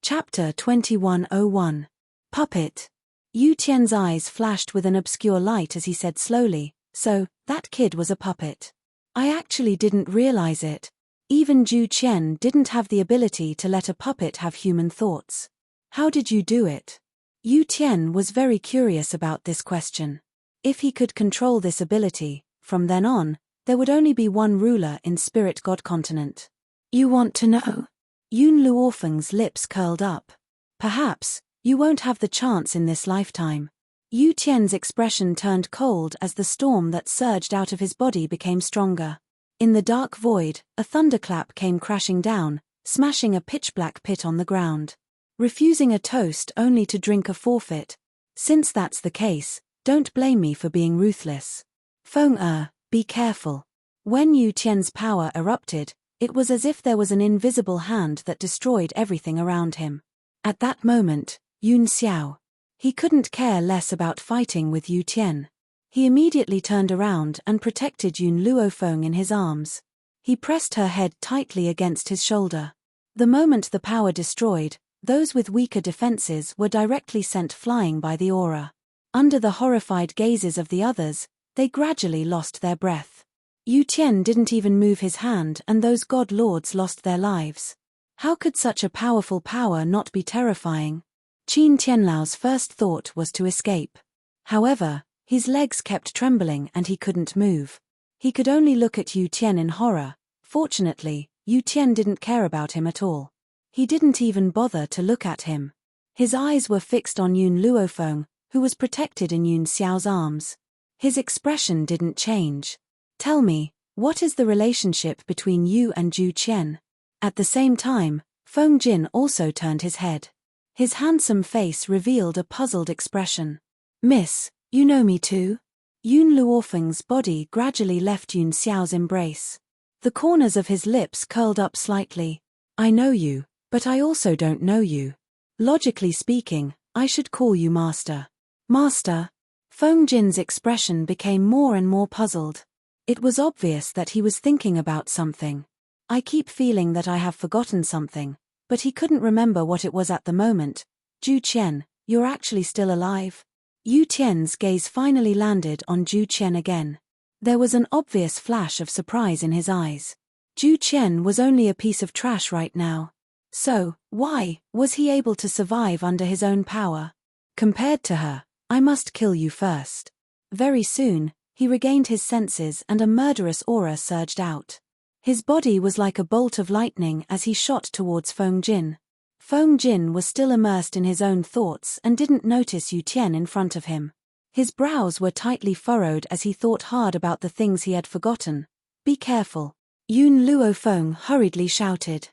Chapter 2101. Puppet. Yu Tian's eyes flashed with an obscure light as he said slowly, "So, that kid was a puppet. I actually didn't realize it. Even Zhu Qian didn't have the ability to let a puppet have human thoughts. How did you do it?" Yu Tian was very curious about this question. If he could control this ability, from then on, there would only be one ruler in Spirit God Continent. "You want to know?" Yun Luofeng's lips curled up. "Perhaps, you won't have the chance in this lifetime." Yu Tian's expression turned cold as the storm that surged out of his body became stronger. In the dark void, a thunderclap came crashing down, smashing a pitch-black pit on the ground. Refusing a toast only to drink a forfeit. Since that's the case, don't blame me for being ruthless. Feng be careful. When Yu Tian's power erupted, it was as if there was an invisible hand that destroyed everything around him. At that moment, Yun Xiao. He couldn't care less about fighting with Yu Tian. He immediately turned around and protected Yun Luofeng in his arms. He pressed her head tightly against his shoulder. The moment the power destroyed, those with weaker defenses were directly sent flying by the aura. Under the horrified gazes of the others, they gradually lost their breath. Yu Tian didn't even move his hand and those god lords lost their lives. How could such a powerful power not be terrifying? Qin Tianlao's first thought was to escape. However, his legs kept trembling and he couldn't move. He could only look at Yu Tian in horror. Fortunately, Yu Tian didn't care about him at all. He didn't even bother to look at him. His eyes were fixed on Yun Luofeng, who was protected in Yun Xiao's arms. His expression didn't change. "Tell me, what is the relationship between you and Zhu Qian?" At the same time, Feng Jin also turned his head. His handsome face revealed a puzzled expression. "Miss, you know me too?" Yun Luofeng's body gradually left Yun Xiao's embrace. The corners of his lips curled up slightly. "I know you, but I also don't know you. Logically speaking, I should call you Master." "Master?" Feng Jin's expression became more and more puzzled. It was obvious that he was thinking about something. "I keep feeling that I have forgotten something," but he couldn't remember what it was at the moment. "Zhu Qian, you're actually still alive?" Yu Tian's gaze finally landed on Zhu Qian again. There was an obvious flash of surprise in his eyes. Zhu Qian was only a piece of trash right now. So, why was he able to survive under his own power? Compared to her, I must kill you first. Very soon, he regained his senses and a murderous aura surged out. His body was like a bolt of lightning as he shot towards Feng Jin. Feng Jin was still immersed in his own thoughts and didn't notice Yu Tian in front of him. His brows were tightly furrowed as he thought hard about the things he had forgotten. "Be careful," Yun Luofeng hurriedly shouted.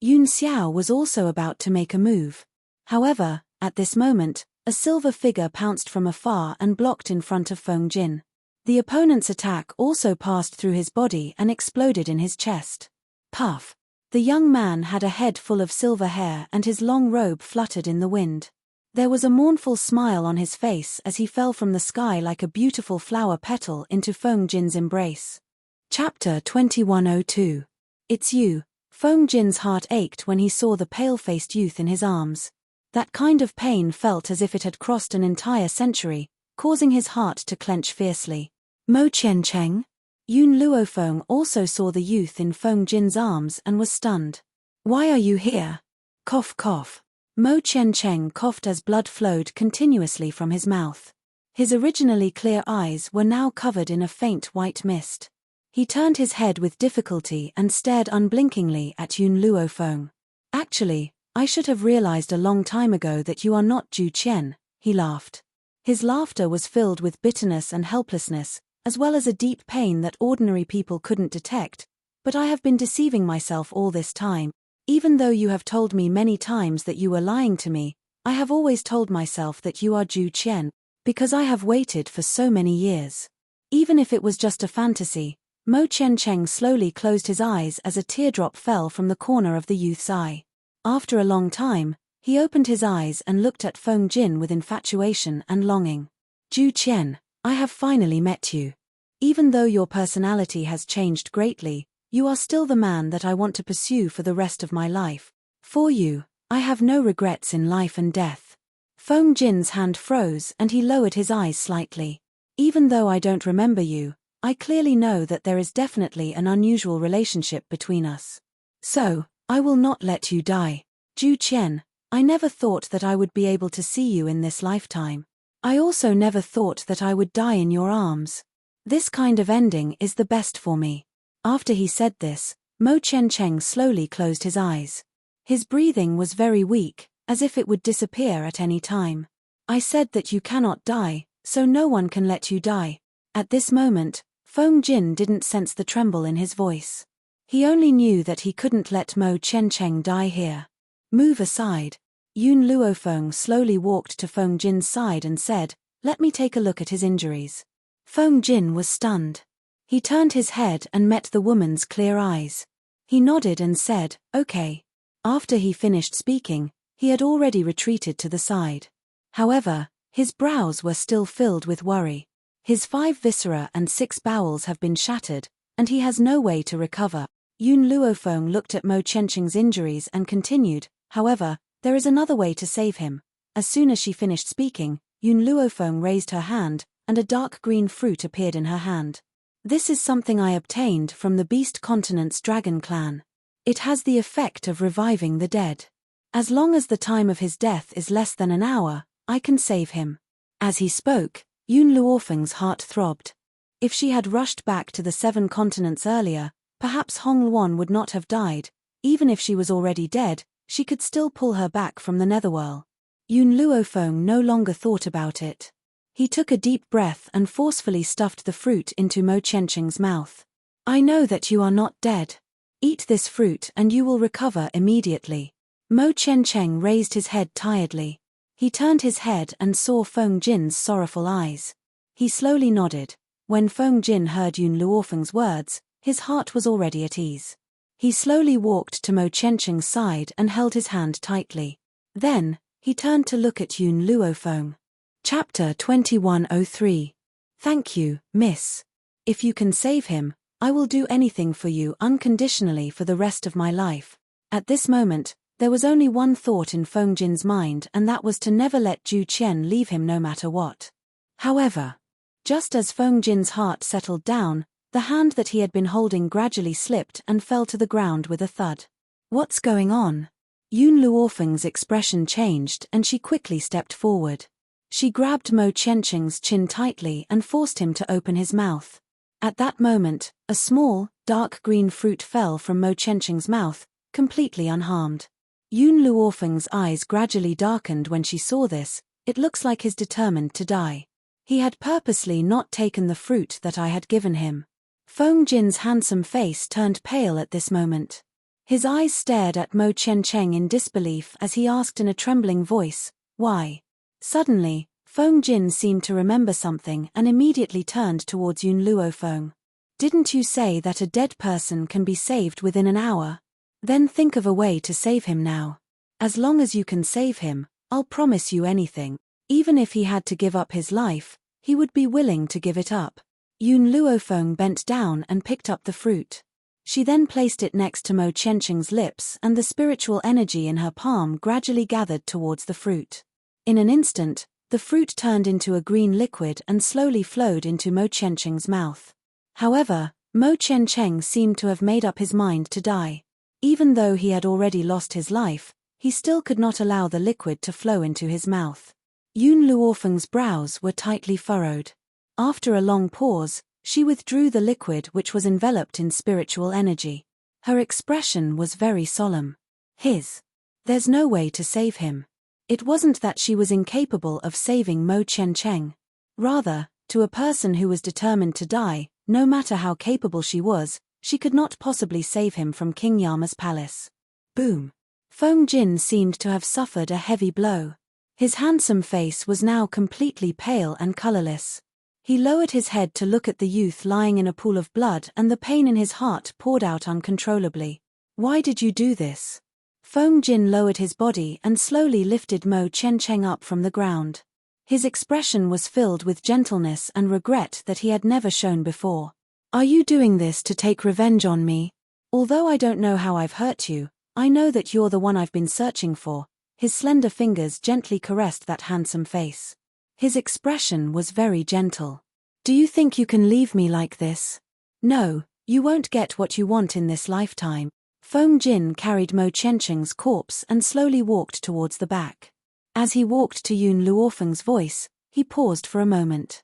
Yun Xiao was also about to make a move. However, at this moment, a silver figure pounced from afar and blocked in front of Feng Jin. The opponent's attack also passed through his body and exploded in his chest. Puff! The young man had a head full of silver hair and his long robe fluttered in the wind. There was a mournful smile on his face as he fell from the sky like a beautiful flower petal into Feng Jin's embrace. Chapter 2102. It's you. Feng Jin's heart ached when he saw the pale-faced youth in his arms. That kind of pain felt as if it had crossed an entire century, causing his heart to clench fiercely. "Mo Qiancheng?" Yun Luofeng also saw the youth in Feng Jin's arms and was stunned. "Why are you here?" Cough cough. Mo Qiancheng coughed as blood flowed continuously from his mouth. His originally clear eyes were now covered in a faint white mist. He turned his head with difficulty and stared unblinkingly at Yun Luofeng. "Actually, I should have realized a long time ago that you are not Zhu Qian," he laughed. His laughter was filled with bitterness and helplessness, as well as a deep pain that ordinary people couldn't detect. "But I have been deceiving myself all this time. Even though you have told me many times that you were lying to me, I have always told myself that you are Zhu Qian, because I have waited for so many years." Even if it was just a fantasy, Mo Qiancheng slowly closed his eyes as a teardrop fell from the corner of the youth's eye. After a long time, he opened his eyes and looked at Feng Jin with infatuation and longing. "Zhu Qian, I have finally met you. Even though your personality has changed greatly, you are still the man that I want to pursue for the rest of my life. For you, I have no regrets in life and death. Feng Jin's hand froze and he lowered his eyes slightly. Even though I don't remember you, I clearly know that there is definitely an unusual relationship between us. So, I will not let you die. Zhu Qian, I never thought that I would be able to see you in this lifetime. I also never thought that I would die in your arms. This kind of ending is the best for me. After he said this, Mo Qiancheng slowly closed his eyes. His breathing was very weak, as if it would disappear at any time. I said that you cannot die, so no one can let you die. At this moment, Feng Jin didn't sense the tremble in his voice. He only knew that he couldn't let Mo Qiancheng die here. Move aside. Yun Luofeng slowly walked to Feng Jin's side and said, "Let me take a look at his injuries." Feng Jin was stunned. He turned his head and met the woman's clear eyes. He nodded and said, "Okay." After he finished speaking, he had already retreated to the side. However, his brows were still filled with worry. His 5 viscera and 6 bowels have been shattered, and he has no way to recover. Yun Luofeng looked at Mo Qiancheng's injuries and continued, "However, there is another way to save him." As soon as she finished speaking, Yun Luofeng raised her hand, and a dark green fruit appeared in her hand. "This is something I obtained from the Beast Continent's Dragon Clan. It has the effect of reviving the dead. As long as the time of his death is less than an hour, I can save him." As he spoke, Yun Luofeng's heart throbbed. If she had rushed back to the 7 continents earlier, perhaps Hong Luan would not have died. Even if she was already dead, she could still pull her back from the netherworld. Yun Luofeng no longer thought about it. He took a deep breath and forcefully stuffed the fruit into Mo Qiancheng's mouth. "I know that you are not dead. Eat this fruit and you will recover immediately." Mo Qiancheng raised his head tiredly. He turned his head and saw Feng Jin's sorrowful eyes. He slowly nodded. When Feng Jin heard Yun Luofeng's words, his heart was already at ease. He slowly walked to Mo Qiancheng's side and held his hand tightly. Then, he turned to look at Yun Luofeng. Chapter 2103. "Thank you, miss. If you can save him, I will do anything for you unconditionally for the rest of my life." At this moment, there was only one thought in Feng Jin's mind, and that was to never let Zhu Qian leave him no matter what. However, just as Feng Jin's heart settled down, the hand that he had been holding gradually slipped and fell to the ground with a thud. "What's going on?" Yun Luofeng's expression changed and she quickly stepped forward. She grabbed Mo Qiancheng's chin tightly and forced him to open his mouth. At that moment, a small, dark green fruit fell from Mo Qiancheng's mouth, completely unharmed. Yun Luofeng's eyes gradually darkened when she saw this. "It looks like he's determined to die. He had purposely not taken the fruit that I had given him." Feng Jin's handsome face turned pale at this moment. His eyes stared at Mo Qiancheng in disbelief as he asked in a trembling voice, "Why?" Suddenly, Feng Jin seemed to remember something and immediately turned towards Yun Luofeng. "Didn't you say that a dead person can be saved within an hour? Then think of a way to save him now. As long as you can save him, I'll promise you anything. Even if he had to give up his life, he would be willing to give it up." Yun Luofeng bent down and picked up the fruit. She then placed it next to Mo Qiancheng's lips, and the spiritual energy in her palm gradually gathered towards the fruit. In an instant, the fruit turned into a green liquid and slowly flowed into Mo Qiancheng's mouth. However, Mo Qiancheng seemed to have made up his mind to die. Even though he had already lost his life, he still could not allow the liquid to flow into his mouth. Yun Luofeng's brows were tightly furrowed. After a long pause, she withdrew the liquid which was enveloped in spiritual energy. Her expression was very solemn. There's no way to save him. It wasn't that she was incapable of saving Mo Qiancheng. Rather, to a person who was determined to die, no matter how capable she was, she could not possibly save him from King Yama's palace. Boom. Feng Jin seemed to have suffered a heavy blow. His handsome face was now completely pale and colorless. He lowered his head to look at the youth lying in a pool of blood, and the pain in his heart poured out uncontrollably. "Why did you do this?" Feng Jin lowered his body and slowly lifted Mo Qiancheng up from the ground. His expression was filled with gentleness and regret that he had never shown before. "Are you doing this to take revenge on me? Although I don't know how I've hurt you, I know that you're the one I've been searching for." His slender fingers gently caressed that handsome face. His expression was very gentle. "Do you think you can leave me like this? No, you won't get what you want in this lifetime." Feng Jin carried Mo Qiancheng's corpse and slowly walked towards the back. As he walked to Yun Luofeng's voice, he paused for a moment.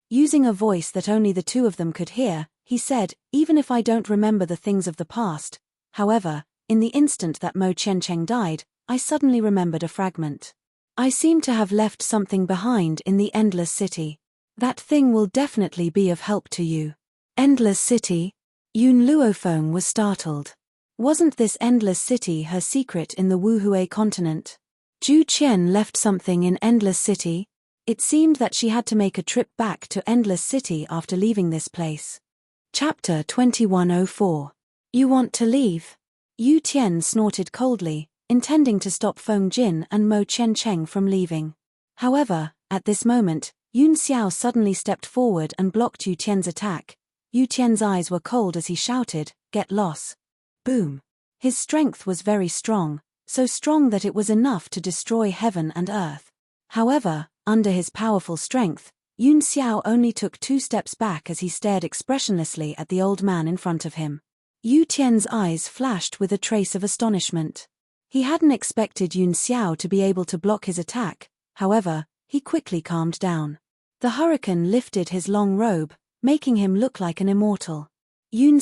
Using a voice that only the two of them could hear, he said, "Even if I don't remember the things of the past, however, in the instant that Mo Qiancheng died, I suddenly remembered a fragment. I seem to have left something behind in the Endless City. That thing will definitely be of help to you." Endless City? Yun Luofeng was startled. Wasn't this Endless City her secret in the Wuhui continent? Zhu Qian left something in Endless City? It seemed that she had to make a trip back to Endless City after leaving this place. Chapter 2104. You want to leave? Yu Tian snorted coldly, intending to stop Feng Jin and Mo Qiancheng from leaving. However, at this moment, Yun Xiao suddenly stepped forward and blocked Yu Tian's attack. Yu Tian's eyes were cold as he shouted, "Get lost." Boom. His strength was very strong, so strong that it was enough to destroy heaven and earth. However, under his powerful strength, Yun Xiao only took 2 steps back as he stared expressionlessly at the old man in front of him. Yu Tian's eyes flashed with a trace of astonishment. He hadn't expected Yun Xiao to be able to block his attack, however, he quickly calmed down. The hurricane lifted his long robe, making him look like an immortal. Yun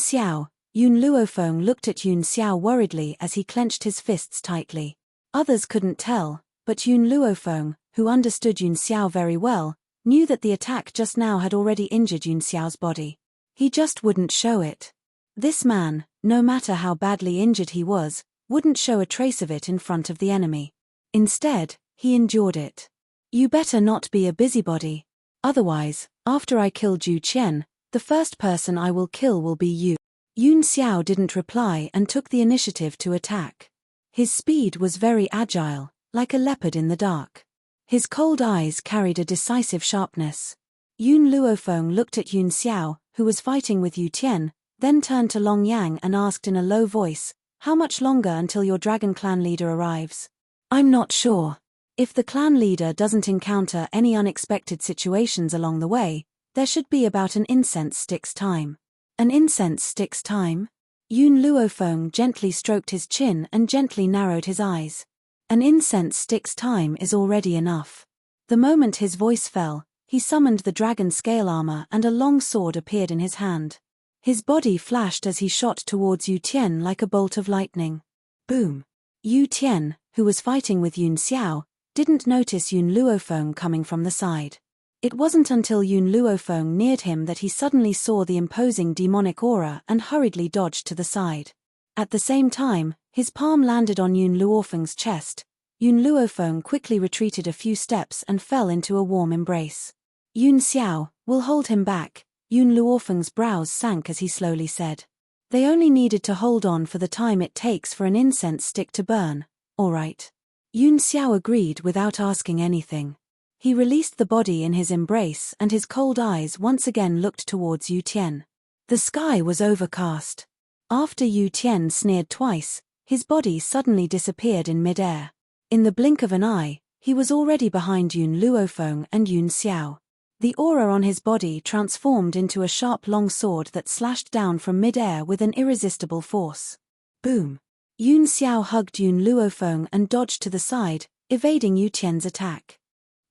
Luofeng looked at Yun Xiao worriedly as he clenched his fists tightly. Others couldn't tell, but Yun Luofeng, who understood Yun Xiao very well, knew that the attack just now had already injured Yun Xiao's body. He just wouldn't show it. This man, no matter how badly injured he was, wouldn't show a trace of it in front of the enemy. Instead, he endured it. "You better not be a busybody. Otherwise, after I kill Zhu Qian, the first person I will kill will be you." Yun Xiao didn't reply and took the initiative to attack. His speed was very agile, like a leopard in the dark. His cold eyes carried a decisive sharpness. Yun Luofeng looked at Yun Xiao, who was fighting with Yu Tian, then turned to Long Yang and asked in a low voice, "How much longer until your dragon clan leader arrives?" "I'm not sure. If the clan leader doesn't encounter any unexpected situations along the way, there should be about an incense stick's time." "An incense stick's time?" Yun Luofeng gently stroked his chin and gently narrowed his eyes. "An incense stick's time is already enough." The moment his voice fell, he summoned the dragon scale armor and a long sword appeared in his hand. His body flashed as he shot towards Yu Tian like a bolt of lightning. Boom. Yu Tian, who was fighting with Yun Xiao, didn't notice Yun Luofeng coming from the side. It wasn't until Yun Luofeng neared him that he suddenly saw the imposing demonic aura and hurriedly dodged to the side. At the same time, his palm landed on Yun Luofeng's chest. Yun Luofeng quickly retreated a few steps and fell into a warm embrace. "Yun Xiao, we'll hold him back." Yun Luofeng's brows sank as he slowly said. "They only needed to hold on for the time it takes for an incense stick to burn, all right." Yun Xiao agreed without asking anything. He released the body in his embrace and his cold eyes once again looked towards Yu Tian. The sky was overcast. After Yu Tian sneered twice, his body suddenly disappeared in mid-air. In the blink of an eye, he was already behind Yun Luofeng and Yun Xiao. The aura on his body transformed into a sharp long sword that slashed down from mid-air with an irresistible force. Boom. Yun Xiao hugged Yun Luofeng and dodged to the side, evading Yu Tian's attack.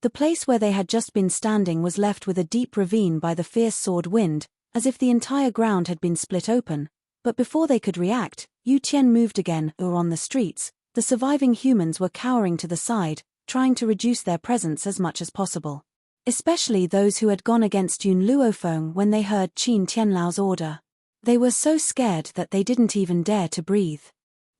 The place where they had just been standing was left with a deep ravine by the fierce sword wind, as if the entire ground had been split open, but before they could react, Yu Tian moved again. On the streets, the surviving humans were cowering to the side, trying to reduce their presence as much as possible. Especially those who had gone against Yun Luofeng when they heard Qin Tianlao's order. They were so scared that they didn't even dare to breathe.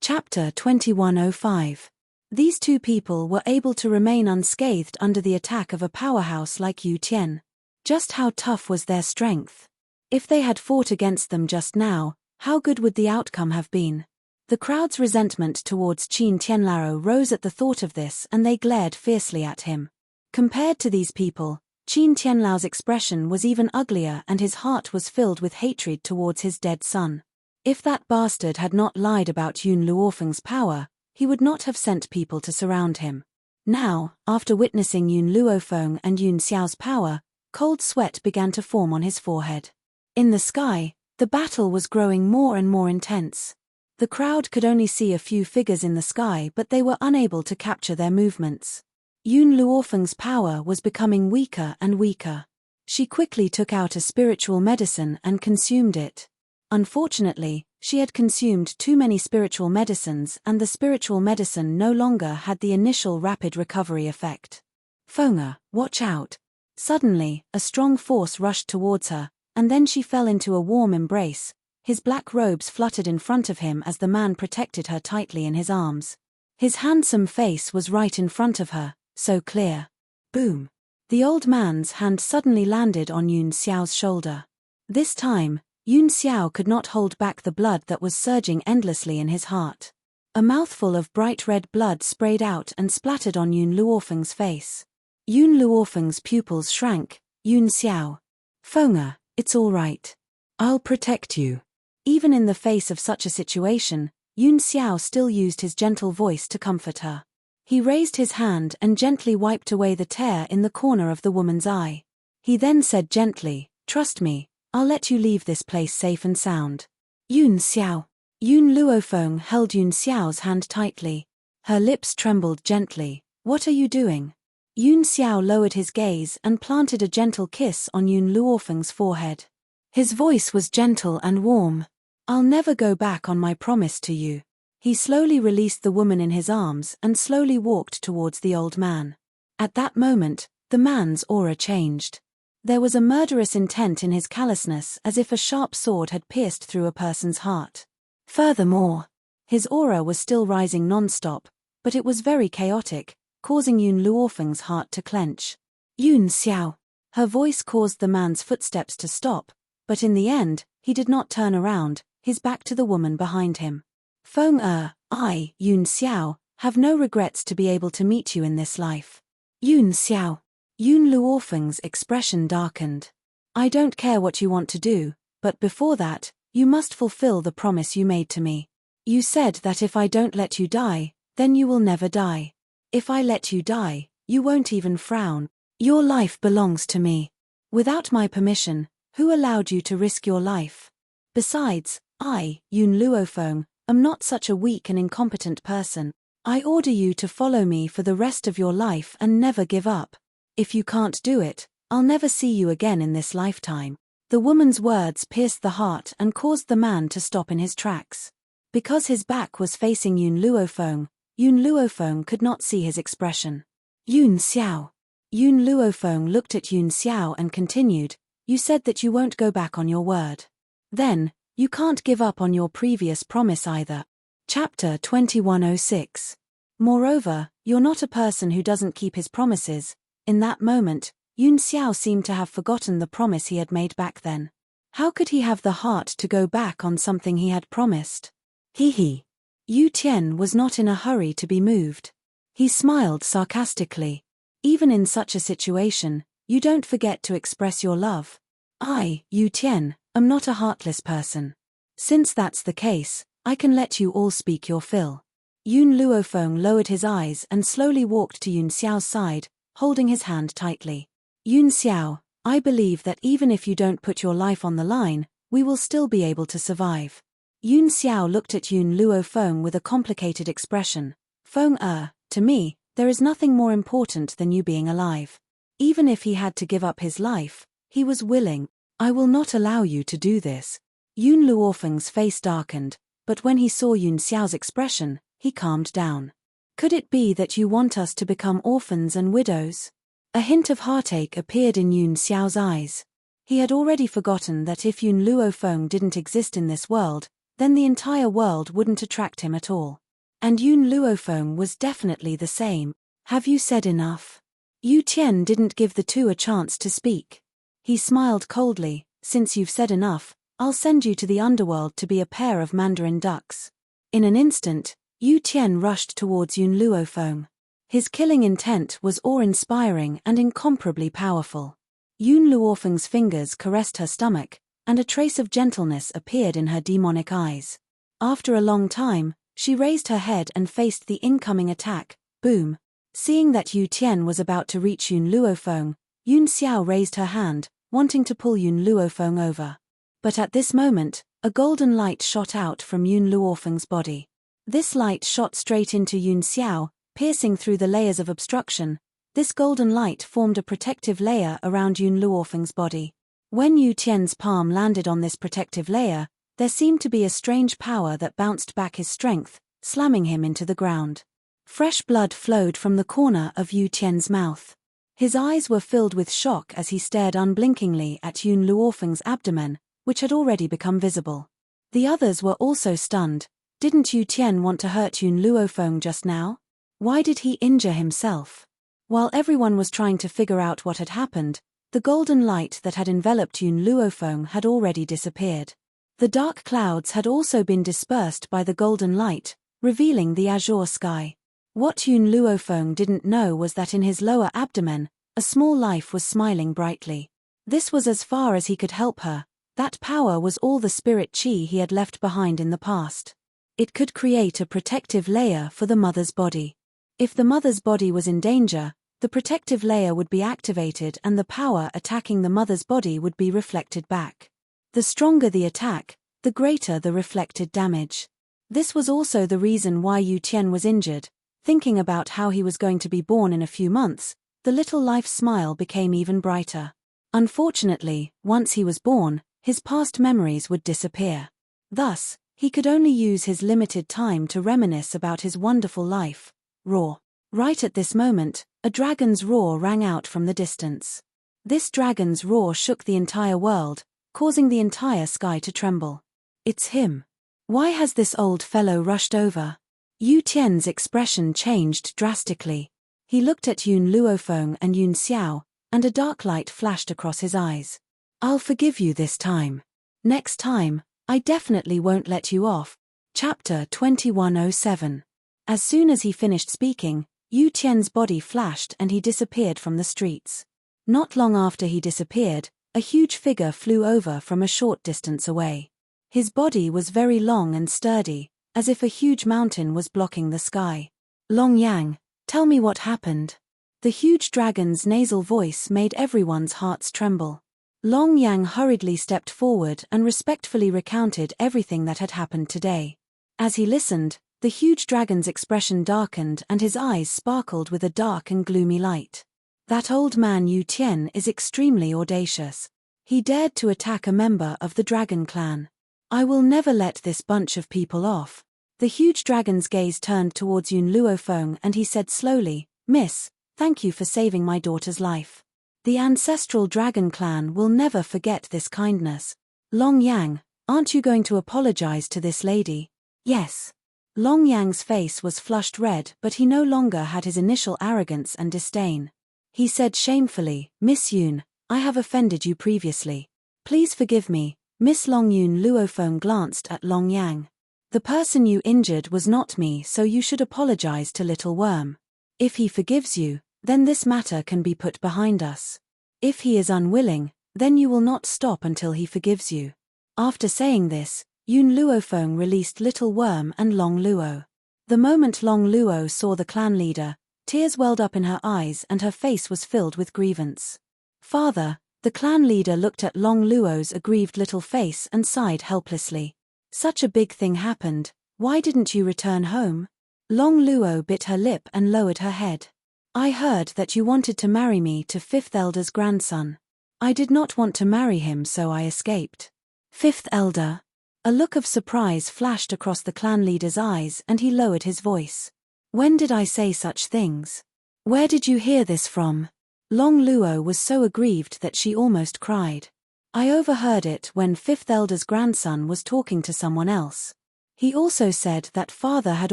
Chapter 2105. These two people were able to remain unscathed under the attack of a powerhouse like Yu Tian. Just how tough was their strength? If they had fought against them just now, how good would the outcome have been? The crowd's resentment towards Qin Tianlao rose at the thought of this and they glared fiercely at him. Compared to these people, Qin Tianlao's expression was even uglier and his heart was filled with hatred towards his dead son. If that bastard had not lied about Yun Luofeng's power, he would not have sent people to surround him. Now, after witnessing Yun Luofeng and Yun Xiao's power, cold sweat began to form on his forehead. In the sky, the battle was growing more and more intense. The crowd could only see a few figures in the sky, but they were unable to capture their movements. Yun Luofeng's power was becoming weaker and weaker. She quickly took out a spiritual medicine and consumed it. Unfortunately, she had consumed too many spiritual medicines, and the spiritual medicine no longer had the initial rapid recovery effect. Feng'er, watch out! Suddenly, a strong force rushed towards her, and then she fell into a warm embrace. His black robes fluttered in front of him as the man protected her tightly in his arms. His handsome face was right in front of her, so clear. Boom! The old man's hand suddenly landed on Yun Xiao's shoulder. This time, Yun Xiao could not hold back the blood that was surging endlessly in his heart. A mouthful of bright red blood sprayed out and splattered on Yun Luofeng's face. Yun Luofeng's pupils shrank. Yun Xiao. Feng'er, it's all right. I'll protect you. Even in the face of such a situation, Yun Xiao still used his gentle voice to comfort her. He raised his hand and gently wiped away the tear in the corner of the woman's eye. He then said gently, "Trust me, I'll let you leave this place safe and sound." Yun Xiao. Yun Luofeng held Yun Xiao's hand tightly. Her lips trembled gently. "What are you doing?" Yun Xiao lowered his gaze and planted a gentle kiss on Yun Luofeng's forehead. His voice was gentle and warm. "I'll never go back on my promise to you." He slowly released the woman in his arms and slowly walked towards the old man. At that moment, the man's aura changed. There was a murderous intent in his callousness, as if a sharp sword had pierced through a person's heart. Furthermore, his aura was still rising non-stop, but it was very chaotic, causing Yun Luofeng's heart to clench. "Yun Xiao." Her voice caused the man's footsteps to stop, but in the end, he did not turn around, his back to the woman behind him. "Feng'er, I, Yun Xiao, have no regrets to be able to meet you in this life." Yun Xiao. Yun Luofeng's expression darkened. "I don't care what you want to do, but before that, you must fulfill the promise you made to me. You said that if I don't let you die, then you will never die. If I let you die, you won't even frown. Your life belongs to me. Without my permission, who allowed you to risk your life? Besides, I, Yun Luofeng, am not such a weak and incompetent person. I order you to follow me for the rest of your life and never give up. If you can't do it, I'll never see you again in this lifetime." The woman's words pierced the heart and caused the man to stop in his tracks. Because his back was facing Yun Luofeng could not see his expression. "Yun Xiao." Yun Luofeng looked at Yun Xiao and continued, "You said that you won't go back on your word. Then, you can't give up on your previous promise either." Chapter 2106. Moreover, you're not a person who doesn't keep his promises. In that moment, Yun Xiao seemed to have forgotten the promise he had made back then. How could he have the heart to go back on something he had promised? He. Yu Tian was not in a hurry to be moved. He smiled sarcastically. "Even in such a situation, you don't forget to express your love. I, Yu Tian, am not a heartless person. Since that's the case, I can let you all speak your fill." Yun Luofeng lowered his eyes and slowly walked to Yun Xiao's side, holding his hand tightly. "Yun Xiao, I believe that even if you don't put your life on the line, we will still be able to survive." Yun Xiao looked at Yun Luofeng with a complicated expression. "Feng'er, to me, there is nothing more important than you being alive. Even if he had to give up his life, he was willing. I will not allow you to do this." Yun Luofeng's face darkened, but when he saw Yun Xiao's expression, he calmed down. "Could it be that you want us to become orphans and widows?" A hint of heartache appeared in Yun Xiao's eyes. He had already forgotten that if Yun Luofeng didn't exist in this world, then the entire world wouldn't attract him at all. And Yun Luofeng was definitely the same. "Have you said enough?" Yu Tian didn't give the two a chance to speak. He smiled coldly. "Since you've said enough, I'll send you to the underworld to be a pair of mandarin ducks." In an instant, Yu Tian rushed towards Yun Luofeng. His killing intent was awe-inspiring and incomparably powerful. Yun Luofeng's fingers caressed her stomach, and a trace of gentleness appeared in her demonic eyes. After a long time, she raised her head and faced the incoming attack. Boom! Seeing that Yu Tian was about to reach Yun Luofeng, Yun Xiao raised her hand, wanting to pull Yun Luofeng over. But at this moment, a golden light shot out from Yun Luofeng's body. This light shot straight into Yun Xiao, piercing through the layers of obstruction. This golden light formed a protective layer around Yun Luofeng's body. When Yu Tian's palm landed on this protective layer, there seemed to be a strange power that bounced back his strength, slamming him into the ground. Fresh blood flowed from the corner of Yu Tian's mouth. His eyes were filled with shock as he stared unblinkingly at Yun Luofeng's abdomen, which had already become visible. The others were also stunned. Didn't Yu Tian want to hurt Yun Luofeng just now? Why did he injure himself? While everyone was trying to figure out what had happened, the golden light that had enveloped Yun Luofeng had already disappeared. The dark clouds had also been dispersed by the golden light, revealing the azure sky. What Yun Luofeng didn't know was that in his lower abdomen, a small life was smiling brightly. This was as far as he could help her. That power was all the spirit chi he had left behind in the past. It could create a protective layer for the mother's body. If the mother's body was in danger, the protective layer would be activated and the power attacking the mother's body would be reflected back. The stronger the attack, the greater the reflected damage. This was also the reason why Yu Tian was injured. Thinking about how he was going to be born in a few months, the little life smile became even brighter. Unfortunately, once he was born, his past memories would disappear. Thus, he could only use his limited time to reminisce about his wonderful life. Roar. Right at this moment, a dragon's roar rang out from the distance. This dragon's roar shook the entire world, causing the entire sky to tremble. It's him. Why has this old fellow rushed over? Yu Tian's expression changed drastically. He looked at Yun Luofeng and Yun Xiao, and a dark light flashed across his eyes. I'll forgive you this time. Next time, I definitely won't let you off. Chapter 2107. As soon as he finished speaking, Yu Tian's body flashed and he disappeared from the streets. Not long after he disappeared, a huge figure flew over from a short distance away. His body was very long and sturdy, as if a huge mountain was blocking the sky. Long Yang, tell me what happened. The huge dragon's nasal voice made everyone's hearts tremble. Long Yang hurriedly stepped forward and respectfully recounted everything that had happened today. As he listened, the huge dragon's expression darkened and his eyes sparkled with a dark and gloomy light. That old man Yu Tian is extremely audacious. He dared to attack a member of the dragon clan. I will never let this bunch of people off. The huge dragon's gaze turned towards Yun Luofeng and he said slowly, Miss, thank you for saving my daughter's life. The ancestral dragon clan will never forget this kindness. Long Yang, aren't you going to apologize to this lady? Yes. Long Yang's face was flushed red, but he no longer had his initial arrogance and disdain. He said shamefully, Miss Yun, I have offended you previously. Please forgive me. Miss Long Yun Luofeng glanced at Long Yang. The person you injured was not me, so you should apologize to Little Worm. If he forgives you, then this matter can be put behind us. If he is unwilling, then you will not stop until he forgives you. After saying this, Yun Luofeng released Little Worm and Long Luo. The moment Long Luo saw the clan leader, tears welled up in her eyes and her face was filled with grievance. Father, the clan leader looked at Long Luo's aggrieved little face and sighed helplessly. Such a big thing happened, why didn't you return home? Long Luo bit her lip and lowered her head. I heard that you wanted to marry me to Fifth Elder's grandson. I did not want to marry him, so I escaped. Fifth Elder. A look of surprise flashed across the clan leader's eyes and he lowered his voice. When did I say such things? Where did you hear this from? Long Luo was so aggrieved that she almost cried. I overheard it when Fifth Elder's grandson was talking to someone else. He also said that father had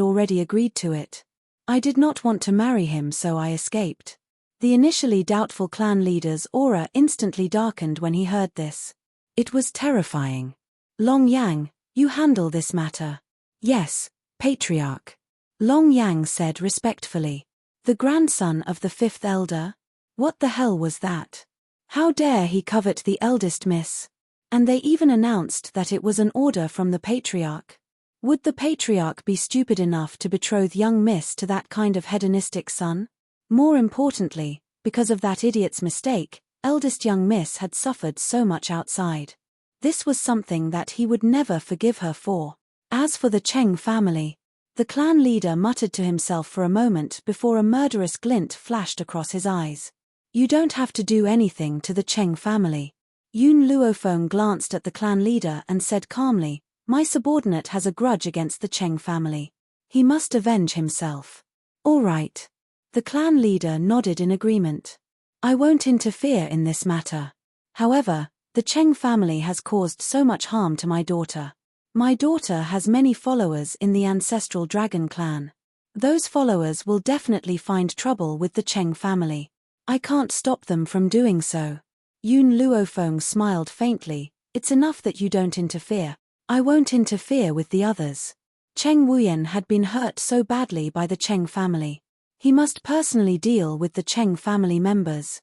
already agreed to it. I did not want to marry him, so I escaped. The initially doubtful clan leader's aura instantly darkened when he heard this. It was terrifying. Long Yang, you handle this matter. Yes, Patriarch. Long Yang said respectfully. The grandson of the Fifth Elder? What the hell was that? How dare he covet the eldest miss? And they even announced that it was an order from the patriarch. Would the patriarch be stupid enough to betroth young Miss to that kind of hedonistic son? More importantly, because of that idiot's mistake, eldest young Miss had suffered so much outside. This was something that he would never forgive her for. As for the Cheng family, the clan leader muttered to himself for a moment before a murderous glint flashed across his eyes. You don't have to do anything to the Cheng family. Yun Luofeng glanced at the clan leader and said calmly, my subordinate has a grudge against the Cheng family. He must avenge himself. All right. The clan leader nodded in agreement. I won't interfere in this matter. However, the Cheng family has caused so much harm to my daughter. My daughter has many followers in the ancestral dragon clan. Those followers will definitely find trouble with the Cheng family. I can't stop them from doing so. Yun Luofeng smiled faintly, it's enough that you don't interfere. I won't interfere with the others. Cheng Wuyen had been hurt so badly by the Cheng family. He must personally deal with the Cheng family members.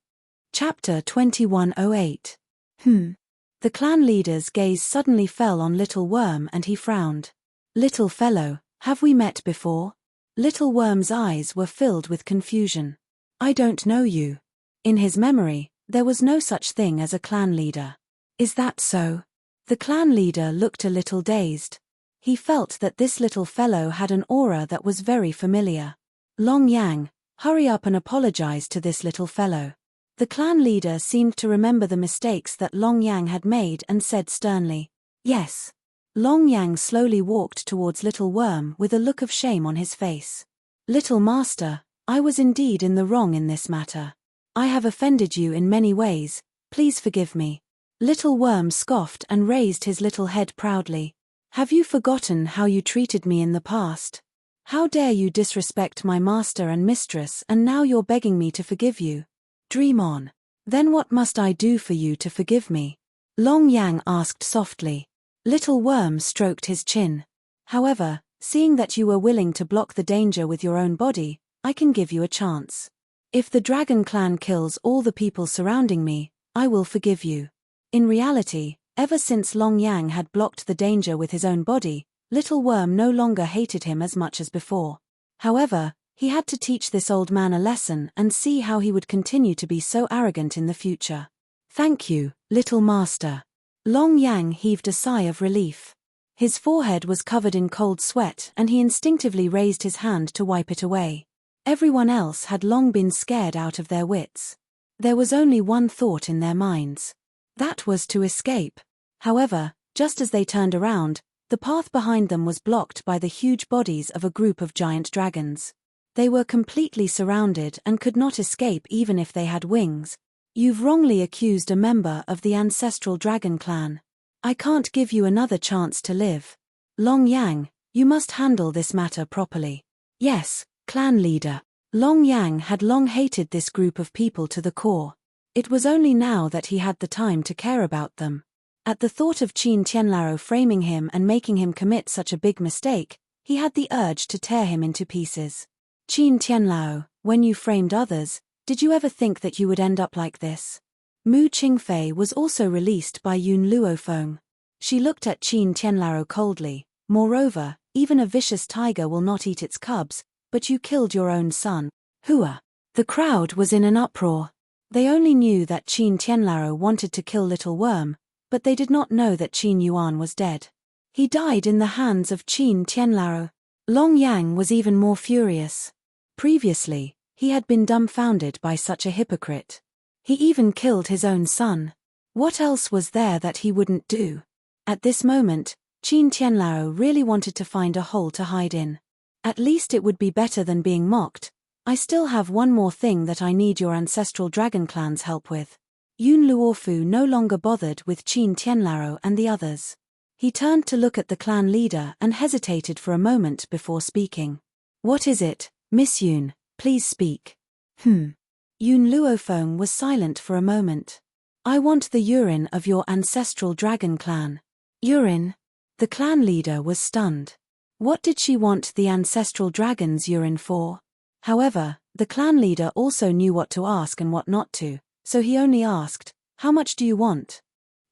Chapter 2108. The clan leader's gaze suddenly fell on Little Worm and he frowned. Little fellow, have we met before? Little Worm's eyes were filled with confusion. I don't know you. In his memory, there was no such thing as a clan leader. Is that so? The clan leader looked a little dazed. He felt that this little fellow had an aura that was very familiar. Long Yang, hurry up and apologize to this little fellow. The clan leader seemed to remember the mistakes that Long Yang had made and said sternly, yes. Long Yang slowly walked towards Little Worm with a look of shame on his face. Little master, I was indeed in the wrong in this matter. I have offended you in many ways, please forgive me. Little Worm scoffed and raised his little head proudly. Have you forgotten how you treated me in the past? How dare you disrespect my master and mistress, and now you're begging me to forgive you? Dream on. Then what must I do for you to forgive me? Long Yang asked softly. Little Worm stroked his chin. However, seeing that you were willing to block the danger with your own body, I can give you a chance. If the Dragon Clan kills all the people surrounding me, I will forgive you. In reality, ever since Long Yang had blocked the danger with his own body, Little Worm no longer hated him as much as before. However, he had to teach this old man a lesson and see how he would continue to be so arrogant in the future. Thank you, little master. Long Yang heaved a sigh of relief. His forehead was covered in cold sweat and he instinctively raised his hand to wipe it away. Everyone else had long been scared out of their wits. There was only one thought in their minds. That was to escape. However, just as they turned around, the path behind them was blocked by the huge bodies of a group of giant dragons. They were completely surrounded and could not escape even if they had wings. You've wrongly accused a member of the ancestral dragon clan. I can't give you another chance to live. Long Yang, you must handle this matter properly. Yes, clan leader. Long Yang had long hated this group of people to the core. It was only now that he had the time to care about them. At the thought of Qin Tianlao framing him and making him commit such a big mistake, he had the urge to tear him into pieces. Qin Tianlao, when you framed others, did you ever think that you would end up like this? Mu Qingfei was also released by Yun Luofeng. She looked at Qin Tianlao coldly. Moreover, even a vicious tiger will not eat its cubs, but you killed your own son. Hua. The crowd was in an uproar. They only knew that Qin Tianlao wanted to kill Little Worm, but they did not know that Qin Yuan was dead. He died in the hands of Qin Tianlao. Long Yang was even more furious. Previously, he had been dumbfounded by such a hypocrite. He even killed his own son. What else was there that he wouldn't do? At this moment, Qin Tianlao really wanted to find a hole to hide in. At least it would be better than being mocked. I still have one more thing that I need your ancestral dragon clan's help with. Yun Luofu no longer bothered with Qin Tianlao and the others. He turned to look at the clan leader and hesitated for a moment before speaking. What is it, Miss Yun? Please speak. Yun Luofeng was silent for a moment. I want the urine of your ancestral dragon clan. Urine? The clan leader was stunned. What did she want the ancestral dragon's urine for? However, the clan leader also knew what to ask and what not to, so he only asked, how much do you want?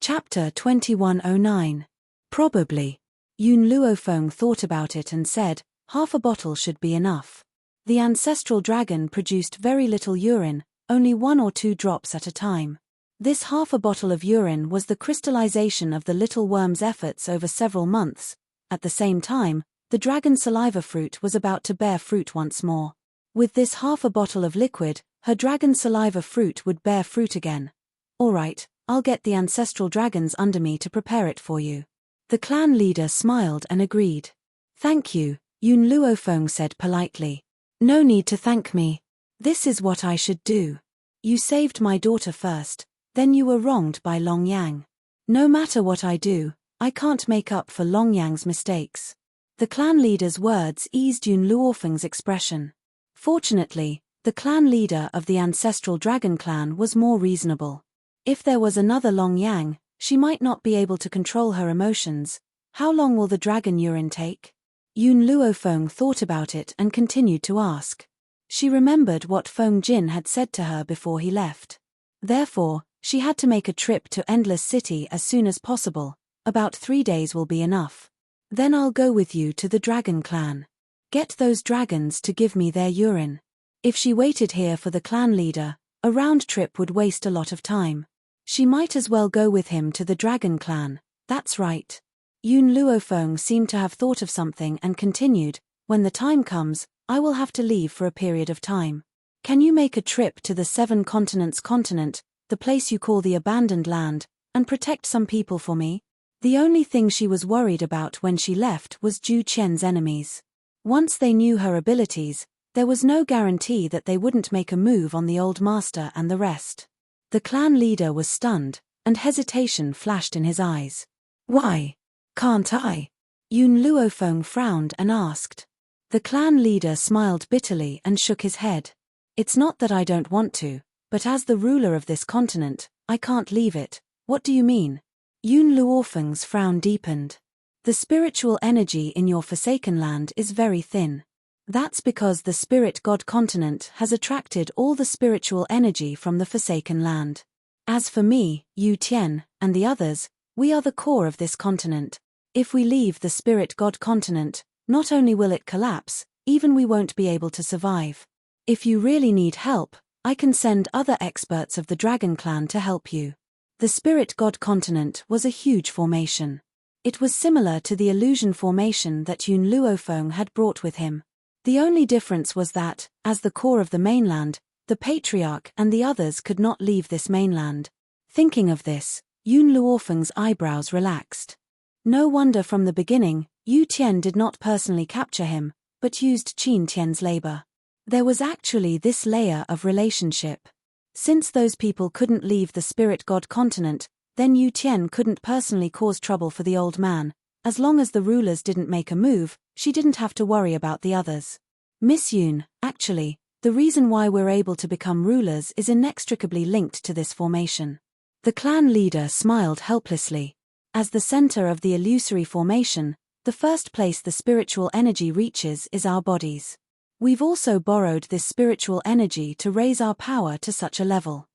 Chapter 2109. Probably. Yun Luofeng thought about it and said, half a bottle should be enough. The ancestral dragon produced very little urine, only 1 or 2 drops at a time. This half a bottle of urine was the crystallization of the little worm's efforts over several months. At the same time, the dragon saliva fruit was about to bear fruit once more. With this half a bottle of liquid, her dragon saliva fruit would bear fruit again. All right, I'll get the ancestral dragons under me to prepare it for you. The clan leader smiled and agreed. Thank you, Yun Luofeng said politely. No need to thank me. This is what I should do. You saved my daughter first, then you were wronged by Long Yang. No matter what I do, I can't make up for Long Yang's mistakes. The clan leader's words eased Yun Luofeng's expression. Fortunately, the clan leader of the ancestral dragon clan was more reasonable. If there was another Long Yang, she might not be able to control her emotions. How long will the dragon urine take? Yun Luofeng thought about it and continued to ask. She remembered what Feng Jin had said to her before he left. Therefore, she had to make a trip to Endless City as soon as possible. About 3 days will be enough. Then I'll go with you to the dragon clan. Get those dragons to give me their urine. If she waited here for the clan leader, a round trip would waste a lot of time. She might as well go with him to the dragon clan. That's right. Yun Luofeng seemed to have thought of something and continued, when the time comes, I will have to leave for a period of time. Can you make a trip to the 7 continents continent, the place you call the abandoned land, and protect some people for me? The only thing she was worried about when she left was Zhu Qian's enemies. Once they knew her abilities, there was no guarantee that they wouldn't make a move on the old master and the rest. The clan leader was stunned, and hesitation flashed in his eyes. Why? Can't I? Yun Luofeng frowned and asked. The clan leader smiled bitterly and shook his head. It's not that I don't want to, but as the ruler of this continent, I can't leave it. What do you mean? Yun Luofeng's frown deepened. The spiritual energy in your Forsaken Land is very thin. That's because the spirit god continent has attracted all the spiritual energy from the Forsaken Land. As for me, Yu Tian, and the others, we are the core of this continent. If we leave the spirit god continent, not only will it collapse, even we won't be able to survive. If you really need help, I can send other experts of the Dragon Clan to help you. The spirit god continent was a huge formation. It was similar to the illusion formation that Yun Luofeng had brought with him. The only difference was that, as the core of the mainland, the patriarch and the others could not leave this mainland. Thinking of this, Yun Luofeng's eyebrows relaxed. No wonder from the beginning, Yu Tian did not personally capture him, but used Qin Tian's labor. There was actually this layer of relationship. Since those people couldn't leave the spirit god continent, then Yu Tian couldn't personally cause trouble for the old man. As long as the rulers didn't make a move, she didn't have to worry about the others. Miss Yun, actually, the reason why we're able to become rulers is inextricably linked to this formation. The clan leader smiled helplessly. As the center of the illusory formation, the first place the spiritual energy reaches is our bodies. We've also borrowed this spiritual energy to raise our power to such a level.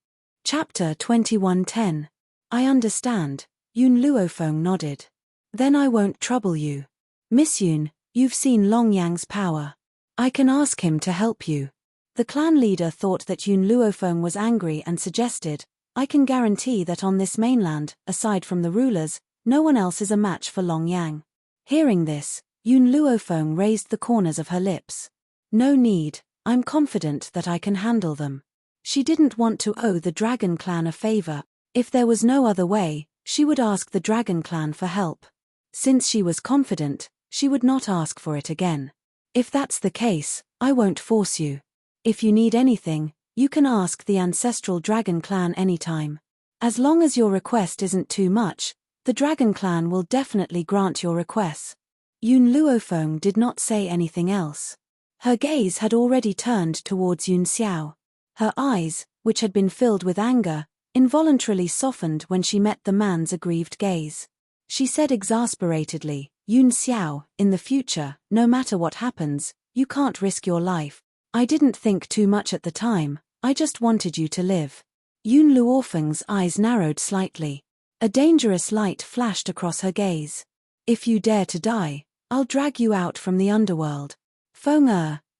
Chapter 2110. I understand, Yun Luofeng nodded. Then I won't trouble you. Miss Yun, you've seen Long Yang's power. I can ask him to help you. The clan leader thought that Yun Luofeng was angry and suggested, I can guarantee that on this mainland, aside from the rulers, no one else is a match for Long Yang. Hearing this, Yun Luofeng raised the corners of her lips. No need, I'm confident that I can handle them. She didn't want to owe the Dragon Clan a favor. If there was no other way, she would ask the Dragon Clan for help. Since she was confident, she would not ask for it again. If that's the case, I won't force you. If you need anything, you can ask the ancestral Dragon Clan anytime. As long as your request isn't too much, the Dragon Clan will definitely grant your requests. Yun Luofeng did not say anything else. Her gaze had already turned towards Yun Xiao. Her eyes, which had been filled with anger, involuntarily softened when she met the man's aggrieved gaze. She said exasperatedly, Yun Xiao, in the future, no matter what happens, you can't risk your life. I didn't think too much at the time, I just wanted you to live. Yun Luofeng's eyes narrowed slightly. A dangerous light flashed across her gaze. If you dare to die, I'll drag you out from the underworld. Feng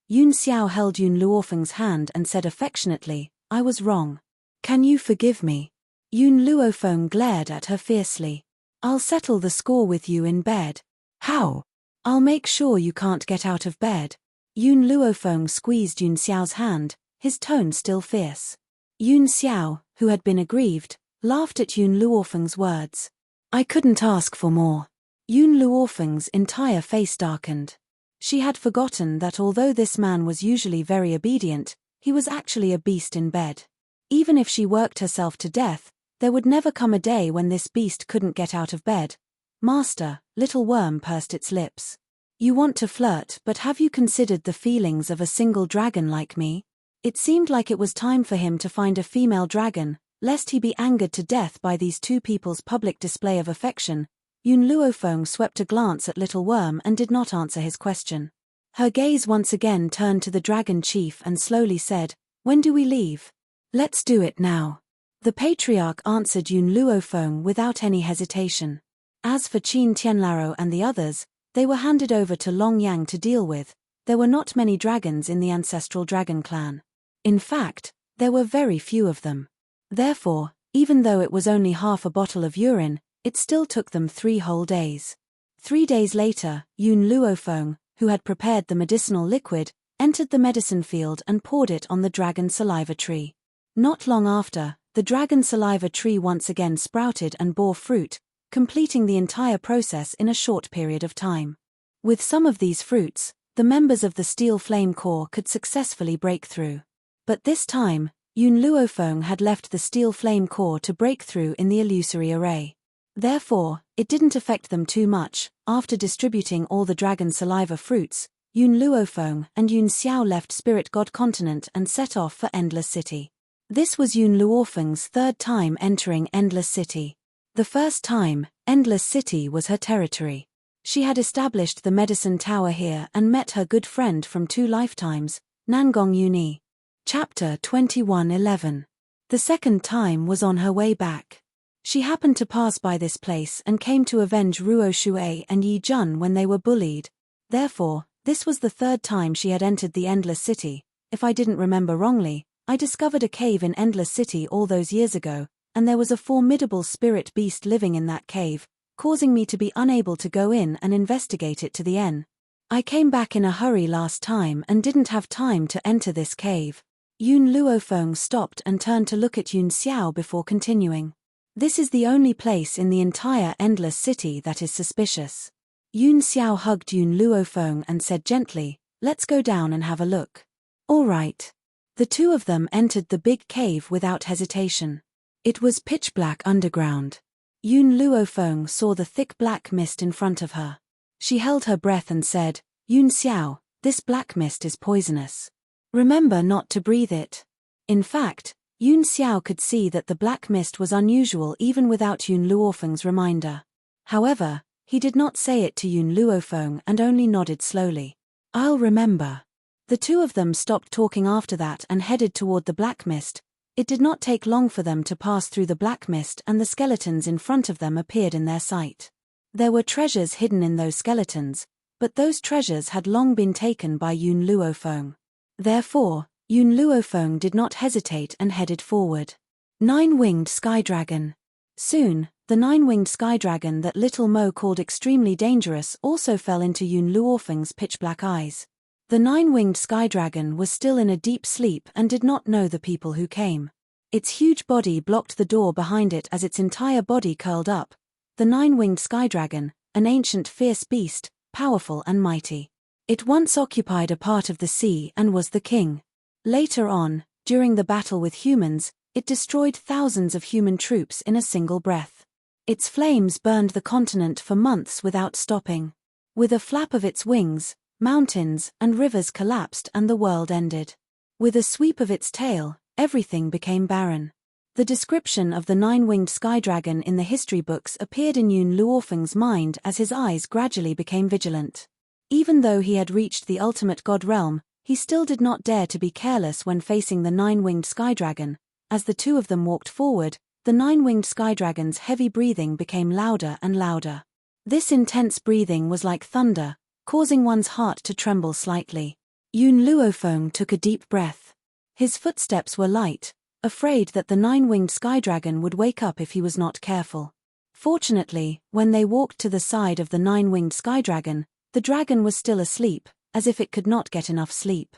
Yun Xiao held Yun Luofeng's hand and said affectionately, I was wrong. Can you forgive me? Yun Luofeng glared at her fiercely. I'll settle the score with you in bed. How? I'll make sure you can't get out of bed. Yun Luofeng squeezed Yun Xiao's hand, his tone still fierce. Yun Xiao, who had been aggrieved, laughed at Yun Luofeng's words. I couldn't ask for more. Yun Luofeng's entire face darkened. She had forgotten that although this man was usually very obedient, he was actually a beast in bed. Even if she worked herself to death, there would never come a day when this beast couldn't get out of bed. Master, little worm pursed its lips. You want to flirt, but have you considered the feelings of a single dragon like me? It seemed like it was time for him to find a female dragon, lest he be angered to death by these two people's public display of affection. Yun Luofeng swept a glance at Little Worm and did not answer his question. Her gaze once again turned to the dragon chief and slowly said, When do we leave? Let's do it now. The patriarch answered Yun Luofeng without any hesitation. As for Qin Tianlaro and the others, they were handed over to Long Yang to deal with. There were not many dragons in the ancestral dragon clan. In fact, there were very few of them. Therefore, even though it was only half a bottle of urine, it still took them 3 whole days. 3 days later, Yun Luofeng, who had prepared the medicinal liquid, entered the medicine field and poured it on the dragon saliva tree. Not long after, the dragon saliva tree once again sprouted and bore fruit, completing the entire process in a short period of time. With some of these fruits, the members of the Steel Flame Corps could successfully break through. But this time, Yun Luofeng had left the Steel Flame Corps to break through in the illusory array. Therefore, it didn't affect them too much. After distributing all the dragon saliva fruits, Yun Luofeng and Yun Xiao left Spirit God Continent and set off for Endless City. This was Yun Luofeng's 3rd time entering Endless City. The first time, Endless City was her territory. She had established the medicine tower here and met her good friend from 2 lifetimes, Nangong Yuni. Chapter 21:11. The second time was on her way back. She happened to pass by this place and came to avenge Ruo Shui and Yi Jun when they were bullied. Therefore, this was the 3rd time she had entered the Endless City. If I didn't remember wrongly, I discovered a cave in Endless City all those years ago, and there was a formidable spirit beast living in that cave, causing me to be unable to go in and investigate it to the end. I came back in a hurry last time and didn't have time to enter this cave. Yun Luofeng stopped and turned to look at Yun Xiao before continuing. This is the only place in the entire Endless City that is suspicious. Yun Xiao hugged Yun Luofeng and said gently, Let's go down and have a look. All right. The two of them entered the big cave without hesitation. It was pitch black underground. Yun Luofeng saw the thick black mist in front of her. She held her breath and said, Yun Xiao, this black mist is poisonous. Remember not to breathe it. In fact, Yun Xiao could see that the black mist was unusual even without Yun Luofeng's reminder. However, he did not say it to Yun Luofeng and only nodded slowly. I'll remember. The two of them stopped talking after that and headed toward the black mist. It did not take long for them to pass through the black mist and the skeletons in front of them appeared in their sight. There were treasures hidden in those skeletons, but those treasures had long been taken by Yun Luofeng. Therefore, Yun Luofeng did not hesitate and headed forward. 9-winged sky dragon. Soon, the 9-winged sky dragon that Little Mo called extremely dangerous also fell into Yun Luofeng's pitch-black eyes. The 9-winged sky dragon was still in a deep sleep and did not know the people who came. Its huge body blocked the door behind it as its entire body curled up. The 9-winged sky dragon, an ancient fierce beast, powerful and mighty. It once occupied a part of the sea and was the king. Later on, during the battle with humans, it destroyed thousands of human troops in a single breath. Its flames burned the continent for months without stopping. With a flap of its wings, mountains and rivers collapsed and the world ended. With a sweep of its tail, everything became barren. The description of the 9-winged sky dragon in the history books appeared in Yun Luofeng's mind as his eyes gradually became vigilant. Even though he had reached the ultimate god realm, he still did not dare to be careless when facing the 9-winged sky dragon. As the two of them walked forward, the nine-winged sky dragon's heavy breathing became louder and louder. This intense breathing was like thunder, causing one's heart to tremble slightly. Yun Luofeng took a deep breath. His footsteps were light, afraid that the nine-winged sky dragon would wake up if he was not careful. Fortunately, when they walked to the side of the nine-winged sky dragon, the dragon was still asleep, as if it could not get enough sleep.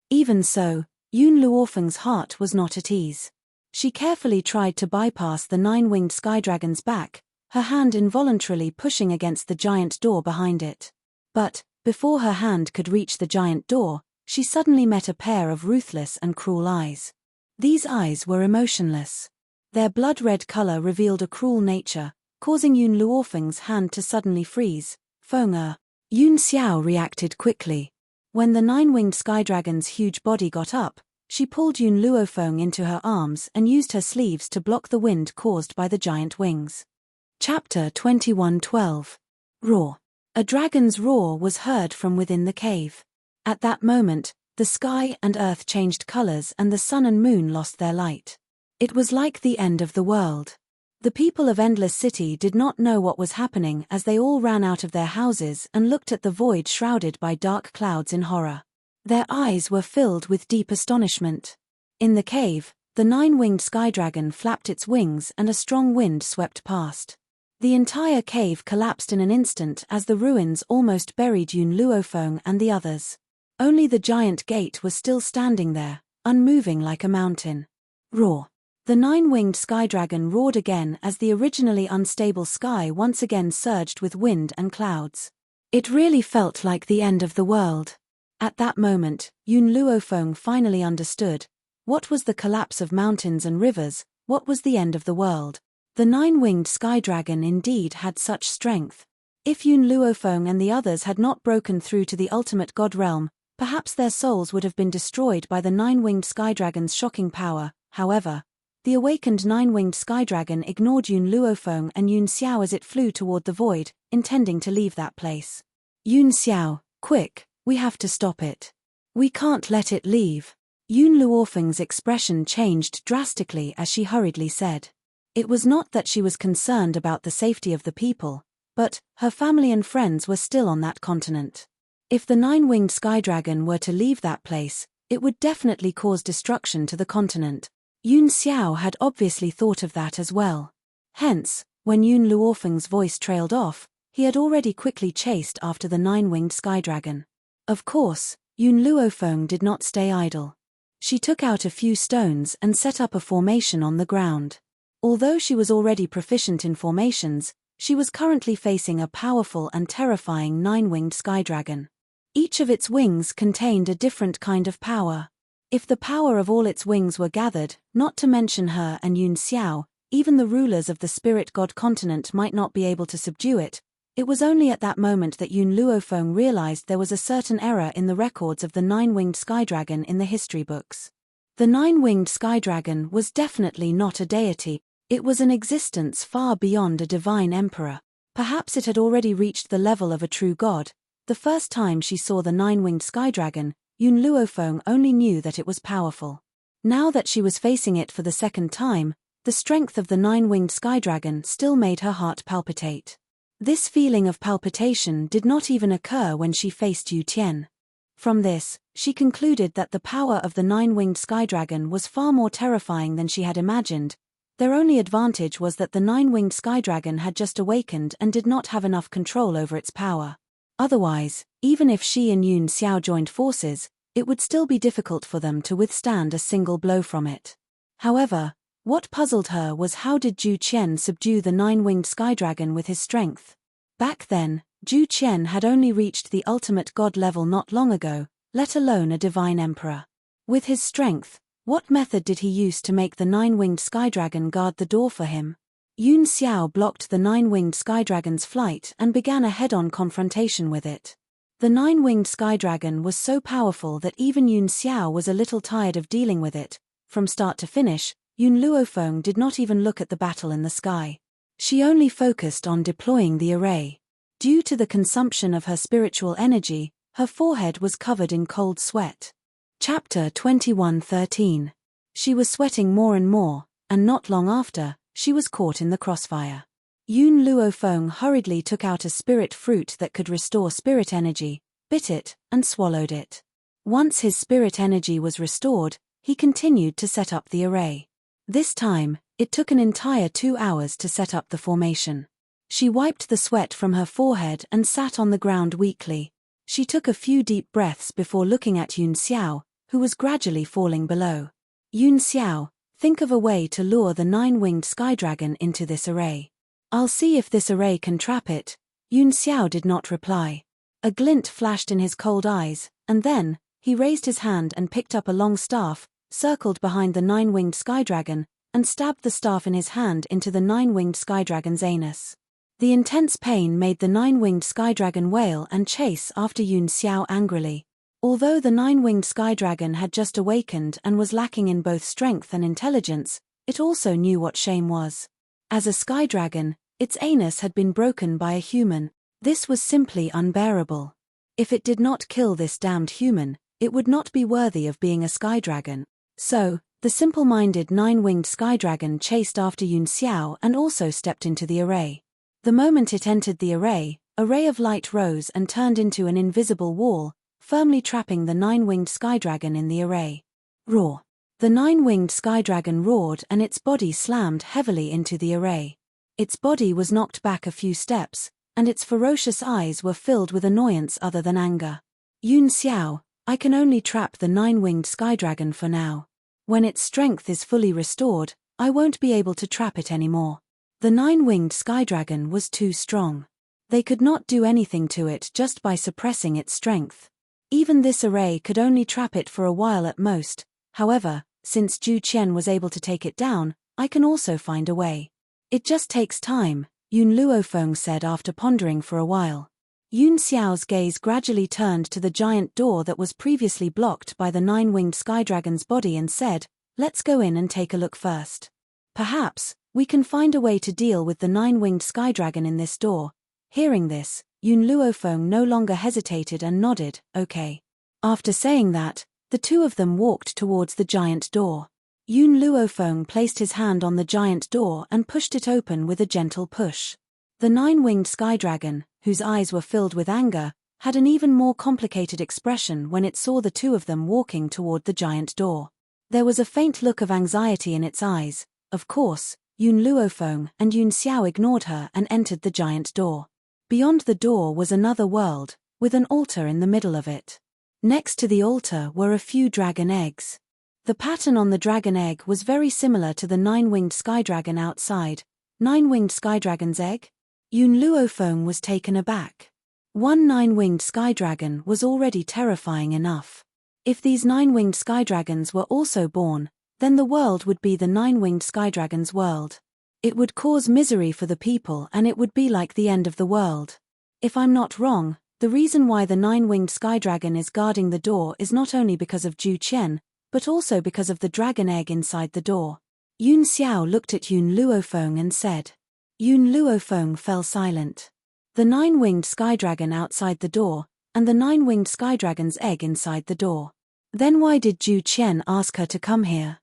Even so, Yun Luofeng's heart was not at ease. She carefully tried to bypass the nine-winged sky dragon's back, her hand involuntarily pushing against the giant door behind it. But, before her hand could reach the giant door, she suddenly met a pair of ruthless and cruel eyes. These eyes were emotionless. Their blood-red color revealed a cruel nature, causing Yun Luofeng's hand to suddenly freeze. Feng Yun Xiao reacted quickly. When the nine-winged sky dragon's huge body got up, she pulled Yun Luofeng into her arms and used her sleeves to block the wind caused by the giant wings. Chapter 21:12. Roar. A dragon's roar was heard from within the cave. At that moment, the sky and earth changed colors and the sun and moon lost their light. It was like the end of the world. The people of Endless City did not know what was happening as they all ran out of their houses and looked at the void shrouded by dark clouds in horror. Their eyes were filled with deep astonishment. In the cave, the nine-winged sky dragon flapped its wings and a strong wind swept past. The entire cave collapsed in an instant as the ruins almost buried Yun Luofeng and the others. Only the giant gate was still standing there, unmoving like a mountain. Roar. The nine-winged sky dragon roared again as the originally unstable sky once again surged with wind and clouds. It really felt like the end of the world. At that moment, Yun Luofeng finally understood. What was the collapse of mountains and rivers? What was the end of the world? The nine-winged sky dragon indeed had such strength. If Yun Luofeng and the others had not broken through to the ultimate god realm, perhaps their souls would have been destroyed by the nine-winged sky dragon's shocking power. However, the awakened nine-winged sky dragon ignored Yun Luofeng and Yun Xiao as it flew toward the void, intending to leave that place. Yun Xiao, quick, we have to stop it. We can't let it leave. Yun Luofeng's expression changed drastically as she hurriedly said. It was not that she was concerned about the safety of the people, but her family and friends were still on that continent. If the nine-winged sky dragon were to leave that place, it would definitely cause destruction to the continent. Yun Xiao had obviously thought of that as well. Hence, when Yun Luofeng's voice trailed off, he had already quickly chased after the nine-winged sky dragon. Of course, Yun Luofeng did not stay idle. She took out a few stones and set up a formation on the ground. Although she was already proficient in formations, she was currently facing a powerful and terrifying nine-winged sky dragon. Each of its wings contained a different kind of power. If the power of all its wings were gathered, not to mention her and Yun Xiao, even the rulers of the spirit god continent might not be able to subdue it. It was only at that moment that Yun Luofeng realized there was a certain error in the records of the nine-winged sky dragon in the history books. The nine-winged sky dragon was definitely not a deity. It was an existence far beyond a divine emperor. Perhaps it had already reached the level of a true god. The first time she saw the nine-winged sky dragon, Yun Luofeng only knew that it was powerful. Now that she was facing it for the second time, the strength of the nine-winged sky dragon still made her heart palpitate. This feeling of palpitation did not even occur when she faced Yu Tian. From this, she concluded that the power of the nine-winged sky dragon was far more terrifying than she had imagined. Their only advantage was that the nine-winged sky dragon had just awakened and did not have enough control over its power. Otherwise, even if she and Yun Xiao joined forces, it would still be difficult for them to withstand a single blow from it. However, what puzzled her was how did Zhu Qian subdue the nine-winged sky dragon with his strength? Back then, Zhu Qian had only reached the ultimate god level not long ago, let alone a divine emperor. With his strength, what method did he use to make the nine-winged sky dragon guard the door for him? Yun Xiao blocked the nine-winged sky dragon's flight and began a head-on confrontation with it. The nine-winged sky dragon was so powerful that even Yun Xiao was a little tired of dealing with it. From start to finish, Yun Luofeng did not even look at the battle in the sky. She only focused on deploying the array. Due to the consumption of her spiritual energy, her forehead was covered in cold sweat. Chapter 21:13. She was sweating more and more, and not long after, she was caught in the crossfire. Yun Luofeng hurriedly took out a spirit fruit that could restore spirit energy, bit it, and swallowed it. Once his spirit energy was restored, he continued to set up the array. This time, it took an entire 2 hours to set up the formation. She wiped the sweat from her forehead and sat on the ground weakly. She took a few deep breaths before looking at Yun Xiao, who was gradually falling below. Yun Xiao, think of a way to lure the 9-winged sky dragon into this array. I'll see if this array can trap it. Yun Xiao did not reply. A glint flashed in his cold eyes, and then, he raised his hand and picked up a long staff, circled behind the 9-winged sky dragon, and stabbed the staff in his hand into the 9-winged sky dragon's anus. The intense pain made the 9-winged sky dragon wail and chase after Yun Xiao angrily. Although the 9-winged sky dragon had just awakened and was lacking in both strength and intelligence, it also knew what shame was. As a sky dragon, its anus had been broken by a human. This was simply unbearable. If it did not kill this damned human, it would not be worthy of being a sky dragon. So, the simple-minded 9-winged sky dragon chased after Yun Xiao and also stepped into the array. The moment it entered the array, a ray of light rose and turned into an invisible wall, firmly trapping the 9-winged sky dragon in the array. Roar! The 9-winged sky dragon roared and its body slammed heavily into the array. Its body was knocked back a few steps, and its ferocious eyes were filled with annoyance other than anger. Yun Xiao, I can only trap the 9-winged sky dragon for now. When its strength is fully restored, I won't be able to trap it anymore. The 9-winged sky dragon was too strong. They could not do anything to it just by suppressing its strength. Even this array could only trap it for a while at most. However, since Zhu Qian was able to take it down, I can also find a way. It just takes time, Yun Luofeng said after pondering for a while. Yun Xiao's gaze gradually turned to the giant door that was previously blocked by the 9-winged sky dragon's body and said, let's go in and take a look first. Perhaps, we can find a way to deal with the 9-winged sky dragon in this door. Hearing this, Yun Luofeng no longer hesitated and nodded, okay. After saying that, the two of them walked towards the giant door. Yun Luofeng placed his hand on the giant door and pushed it open with a gentle push. The 9-winged sky dragon, whose eyes were filled with anger, had an even more complicated expression when it saw the two of them walking toward the giant door. There was a faint look of anxiety in its eyes. Of course, Yun Luofeng and Yun Xiao ignored her and entered the giant door. Beyond the door was another world, with an altar in the middle of it. Next to the altar were a few dragon eggs. The pattern on the dragon egg was very similar to the 9-winged sky dragon outside. 9-winged sky dragon's egg? Yun Luofeng was taken aback. One 9-winged sky dragon was already terrifying enough. If these 9-winged sky dragons were also born, then the world would be the 9-winged sky dragon's world. It would cause misery for the people and it would be like the end of the world. If I'm not wrong, the reason why the 9-winged sky dragon is guarding the door is not only because of Zhu Qian, but also because of the dragon egg inside the door. Yun Xiao looked at Yun Luofeng and said. Yun Luofeng fell silent. The 9-winged sky dragon outside the door, and the 9-winged sky dragon's egg inside the door. Then why did Zhu Qian ask her to come here?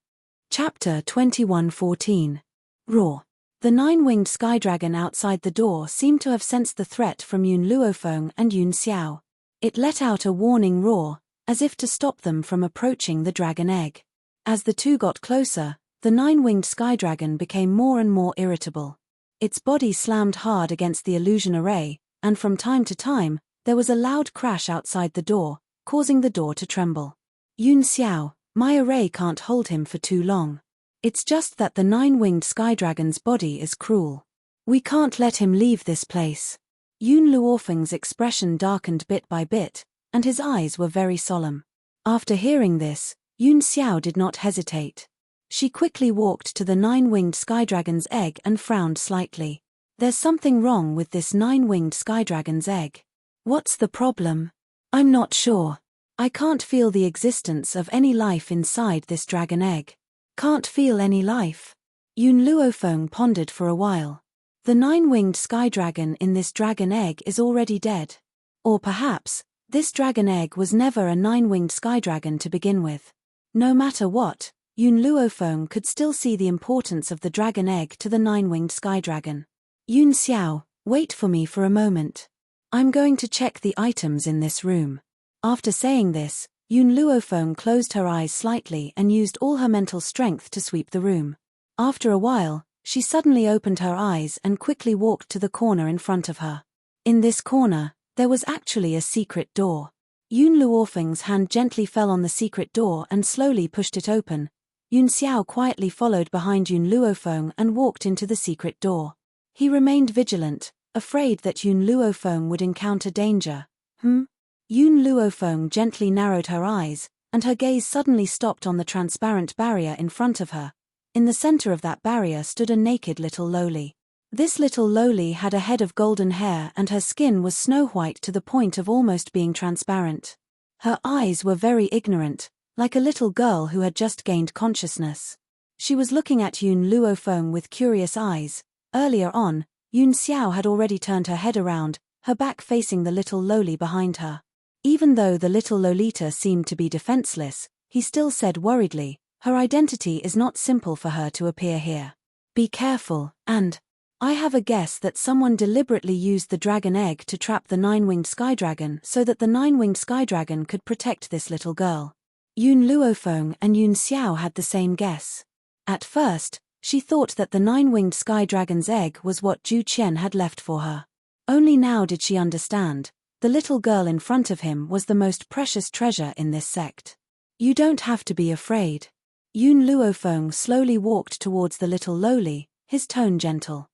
Chapter 21:14. Roar. The 9-winged sky dragon outside the door seemed to have sensed the threat from Yun Luofeng and Yun Xiao. It let out a warning roar, as if to stop them from approaching the dragon egg. As the two got closer, the 9-winged sky dragon became more and more irritable. Its body slammed hard against the illusion array, and from time to time, there was a loud crash outside the door, causing the door to tremble. Yun Xiao, my array can't hold him for too long. It's just that the 9-winged sky dragon's body is cruel. We can't let him leave this place. Yun Luofeng's expression darkened bit by bit, and his eyes were very solemn. After hearing this, Yun Xiao did not hesitate. She quickly walked to the 9-winged sky dragon's egg and frowned slightly. There's something wrong with this 9-winged sky dragon's egg. What's the problem? I'm not sure. I can't feel the existence of any life inside this dragon egg. Can't feel any life? Yun Luofeng pondered for a while. The 9-winged sky dragon in this dragon egg is already dead. Or perhaps, this dragon egg was never a 9-winged sky dragon to begin with. No matter what, Yun Luofeng could still see the importance of the dragon egg to the nine-winged sky dragon. Yun Xiao, wait for me for a moment. I'm going to check the items in this room. After saying this, Yun Luofeng closed her eyes slightly and used all her mental strength to sweep the room. After a while, she suddenly opened her eyes and quickly walked to the corner in front of her. In this corner, there was actually a secret door. Yun Luofeng's hand gently fell on the secret door and slowly pushed it open. Yun Xiao quietly followed behind Yun Luofeng and walked into the secret door. He remained vigilant, afraid that Yun Luofeng would encounter danger. Yun Luofeng gently narrowed her eyes, and her gaze suddenly stopped on the transparent barrier in front of her. In the center of that barrier stood a naked little lowly. This little lowly had a head of golden hair and her skin was snow-white to the point of almost being transparent. Her eyes were very ignorant, like a little girl who had just gained consciousness. She was looking at Yun Luofeng with curious eyes. Earlier on, Yun Xiao had already turned her head around, her back facing the little lowly behind her. Even though the little Lolita seemed to be defenseless, he still said worriedly, "Her identity is not simple for her to appear here. Be careful, and I have a guess that someone deliberately used the dragon egg to trap the nine-winged sky dragon so that the nine-winged sky dragon could protect this little girl." Yun Luofeng and Yun Xiao had the same guess. At first, she thought that the nine-winged sky dragon's egg was what Zhu Qian had left for her. Only now did she understand. The little girl in front of him was the most precious treasure in this sect. You don't have to be afraid. Yun Luofeng slowly walked towards the little lowly, his tone gentle.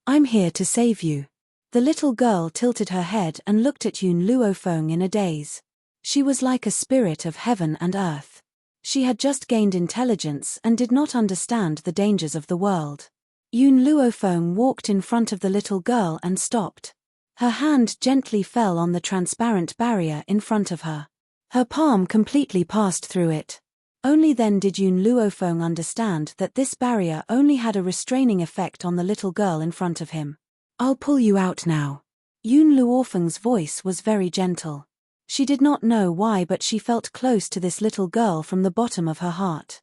I'm here to save you. The little girl tilted her head and looked at Yun Luofeng in a daze. She was like a spirit of heaven and earth. She had just gained intelligence and did not understand the dangers of the world. Yun Luofeng walked in front of the little girl and stopped. Her hand gently fell on the transparent barrier in front of her. Her palm completely passed through it. Only then did Yun Luofeng understand that this barrier only had a restraining effect on the little girl in front of him. I'll pull you out now. Yun Luofeng's voice was very gentle. She did not know why, but she felt close to this little girl from the bottom of her heart.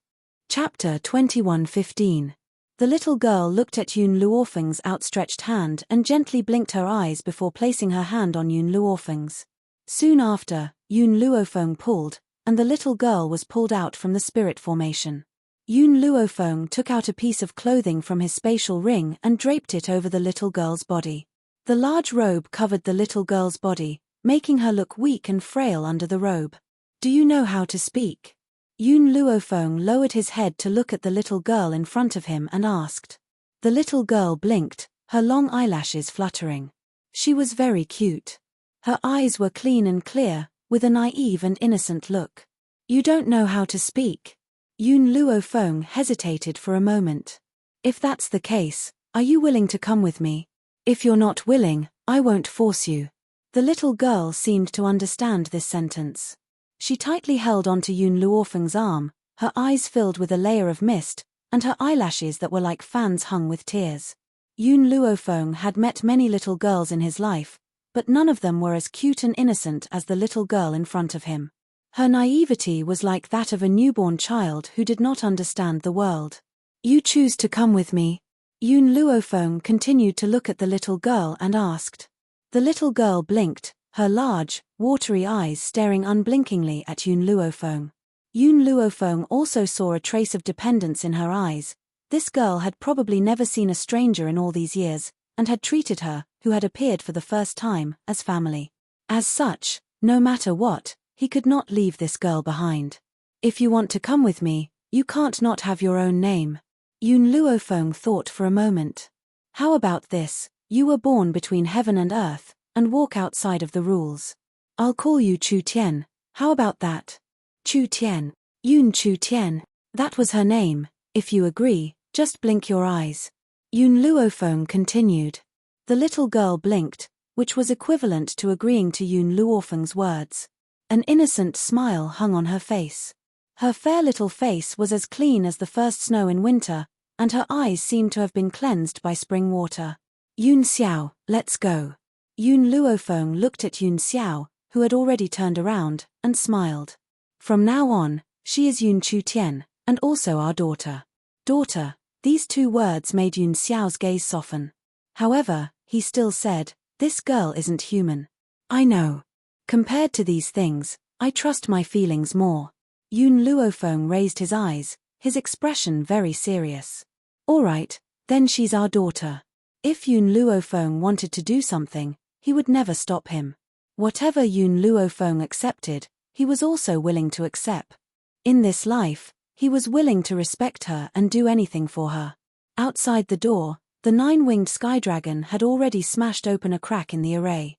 Chapter 21:15. The little girl looked at Yun Luofeng's outstretched hand and gently blinked her eyes before placing her hand on Yun Luofeng's. Soon after, Yun Luofeng pulled, and the little girl was pulled out from the spirit formation. Yun Luofeng took out a piece of clothing from his spatial ring and draped it over the little girl's body. The large robe covered the little girl's body, making her look weak and frail under the robe. Do you know how to speak? Yun Luofeng lowered his head to look at the little girl in front of him and asked. The little girl blinked, her long eyelashes fluttering. She was very cute. Her eyes were clean and clear, with a naive and innocent look. You don't know how to speak? Yun Luofeng hesitated for a moment. If that's the case, are you willing to come with me? If you're not willing, I won't force you. The little girl seemed to understand this sentence. She tightly held onto Yun Luofeng's arm, her eyes filled with a layer of mist, and her eyelashes that were like fans hung with tears. Yun Luofeng had met many little girls in his life, but none of them were as cute and innocent as the little girl in front of him. Her naivety was like that of a newborn child who did not understand the world. You choose to come with me? Yun Luofeng continued to look at the little girl and asked. The little girl blinked, her large, watery eyes staring unblinkingly at Yun Luofeng. Yun Luofeng also saw a trace of dependence in her eyes. This girl had probably never seen a stranger in all these years, and had treated her, who had appeared for the first time, as family. As such, no matter what, he could not leave this girl behind. If you want to come with me, you can't not have your own name. Yun Luofeng thought for a moment. How about this? You were born between heaven and earth, and walk outside of the rules. I'll call you Chu Tian, how about that? Chu Tian. Yun Chu Tian. That was her name. If you agree, just blink your eyes. Yun Luofeng continued. The little girl blinked, which was equivalent to agreeing to Yun Luofeng's words. An innocent smile hung on her face. Her fair little face was as clean as the first snow in winter, and her eyes seemed to have been cleansed by spring water. Yun Xiao, let's go. Yun Luofeng looked at Yun Xiao, who had already turned around, and smiled. From now on, she is Yun Chu Tian, And also our daughter. Daughter, these two words made Yun Xiao's gaze soften. However, he still said, this girl isn't human. I know. Compared to these things, I trust my feelings more. Yun Luofeng raised his eyes, his expression very serious. All right, then she's our daughter. If Yun Luofeng wanted to do something, he would never stop him. Whatever Yun Luofeng accepted, he was also willing to accept. In this life, he was willing to respect her and do anything for her. Outside the door, the nine-winged sky dragon had already smashed open a crack in the array.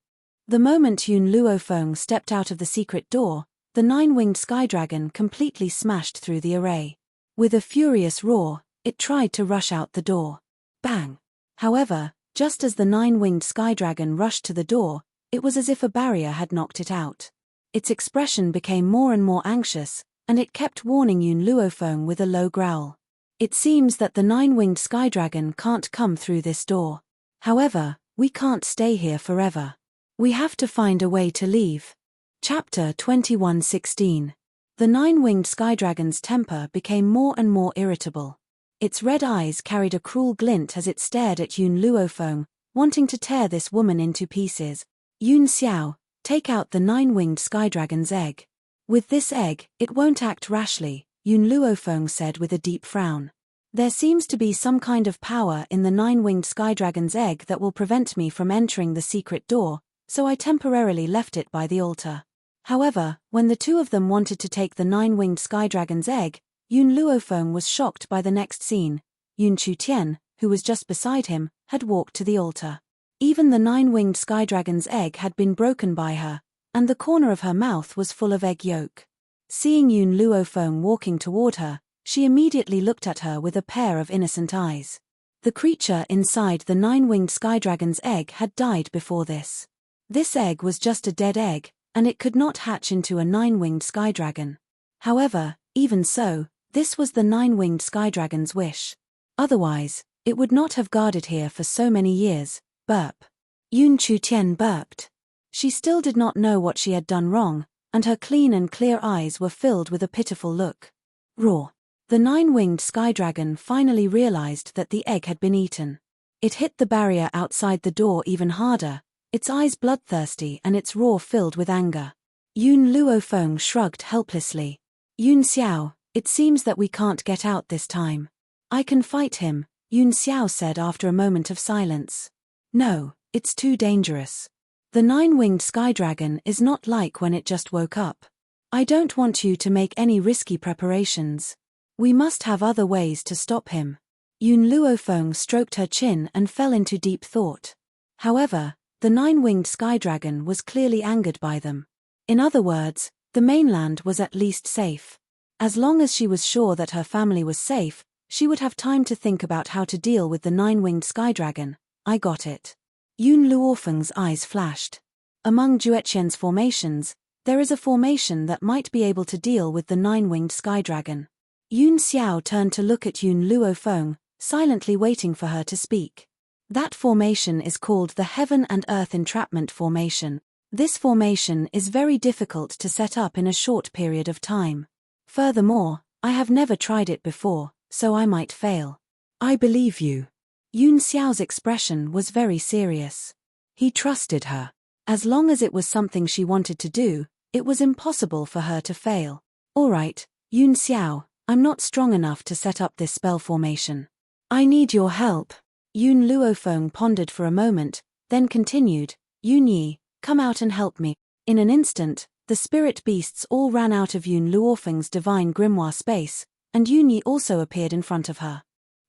The moment Yun Luofeng stepped out of the secret door, the nine-winged sky dragon completely smashed through the array. With a furious roar, it tried to rush out the door. Bang! However, just as the nine-winged sky dragon rushed to the door, it was as if a barrier had knocked it out. Its expression became more and more anxious, and it kept warning Yun Luofeng with a low growl. It seems that the nine-winged sky dragon can't come through this door. However, we can't stay here forever. We have to find a way to leave. Chapter 21:16. The nine-winged sky dragon's temper became more and more irritable. Its red eyes carried a cruel glint as it stared at Yun Luofeng, wanting to tear this woman into pieces. Yun Xiao, take out the nine-winged sky dragon's egg. With this egg, it won't act rashly, Yun Luofeng said with a deep frown. There seems to be some kind of power in the nine-winged sky dragon's egg that will prevent me from entering the secret door, so I temporarily left it by the altar. However, when the two of them wanted to take the nine-winged sky dragon's egg, Yun Luofeng was shocked by the next scene. Yun Chutian, who was just beside him, had walked to the altar. Even the nine-winged sky dragon's egg had been broken by her, and the corner of her mouth was full of egg yolk. Seeing Yun Luofeng walking toward her, she immediately looked at her with a pair of innocent eyes. The creature inside the nine-winged sky dragon's egg had died before this. This egg was just a dead egg, and it could not hatch into a nine-winged sky dragon. However, even so, this was the nine-winged sky dragon's wish. Otherwise, it would not have guarded here for so many years. Burp. Yun Chutian burped. She still did not know what she had done wrong, and her clean and clear eyes were filled with a pitiful look. Roar. The nine-winged sky dragon finally realized that the egg had been eaten. It hit the barrier outside the door even harder, its eyes bloodthirsty and its roar filled with anger. Yun Luofeng shrugged helplessly. Yun Xiao, it seems that we can't get out this time. I can fight him, Yun Xiao said after a moment of silence. No, it's too dangerous. The nine-winged sky dragon is not like when it just woke up. I don't want you to make any risky preparations. We must have other ways to stop him. Yun Luofeng stroked her chin and fell into deep thought. However, the nine-winged sky dragon was clearly angered by them. In other words, the mainland was at least safe. As long as she was sure that her family was safe, she would have time to think about how to deal with the nine-winged sky dragon. I got it. Yun Luofeng's eyes flashed. Among Juetian's formations, there is a formation that might be able to deal with the nine-winged sky dragon. Yun Xiao turned to look at Yun Luofeng, silently waiting for her to speak. That formation is called the Heaven and Earth Entrapment Formation. This formation is very difficult to set up in a short period of time. Furthermore, I have never tried it before, so I might fail. I believe you. Yun Xiao's expression was very serious. He trusted her. As long as it was something she wanted to do, it was impossible for her to fail. All right, Yun Xiao, I'm not strong enough to set up this spell formation. I need your help. Yun Luofeng pondered for a moment, then continued, Yun Yi, come out and help me. In an instant, the spirit beasts all ran out of Yun Luofeng's divine grimoire space, and Yun Yi also appeared in front of her.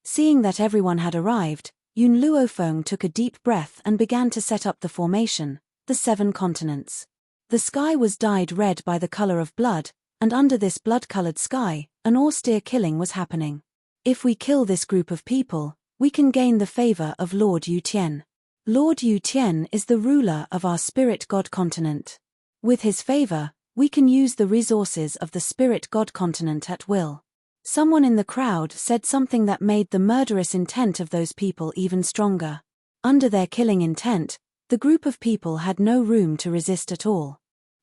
Seeing that everyone had arrived, Yun Luofeng took a deep breath and began to set up the formation, the 7 continents. The sky was dyed red by the color of blood, and under this blood-colored sky, an austere killing was happening. If we kill this group of people, we can gain the favor of Lord Yu Tian. Lord Yu Tian is the ruler of our spirit god continent. With his favor, we can use the resources of the spirit god continent at will. Someone in the crowd said something that made the murderous intent of those people even stronger. Under their killing intent, the group of people had no room to resist at all.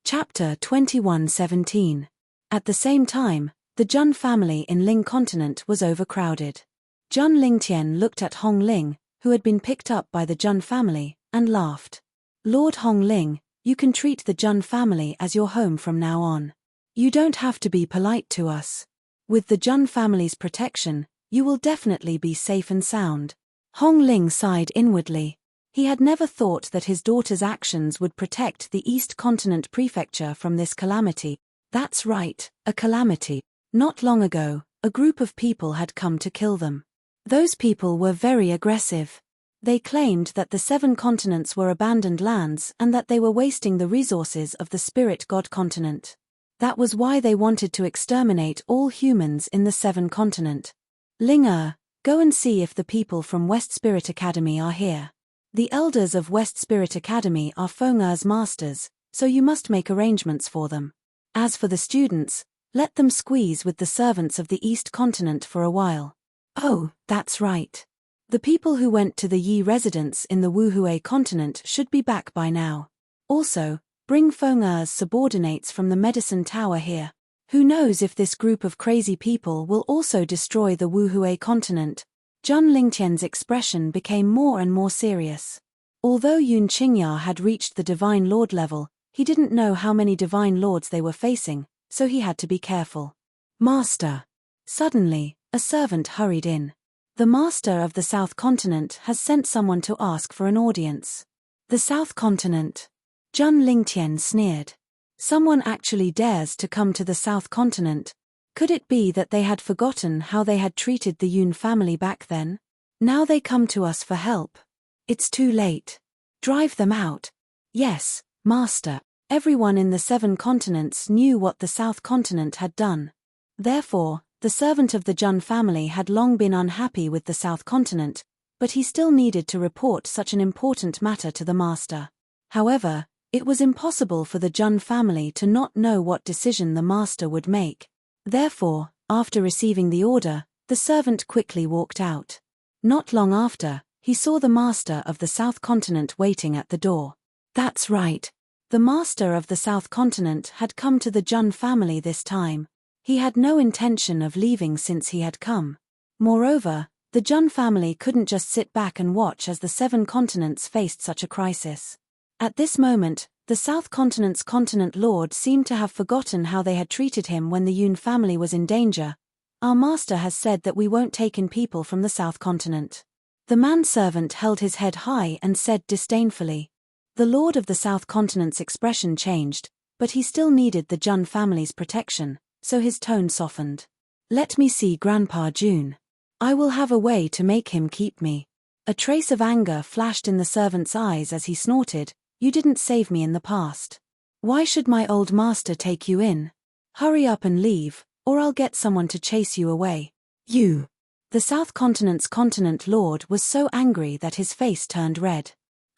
Chapter 21:17. At the same time, The Jun family in Ling continent was overcrowded. Jun Lingtian looked at Hong Ling, who had been picked up by the Jun family, and laughed. Lord Hong Ling, you can treat the Jun family as your home from now on. You don't have to be polite to us. With the Jun family's protection, you will definitely be safe and sound. Hong Ling sighed inwardly. He had never thought that his daughter's actions would protect the East Continent Prefecture from this calamity. That's right, a calamity. Not long ago, a group of people had come to kill them. Those people were very aggressive. They claimed that the 7 continents were abandoned lands and that they were wasting the resources of the Spirit God continent. That was why they wanted to exterminate all humans in the 7 continent. Ling go and see if the people from West Spirit Academy are here. The elders of West Spirit Academy are Feng masters, so you must make arrangements for them. As for the students, let them squeeze with the servants of the East Continent for a while. Oh, that's right. The people who went to the Yi residence in the Wuhui continent should be back by now. Also, bring Feng subordinates from the medicine tower here. Who knows if this group of crazy people will also destroy the Wuhui continent. Jun Lingtian's expression became more and more serious. Although Yun Qingya had reached the Divine Lord level, he didn't know how many Divine Lords they were facing, so he had to be careful. Master. Suddenly, a servant hurried in. The master of the South Continent has sent someone to ask for an audience. The South Continent. Jun Lingtian sneered. Someone actually dares to come to the South Continent. Could it be that they had forgotten how they had treated the Yun family back then? Now they come to us for help. It's too late. Drive them out. Yes, master. Everyone in the 7 continents knew what the South Continent had done. Therefore, the servant of the Jun family had long been unhappy with the South Continent, but he still needed to report such an important matter to the master. However, it was impossible for the Jun family to not know what decision the master would make. Therefore, after receiving the order, the servant quickly walked out. Not long after, he saw the master of the South Continent waiting at the door. That's right. The master of the South Continent had come to the Jun family this time. He had no intention of leaving since he had come. Moreover, the Jun family couldn't just sit back and watch as the 7 continents faced such a crisis. At this moment, the South Continent's continent lord seemed to have forgotten how they had treated him when the Yun family was in danger. Our master has said that we won't take in people from the South Continent. The manservant held his head high and said disdainfully. The lord of the South Continent's expression changed, but he still needed the Jun family's protection, so his tone softened. Let me see Grandpa Jun. I will have a way to make him keep me. A trace of anger flashed in the servant's eyes as he snorted. You didn't save me in the past. Why should my old master take you in? Hurry up and leave, or I'll get someone to chase you away. You. The South Continent's continent lord was so angry that his face turned red.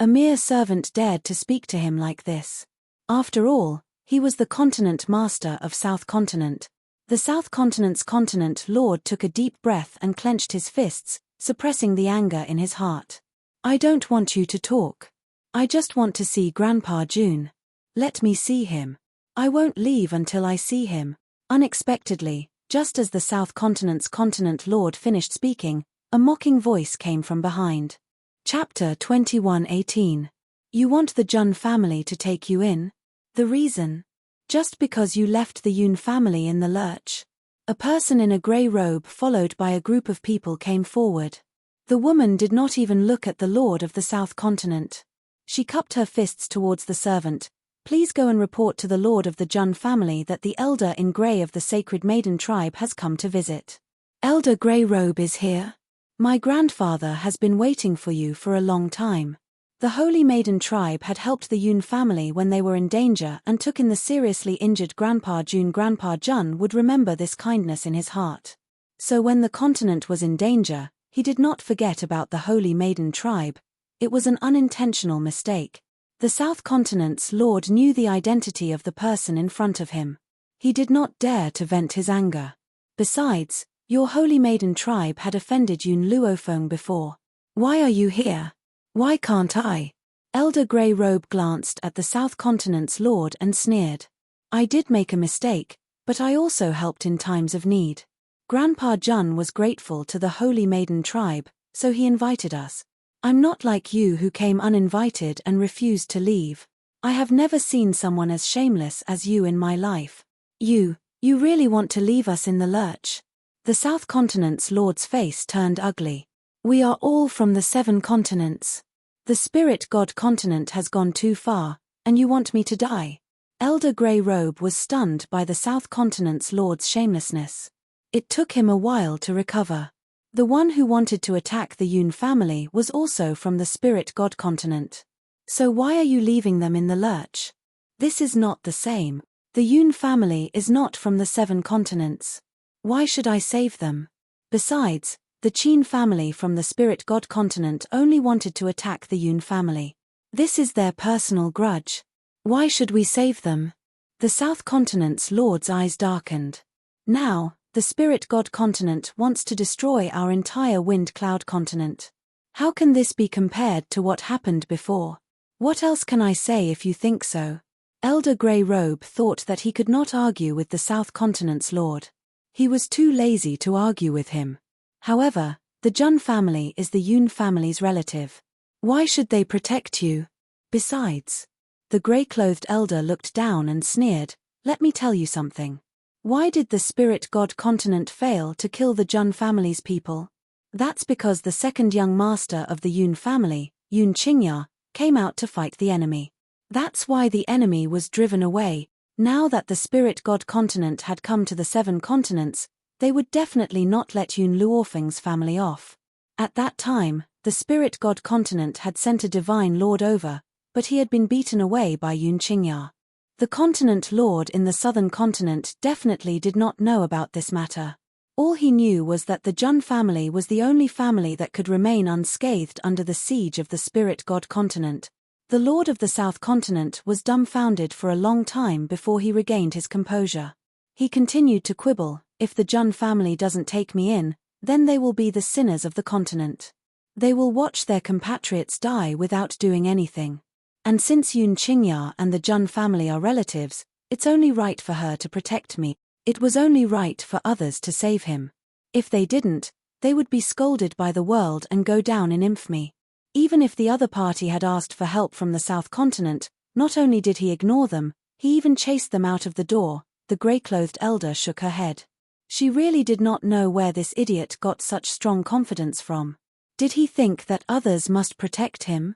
A mere servant dared to speak to him like this. After all, he was the continent master of South Continent. The South Continent's continent lord took a deep breath and clenched his fists, suppressing the anger in his heart. I don't want you to talk. I just want to see Grandpa Jun. Let me see him. I won't leave until I see him. Unexpectedly, just as the South Continent's continent lord finished speaking, a mocking voice came from behind. Chapter 21:18. You want the Jun family to take you in? The reason? Just because you left the Yun family in the lurch. A person in a grey robe followed by a group of people came forward. The woman did not even look at the lord of the South Continent. She cupped her fists towards the servant. Please go and report to the lord of the Jun family that the elder in grey of the Sacred Maiden tribe has come to visit. Elder Grey Robe is here? My grandfather has been waiting for you for a long time. The Holy Maiden tribe had helped the Yun family when they were in danger and took in the seriously injured Grandpa Jun. Grandpa Jun would remember this kindness in his heart. So when the continent was in danger, he did not forget about the Holy Maiden tribe. It was an unintentional mistake. The South Continent's lord knew the identity of the person in front of him. He did not dare to vent his anger. Besides, your Holy Maiden tribe had offended Yun Luofeng before. Why are you here? Why can't I? Elder Grey Robe glanced at the South Continent's lord and sneered. I did make a mistake, But I also helped in times of need. Grandpa Jun was grateful to the Holy Maiden tribe, so he invited us. I'm not like you who came uninvited and refused to leave. I have never seen someone as shameless as you in my life. You really want to leave us in the lurch? The South Continent's Lord's face turned ugly. We are all from the 7 continents. The spirit god continent has gone too far, and you want me to die? Elder Grey Robe was stunned by the South Continent's Lord's shamelessness. It took him a while to recover. The one who wanted to attack the Yoon family was also from the spirit god continent. So why are you leaving them in the lurch? This is not the same. The Yoon family is not from the 7 continents. Why should I save them? Besides, the Qin family from the spirit god continent only wanted to attack the Yoon family. This is their personal grudge. Why should we save them? The South Continent's Lord's eyes darkened. Now, the spirit god continent wants to destroy our entire wind cloud continent. How can this be compared to what happened before? What else can I say if you think so? Elder Grey Robe thought that he could not argue with the South Continent's Lord. He was too lazy to argue with him. However, the Jun family is the Yoon family's relative. Why should they protect you? Besides, the grey-clothed elder looked down and sneered, let me tell you something. Why did the spirit god continent fail to kill the Jun family's people? That's because the second young master of the Yoon family, Yoon Qingya, came out to fight the enemy. That's why the enemy was driven away. Now that the spirit god continent had come to the 7 continents, they would definitely not let Yoon Luofeng's family off. At that time, the spirit god continent had sent a divine lord over, but he had been beaten away by Yoon Qingya. The continent lord in the southern continent definitely did not know about this matter. All he knew was that the Jun family was the only family that could remain unscathed under the siege of the spirit god continent. The Lord of the South Continent was dumbfounded for a long time before he regained his composure. He continued to quibble, if the Jun family doesn't take me in, then they will be the sinners of the continent. They will watch their compatriots die without doing anything. And since Yoon Qingya and the Jun family are relatives, it's only right for her to protect me. It was only right for others to save him. If they didn't, they would be scolded by the world and go down in infamy. Even if the other party had asked for help from the South Continent, not only did he ignore them, he even chased them out of the door. The grey-clothed elder shook her head. She really did not know where this idiot got such strong confidence from. Did he think that others must protect him?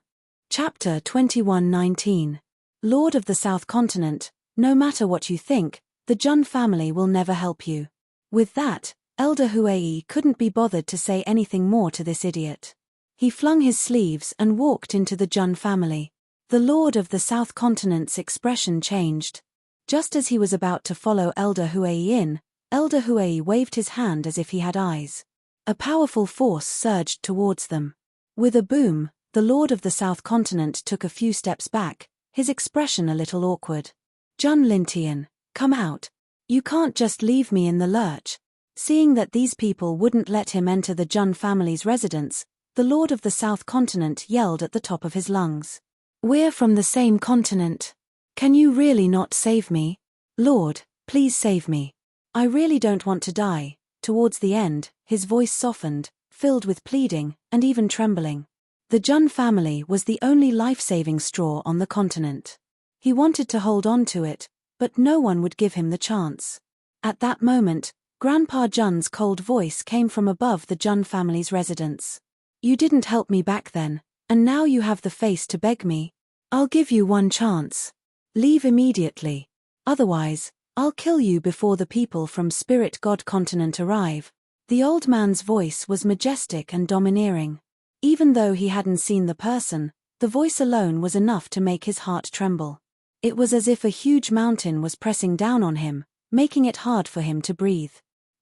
Chapter 21:19. Lord of the South Continent, no matter what you think, the Jun family will never help you. With that, Elder Huai couldn't be bothered to say anything more to this idiot. He flung his sleeves and walked into the Jun family. The Lord of the South Continent's expression changed. Just as he was about to follow Elder Huai in, Elder Huai waved his hand as if he had eyes. A powerful force surged towards them. With a boom, the Lord of the South Continent took a few steps back, his expression a little awkward. Jun Lintian, come out. You can't just leave me in the lurch. Seeing that these people wouldn't let him enter the Jun family's residence, the Lord of the South Continent yelled at the top of his lungs. We're from the same continent. Can you really not save me? Lord, please save me. I really don't want to die. Towards the end, his voice softened, filled with pleading, and even trembling. The Jun family was the only life-saving straw on the continent. He wanted to hold on to it, but no one would give him the chance. At that moment, Grandpa Jun's cold voice came from above the Jun family's residence. You didn't help me back then, and now you have the face to beg me. I'll give you one chance. Leave immediately. Otherwise, I'll kill you before the people from Spirit God Continent arrive. The old man's voice was majestic and domineering. Even though he hadn't seen the person, the voice alone was enough to make his heart tremble. It was as if a huge mountain was pressing down on him, making it hard for him to breathe.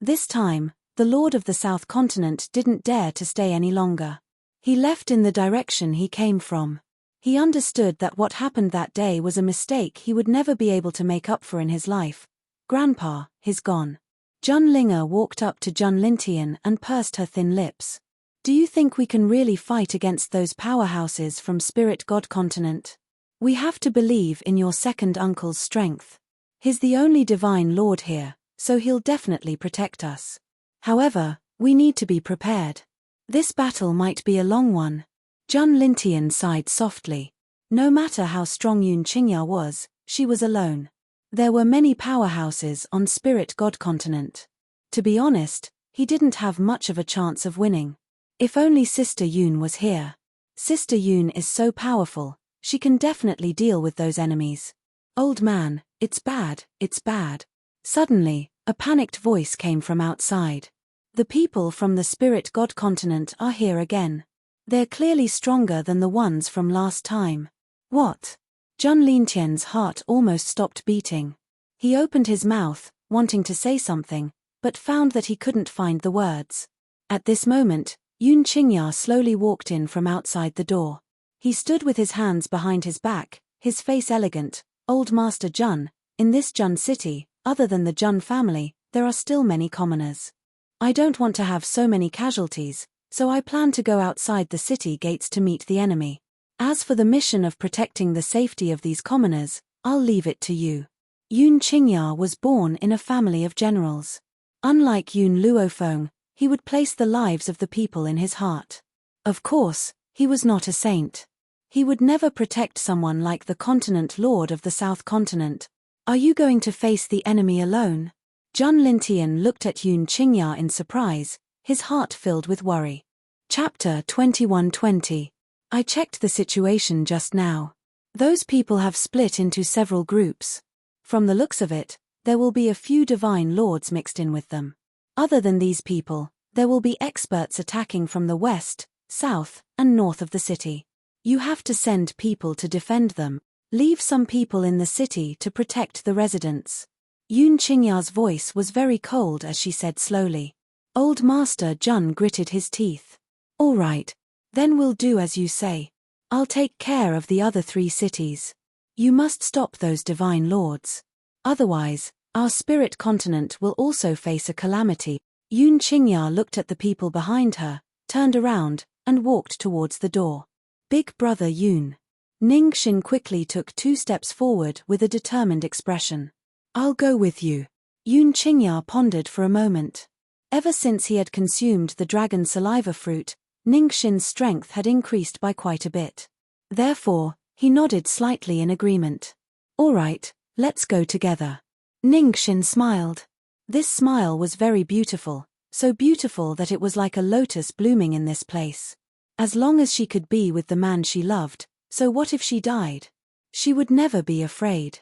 This time, the Lord of the South Continent didn't dare to stay any longer. He left in the direction he came from. He understood that what happened that day was a mistake he would never be able to make up for in his life. Grandpa, he's gone. Jun Linger walked up to Jun Lintian and pursed her thin lips. Do you think we can really fight against those powerhouses from Spirit God Continent? We have to believe in your second uncle's strength. He's the only divine lord here, so he'll definitely protect us. However, we need to be prepared. This battle might be a long one. Jun Lintian sighed softly. No matter how strong Yun Qingya was, she was alone. There were many powerhouses on Spirit God Continent. To be honest, he didn't have much of a chance of winning. If only Sister Yun was here. Sister Yun is so powerful, she can definitely deal with those enemies. Old man, it's bad, it's bad. Suddenly, a panicked voice came from outside. The people from the Spirit God Continent are here again. They're clearly stronger than the ones from last time. What? Jun Lintian's heart almost stopped beating. He opened his mouth, wanting to say something, but found that he couldn't find the words. At this moment, Yun Qingya slowly walked in from outside the door. He stood with his hands behind his back, his face elegant. Old Master Jun, in this Jun city, other than the Jun family, there are still many commoners. I don't want to have so many casualties, so I plan to go outside the city gates to meet the enemy. As for the mission of protecting the safety of these commoners, I'll leave it to you. Yun Qingya was born in a family of generals. Unlike Yun Luofeng, he would place the lives of the people in his heart. Of course, he was not a saint. He would never protect someone like the continent lord of the South Continent. Are you going to face the enemy alone? Jun Lintian looked at Yun Qingya in surprise, his heart filled with worry. Chapter 2120. I checked the situation just now. Those people have split into several groups. From the looks of it, there will be a few divine lords mixed in with them. Other than these people, there will be experts attacking from the west, south, and north of the city. You have to send people to defend them. Leave some people in the city to protect the residents. Yun Qingya's voice was very cold as she said slowly. Old Master Jun gritted his teeth. All right. Then we'll do as you say. I'll take care of the other 3 cities. You must stop those divine lords. Otherwise, our spirit continent will also face a calamity. Yun Qingya looked at the people behind her, turned around, and walked towards the door. Big brother Yun. Ningxin quickly took 2 steps forward with a determined expression. I'll go with you. Yun Qingya pondered for a moment. Ever since he had consumed the dragon saliva fruit, Ningxin's strength had increased by quite a bit. Therefore, he nodded slightly in agreement. All right, let's go together. Ningxin smiled. This smile was very beautiful, so beautiful that it was like a lotus blooming in this place. As long as she could be with the man she loved, so what if she died? She would never be afraid.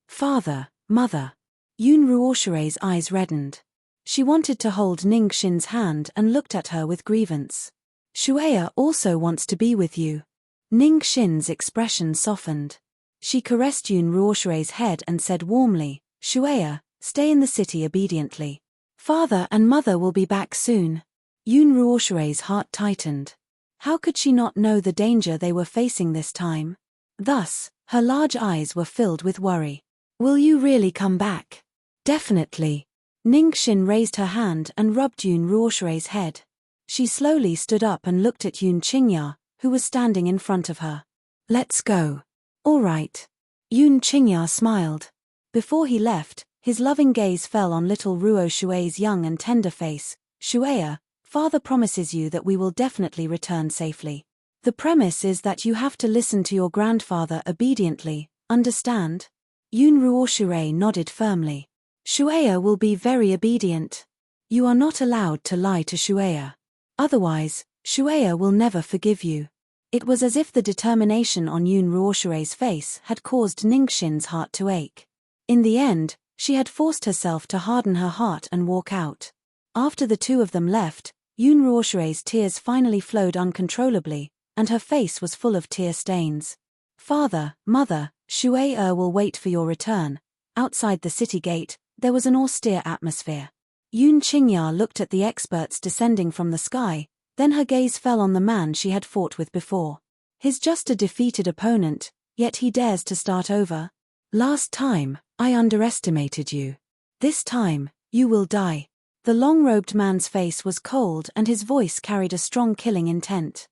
Father, mother. Yun Ruoshire's eyes reddened. She wanted to hold Ningxin's hand and looked at her with grievance. Shueya also wants to be with you. Ningxin's expression softened. She caressed Yun Ruoshire's head and said warmly, Shueya, stay in the city obediently. Father and mother will be back soon. Yun Ruoshire's heart tightened. How could she not know the danger they were facing this time? Thus, her large eyes were filled with worry. Will you really come back? Definitely. Ningxin raised her hand and rubbed Yun Ruoshire's head. She slowly stood up and looked at Yun Qingya, who was standing in front of her. Let's go. All right. Yun Qingya smiled. Before he left, his loving gaze fell on little Ruo Shue's young and tender face. Shueya, Father promises you that we will definitely return safely. The premise is that you have to listen to your grandfather obediently, understand? Yun Ruoshire nodded firmly. Shueya will be very obedient. You are not allowed to lie to Shueya. Otherwise, Shueya will never forgive you. It was as if the determination on Yun Ruoshire's face had caused Ningxin's heart to ache. In the end, she had forced herself to harden her heart and walk out. After the 2 of them left, Yun Ruoshire's tears finally flowed uncontrollably, and her face was full of tear stains. Father, mother, Shueya will wait for your return. Outside the city gate, there was an austere atmosphere. Yun Qingya looked at the experts descending from the sky, then her gaze fell on the man she had fought with before. He's just a defeated opponent, yet he dares to start over. Last time, I underestimated you. This time, you will die. The long-robed man's face was cold and his voice carried a strong killing intent.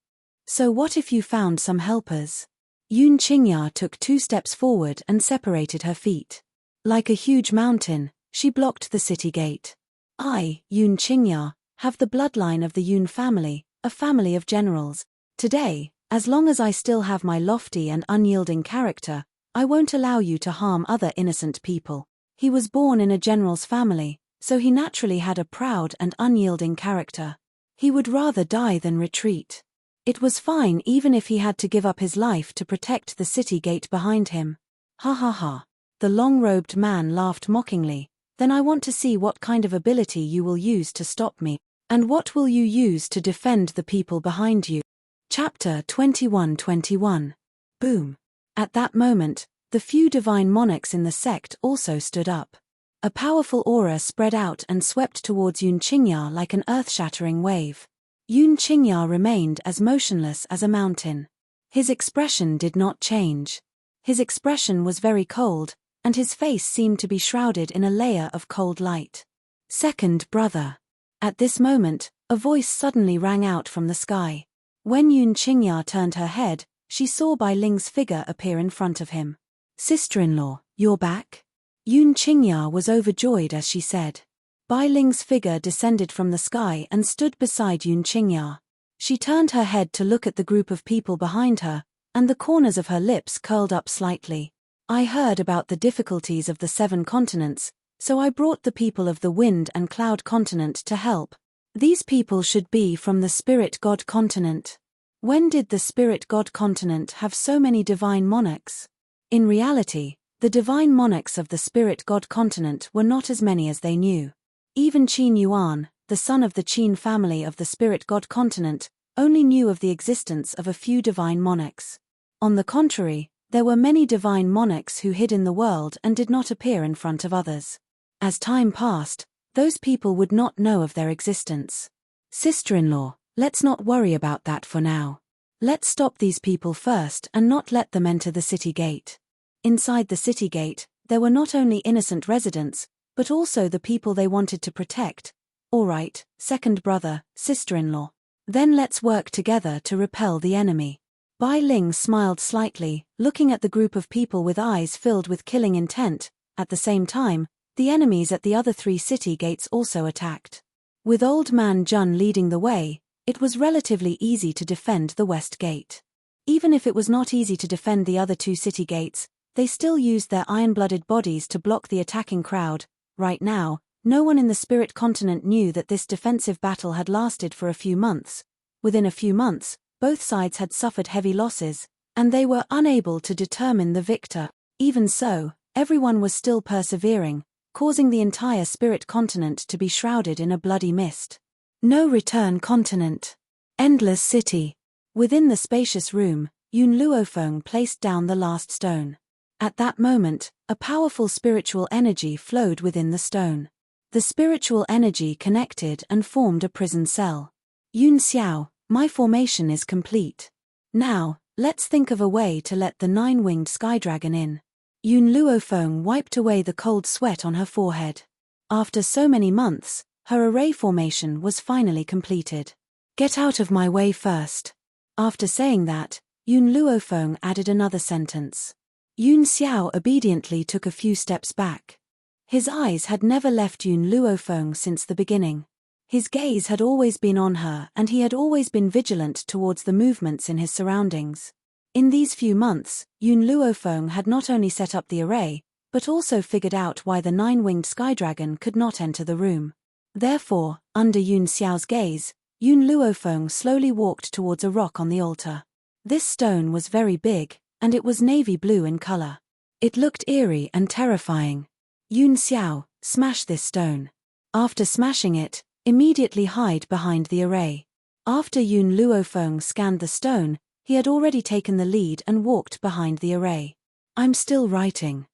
So what if you found some helpers? Yun Qingya took 2 steps forward and separated her feet. Like a huge mountain, she blocked the city gate. I, Yun Qingya, have the bloodline of the Yun family, a family of generals. Today, as long as I still have my lofty and unyielding character, I won't allow you to harm other innocent people. He was born in a general's family, so he naturally had a proud and unyielding character. He would rather die than retreat. It was fine even if he had to give up his life to protect the city gate behind him. Ha ha ha. The long-robed man laughed mockingly. Then I want to see what kind of ability you will use to stop me. And what will you use to defend the people behind you? Chapter 21-21. Boom. At that moment, the few divine monarchs in the sect also stood up. A powerful aura spread out and swept towards Yun Qingya like an earth-shattering wave. Yun Qingya remained as motionless as a mountain. His expression did not change. His expression was very cold, and his face seemed to be shrouded in a layer of cold light. Second brother. At this moment, a voice suddenly rang out from the sky. When Yun Qingya turned her head, she saw Bai Ling's figure appear in front of him. Sister-in-law, you're back? Yun Qingya was overjoyed as she said. Bai Ling's figure descended from the sky and stood beside Yun Qingya. She turned her head to look at the group of people behind her, and the corners of her lips curled up slightly. I heard about the difficulties of the 7 continents, so I brought the people of the Wind and Cloud continent to help. These people should be from the Spirit God continent. When did the Spirit God continent have so many divine monarchs? In reality, the divine monarchs of the Spirit God continent were not as many as they knew. Even Qin Yuan, the son of the Qin family of the Spirit God continent, only knew of the existence of a few divine monarchs. On the contrary, there were many divine monarchs who hid in the world and did not appear in front of others. As time passed, those people would not know of their existence. Sister-in-law, let's not worry about that for now. Let's stop these people first and not let them enter the city gate. Inside the city gate, there were not only innocent residents, but also the people they wanted to protect. All right, second brother, sister-in-law. Then let's work together to repel the enemy. Bai Ling smiled slightly, looking at the group of people with eyes filled with killing intent. At the same time, the enemies at the other 3 city gates also attacked. With Old Man Jun leading the way, it was relatively easy to defend the west gate. Even if it was not easy to defend the other 2 city gates, they still used their iron-blooded bodies to block the attacking crowd. Right now, no one in the Spirit continent knew that this defensive battle had lasted for a few months. Within a few months, both sides had suffered heavy losses, and they were unable to determine the victor. Even so, everyone was still persevering, causing the entire Spirit continent to be shrouded in a bloody mist. No return continent. Endless city. Within the spacious room, Yun Luofeng placed down the last stone. At that moment, a powerful spiritual energy flowed within the stone. The spiritual energy connected and formed a prison cell. Yun Xiao, my formation is complete. Now, let's think of a way to let the 9-winged sky dragon in. Yun Luofeng wiped away the cold sweat on her forehead. After so many months, her array formation was finally completed. Get out of my way first. After saying that, Yun Luofeng added another sentence. Yun Xiao obediently took a few steps back. His eyes had never left Yun Luofeng since the beginning. His gaze had always been on her and he had always been vigilant towards the movements in his surroundings. In these few months, Yun Luofeng had not only set up the array, but also figured out why the 9-winged sky dragon could not enter the room. Therefore, under Yun Xiao's gaze, Yun Luofeng slowly walked towards a rock on the altar. This stone was very big, and it was navy blue in color. It looked eerie and terrifying. Yun Xiao, smash this stone. After smashing it, immediately hide behind the array. After Yun Luofeng scanned the stone, he had already taken the lead and walked behind the array. I'm still writing.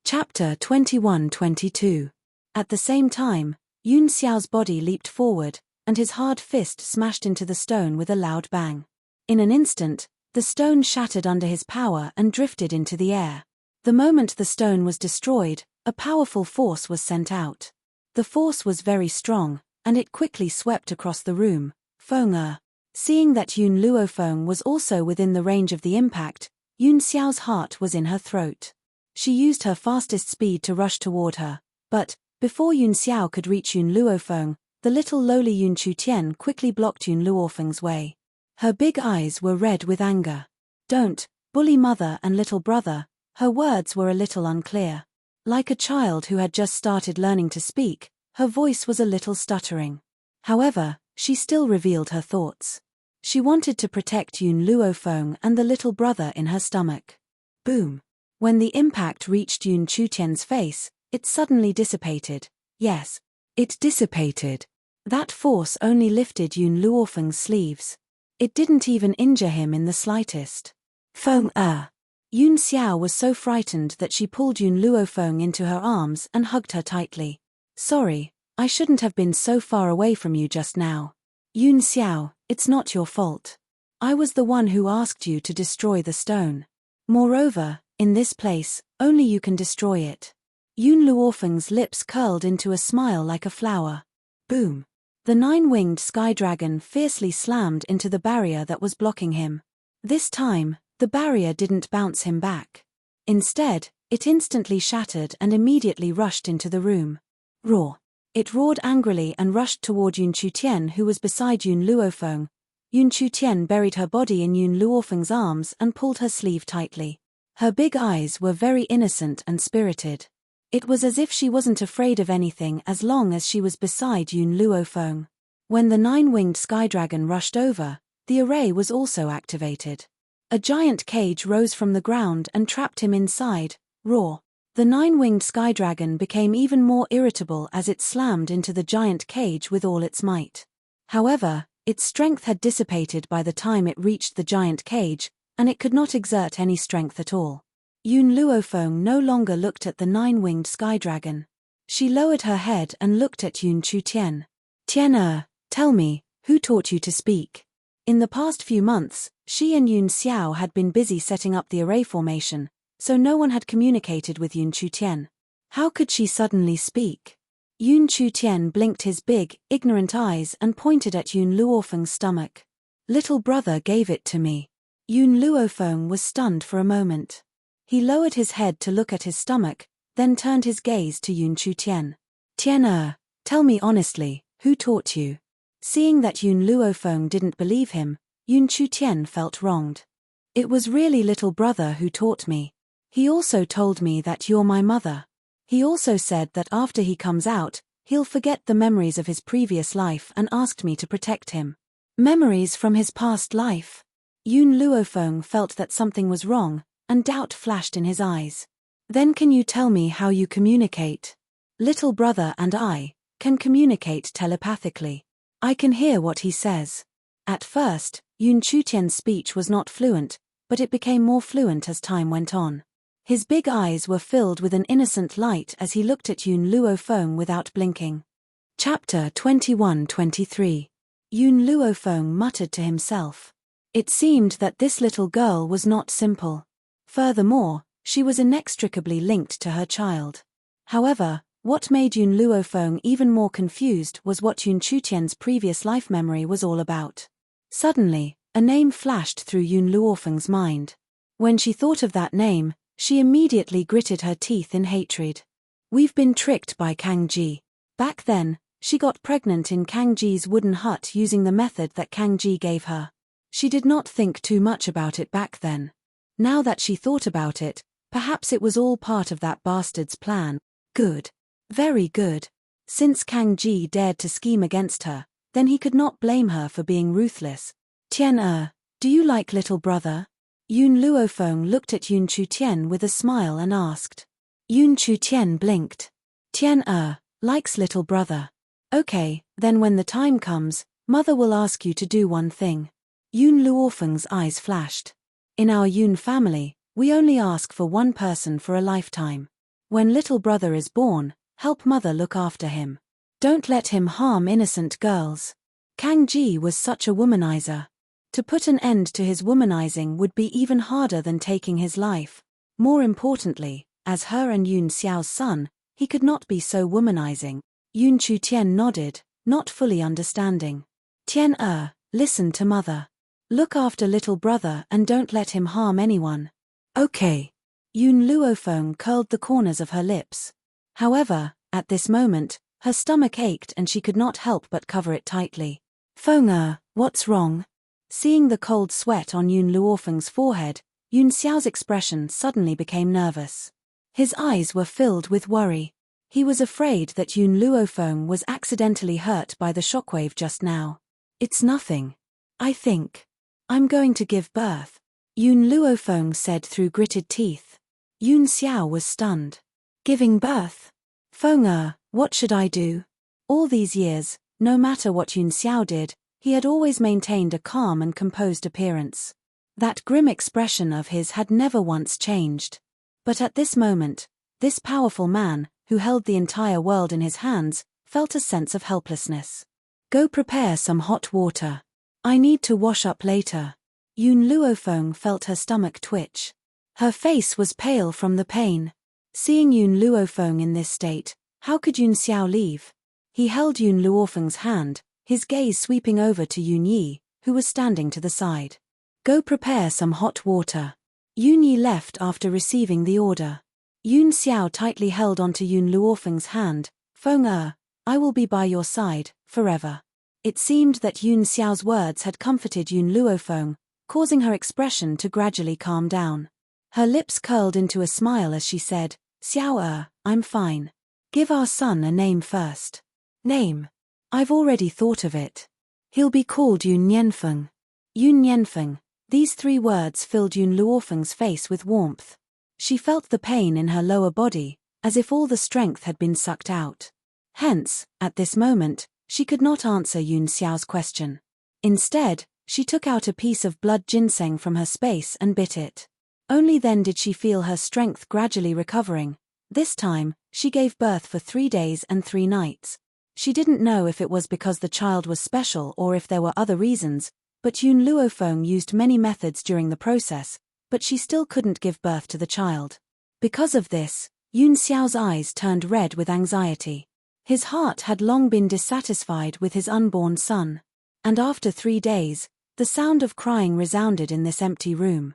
Chapter 21-22. At the same time, Yun Xiao's body leaped forward, and his hard fist smashed into the stone with a loud bang. In an instant, the stone shattered under his power and drifted into the air. The moment the stone was destroyed, a powerful force was sent out. The force was very strong, and it quickly swept across the room. Feng. Seeing that Yun Luofeng was also within the range of the impact, Yun Xiao's heart was in her throat. She used her fastest speed to rush toward her, but, before Yun Xiao could reach Yun Luofeng, the little lowly Yun Chutian quickly blocked Yun Luofeng's way. Her big eyes were red with anger. "Don't bully mother and little brother." Her words were a little unclear. Like a child who had just started learning to speak, her voice was a little stuttering. However, she still revealed her thoughts. She wanted to protect Yun Luofeng and the little brother in her stomach. Boom! When the impact reached Yun Chutian's face, it suddenly dissipated. Yes, it dissipated. That force only lifted Yun Luofeng's sleeves. It didn't even injure him in the slightest. Feng Yun Xiao was so frightened that she pulled Yun Luofeng into her arms and hugged her tightly. "Sorry, I shouldn't have been so far away from you just now. Yun Xiao, it's not your fault. I was the one who asked you to destroy the stone. Moreover, in this place, only you can destroy it." Yun Luofeng's lips curled into a smile like a flower. Boom! The nine-winged sky dragon fiercely slammed into the barrier that was blocking him. This time, the barrier didn't bounce him back. Instead, it instantly shattered and immediately rushed into the room. Roar! It roared angrily and rushed toward Yun Chutian, who was beside Yun Luofeng. Yun Chutian buried her body in Yun Luofeng's arms and pulled her sleeve tightly. Her big eyes were very innocent and spirited. It was as if she wasn't afraid of anything as long as she was beside Yun Luofeng. When the nine-winged sky dragon rushed over, the array was also activated. A giant cage rose from the ground and trapped him inside. Roar! The nine-winged sky dragon became even more irritable as it slammed into the giant cage with all its might. However, its strength had dissipated by the time it reached the giant cage, and it could not exert any strength at all. Yun Luofeng no longer looked at the nine-winged sky dragon. She lowered her head and looked at Yun Chutian. "Tian, tell me, who taught you to speak?" In the past few months, she and Yun Xiao had been busy setting up the array formation, so no one had communicated with Yun Chutian. How could she suddenly speak? Yun Chutian blinked his big, ignorant eyes and pointed at Yun Luofeng's stomach. "Little brother gave it to me." Yun Luofeng was stunned for a moment. He lowered his head to look at his stomach, then turned his gaze to Yun Chutian. "Tian, tell me honestly, who taught you?" Seeing that Yun Luofeng didn't believe him, Yun Chutian felt wronged. "It was really little brother who taught me. He also told me that you're my mother. He also said that after he comes out, he'll forget the memories of his previous life and asked me to protect him." Memories from his past life? Yun Luofeng felt that something was wrong, and doubt flashed in his eyes. "Then can you tell me how you communicate?" "Little brother and I can communicate telepathically. I can hear what he says." At first, Yun Chutian's speech was not fluent, but it became more fluent as time went on. His big eyes were filled with an innocent light as he looked at Yun Luofeng without blinking. Chapter 21-23. Yun Luofeng muttered to himself. It seemed that this little girl was not simple. Furthermore, she was inextricably linked to her child. However, what made Yun Luofeng even more confused was what Yun Chutian's previous life memory was all about. Suddenly, a name flashed through Yun Luofeng's mind. When she thought of that name, she immediately gritted her teeth in hatred. "We've been tricked by Kang Ji." Back then, she got pregnant in Kang Ji's wooden hut using the method that Kang Ji gave her. She did not think too much about it back then. Now that she thought about it, perhaps it was all part of that bastard's plan. Good. Very good. Since Kang Ji dared to scheme against her, then he could not blame her for being ruthless. "Tian, do you like little brother?" Yun Luofeng looked at Yun Chutian with a smile and asked. Yun Chutian blinked. "Tian likes little brother. Okay, then when the time comes, mother will ask you to do one thing." Yun Luofeng's eyes flashed. "In our Yun family, we only ask for one person for a lifetime. When little brother is born, help mother look after him. Don't let him harm innocent girls." Kang Ji was such a womanizer. To put an end to his womanizing would be even harder than taking his life. More importantly, as her and Yun Xiao's son, he could not be so womanizing. Yun Chutian nodded, not fully understanding. "Tian, listen to mother. Look after little brother and don't let him harm anyone." "Okay." Yun Luofeng curled the corners of her lips. However, at this moment, her stomach ached and she could not help but cover it tightly. Feng what's wrong? Seeing the cold sweat on Yun Luofeng's forehead, Yun Xiao's expression suddenly became nervous. His eyes were filled with worry. He was afraid that Yun Luofeng was accidentally hurt by the shockwave just now. It's nothing. I think. I'm going to give birth, Yun Luofeng said through gritted teeth. Yun Xiao was stunned. Giving birth? Feng what should I do? All these years, no matter what Yun Xiao did, he had always maintained a calm and composed appearance. That grim expression of his had never once changed. But at this moment, this powerful man, who held the entire world in his hands, felt a sense of helplessness. Go prepare some hot water. I need to wash up later. Yun Luofeng felt her stomach twitch. Her face was pale from the pain. Seeing Yun Luofeng in this state, how could Yun Xiao leave? He held Yun Luofeng's hand, his gaze sweeping over to Yun Yi, who was standing to the side. Go prepare some hot water. Yun Yi left after receiving the order. Yun Xiao tightly held onto Yun Luofeng's hand. Feng I will be by your side, forever. It seemed that Yun Xiao's words had comforted Yun Luofeng, causing her expression to gradually calm down. Her lips curled into a smile as she said, Xiao I'm fine. Give our son a name first. Name? I've already thought of it. He'll be called Yun Nianfeng. Yun Nianfeng. These 3 words filled Yun Luofeng's face with warmth. She felt the pain in her lower body, as if all the strength had been sucked out. Hence, at this moment, she could not answer Yun Xiao's question. Instead, she took out a piece of blood ginseng from her space and bit it. Only then did she feel her strength gradually recovering. This time, she gave birth for 3 days and 3 nights. She didn't know if it was because the child was special or if there were other reasons, but Yun Luofeng used many methods during the process, but she still couldn't give birth to the child. Because of this, Yun Xiao's eyes turned red with anxiety. His heart had long been dissatisfied with his unborn son. And after 3 days, the sound of crying resounded in this empty room.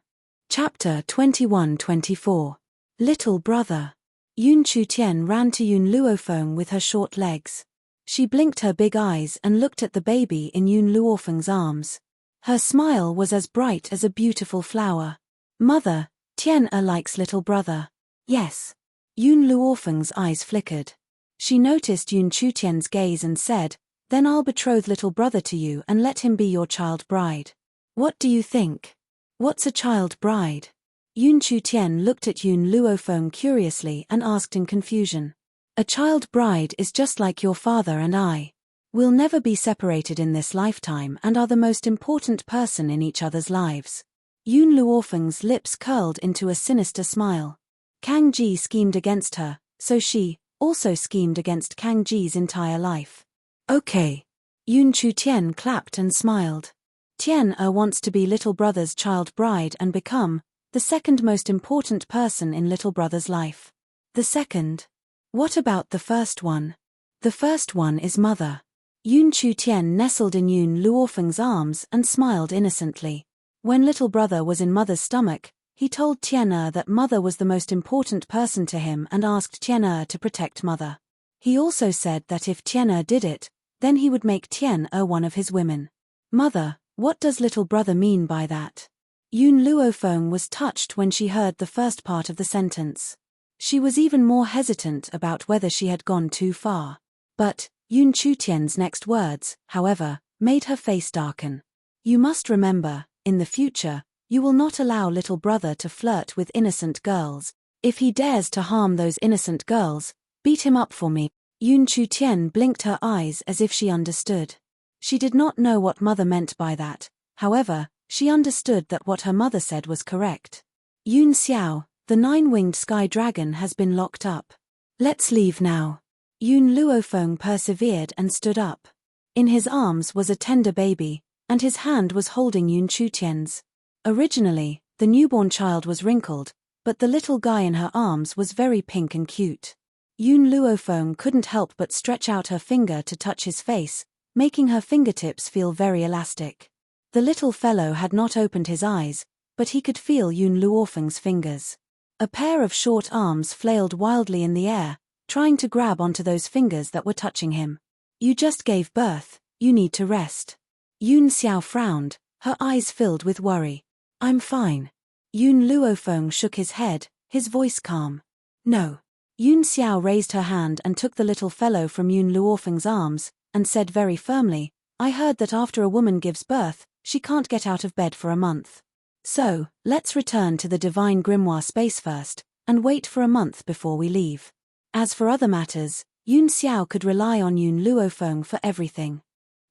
Chapter 21-24. Little brother. Yun Chutian ran to Yun Luofeng with her short legs. She blinked her big eyes and looked at the baby in Yun Luofeng's arms. Her smile was as bright as a beautiful flower. Mother, Tian likes little brother. Yes. Yun Luofeng's eyes flickered. She noticed Yun Chutian's gaze and said, Then I'll betroth little brother to you and let him be your child bride. What do you think? What's a child bride? Yun Chutian looked at Yun Luofeng curiously and asked in confusion. A child bride is just like your father and I. We'll never be separated in this lifetime and are the most important person in each other's lives. Yun Luofeng's lips curled into a sinister smile. Kang Ji schemed against her, so she also schemed against Kang Ji's entire life. Okay. Yun Chutian clapped and smiled. Tian wants to be little brother's child bride and become the second most important person in little brother's life. The second? What about the first one? The first one is mother. Yun Chutian nestled in Yun Luofeng's arms and smiled innocently. When little brother was in mother's stomach, he told Tian that mother was the most important person to him and asked Tian to protect mother. He also said that if Tian did it, then he would make Tian one of his women. Mother, what does little brother mean by that? Yun Luofeng was touched when she heard the first part of the sentence. She was even more hesitant about whether she had gone too far. But Yun Chutian's next words, however, made her face darken. You must remember, in the future, you will not allow little brother to flirt with innocent girls. If he dares to harm those innocent girls, beat him up for me. Yun Chutian blinked her eyes as if she understood. She did not know what mother meant by that, however, she understood that what her mother said was correct. Yun Xiao, the 9-winged sky dragon has been locked up. Let's leave now. Yun Luofeng persevered and stood up. In his arms was a tender baby, and his hand was holding Yun Chutian's. Originally, the newborn child was wrinkled, but the little guy in her arms was very pink and cute. Yun Luofeng couldn't help but stretch out her finger to touch his face, making her fingertips feel very elastic. The little fellow had not opened his eyes, but he could feel Yun Luofeng's fingers. A pair of short arms flailed wildly in the air, trying to grab onto those fingers that were touching him. You just gave birth, you need to rest. Yun Xiao frowned, her eyes filled with worry. I'm fine. Yun Luofeng shook his head, his voice calm. No. Yun Xiao raised her hand and took the little fellow from Yun Luofeng's arms, and said very firmly, I heard that after a woman gives birth, she can't get out of bed for a month. So, let's return to the Divine Grimoire space first, and wait for a month before we leave. As for other matters, Yun Xiao could rely on Yun Luofeng for everything.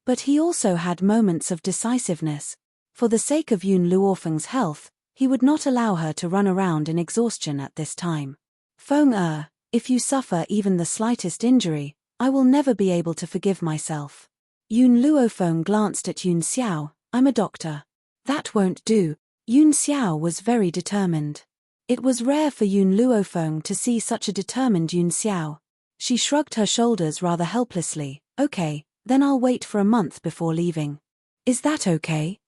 But he also had moments of decisiveness. For the sake of Yun Luofeng's health, he would not allow her to run around in exhaustion at this time. Feng if you suffer even the slightest injury, I will never be able to forgive myself. Yun Luofeng glanced at Yun Xiao, I'm a doctor. That won't do. Yun Xiao was very determined. It was rare for Yun Luofeng to see such a determined Yun Xiao. She shrugged her shoulders rather helplessly. Okay, then I'll wait for a month before leaving. Is that okay?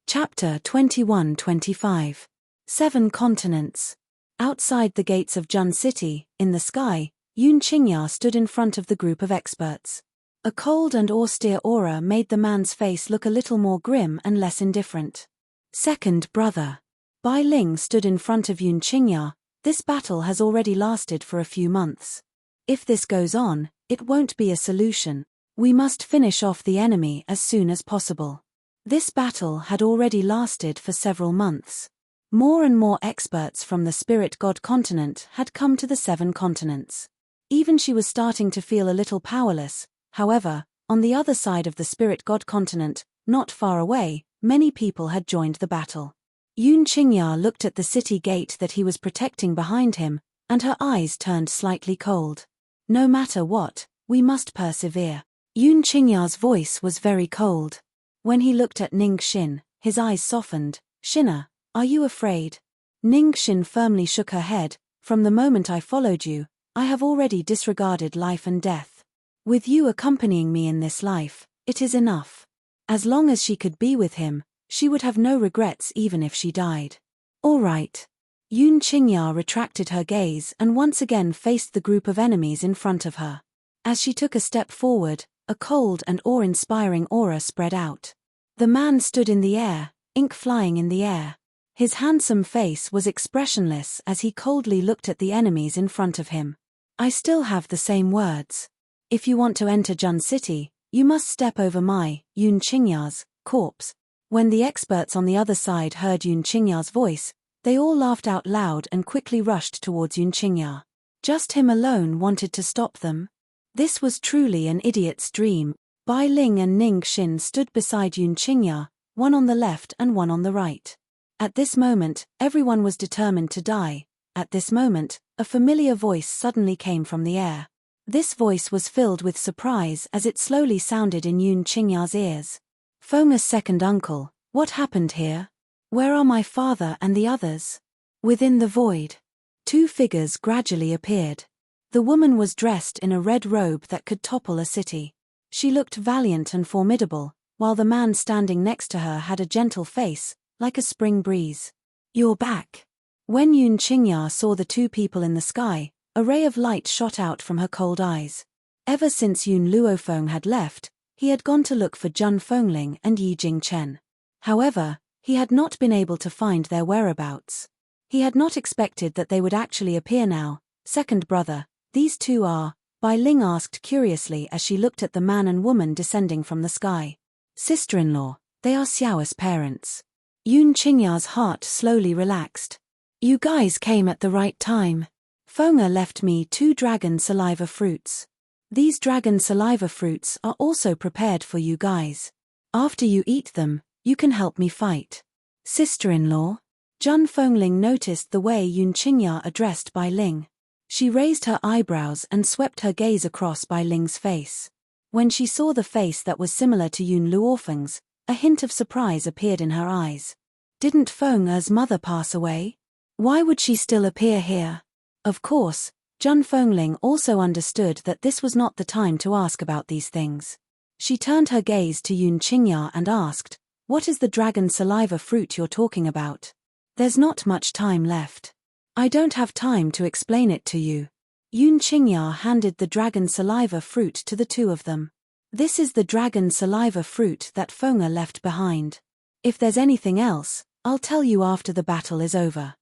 Chapter 21-25. 7 Continents. Outside the gates of Jun City, in the sky, Yun Qingya stood in front of the group of experts. A cold and austere aura made the man's face look a little more grim and less indifferent. Second brother. Bai Ling stood in front of Yun Qingya. This battle has already lasted for a few months. If this goes on, it won't be a solution. We must finish off the enemy as soon as possible. This battle had already lasted for several months. More and more experts from the Spirit God continent had come to the 7 continents. Even she was starting to feel a little powerless. However, on the other side of the Spirit God continent, not far away, many people had joined the battle. Yun Qingya looked at the city gate that he was protecting behind him, and her eyes turned slightly cold. No matter what, we must persevere. Yun Qingya's voice was very cold. When he looked at Ning Xin, his eyes softened. Xinna, are you afraid? Ning Xin firmly shook her head. From the moment I followed you, I have already disregarded life and death. With you accompanying me in this life, it is enough. As long as she could be with him, she would have no regrets even if she died. All right. Yun Qingya retracted her gaze and once again faced the group of enemies in front of her. As she took a step forward, a cold and awe-inspiring aura spread out. The man stood in the air, ink flying in the air. His handsome face was expressionless as he coldly looked at the enemies in front of him. I still have the same words. If you want to enter Jun City, you must step over my, Yun Qingya's, corpse. When the experts on the other side heard Yun Qingya's voice, they all laughed out loud and quickly rushed towards Yun Qingya. Just him alone wanted to stop them. This was truly an idiot's dream. Bai Ling and Ning Xin stood beside Yun Qingya, one on the left and one on the right. At this moment, everyone was determined to die. At this moment, a familiar voice suddenly came from the air. This voice was filled with surprise as it slowly sounded in Yun Qingya's ears. Feng's second uncle, what happened here? Where are my father and the others? Within the void, 2 figures gradually appeared. The woman was dressed in a red robe that could topple a city. She looked valiant and formidable, while the man standing next to her had a gentle face, like a spring breeze. You're back. When Yun Qingya saw the 2 people in the sky, a ray of light shot out from her cold eyes. Ever since Yun Luofeng had left, he had gone to look for Zhun Fengling and Yi Jingchen. However, he had not been able to find their whereabouts. He had not expected that they would actually appear now. Second brother, these 2 are, Bai Ling asked curiously as she looked at the man and woman descending from the sky. Sister-in-law, they are Xiao's parents. Yun Qingya's heart slowly relaxed. You guys came at the right time. Feng left me 2 dragon saliva fruits. These dragon saliva fruits are also prepared for you guys. After you eat them, you can help me fight. Sister-in-law? Zhun Fengling noticed the way Yun Qingya addressed Bai Ling. She raised her eyebrows and swept her gaze across Bai Ling's face. When she saw the face that was similar to Yun Luofeng's, a hint of surprise appeared in her eyes. Didn't Feng's mother pass away? Why would she still appear here? Of course, Zhun Fengling also understood that this was not the time to ask about these things. She turned her gaze to Yun Qingya and asked, what is the dragon saliva fruit you're talking about? There's not much time left. I don't have time to explain it to you. Yun Qingya handed the dragon saliva fruit to the two of them. This is the dragon saliva fruit that Feng'er left behind. If there's anything else, I'll tell you after the battle is over.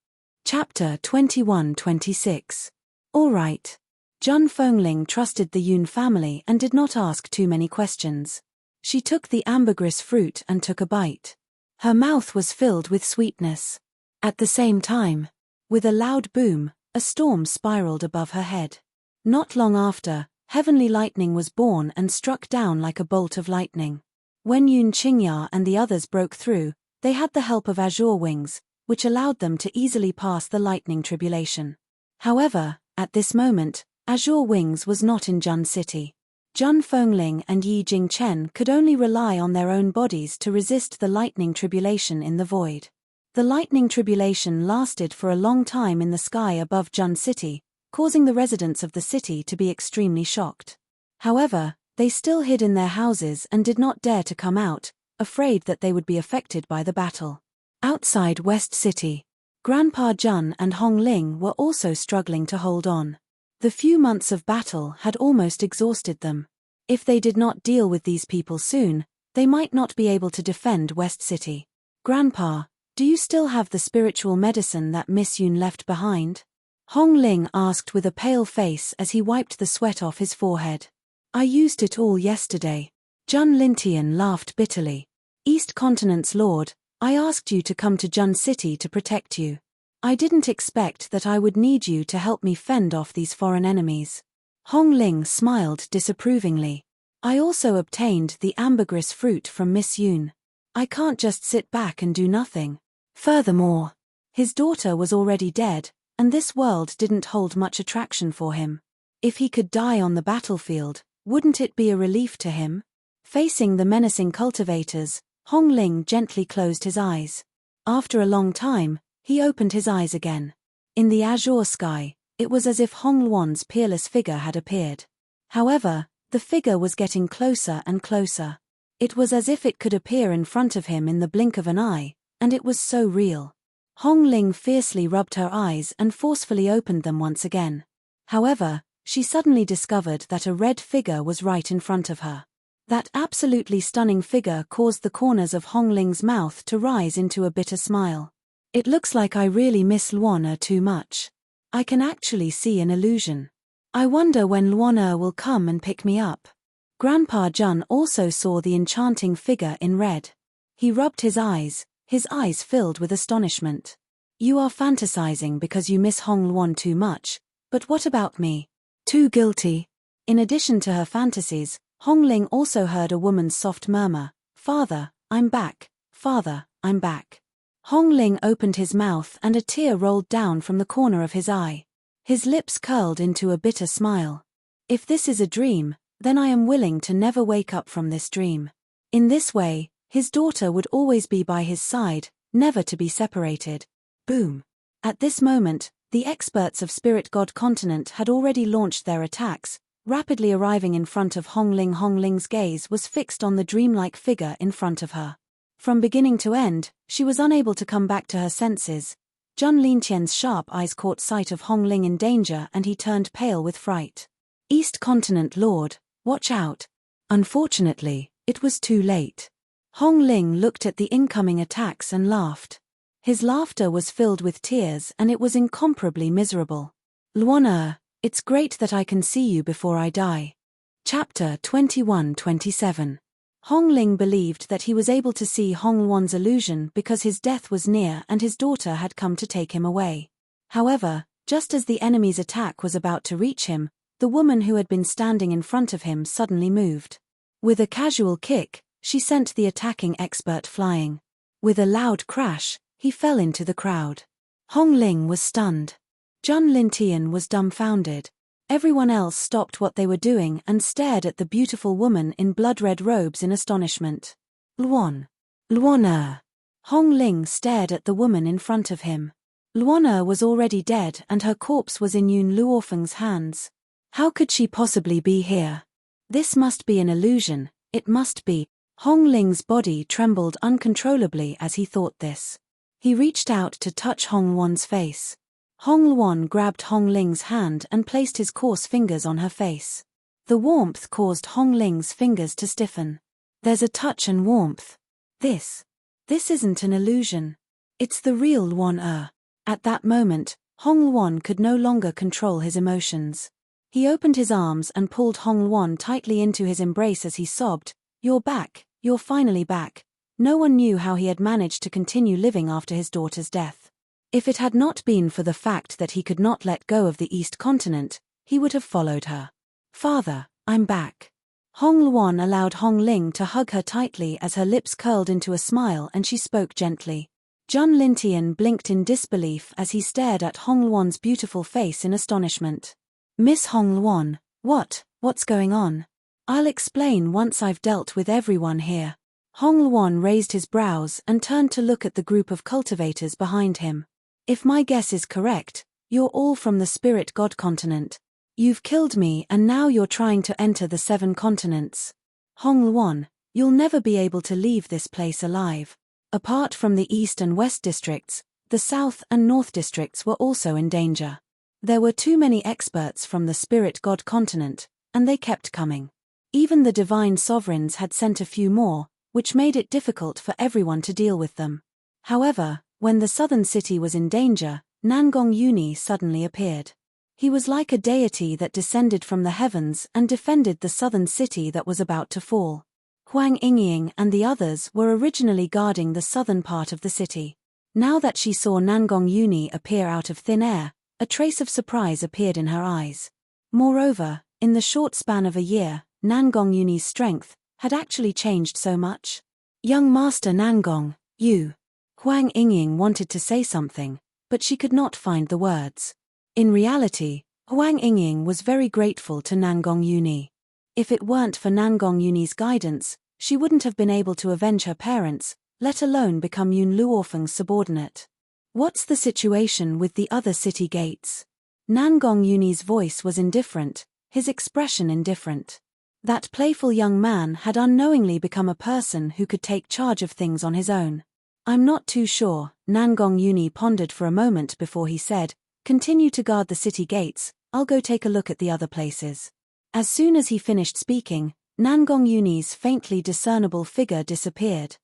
Chapter 21-26. All right. Zhun Fengling trusted the Yun family and did not ask too many questions. She took the ambergris fruit and took a bite. Her mouth was filled with sweetness. At the same time, with a loud boom, a storm spiraled above her head. Not long after, heavenly lightning was born and struck down like a bolt of lightning. When Yun Qingya and the others broke through, they had the help of azure wings, which allowed them to easily pass the lightning tribulation. However, at this moment, azure wings was not in Zhun City. Zhun Fengling and Yi Jingchen could only rely on their own bodies to resist the lightning tribulation in the void. The lightning tribulation lasted for a long time in the sky above Zhun City, causing the residents of the city to be extremely shocked. However, they still hid in their houses and did not dare to come out, afraid that they would be affected by the battle. Outside West City, Grandpa Zhun and Hong Ling were also struggling to hold on. The few months of battle had almost exhausted them. If they did not deal with these people soon, they might not be able to defend West City. Grandpa, do you still have the spiritual medicine that Miss Yun left behind? Hong Ling asked with a pale face as he wiped the sweat off his forehead. I used it all yesterday. Zhun Lintian laughed bitterly. East Continent's lord, I asked you to come to Zhun City to protect you. I didn't expect that I would need you to help me fend off these foreign enemies. Hong Ling smiled disapprovingly. I also obtained the ambergris fruit from Miss Yun. I can't just sit back and do nothing. Furthermore, his daughter was already dead, and this world didn't hold much attraction for him. If he could die on the battlefield, wouldn't it be a relief to him? Facing the menacing cultivators, Hong Ling gently closed his eyes. After a long time, he opened his eyes again. In the azure sky, it was as if Hong Luan's peerless figure had appeared. However, the figure was getting closer and closer. It was as if it could appear in front of him in the blink of an eye, and it was so real. Hong Ling fiercely rubbed her eyes and forcefully opened them once again. However, she suddenly discovered that a red figure was right in front of her. That absolutely stunning figure caused the corners of Hong Ling's mouth to rise into a bitter smile. It looks like I really miss Luana too much. I can actually see an illusion. I wonder when Luana will come and pick me up. Grandpa Zhun also saw the enchanting figure in red. He rubbed his eyes filled with astonishment. You are fantasizing because you miss Hong Luan too much, but what about me? Too guilty. In addition to her fantasies, Hong Ling also heard a woman's soft murmur, Father, I'm back, Father, I'm back. Hong Ling opened his mouth and a tear rolled down from the corner of his eye. His lips curled into a bitter smile. If this is a dream, then I am willing to never wake up from this dream. In this way, his daughter would always be by his side, never to be separated. Boom. At this moment, the experts of Spirit God Continent had already launched their attacks, rapidly arriving in front of Hong Ling. Hong Ling's gaze was fixed on the dreamlike figure in front of her. From beginning to end, she was unable to come back to her senses. Zhun Lintian's sharp eyes caught sight of Hong Ling in danger and he turned pale with fright. East Continent Lord, watch out. Unfortunately, it was too late. Hong Ling looked at the incoming attacks and laughed. His laughter was filled with tears and it was incomparably miserable. Luana, it's great that I can see you before I die. Chapter 21-27. Hong Ling believed that he was able to see Hong Luan's illusion because his death was near and his daughter had come to take him away. However, just as the enemy's attack was about to reach him, the woman who had been standing in front of him suddenly moved. With a casual kick, she sent the attacking expert flying. With a loud crash, he fell into the crowd. Hong Ling was stunned. Zhun Lintian was dumbfounded. Everyone else stopped what they were doing and stared at the beautiful woman in blood-red robes in astonishment. Luan. Luana. Hong Ling stared at the woman in front of him. Luana was already dead and her corpse was in Yun Luofeng's hands. How could she possibly be here? This must be an illusion, it must be. Hong Ling's body trembled uncontrollably as he thought this. He reached out to touch Hong Luan's face. Hong Luan grabbed Hong Ling's hand and placed his coarse fingers on her face. The warmth caused Hong Ling's fingers to stiffen. There's a touch and warmth. This isn't an illusion. It's the real Luan. At that moment, Hong Luan could no longer control his emotions. He opened his arms and pulled Hong Luan tightly into his embrace as he sobbed, "You're back, you're finally back." No one knew how he had managed to continue living after his daughter's death. If it had not been for the fact that he could not let go of the East Continent, he would have followed her. "Father, I'm back." Hong Luan allowed Hong Ling to hug her tightly as her lips curled into a smile and she spoke gently. Jun Lintian blinked in disbelief as he stared at Hong Luan's beautiful face in astonishment. "Miss Hong Luan, what's going on?" "I'll explain once I've dealt with everyone here." Hong Luan raised his brows and turned to look at the group of cultivators behind him. "If my guess is correct, you're all from the Spirit God continent. You've killed me and now you're trying to enter the 7 continents. Hong Luan, you'll never be able to leave this place alive." Apart from the East and West districts, the South and North districts were also in danger. There were too many experts from the Spirit God continent, and they kept coming. Even the divine sovereigns had sent a few more, which made it difficult for everyone to deal with them. However, when the southern city was in danger, Nangong Uni suddenly appeared. He was like a deity that descended from the heavens and defended the southern city that was about to fall. Huang Yingying and the others were originally guarding the southern part of the city. Now that she saw Nangong Uni appear out of thin air, a trace of surprise appeared in her eyes. Moreover, in the short span of a year, Nangong Uni's strength had actually changed so much. "Young Master Nangong, you." Huang Yingying wanted to say something, but she could not find the words. In reality, Huang Yingying was very grateful to Nangong Uni. If it weren't for Nangong Uni's guidance, she wouldn't have been able to avenge her parents, let alone become Yun Luofeng's subordinate. "What's the situation with the other city gates?" Nangong Uni's voice was indifferent, his expression indifferent. That playful young man had unknowingly become a person who could take charge of things on his own. "I'm not too sure." Nangong Uni pondered for a moment before he said, "Continue to guard the city gates, I'll go take a look at the other places." As soon as he finished speaking, Nangong Uni's faintly discernible figure disappeared.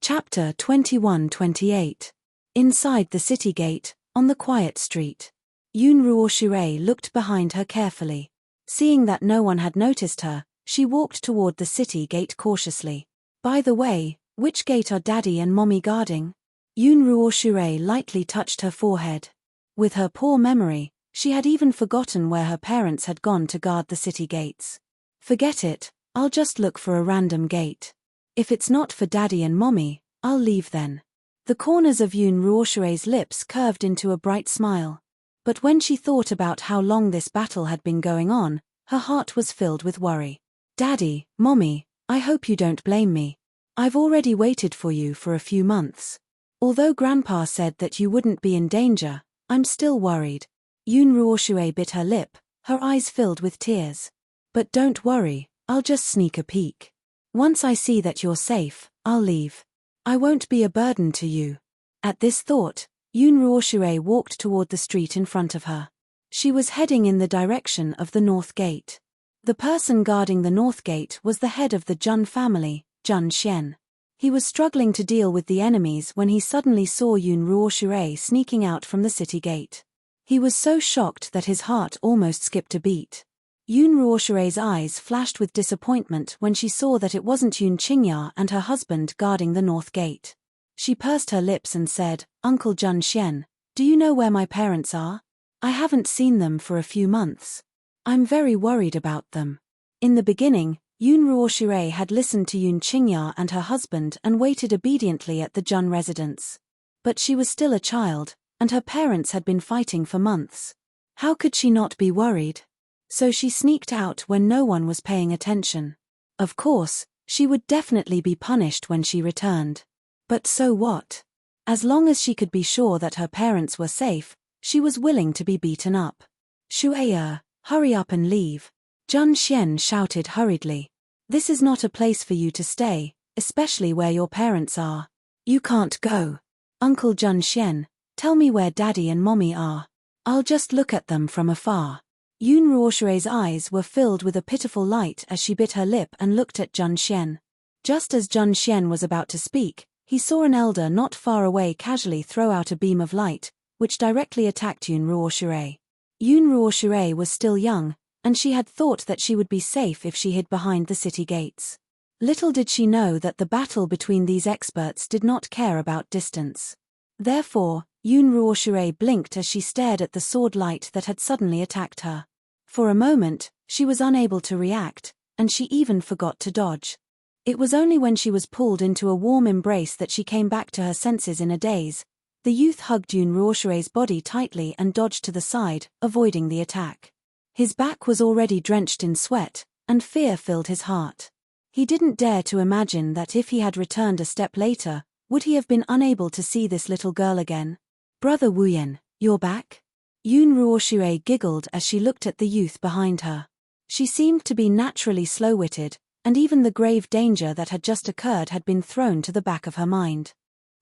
Chapter 21-28. Inside the city gate, on the quiet street. Yun Ruoshire looked behind her carefully. Seeing that no one had noticed her, she walked toward the city gate cautiously. "By the way, which gate are Daddy and Mommy guarding?" Yun Ruoshire lightly touched her forehead. With her poor memory, she had even forgotten where her parents had gone to guard the city gates. "Forget it, I'll just look for a random gate. If it's not for Daddy and Mommy, I'll leave then." The corners of Yun Ruoshire's lips curved into a bright smile. But when she thought about how long this battle had been going on, her heart was filled with worry. "Daddy, Mommy, I hope you don't blame me. I've already waited for you for a few months. Although Grandpa said that you wouldn't be in danger, I'm still worried." Yun Ruoshire bit her lip, her eyes filled with tears. "But don't worry, I'll just sneak a peek. Once I see that you're safe, I'll leave. I won't be a burden to you." At this thought, Yun Ruoshire walked toward the street in front of her. She was heading in the direction of the North Gate. The person guarding the North Gate was the head of the Jun family, Jun Xian. He was struggling to deal with the enemies when he suddenly saw Yun Ruoshire sneaking out from the city gate. He was so shocked that his heart almost skipped a beat. Yun Ruoshire's eyes flashed with disappointment when she saw that it wasn't Yun Qingya and her husband guarding the North Gate. She pursed her lips and said, "Uncle Jun Xian, do you know where my parents are? I haven't seen them for a few months. I'm very worried about them." In the beginning, Yun Ruoshire had listened to Yun Qingya and her husband and waited obediently at the Jun residence. But she was still a child, and her parents had been fighting for months. How could she not be worried? So she sneaked out when no one was paying attention. Of course, she would definitely be punished when she returned. But so what? As long as she could be sure that her parents were safe, she was willing to be beaten up. "Shueya, hurry up and leave." Jun Xian shouted hurriedly. "This is not a place for you to stay, especially where your parents are. You can't go. Uncle Jun Xian, tell me where Daddy and Mommy are." I'll just look at them from afar. Yoon Ruoshue's eyes were filled with a pitiful light as she bit her lip and looked at Jun Xian. Just as Jun Xian was about to speak, he saw an elder not far away casually throw out a beam of light, which directly attacked Yoon Ruoshue. Yoon Ruoshue was still young, and she had thought that she would be safe if she hid behind the city gates. Little did she know that the battle between these experts did not care about distance. Therefore, Yoon Ruoshue blinked as she stared at the sword light that had suddenly attacked her. For a moment, she was unable to react, and she even forgot to dodge. It was only when she was pulled into a warm embrace that she came back to her senses in a daze. The youth hugged Yoon Ruoshue's body tightly and dodged to the side, avoiding the attack. His back was already drenched in sweat, and fear filled his heart. He didn't dare to imagine that if he had returned a step later, would he have been unable to see this little girl again? Brother Wuyen, you're back? Yoon Ruoshue giggled as she looked at the youth behind her. She seemed to be naturally slow-witted, and even the grave danger that had just occurred had been thrown to the back of her mind.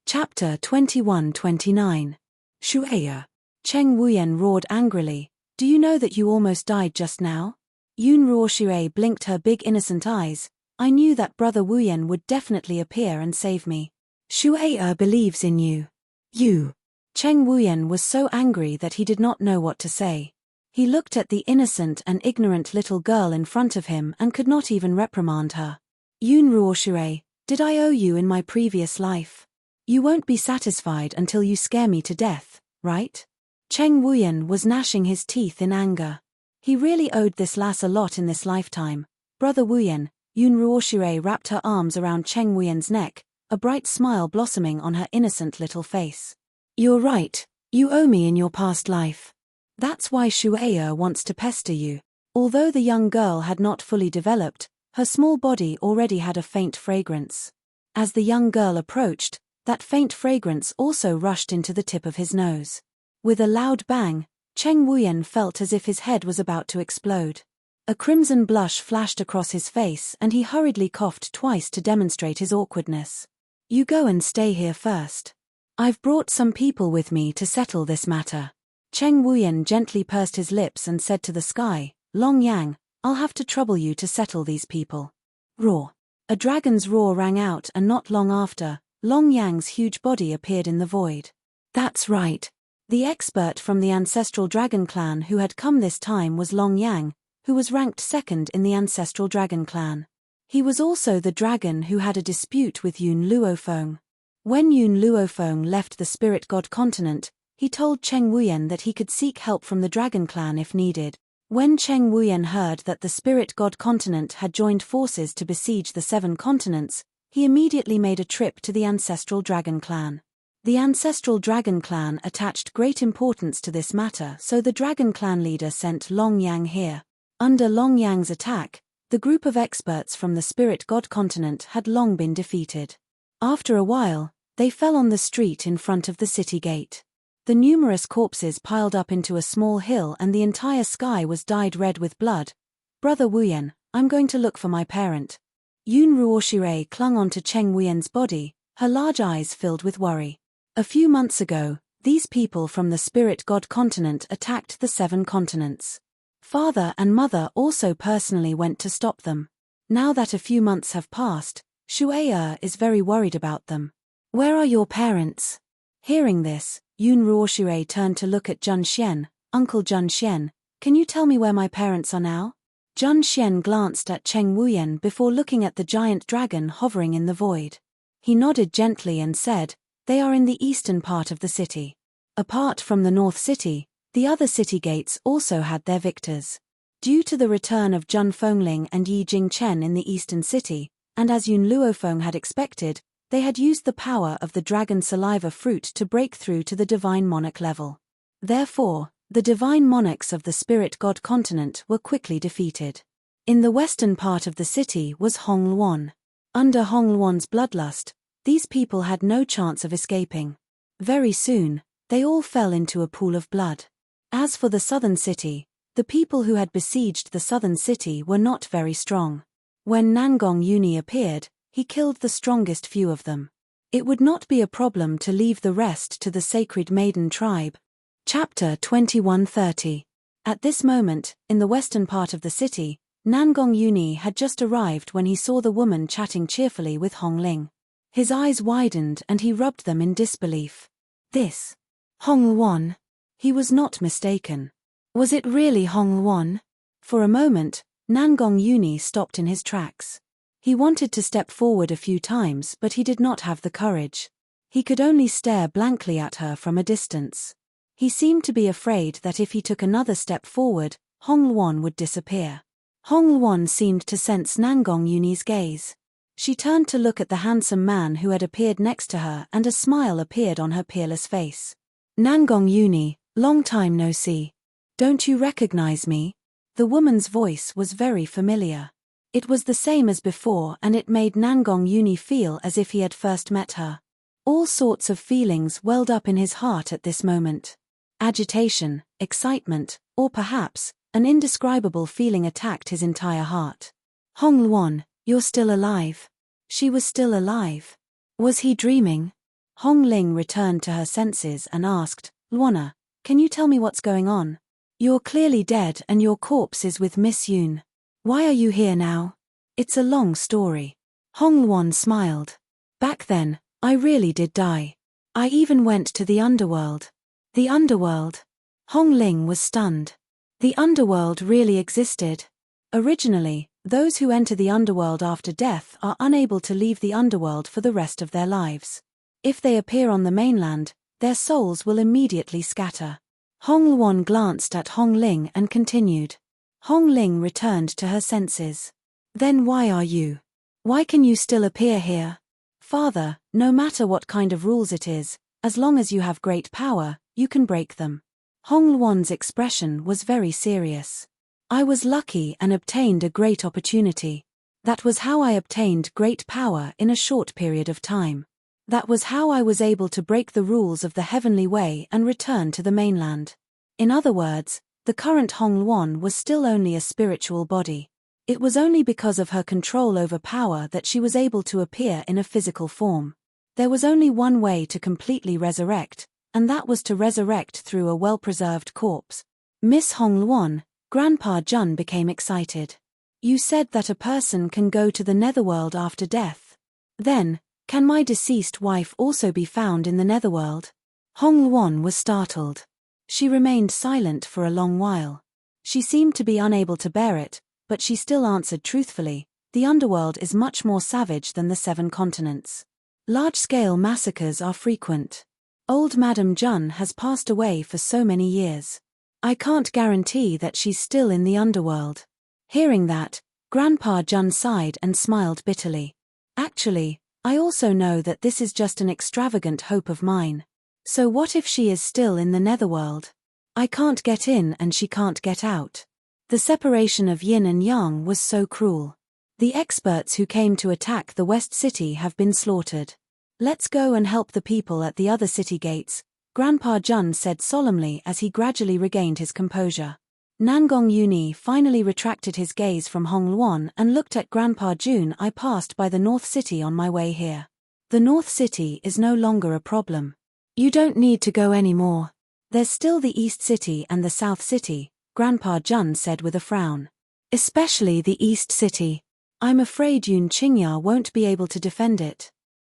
Chapter 21-29. Shueya. Cheng Wuyen roared angrily, "Do you know that you almost died just now?" Yoon Ruoshue blinked her big innocent eyes. "I knew that Brother Wuyen would definitely appear and save me. Shueya believes in you. You." Cheng Wuyen was so angry that he did not know what to say. He looked at the innocent and ignorant little girl in front of him and could not even reprimand her. "Yoon Ruoshue, did I owe you in my previous life? You won't be satisfied until you scare me to death, right?" Cheng Wuyen was gnashing his teeth in anger. He really owed this lass a lot in this lifetime. "Brother Wuyen," Yoon Ruoshue wrapped her arms around Cheng Wuyen's neck, a bright smile blossoming on her innocent little face. "You're right, you owe me in your past life. That's why Shueya wants to pester you." Although the young girl had not fully developed, her small body already had a faint fragrance. As the young girl approached, that faint fragrance also rushed into the tip of his nose. With a loud bang, Cheng Wuyen felt as if his head was about to explode. A crimson blush flashed across his face and he hurriedly coughed twice to demonstrate his awkwardness. "You go and stay here first. I've brought some people with me to settle this matter." Cheng Wuyen gently pursed his lips and said to the sky, "Long Yang, I'll have to trouble you to settle these people." Roar. A dragon's roar rang out, and not long after, Long Yang's huge body appeared in the void. That's right. The expert from the ancestral dragon clan who had come this time was Long Yang, who was ranked second in the ancestral dragon clan. He was also the dragon who had a dispute with Yun Luofeng. When Yun Luofeng left the spirit god continent, he told Cheng Wuyen that he could seek help from the dragon clan if needed. When Cheng Wuyen heard that the spirit god continent had joined forces to besiege the 7 continents, he immediately made a trip to the ancestral dragon clan. The ancestral dragon clan attached great importance to this matter, so the dragon clan leader sent Long Yang here. Under Long Yang's attack, the group of experts from the spirit god continent had long been defeated. After a while, they fell on the street in front of the city gate. The numerous corpses piled up into a small hill and the entire sky was dyed red with blood. "Brother Wuyen, I'm going to look for my parent." Yoon Ruoshue clung onto Cheng Wuyen's body, her large eyes filled with worry. A few months ago, these people from the spirit god continent attacked the 7 continents. Father and mother also personally went to stop them. Now that a few months have passed, Shueya is very worried about them. "Where are your parents?" Hearing this, Yoon Ruoshue turned to look at Jun Xian. "Uncle Jun Xian, can you tell me where my parents are now?" Jun Xian glanced at Cheng Wuyen before looking at the giant dragon hovering in the void. He nodded gently and said, "They are in the eastern part of the city. Apart from the north city, the other city gates also had their victors. Due to the return of Jun Fengling and Yi Jingchen in the eastern city, and as Yun Luofeng had expected, they had used the power of the dragon saliva fruit to break through to the divine monarch level. Therefore, the divine monarchs of the spirit god continent were quickly defeated. In the western part of the city was Hong Luan. Under Hong Luan's bloodlust, these people had no chance of escaping. Very soon, they all fell into a pool of blood. As for the southern city, the people who had besieged the southern city were not very strong. When Nangong Uni appeared, he killed the strongest few of them. It would not be a problem to leave the rest to the sacred maiden tribe. Chapter 21:30. At this moment, in the western part of the city, Nangong Yuni had just arrived when he saw the woman chatting cheerfully with Hong Ling. His eyes widened and he rubbed them in disbelief. This Hong Luan? He was not mistaken. Was it really Hong Luan? For a moment, Nangong Yuni stopped in his tracks. He wanted to step forward a few times, but he did not have the courage. He could only stare blankly at her from a distance. He seemed to be afraid that if he took another step forward, Hong Luan would disappear. Hong Luan seemed to sense Nangong Yuni's gaze. She turned to look at the handsome man who had appeared next to her, and a smile appeared on her peerless face. Nangong Yuni, long time no see. Don't you recognize me? The woman's voice was very familiar. It was the same as before, and it made Nangong Yuni feel as if he had first met her. All sorts of feelings welled up in his heart at this moment. Agitation, excitement, or perhaps, an indescribable feeling attacked his entire heart. Hong Luan, you're still alive. She was still alive. Was he dreaming? Hong Ling returned to her senses and asked, Luana, can you tell me what's going on? You're clearly dead and your corpse is with Miss Yun. Why are you here now? It's a long story. Hong Luan smiled. Back then, I really did die. I even went to the underworld. The underworld? Hong Ling was stunned. The underworld really existed. Originally, those who enter the underworld after death are unable to leave the underworld for the rest of their lives. If they appear on the mainland, their souls will immediately scatter. Hong Luan glanced at Hong Ling and continued. Hong Ling returned to her senses. Then why are you? Why can you still appear here? Father, no matter what kind of rules it is, as long as you have great power, you can break them. Hong Luan's expression was very serious. I was lucky and obtained a great opportunity. That was how I obtained great power in a short period of time. That was how I was able to break the rules of the heavenly way and return to the mainland. In other words, the current Hong Luan was still only a spiritual body. It was only because of her control over power that she was able to appear in a physical form. There was only one way to completely resurrect, and that was to resurrect through a well-preserved corpse. Miss Hong Luan, Grandpa Jun became excited. You said that a person can go to the netherworld after death. Then, can my deceased wife also be found in the netherworld? Hong Luan was startled. She remained silent for a long while. She seemed to be unable to bear it, but she still answered truthfully, the underworld is much more savage than the 7 continents. Large-scale massacres are frequent. Old Madame Jun has passed away for so many years. I can't guarantee that she's still in the underworld. Hearing that, Grandpa Jun sighed and smiled bitterly. Actually, I also know that this is just an extravagant hope of mine. So what if she is still in the netherworld? I can't get in and she can't get out. The separation of yin and yang was so cruel. The experts who came to attack the West City have been slaughtered. Let's go and help the people at the other city gates, Grandpa Jun said solemnly as he gradually regained his composure. Nangong Yuni finally retracted his gaze from Hong Luan and looked at Grandpa Jun. I passed by the North City on my way here. The North City is no longer a problem. You don't need to go anymore. There's still the East City and the South City, Grandpa Jun said with a frown. Especially the East City. I'm afraid Yun Qingya won't be able to defend it.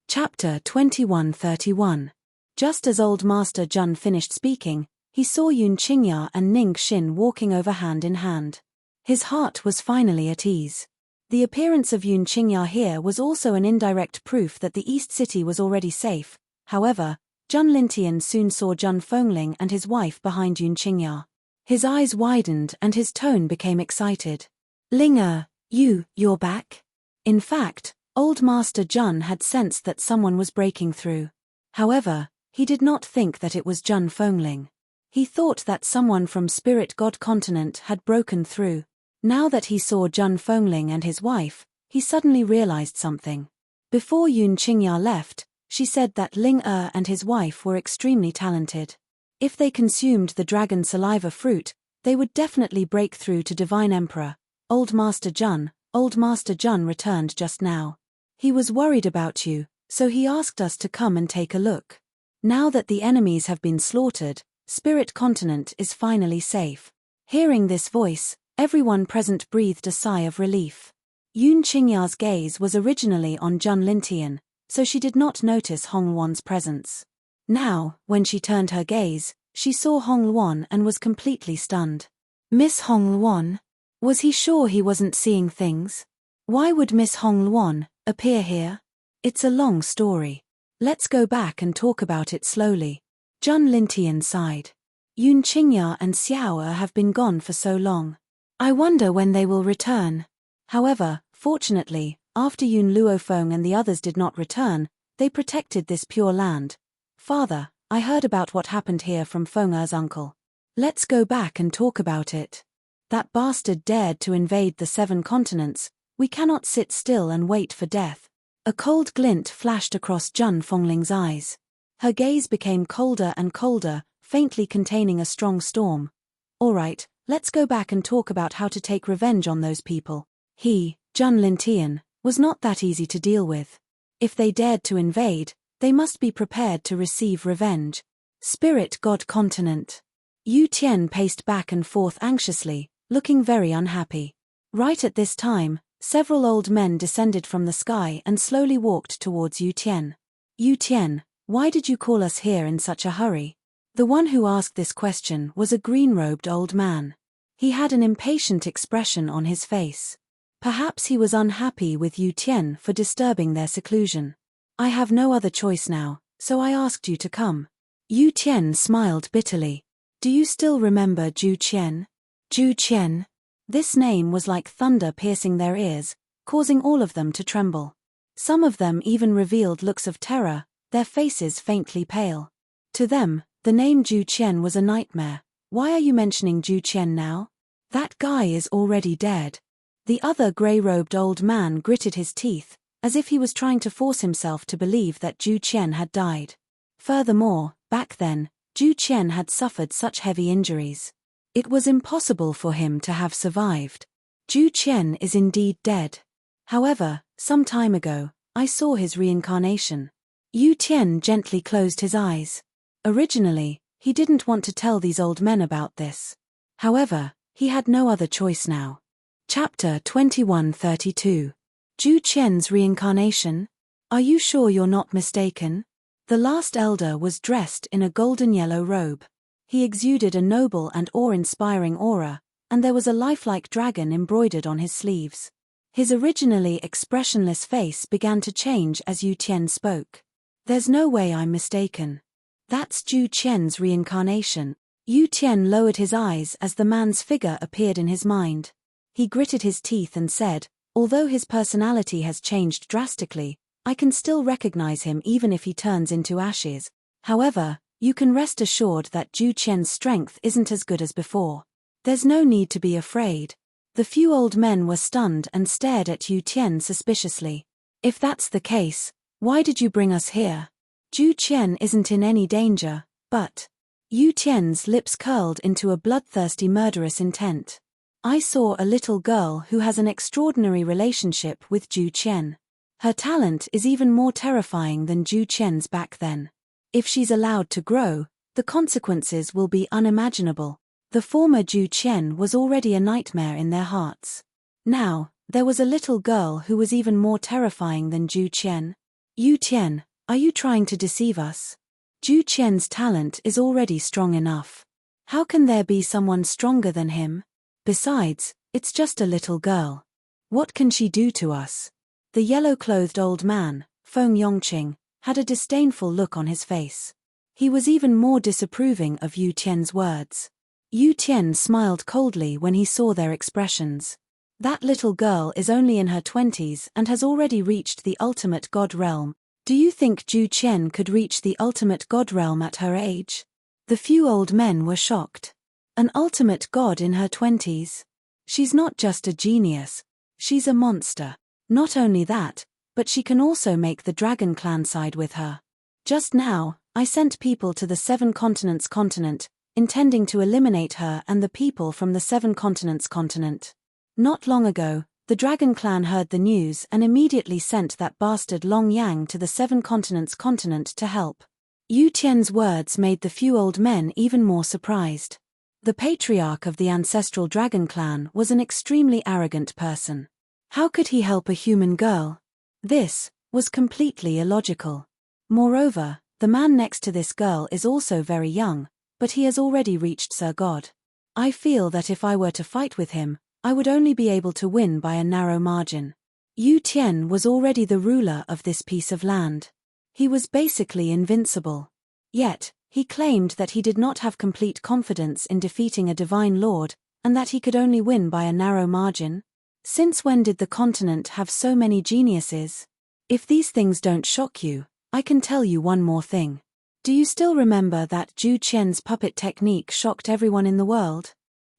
Chapter 21:31. Just as Old Master Jun finished speaking, he saw Yun Qingya and Ning Xin walking over hand in hand. His heart was finally at ease. The appearance of Yun Qingya here was also an indirect proof that the East City was already safe. However, Jun Lintian soon saw Jun Fengling and his wife behind Yun Qingya. His eyes widened and his tone became excited. Ling you're back? In fact, Old Master Jun had sensed that someone was breaking through. However, he did not think that it was Jun Fengling. He thought that someone from Spirit God Continent had broken through. Now that he saw Jun Fengling and his wife, he suddenly realized something. Before Yun Qingya left, she said that Ling and his wife were extremely talented. If they consumed the dragon saliva fruit, they would definitely break through to Divine Emperor. Old Master Jun returned just now. He was worried about you, so he asked us to come and take a look. Now that the enemies have been slaughtered, Spirit Continent is finally safe. Hearing this voice, everyone present breathed a sigh of relief. Yoon Qingya's gaze was originally on Jun Lintian, so she did not notice Hong Luan's presence. Now, when she turned her gaze, she saw Hong Luan and was completely stunned. Miss Hong Luan? Was he sure he wasn't seeing things? Why would Miss Hong Luan appear here? It's a long story. Let's go back and talk about it slowly. Jun Lintian sighed. Yoon Qingya and Xiao have been gone for so long. I wonder when they will return. However, fortunately, after Yoon Luofeng and the others did not return, they protected this pure land. Father, I heard about what happened here from Feng'er's uncle. Let's go back and talk about it. That bastard dared to invade the 7 continents. We cannot sit still and wait for death. A cold glint flashed across Jun Fongling's eyes. Her gaze became colder and colder, faintly containing a strong storm. All right, let's go back and talk about how to take revenge on those people. He, Jun Lintian, was not that easy to deal with. If they dared to invade, they must be prepared to receive revenge. Spirit God Continent. Yu Tian paced back and forth anxiously, looking very unhappy. Right at this time, several old men descended from the sky and slowly walked towards Yu Tian. Yu Tian, why did you call us here in such a hurry? The one who asked this question was a green-robed old man. He had an impatient expression on his face. Perhaps he was unhappy with Yu Tian for disturbing their seclusion. I have no other choice now, so I asked you to come. Yu Tian smiled bitterly. Do you still remember Zhu Qian? Zhu Qian? This name was like thunder piercing their ears, causing all of them to tremble. Some of them even revealed looks of terror, their faces faintly pale. To them, the name Zhu Qian was a nightmare. Why are you mentioning Zhu Qian now? That guy is already dead. The other grey-robed old man gritted his teeth, as if he was trying to force himself to believe that Zhu Qian had died. Furthermore, back then, Zhu Qian had suffered such heavy injuries. It was impossible for him to have survived. Zhu Qian is indeed dead. However, some time ago, I saw his reincarnation. Yu Tian gently closed his eyes. Originally, he didn't want to tell these old men about this. However, he had no other choice now. Chapter 2132. Zhu Qian's reincarnation? Are you sure you're not mistaken? The last elder was dressed in a golden-yellow robe. He exuded a noble and awe-inspiring aura, and there was a lifelike dragon embroidered on his sleeves. His originally expressionless face began to change as Yu Tian spoke. There's no way I'm mistaken. That's Zhu Qian's reincarnation. Yu Tian lowered his eyes as the man's figure appeared in his mind. He gritted his teeth and said, although his personality has changed drastically, I can still recognize him even if he turns into ashes. However, you can rest assured that Zhu Qian's strength isn't as good as before. There's no need to be afraid. The few old men were stunned and stared at Yu Tian suspiciously. If that's the case, why did you bring us here? Zhu Qian isn't in any danger, but... Yu Tian's lips curled into a bloodthirsty murderous intent. I saw a little girl who has an extraordinary relationship with Zhu Qian. Her talent is even more terrifying than Zhu Qian's back then. If she's allowed to grow, the consequences will be unimaginable. The former Zhu Qian was already a nightmare in their hearts. Now, there was a little girl who was even more terrifying than Zhu Qian. Yu Tian, are you trying to deceive us? Zhu Qian's talent is already strong enough. How can there be someone stronger than him? Besides, it's just a little girl. What can she do to us? The yellow-clothed old man, Feng Yongqing, had a disdainful look on his face. He was even more disapproving of Yu Tian's words. Yu Tian smiled coldly when he saw their expressions. That little girl is only in her 20s and has already reached the ultimate god realm. Do you think Zhu Qian could reach the ultimate god realm at her age? The few old men were shocked. An ultimate god in her 20s? She's not just a genius. She's a monster. Not only that, but she can also make the Dragon Clan side with her. Just now, I sent people to the 7 continents continent, intending to eliminate her and the people from the 7 continents continent. Not long ago, the Dragon Clan heard the news and immediately sent that bastard Long Yang to the 7 continents continent to help. Yu Tian's words made the few old men even more surprised. The patriarch of the ancestral dragon clan was an extremely arrogant person. How could he help a human girl? This was completely illogical. Moreover, the man next to this girl is also very young, but he has already reached Sir God. I feel that if I were to fight with him, I would only be able to win by a narrow margin. Yu Tian was already the ruler of this piece of land. He was basically invincible. Yet, he claimed that he did not have complete confidence in defeating a divine lord, and that he could only win by a narrow margin. Since when did the continent have so many geniuses? If these things don't shock you, I can tell you one more thing. Do you still remember that Zhu Qian's puppet technique shocked everyone in the world?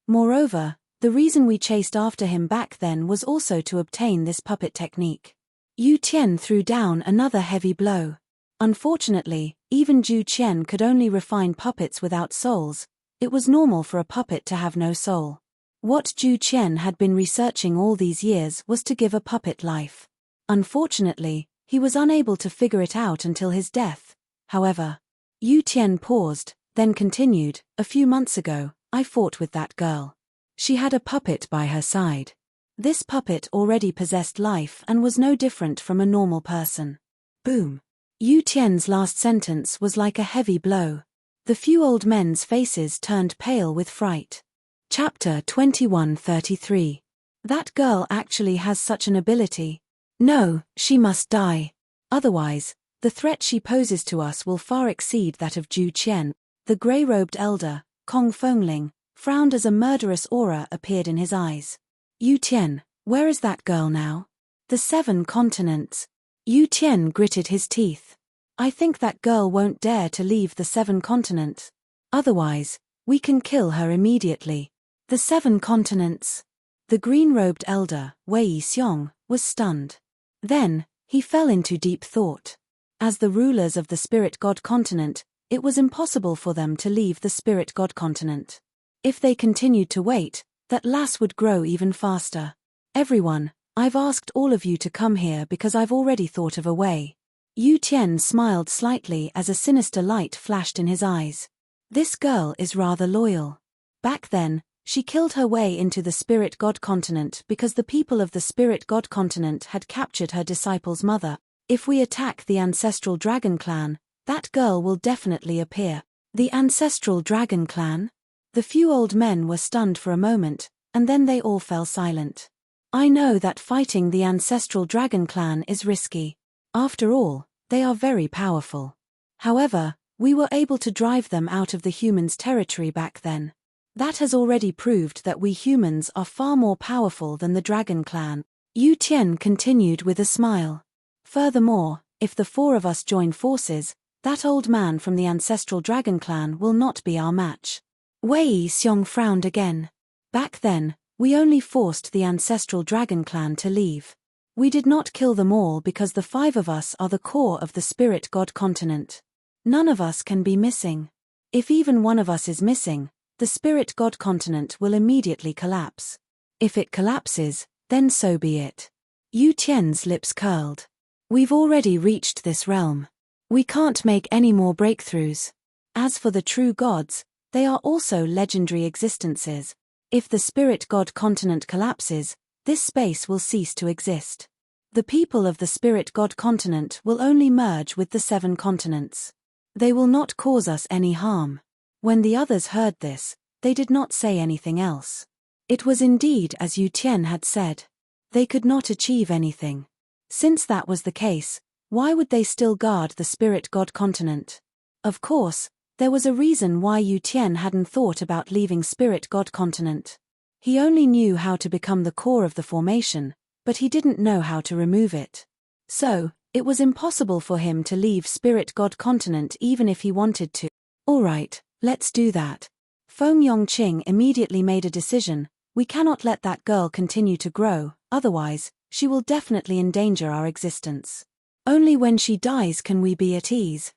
Moreover, the reason we chased after him back then was also to obtain this puppet technique. Yu Tian threw down another heavy blow. Unfortunately, even Zhu Qian could only refine puppets without souls. It was normal for a puppet to have no soul. What Zhu Qian had been researching all these years was to give a puppet life. Unfortunately, he was unable to figure it out until his death. However, Yu Tian paused, then continued, "A few months ago, I fought with that girl. She had a puppet by her side. This puppet already possessed life and was no different from a normal person." Boom. Yu Tian's last sentence was like a heavy blow. The few old men's faces turned pale with fright. Chapter 21:33. That girl actually has such an ability. No, she must die. Otherwise, the threat she poses to us will far exceed that of Zhu Qian. The grey-robed elder, Kong Fengling, frowned as a murderous aura appeared in his eyes. Yu Tian, where is that girl now? The 7 continents. Yu Tian gritted his teeth. I think that girl won't dare to leave the 7 continents. Otherwise, we can kill her immediately. The 7 continents. The green-robed elder, Wei Xiong, was stunned. Then, he fell into deep thought. As the rulers of the Spirit God continent, it was impossible for them to leave the Spirit God continent. If they continued to wait, that loss would grow even faster. Everyone, I've asked all of you to come here because I've already thought of a way. Yu Tian smiled slightly as a sinister light flashed in his eyes. This girl is rather loyal. Back then, she killed her way into the Spirit God continent because the people of the Spirit God continent had captured her disciple's mother. If we attack the ancestral dragon clan, that girl will definitely appear. The ancestral dragon clan? The few old men were stunned for a moment, and then they all fell silent. I know that fighting the ancestral dragon clan is risky. After all, they are very powerful. However, we were able to drive them out of the humans' territory back then. That has already proved that we humans are far more powerful than the dragon clan. Yu Tian continued with a smile. Furthermore, if the 4 of us join forces, that old man from the ancestral dragon clan will not be our match. Wei Xiong frowned again. Back then, we only forced the ancestral dragon clan to leave. We did not kill them all because the 5 of us are the core of the Spirit God continent. None of us can be missing. If even one of us is missing, the Spirit God continent will immediately collapse. If it collapses, then so be it. Yu Tian's lips curled. We've already reached this realm. We can't make any more breakthroughs. As for the true gods, they are also legendary existences. If the Spirit God continent collapses, this space will cease to exist. The people of the Spirit God continent will only merge with the 7 continents. They will not cause us any harm. When the others heard this, they did not say anything else. It was indeed as Yu Tian had said. They could not achieve anything. Since that was the case, why would they still guard the Spirit God continent? Of course, there was a reason why Yu Tian hadn't thought about leaving Spirit God continent. He only knew how to become the core of the formation, but he didn't know how to remove it. So, it was impossible for him to leave Spirit God continent even if he wanted to. Alright, let's do that. Feng Yongqing immediately made a decision. We cannot let that girl continue to grow, otherwise, she will definitely endanger our existence. Only when she dies can we be at ease.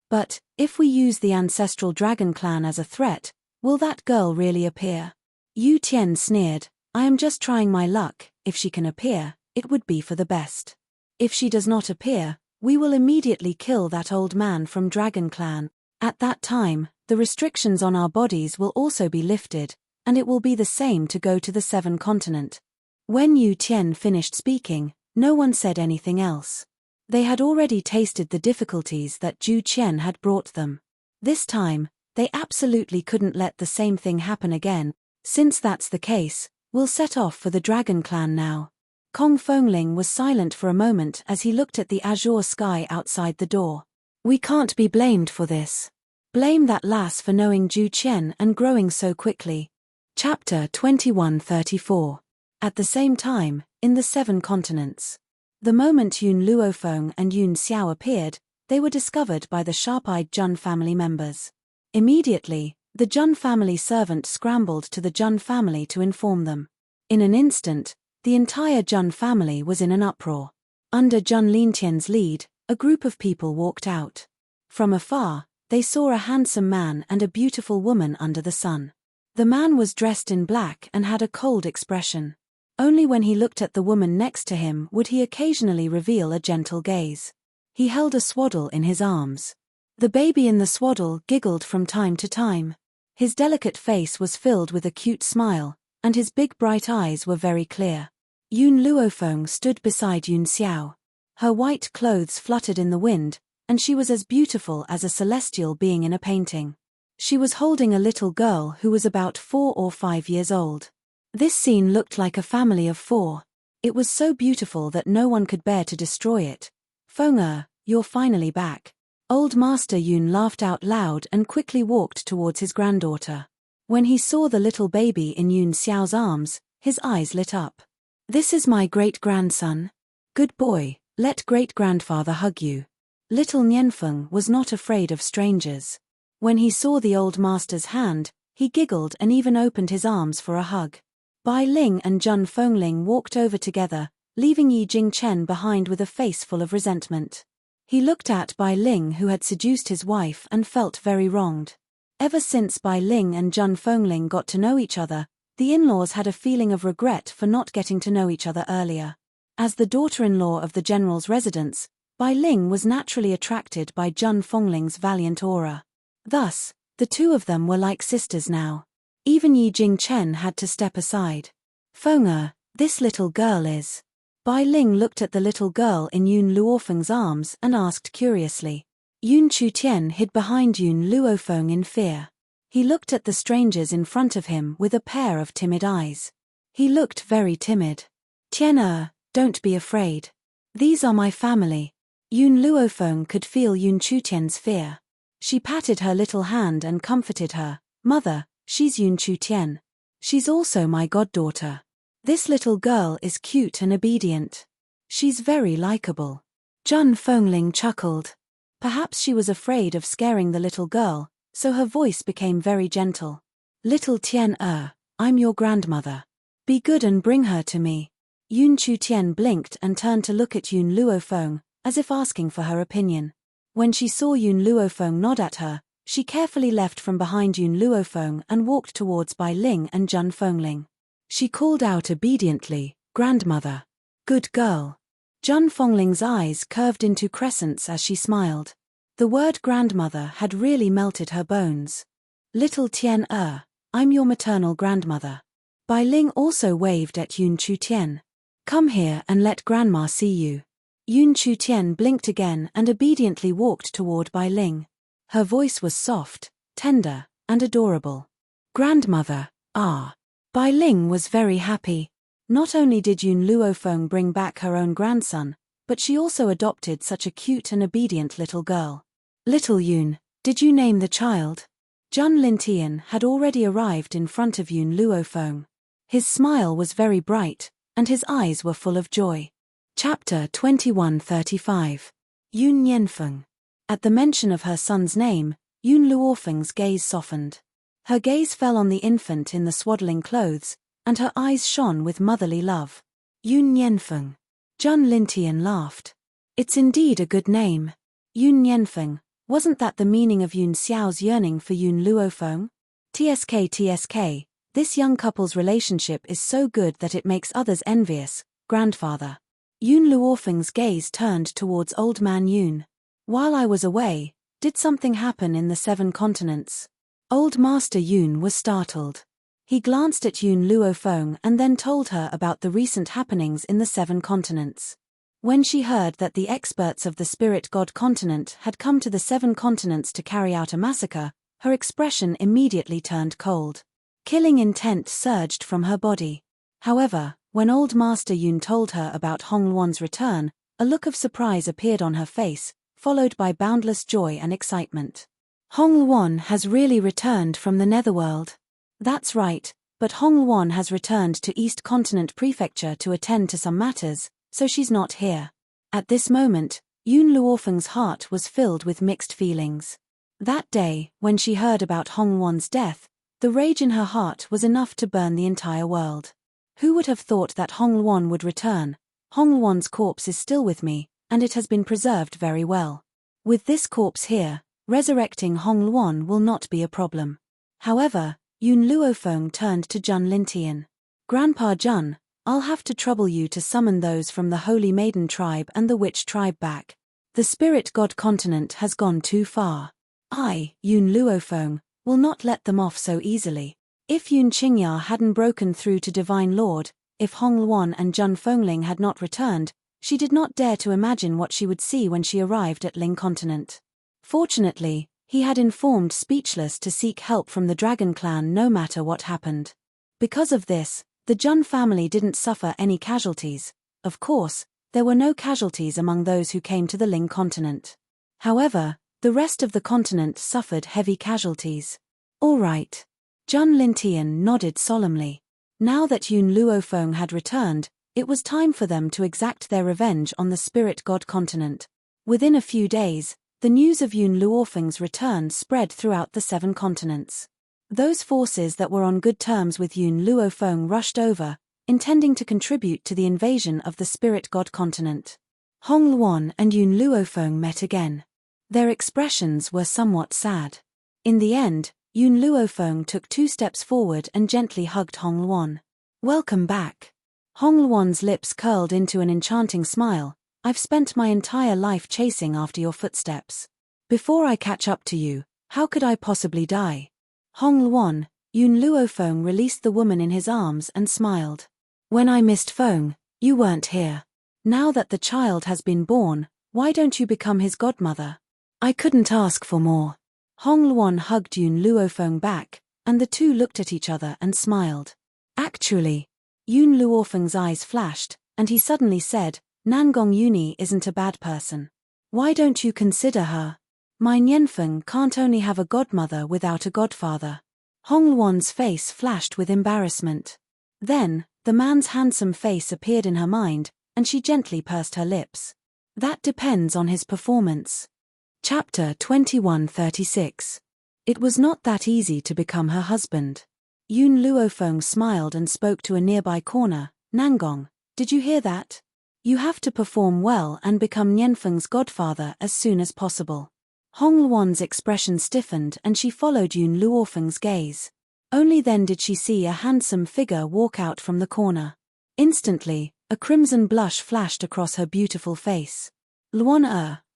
But, if we use the ancestral dragon clan as a threat, will that girl really appear? Yu Tian sneered, I am just trying my luck. If she can appear, it would be for the best. If she does not appear, We will immediately kill that old man from Dragon Clan. At that time, the restrictions on our bodies will also be lifted, and it will be the same to go to the 7 continent. When Yu Tian finished speaking, no one said anything else. They had already tasted the difficulties that Zhu Qian had brought them. This time, they absolutely couldn't let the same thing happen again. Since that's the case, we'll set off for the Dragon Clan now. Kong Fengling was silent for a moment as he looked at the azure sky outside the door. We can't be blamed for this. Blame that lass for knowing Zhu Qian and growing so quickly. Chapter 2134. At the same time, in the 7 continents. The moment Yun Luofeng and Yun Xiao appeared, they were discovered by the sharp-eyed Jun family members. Immediately, the Jun family servant scrambled to the Jun family to inform them. In an instant, the entire Jun family was in an uproar. Under Jun Lintian's lead, a group of people walked out. From afar, they saw a handsome man and a beautiful woman under the sun. The man was dressed in black and had a cold expression. Only when he looked at the woman next to him would he occasionally reveal a gentle gaze. He held a swaddle in his arms. The baby in the swaddle giggled from time to time. His delicate face was filled with a cute smile, and his big bright eyes were very clear. Yun Luofeng stood beside Yun Xiao. Her white clothes fluttered in the wind, and she was as beautiful as a celestial being in a painting. She was holding a little girl who was about 4 or 5 years old. This scene looked like a family of 4. It was so beautiful that no one could bear to destroy it. Feng, you're finally back. Old Master Yun laughed out loud and quickly walked towards his granddaughter. When he saw the little baby in Yun Xiao's arms, his eyes lit up. This is my great-grandson. Good boy, let great-grandfather hug you. Little Nianfeng was not afraid of strangers. When he saw the old master's hand, he giggled and even opened his arms for a hug. Bai Ling and Jun Fengling walked over together, leaving Yi Jingchen behind with a face full of resentment. He looked at Bai Ling, who had seduced his wife, and felt very wronged. Ever since Bai Ling and Jun Fengling got to know each other, the in-laws had a feeling of regret for not getting to know each other earlier. As the daughter-in-law of the general's residence, Bai Ling was naturally attracted by Jun Fengling's valiant aura. Thus, the two of them were like sisters now. Even Yi Jingchen had to step aside. Feng, this little girl is... Bai Ling looked at the little girl in Yun Luofeng's arms and asked curiously. Yun Chutian hid behind Yun Luofeng in fear. He looked at the strangers in front of him with a pair of timid eyes. He looked very timid. Tian, don't be afraid. These are my family. Yun Luofeng could feel Yun Chutian's fear. She patted her little hand and comforted her. Mother, she's Yun Chutian. She's also my goddaughter. This little girl is cute and obedient. She's very likable. Jun Fengling chuckled. Perhaps she was afraid of scaring the little girl, so her voice became very gentle. Little Tian, I'm your grandmother. Be good and bring her to me. Yun Chutian blinked and turned to look at Yun Luofeng, as if asking for her opinion. When she saw Yun Luofeng nod at her, she carefully left from behind Yun Luofeng and walked towards Bai Ling and Jun Fengling. She called out obediently, Grandmother. Good girl. Jun Fengling's eyes curved into crescents as she smiled. The word grandmother had really melted her bones. Little Tian, I'm your maternal grandmother. Bai Ling also waved at Yun Chutian. Come here and let grandma see you. Yun Chutian blinked again and obediently walked toward Bai Ling. Her voice was soft, tender, and adorable. Grandmother, Bai Ling was very happy. Not only did Yun Luofeng bring back her own grandson, but she also adopted such a cute and obedient little girl. Little Yun, did you name the child? Jun Lintian had already arrived in front of Yun Luofeng. His smile was very bright, and his eyes were full of joy. Chapter 2135. Yun Nianfeng. At the mention of her son's name, Yun Luofeng's gaze softened. Her gaze fell on the infant in the swaddling clothes, and her eyes shone with motherly love. Yun Nianfeng. Jun Lintian laughed. It's indeed a good name. Yun Nianfeng, wasn't that the meaning of Yun Xiao's yearning for Yun Luofeng? TSK, this young couple's relationship is so good that it makes others envious, grandfather. Yun Luofeng's gaze turned towards Old Man Yun. While I was away, did something happen in the 7 continents? Old Master Yun was startled. He glanced at Yun Luofeng and then told her about the recent happenings in the 7 continents. When she heard that the experts of the Spirit God continent had come to the 7 continents to carry out a massacre, her expression immediately turned cold. Killing intent surged from her body. However, when Old Master Yun told her about Hong Luon's return, a look of surprise appeared on her face, followed by boundless joy and excitement. Hong Luon has really returned from the Netherworld. That's right, but Hong Luon has returned to East Continent Prefecture to attend to some matters, so she's not here. At this moment, Yun Luofeng's heart was filled with mixed feelings. That day, when she heard about Hong Luon's death, the rage in her heart was enough to burn the entire world. Who would have thought that Hong Luon would return? Hong Luon's corpse is still with me, and it has been preserved very well. With this corpse here, resurrecting Hong Luon will not be a problem. However, Yun Luofeng turned to Jun Lintian. Grandpa Jun, I'll have to trouble you to summon those from the Holy Maiden tribe and the Witch tribe back. The Spirit God continent has gone too far. I, Yun Luofeng, will not let them off so easily. If Yun Qingya hadn't broken through to Divine Lord, if Hong Luon and Jun Fengling had not returned, she did not dare to imagine what she would see when she arrived at Ling Continent. Fortunately, he had informed Speechless to seek help from the Dragon Clan no matter what happened. Because of this, the Jun family didn't suffer any casualties. Of course, there were no casualties among those who came to the Ling Continent. However, the rest of the continent suffered heavy casualties. All right. Jun Lintian nodded solemnly. Now that Yun Luofeng had returned, it was time for them to exact their revenge on the Spirit God continent. Within a few days, the news of Yun Luofeng's return spread throughout the 7 continents. Those forces that were on good terms with Yun Luofeng rushed over, intending to contribute to the invasion of the Spirit God continent. Hong Luon and Yun Luofeng met again. Their expressions were somewhat sad. In the end, Yun Luofeng took 2 steps forward and gently hugged Hong Luon. Welcome back. Hong Luon's lips curled into an enchanting smile. I've spent my entire life chasing after your footsteps. Before I catch up to you, how could I possibly die? Hong Luon, Yun Luofeng released the woman in his arms and smiled. When I missed Feng, you weren't here. Now that the child has been born, why don't you become his godmother? I couldn't ask for more. Hong Luon hugged Yun Luofeng back, and the two looked at each other and smiled. Actually, Yun Luofeng's eyes flashed, and he suddenly said, Nangong Yuni isn't a bad person. Why don't you consider her? My Nianfeng can't only have a godmother without a godfather. Hong Luon's face flashed with embarrassment. Then, the man's handsome face appeared in her mind, and she gently pursed her lips. That depends on his performance. Chapter 2136. It was not that easy to become her husband. Yun Luofeng smiled and spoke to a nearby corner. Nangong, did you hear that? You have to perform well and become Nianfeng's godfather as soon as possible. Hong Luon's expression stiffened and she followed Yun Luofeng's gaze. Only then did she see a handsome figure walk out from the corner. Instantly, a crimson blush flashed across her beautiful face. Luon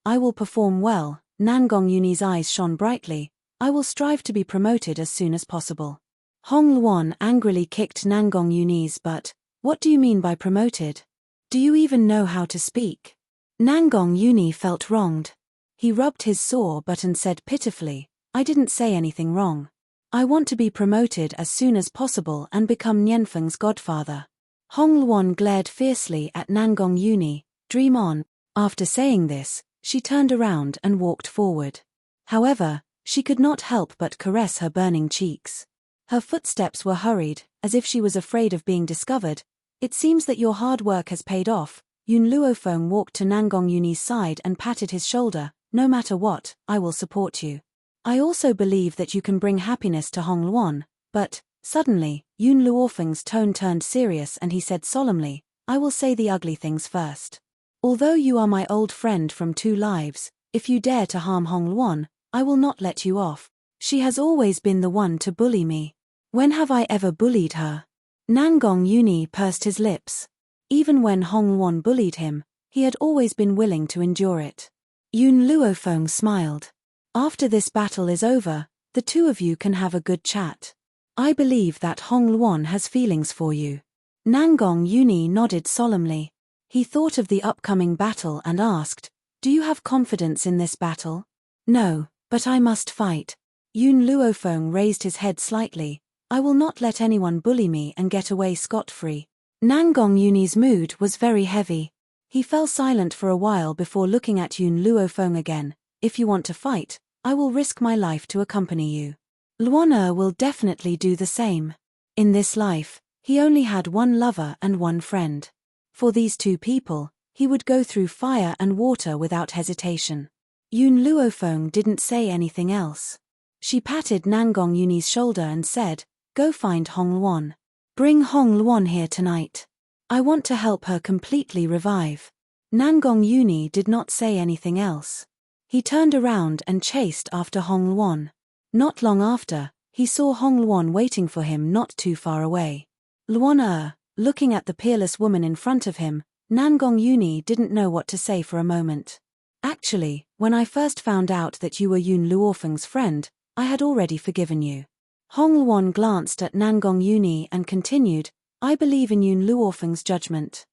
I will perform well. Nangong Yuni's eyes shone brightly. I will strive to be promoted as soon as possible. Hong Luon angrily kicked Nangong Yuni's butt. What do you mean by promoted? Do you even know how to speak? Nangong Yuni felt wronged. He rubbed his sore butt and said pitifully, I didn't say anything wrong. I want to be promoted as soon as possible and become Nianfeng's godfather. Hong Luon glared fiercely at Nangong Yuni. Dream on. After saying this, she turned around and walked forward. However, she could not help but caress her burning cheeks. Her footsteps were hurried, as if she was afraid of being discovered. It seems that your hard work has paid off. Yun Luofeng walked to Nangong Yuni's side and patted his shoulder. No matter what, I will support you. I also believe that you can bring happiness to Hong Luon, but, suddenly, Yun Luofeng's tone turned serious and he said solemnly, I will say the ugly things first. Although you are my old friend from 2 lives, if you dare to harm Hong Luon, I will not let you off. She has always been the one to bully me. When have I ever bullied her? Nangong Yuni pursed his lips. Even when Hong Luon bullied him, he had always been willing to endure it. Yun Luofeng smiled. After this battle is over, the two of you can have a good chat. I believe that Hong Luon has feelings for you. Nangong Yuni nodded solemnly. He thought of the upcoming battle and asked, "Do you have confidence in this battle?" "No, but I must fight." Yun Luofeng raised his head slightly. "I will not let anyone bully me and get away scot-free." Nangong Yuni's mood was very heavy. He fell silent for a while before looking at Yun Luofeng again. "If you want to fight, I will risk my life to accompany you. Luon will definitely do the same." In this life, he only had one lover and one friend. For these two people, he would go through fire and water without hesitation. Yun Luofeng didn't say anything else. She patted Nangong Yuni's shoulder and said, "Go find Hong Luon. Bring Hong Luon here tonight. I want to help her completely revive." Nangong Yuni did not say anything else. He turned around and chased after Hong Luon. Not long after, he saw Hong Luon waiting for him not too far away. Luon looking at the peerless woman in front of him, Nangong Yuni didn't know what to say for a moment. "Actually, when I first found out that you were Yun Luofeng's friend, I had already forgiven you." Hong Luon glanced at Nangong Yuni and continued, "I believe in Yun Luofeng's judgment.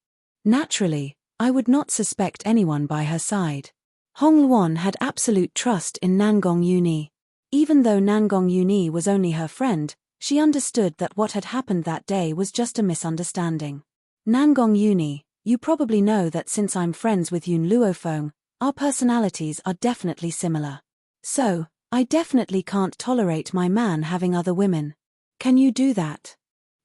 Naturally, I would not suspect anyone by her side." Hong Luon had absolute trust in Nangong Yuni. Even though Nangong Yuni was only her friend, she understood that what had happened that day was just a misunderstanding. "Nangong Yuni, you probably know that since I'm friends with Yun Luofeng, our personalities are definitely similar. So, I definitely can't tolerate my man having other women. Can you do that?"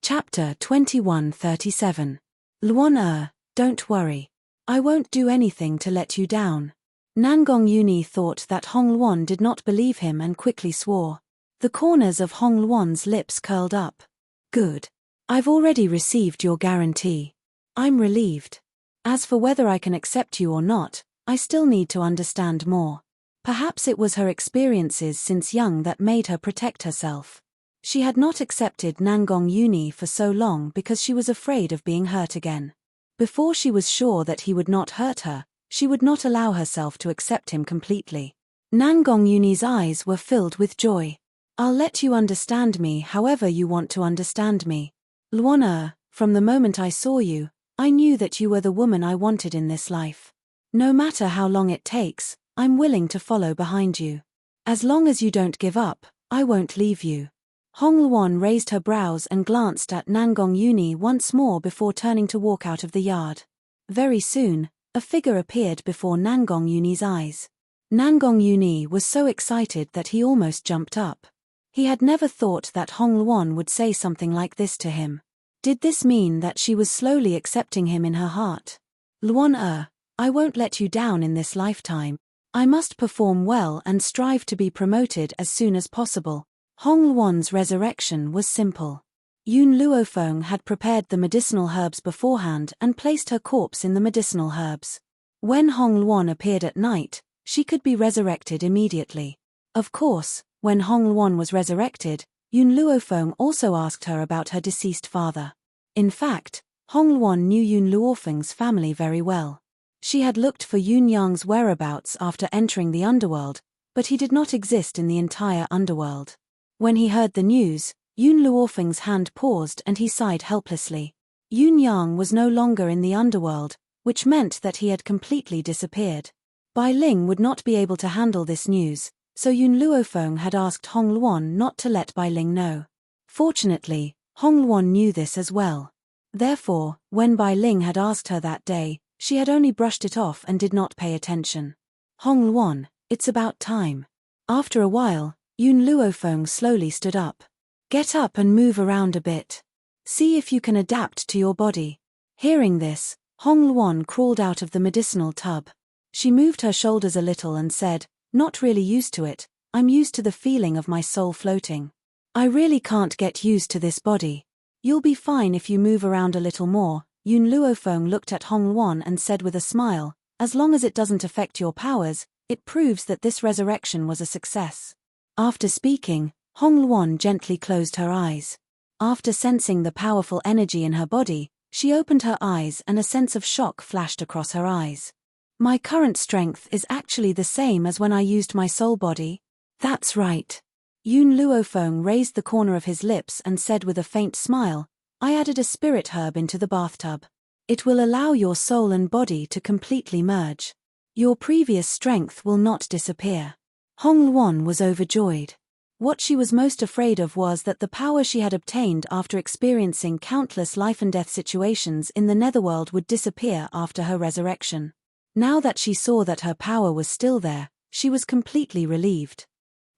Chapter 2137. Luon don't worry. I won't do anything to let you down. Nangong Yuni thought that Hong Luon did not believe him and quickly swore. The corners of Hong Luon's lips curled up. "Good. I've already received your guarantee. I'm relieved. As for whether I can accept you or not, I still need to understand more." Perhaps it was her experiences since young that made her protect herself. She had not accepted Nangong Yuni for so long because she was afraid of being hurt again. Before she was sure that he would not hurt her, she would not allow herself to accept him completely. Nangong Yuni's eyes were filled with joy. "I'll let you understand me however you want to understand me. Luon, from the moment I saw you, I knew that you were the woman I wanted in this life. No matter how long it takes, I'm willing to follow behind you. As long as you don't give up, I won't leave you." Hong Luon raised her brows and glanced at Nangong Yuni once more before turning to walk out of the yard. Very soon, a figure appeared before Nangong Yuni's eyes. Nangong Yuni was so excited that he almost jumped up. He had never thought that Hong Luon would say something like this to him. Did this mean that she was slowly accepting him in her heart? "Luon, I won't let you down in this lifetime. I must perform well and strive to be promoted as soon as possible." Hong Luon's resurrection was simple. Yun Luofeng had prepared the medicinal herbs beforehand and placed her corpse in the medicinal herbs. When Hong Luon appeared at night, she could be resurrected immediately. Of course, when Hong Luon was resurrected, Yun Luofeng also asked her about her deceased father. In fact, Hong Luon knew Yun Luofeng's family very well. She had looked for Yun Yang's whereabouts after entering the underworld, but he did not exist in the entire underworld. When he heard the news, Yun Luofeng's hand paused and he sighed helplessly. Yun Yang was no longer in the underworld, which meant that he had completely disappeared. Bai Ling would not be able to handle this news, so Yun Luofeng had asked Hong Luon not to let Bai Ling know. Fortunately, Hong Luon knew this as well. Therefore, when Bai Ling had asked her that day, she had only brushed it off and did not pay attention. "Hong Luon, it's about time." After a while, Yun Luofeng slowly stood up. "Get up and move around a bit. See if you can adapt to your body." Hearing this, Hong Luon crawled out of the medicinal tub. She moved her shoulders a little and said, "Not really used to it, I'm used to the feeling of my soul floating. I really can't get used to this body." "You'll be fine if you move around a little more." Yun Luofeng looked at Hong Luon and said with a smile, "As long as it doesn't affect your powers, it proves that this resurrection was a success." After speaking, Hong Luon gently closed her eyes. After sensing the powerful energy in her body, She opened her eyes and a sense of shock flashed across her eyes. My current strength is actually the same as when I used my soul body? That's right. Yun Luofeng raised the corner of his lips and said with a faint smile, I added a spirit herb into the bathtub. It will allow your soul and body to completely merge. Your previous strength will not disappear. Hong Luan was overjoyed. What she was most afraid of was that the power she had obtained after experiencing countless life-and-death situations in the netherworld would disappear after her resurrection. Now that she saw that her power was still there, she was completely relieved.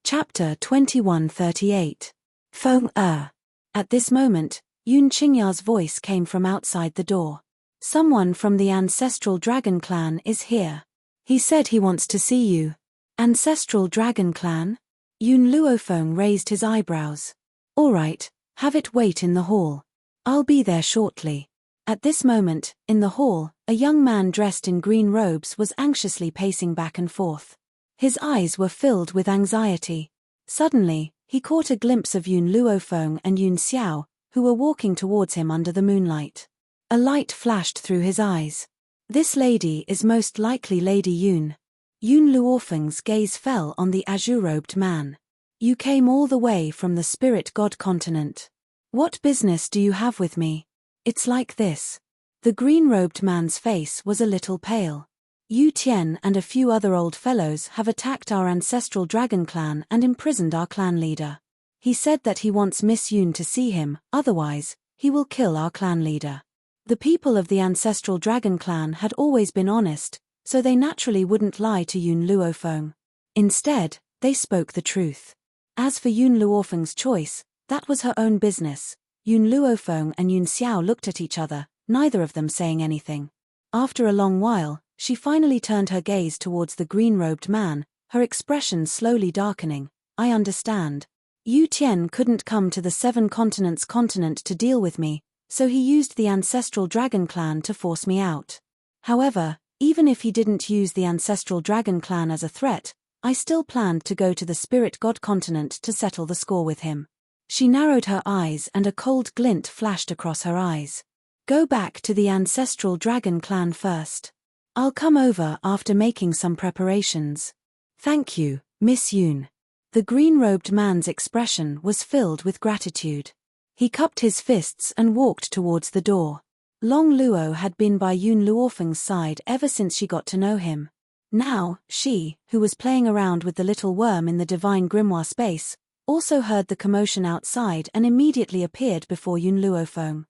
Chapter 2138. Feng Er. At this moment, Yun Qingya's voice came from outside the door. Someone from the Ancestral Dragon Clan is here. He said he wants to see you. Ancestral Dragon Clan? Yun Luofeng raised his eyebrows. All right, have it wait in the hall. I'll be there shortly. At this moment, in the hall, a young man dressed in green robes was anxiously pacing back and forth. His eyes were filled with anxiety. Suddenly, he caught a glimpse of Yun Luofeng and Yun Xiao, who were walking towards him under the moonlight. A light flashed through his eyes. This lady is most likely Lady Yun. Yun Luofeng's gaze fell on the azure-robed man. You came all the way from the spirit god continent. What business do you have with me? It's like this. The green-robed man's face was a little pale. Yu Tian and a few other old fellows have attacked our ancestral dragon clan and imprisoned our clan leader. He said that he wants Miss Yun to see him, otherwise, he will kill our clan leader. The people of the ancestral dragon clan had always been honest, so they naturally wouldn't lie to Yun Luofeng. Instead, they spoke the truth. As for Yun Luofeng's choice, that was her own business. Yun Luofeng and Yun Xiao looked at each other, neither of them saying anything. After a long while, she finally turned her gaze towards the green-robed man, her expression slowly darkening. I understand. Yu Tian couldn't come to the Seven Continents continent to deal with me, so he used the Ancestral Dragon Clan to force me out. However, even if he didn't use the Ancestral Dragon Clan as a threat, I still planned to go to the Spirit God continent to settle the score with him. She narrowed her eyes and a cold glint flashed across her eyes. Go back to the Ancestral Dragon Clan first. I'll come over after making some preparations. Thank you, Miss Yun. The green-robed man's expression was filled with gratitude. He cupped his fists and walked towards the door. Long Luo had been by Yun Luofeng's side ever since she got to know him. Now, she, who was playing around with the little worm in the divine grimoire space, also heard the commotion outside and immediately appeared before Yun Luofeng.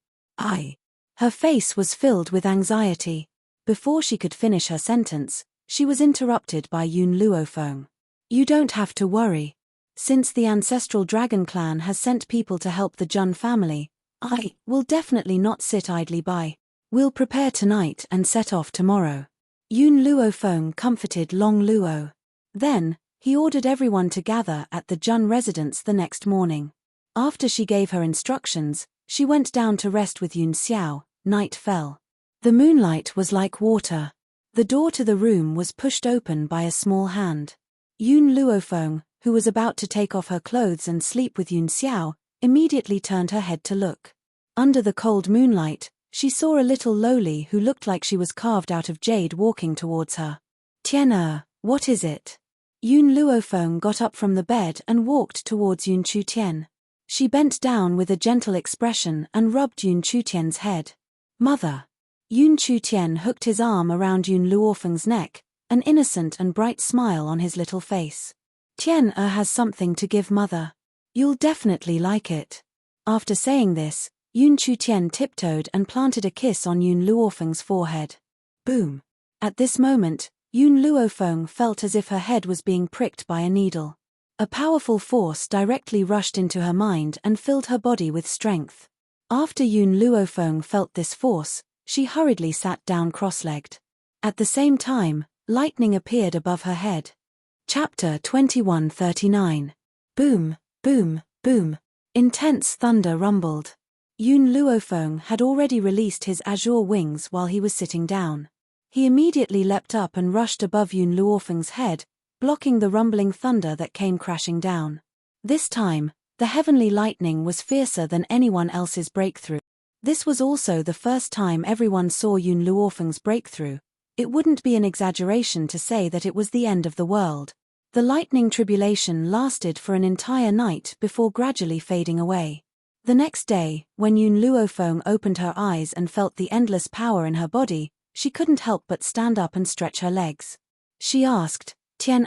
Her face was filled with anxiety. Before she could finish her sentence, she was interrupted by Yun Luofeng. You don't have to worry. Since the Ancestral Dragon Clan has sent people to help the Jun family, I will definitely not sit idly by. We'll prepare tonight and set off tomorrow. Yun Luofeng comforted Long Luo. Then, he ordered everyone to gather at the Jun residence the next morning. After she gave her instructions, she went down to rest with Yun Xiao. Night fell. The moonlight was like water. The door to the room was pushed open by a small hand. Yun Luofeng, who was about to take off her clothes and sleep with Yun Xiao, immediately turned her head to look. Under the cold moonlight, she saw a little lowly who looked like she was carved out of jade walking towards her. Tian, what is it? Yun Luofeng got up from the bed and walked towards Yun Chutian. She bent down with a gentle expression and rubbed Yun Chutian's head. Mother. Yun Chutian hooked his arm around Yun Luofeng's neck, an innocent and bright smile on his little face. Tian has something to give Mother. You'll definitely like it. After saying this, Yun Chutian tiptoed and planted a kiss on Yun Luofeng's forehead. Boom. At this moment, Yun Luofeng felt as if her head was being pricked by a needle. A powerful force directly rushed into her mind and filled her body with strength. After Yun Luofeng felt this force, she hurriedly sat down cross-legged. At the same time, lightning appeared above her head. Chapter 2139. Boom, boom, boom. Intense thunder rumbled. Yun Luofeng had already released his azure wings while he was sitting down. He immediately leapt up and rushed above Yun Luofeng's head, blocking the rumbling thunder that came crashing down. This time, the heavenly lightning was fiercer than anyone else's breakthrough. This was also the first time everyone saw Yun Luofeng's breakthrough. It wouldn't be an exaggeration to say that it was the end of the world. The lightning tribulation lasted for an entire night before gradually fading away. The next day, when Yun Luofeng opened her eyes and felt the endless power in her body, she couldn't help but stand up and stretch her legs. She asked, "Tian,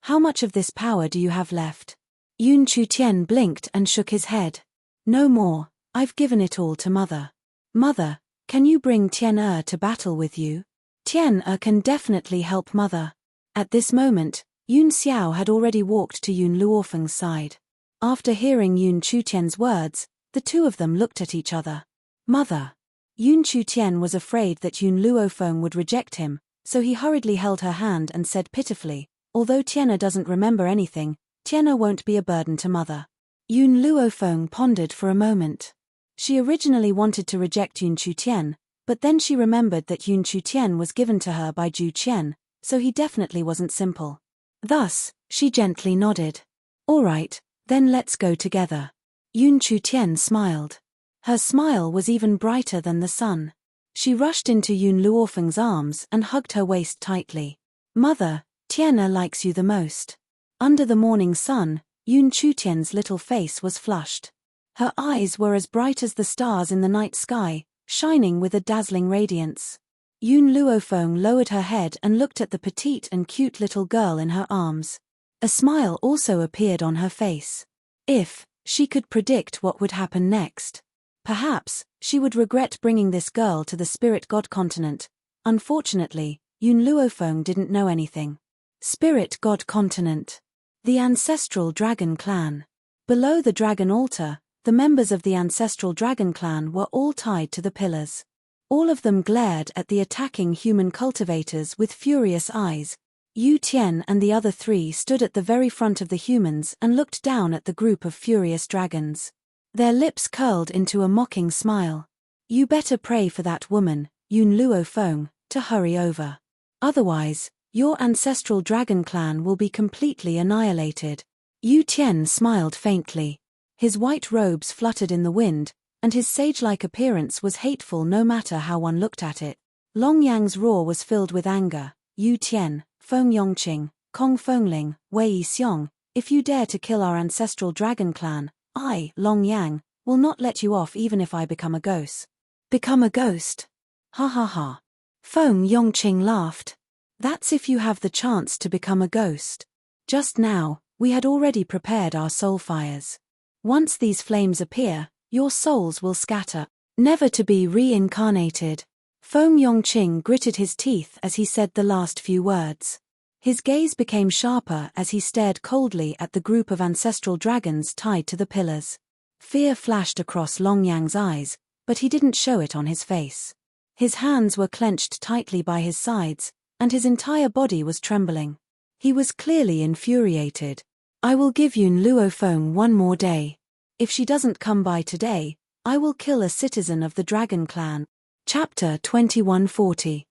how much of this power do you have left?" Yun Chutian blinked and shook his head. "No more, I've given it all to Mother." "Mother, can you bring Tian to battle with you?" "Tian can definitely help Mother." At this moment, Yun Xiao had already walked to Yun Luofeng's side. After hearing Yun Chutian's words, the two of them looked at each other. "Mother." Yun Chutian was afraid that Yun Luofeng would reject him, so he hurriedly held her hand and said pitifully, "Although Tian doesn't remember anything, Tian won't be a burden to Mother." Yun Luofeng pondered for a moment. She originally wanted to reject Yun Chutian, but then she remembered that Yun Chutian was given to her by Zhu Qian, so he definitely wasn't simple. Thus, she gently nodded. "All right, then let's go together." Yun Chutian smiled. Her smile was even brighter than the sun. She rushed into Yun Luofeng's arms and hugged her waist tightly. "Mother, Tian likes you the most." Under the morning sun, Yun Chutian's little face was flushed. Her eyes were as bright as the stars in the night sky, shining with a dazzling radiance. Yun Luofeng lowered her head and looked at the petite and cute little girl in her arms. A smile also appeared on her face. If she could predict what would happen next. Perhaps she would regret bringing this girl to the Spirit God continent. Unfortunately, Yun Luofeng didn't know anything. Spirit God continent. The ancestral dragon clan. Below the dragon altar, the members of the ancestral dragon clan were all tied to the pillars. All of them glared at the attacking human cultivators with furious eyes. Yu Tian and the other three stood at the very front of the humans and looked down at the group of furious dragons. Their lips curled into a mocking smile. "You better pray for that woman, Yun Luofeng, to hurry over. Otherwise, your ancestral dragon clan will be completely annihilated." Yu Tian smiled faintly. His white robes fluttered in the wind, and his sage-like appearance was hateful no matter how one looked at it. Long Yang's roar was filled with anger. "Yu Tian, Feng Yongqing, Kong Fengling, Wei Xiong, if you dare to kill our ancestral dragon clan, I, Long Yang, will not let you off even if I become a ghost." "Become a ghost? Ha ha ha." Feng Yongqing laughed. "That's if you have the chance to become a ghost. Just now, we had already prepared our soul fires. Once these flames appear, your souls will scatter, never to be reincarnated." Feng Yongqing gritted his teeth as he said the last few words. His gaze became sharper as he stared coldly at the group of ancestral dragons tied to the pillars. Fear flashed across Long Yang's eyes, but he didn't show it on his face. His hands were clenched tightly by his sides, and his entire body was trembling. He was clearly infuriated. "I will give Yun Luofeng one more day. If she doesn't come by today, I will kill a citizen of the Dragon Clan." Chapter 2140.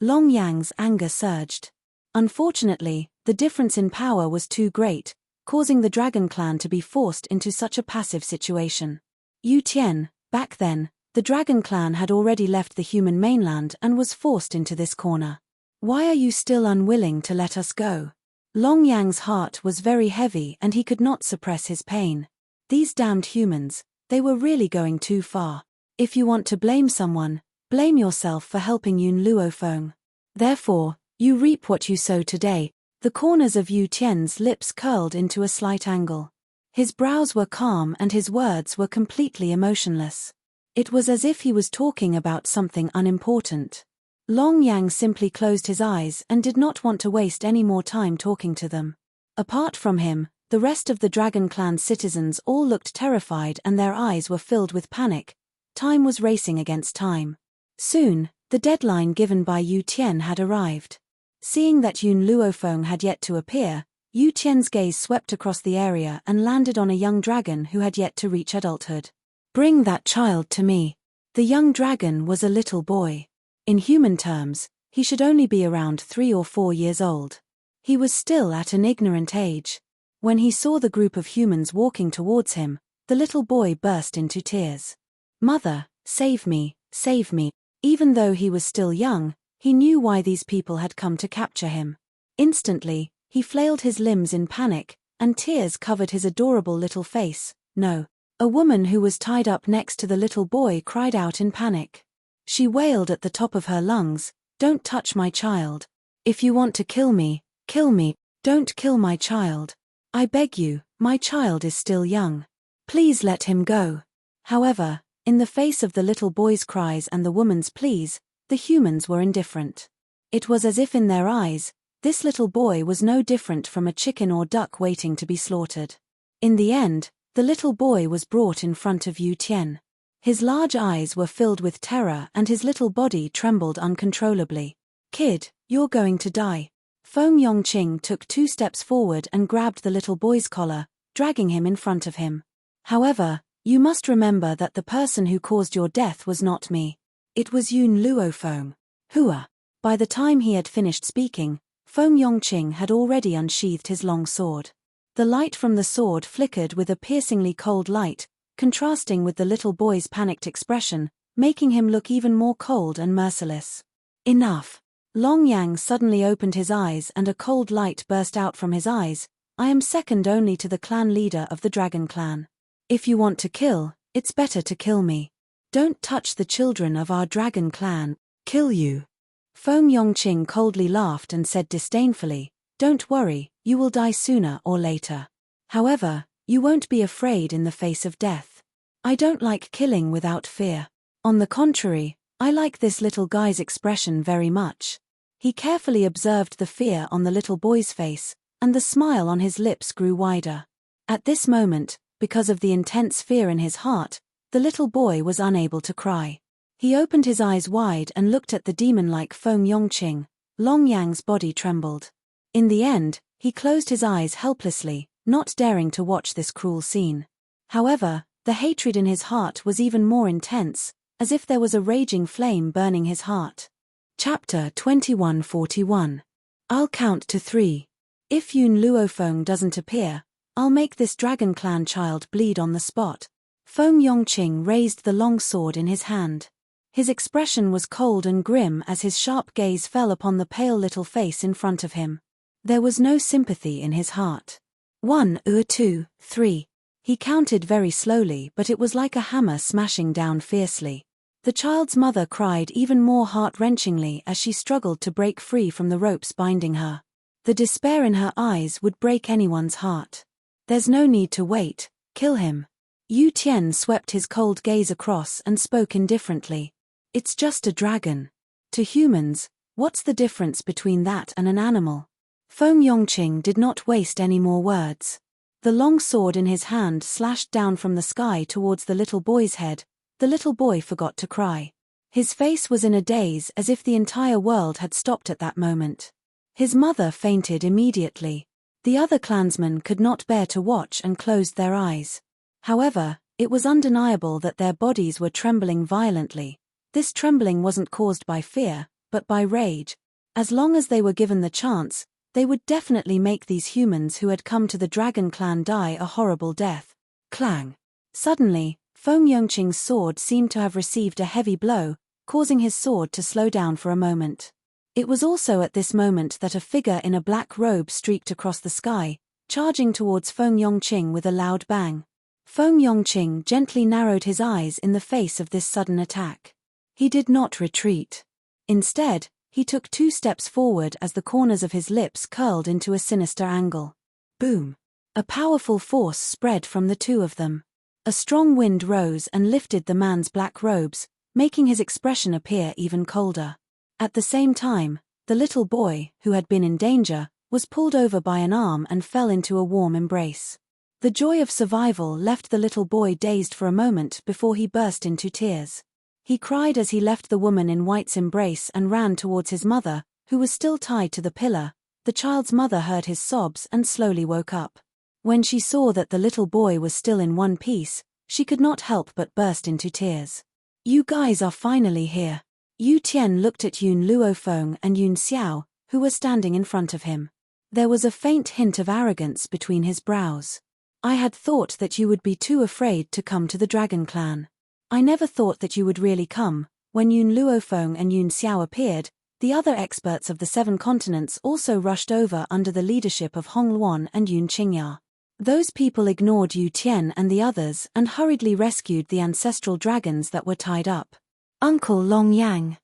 Long Yang's anger surged. Unfortunately, the difference in power was too great, causing the Dragon Clan to be forced into such a passive situation. Yu Tian, back then, the Dragon Clan had already left the human mainland and was forced into this corner. "Why are you still unwilling to let us go?" Long Yang's heart was very heavy and he could not suppress his pain. These damned humans, they were really going too far. If you want to blame someone, blame yourself for helping Yun Luofeng. Therefore, you reap what you sow today. The corners of Yu Tian's lips curled into a slight angle. His brows were calm and his words were completely emotionless. It was as if he was talking about something unimportant. Long Yang simply closed his eyes and did not want to waste any more time talking to them. Apart from him, the rest of the Dragon Clan citizens all looked terrified and their eyes were filled with panic. Time was racing against time. Soon, the deadline given by Yu Tian had arrived. Seeing that Yun Luofeng had yet to appear, Yu Tian's gaze swept across the area and landed on a young dragon who had yet to reach adulthood. "Bring that child to me." The young dragon was a little boy. In human terms, he should only be around 3 or 4 years old. He was still at an ignorant age. When he saw the group of humans walking towards him, the little boy burst into tears. "Mother, save me, save me." Even though he was still young, he knew why these people had come to capture him. Instantly, he flailed his limbs in panic, and tears covered his adorable little face. "No." A woman who was tied up next to the little boy cried out in panic. She wailed at the top of her lungs, "Don't touch my child. If you want to kill me, kill me. Don't kill my child. I beg you, my child is still young. Please let him go." However, in the face of the little boy's cries and the woman's pleas, the humans were indifferent. It was as if in their eyes, this little boy was no different from a chicken or duck waiting to be slaughtered. In the end, the little boy was brought in front of Yu Tian. His large eyes were filled with terror and his little body trembled uncontrollably. "Kid, you're going to die." Feng Yongqing took 2 steps forward and grabbed the little boy's collar, dragging him in front of him. "However, you must remember that the person who caused your death was not me. It was Yun Luofeng. Hua." By the time he had finished speaking, Feng Yongqing had already unsheathed his long sword. The light from the sword flickered with a piercingly cold light, contrasting with the little boy's panicked expression, making him look even more cold and merciless. "Enough." Long Yang suddenly opened his eyes and a cold light burst out from his eyes. "I am second only to the clan leader of the Dragon Clan. If you want to kill, it's better to kill me. Don't touch the children of our Dragon Clan. Kill you." Feng Yongqing coldly laughed and said disdainfully, "Don't worry, you will die sooner or later. However, you won't be afraid in the face of death. I don't like killing without fear. On the contrary, I like this little guy's expression very much." He carefully observed the fear on the little boy's face, and the smile on his lips grew wider. At this moment, because of the intense fear in his heart, the little boy was unable to cry. He opened his eyes wide and looked at the demon-like Feng Yongqing. Long Yang's body trembled. In the end, he closed his eyes helplessly, not daring to watch this cruel scene. However, the hatred in his heart was even more intense, as if there was a raging flame burning his heart. Chapter 2141. I'll count to 3. If Yun Luofeng doesn't appear, I'll make this Dragon Clan child bleed on the spot. Feng Yongqing raised the long sword in his hand. His expression was cold and grim as his sharp gaze fell upon the pale little face in front of him. There was no sympathy in his heart. 1, 2, 3. He counted very slowly, but it was like a hammer smashing down fiercely. The child's mother cried even more heart-wrenchingly as she struggled to break free from the ropes binding her. The despair in her eyes would break anyone's heart. "There's no need to wait, kill him." Yu Tian swept his cold gaze across and spoke indifferently. "It's just a dragon. To humans, what's the difference between that and an animal?" Feng Yongqing did not waste any more words. The long sword in his hand slashed down from the sky towards the little boy's head. The little boy forgot to cry. His face was in a daze as if the entire world had stopped at that moment. His mother fainted immediately. The other clansmen could not bear to watch and closed their eyes. However, it was undeniable that their bodies were trembling violently. This trembling wasn't caused by fear, but by rage. As long as they were given the chance, they would definitely make these humans who had come to the Dragon Clan die a horrible death. Clang! Suddenly, Feng Yongqing's sword seemed to have received a heavy blow, causing his sword to slow down for a moment. It was also at this moment that a figure in a black robe streaked across the sky, charging towards Feng Yongqing with a loud bang. Feng Yongqing gently narrowed his eyes in the face of this sudden attack. He did not retreat. Instead, he took 2 steps forward as the corners of his lips curled into a sinister angle. Boom! A powerful force spread from the two of them. A strong wind rose and lifted the man's black robes, making his expression appear even colder. At the same time, the little boy, who had been in danger, was pulled over by an arm and fell into a warm embrace. The joy of survival left the little boy dazed for a moment before he burst into tears. He cried as he left the woman in white's embrace and ran towards his mother, who was still tied to the pillar. The child's mother heard his sobs and slowly woke up. When she saw that the little boy was still in one piece, she could not help but burst into tears. "You guys are finally here." Yu Tian looked at Yun Luofeng and Yun Xiao, who were standing in front of him. There was a faint hint of arrogance between his brows. "I had thought that you would be too afraid to come to the Dragon Clan. I never thought that you would really come. When Yun Luofeng and Yun Xiao appeared, the other experts of the 7 continents also rushed over under the leadership of Hong Luan and Yun Qingya. Those people ignored Yu Tian and the others and hurriedly rescued the ancestral dragons that were tied up. Uncle Long Yang.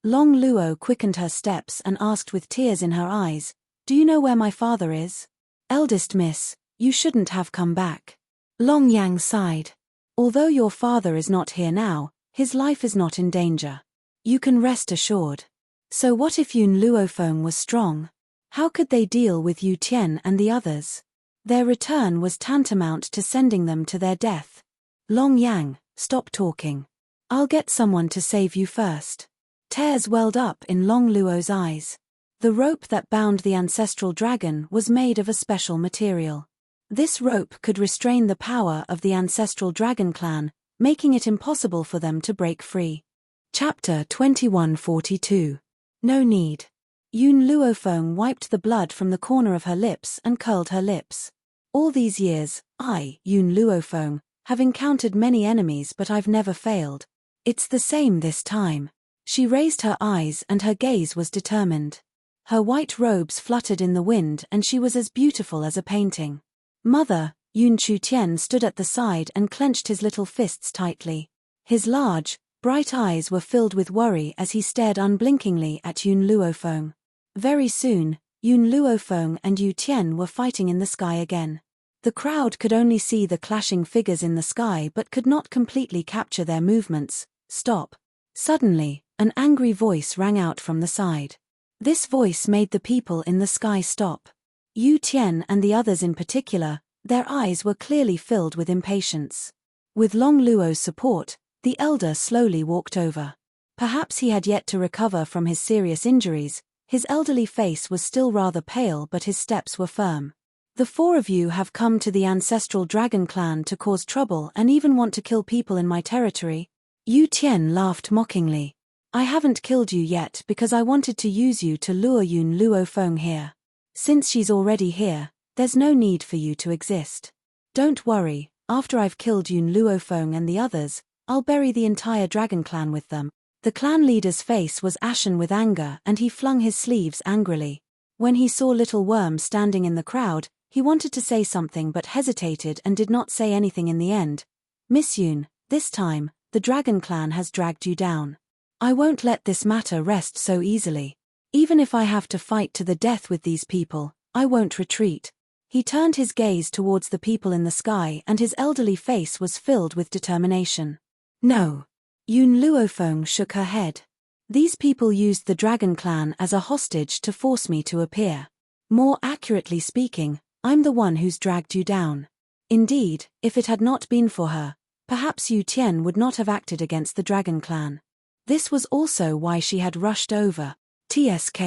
Long Luo quickened her steps and asked with tears in her eyes, "Do you know where my father is?" "Eldest miss, you shouldn't have come back." Long Yang sighed. "Although your father is not here now, his life is not in danger. You can rest assured." So what if Yun Luofeng was strong? How could they deal with Yu Tian and the others? Their return was tantamount to sending them to their death. "Long Yang, stop talking. I'll get someone to save you first." Tears welled up in Long Luo's eyes. The rope that bound the ancestral dragon was made of a special material. This rope could restrain the power of the ancestral dragon clan, making it impossible for them to break free. Chapter 2142. No need. Yun Luofeng wiped the blood from the corner of her lips and curled her lips. "All these years, I, Yun Luofeng, have encountered many enemies, but I've never failed. It's the same this time." She raised her eyes and her gaze was determined. Her white robes fluttered in the wind and she was as beautiful as a painting. "Mother," Yun Chutian stood at the side and clenched his little fists tightly. His large, bright eyes were filled with worry as he stared unblinkingly at Yun Luofeng. Very soon, Yun Luofeng and Yu Tian were fighting in the sky again. The crowd could only see the clashing figures in the sky but could not completely capture their movements. "Stop." Suddenly, an angry voice rang out from the side. This voice made the people in the sky stop. Yu Tian and the others in particular, their eyes were clearly filled with impatience. With Long Luo's support, the elder slowly walked over. Perhaps he had yet to recover from his serious injuries. His elderly face was still rather pale but his steps were firm. "The 4 of you have come to the ancestral dragon clan to cause trouble and even want to kill people in my territory?" Yu Tian laughed mockingly. "I haven't killed you yet because I wanted to use you to lure Yun Luofeng here. Since she's already here, there's no need for you to exist. Don't worry, after I've killed Yun Luofeng and the others, I'll bury the entire dragon clan with them." The clan leader's face was ashen with anger and he flung his sleeves angrily. When he saw Little Worm standing in the crowd, he wanted to say something but hesitated and did not say anything in the end. "Miss Yun, this time, the dragon clan has dragged you down. I won't let this matter rest so easily. Even if I have to fight to the death with these people, I won't retreat." He turned his gaze towards the people in the sky and his elderly face was filled with determination. "No." Yun Luofeng shook her head. "These people used the dragon clan as a hostage to force me to appear. More accurately speaking, I'm the one who's dragged you down. Indeed, if it had not been for her, perhaps Yu Tian would not have acted against the dragon clan. This was also why she had rushed over." "Tsk."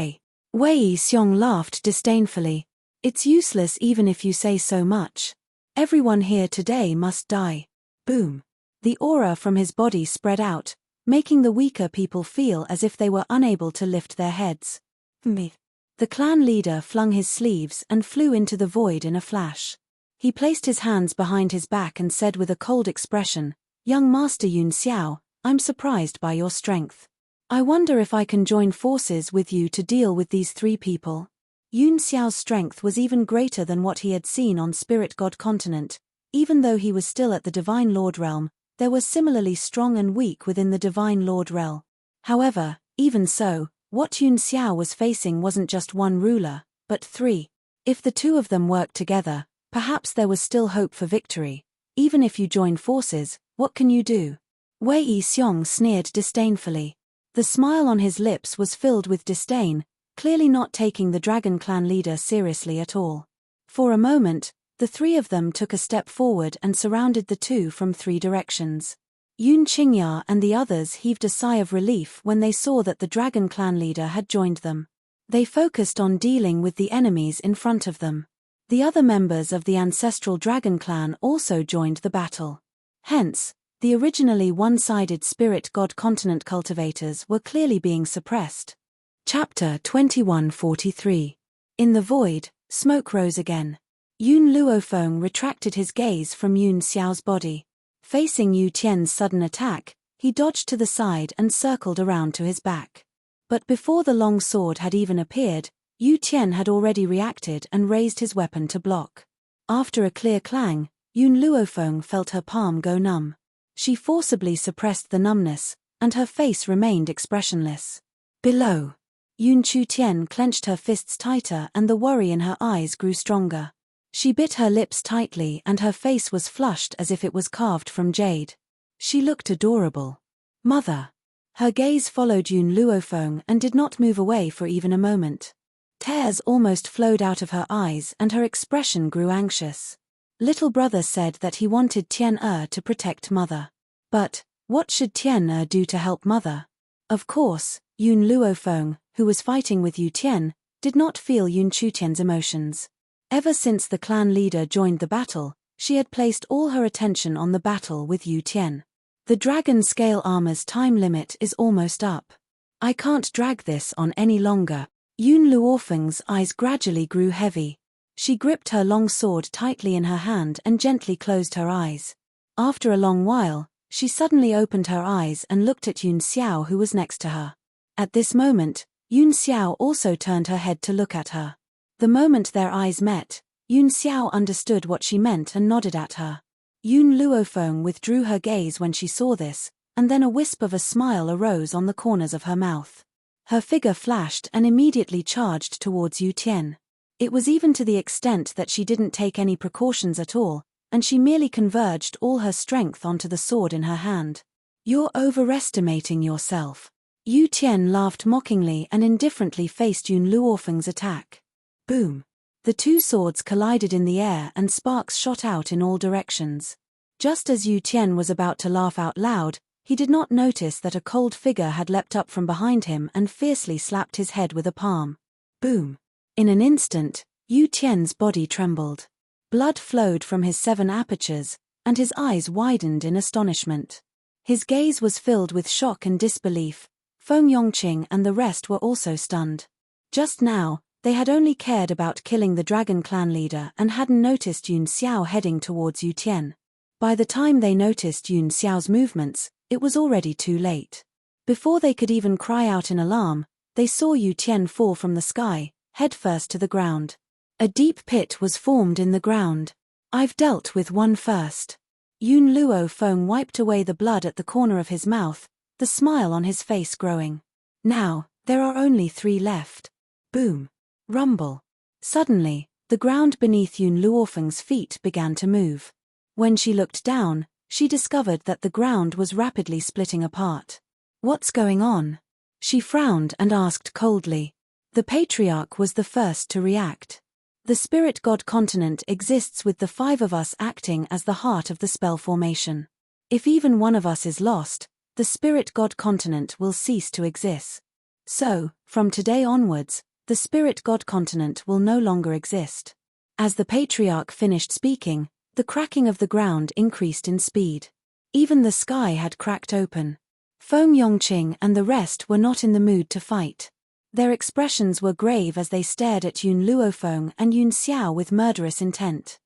Wei Xiong laughed disdainfully. "It's useless even if you say so much. Everyone here today must die." Boom. The aura from his body spread out, making the weaker people feel as if they were unable to lift their heads. "Me." The clan leader flung his sleeves and flew into the void in a flash. He placed his hands behind his back and said with a cold expression, "Young Master Yun Xiao, I'm surprised by your strength. I wonder if I can join forces with you to deal with these 3 people." Yun Xiao's strength was even greater than what he had seen on Spirit God Continent. Even though he was still at the Divine Lord Realm, there was similarly strong and weak within the Divine Lord Realm. However, even so, what Yun Xiao was facing wasn't just 1 ruler, but 3. If the 2 of them worked together, perhaps there was still hope for victory. Even if you join forces, what can you do? Wei Xiong sneered disdainfully. The smile on his lips was filled with disdain, clearly not taking the dragon clan leader seriously at all. For a moment, the 3 of them took a step forward and surrounded the 2 from 3 directions. Yun Qingya and the others heaved a sigh of relief when they saw that the dragon clan leader had joined them. They focused on dealing with the enemies in front of them. The other members of the ancestral dragon clan also joined the battle. Hence, the originally one-sided Spirit God Continent cultivators were clearly being suppressed. Chapter 2143. In the void, smoke rose again. Yun Luofeng retracted his gaze from Yun Xiao's body. Facing Yu Tian's sudden attack, he dodged to the side and circled around to his back. But before the long sword had even appeared, Yu Tian had already reacted and raised his weapon to block. After a clear clang, Yun Luofeng felt her palm go numb. She forcibly suppressed the numbness, and her face remained expressionless. Below, Yun Tian clenched her fists tighter and the worry in her eyes grew stronger. She bit her lips tightly and her face was flushed as if it was carved from jade. She looked adorable. Mother. Her gaze followed Yun Luofeng and did not move away for even a moment. Tears almost flowed out of her eyes and her expression grew anxious. Little brother said that he wanted Tian to protect mother. But, what should Tian do to help mother? Of course, Yun Luofeng, who was fighting with Yu Tian, did not feel Yun Tian's emotions. Ever since the clan leader joined the battle, she had placed all her attention on the battle with Yu Tian. The dragon scale armor's time limit is almost up. I can't drag this on any longer. Yun Luofeng's eyes gradually grew heavy. She gripped her long sword tightly in her hand and gently closed her eyes. After a long while, she suddenly opened her eyes and looked at Yun Xiao who was next to her. At this moment, Yun Xiao also turned her head to look at her. The moment their eyes met, Yun Xiao understood what she meant and nodded at her. Yun Luofeng withdrew her gaze when she saw this, and then a wisp of a smile arose on the corners of her mouth. Her figure flashed and immediately charged towards Yu Tian. It was even to the extent that she didn't take any precautions at all, and she merely converged all her strength onto the sword in her hand. You're overestimating yourself. Yu Tian laughed mockingly and indifferently faced Yun Luofeng's attack. Boom! The two swords collided in the air and sparks shot out in all directions. Just as Yu Tian was about to laugh out loud, he did not notice that a cold figure had leapt up from behind him and fiercely slapped his head with a palm. Boom! In an instant, Yu Tian's body trembled. Blood flowed from his 7 apertures, and his eyes widened in astonishment. His gaze was filled with shock and disbelief. Feng Yongqing and the rest were also stunned. Just now, they had only cared about killing the dragon clan leader and hadn't noticed Yun Xiao heading towards Yu Tian. By the time they noticed Yun Xiao's movements, it was already too late. Before they could even cry out in alarm, they saw Yu Tian fall from the sky, headfirst to the ground. A deep pit was formed in the ground. I've dealt with one first. Yun Luofeng wiped away the blood at the corner of his mouth, the smile on his face growing. Now, there are only 3 left. Boom. Rumble. Suddenly, the ground beneath Yun Luofeng's feet began to move. When she looked down, she discovered that the ground was rapidly splitting apart. What's going on? She frowned and asked coldly. The patriarch was the first to react. The spirit god continent exists with the 5 of us acting as the heart of the spell formation. If even one of us is lost, the spirit god continent will cease to exist. So, from today onwards, the spirit god continent will no longer exist. As the patriarch finished speaking, the cracking of the ground increased in speed. Even the sky had cracked open. Feng Yongqing and the rest were not in the mood to fight. Their expressions were grave as they stared at Yun Luofeng and Yun Xiao with murderous intent.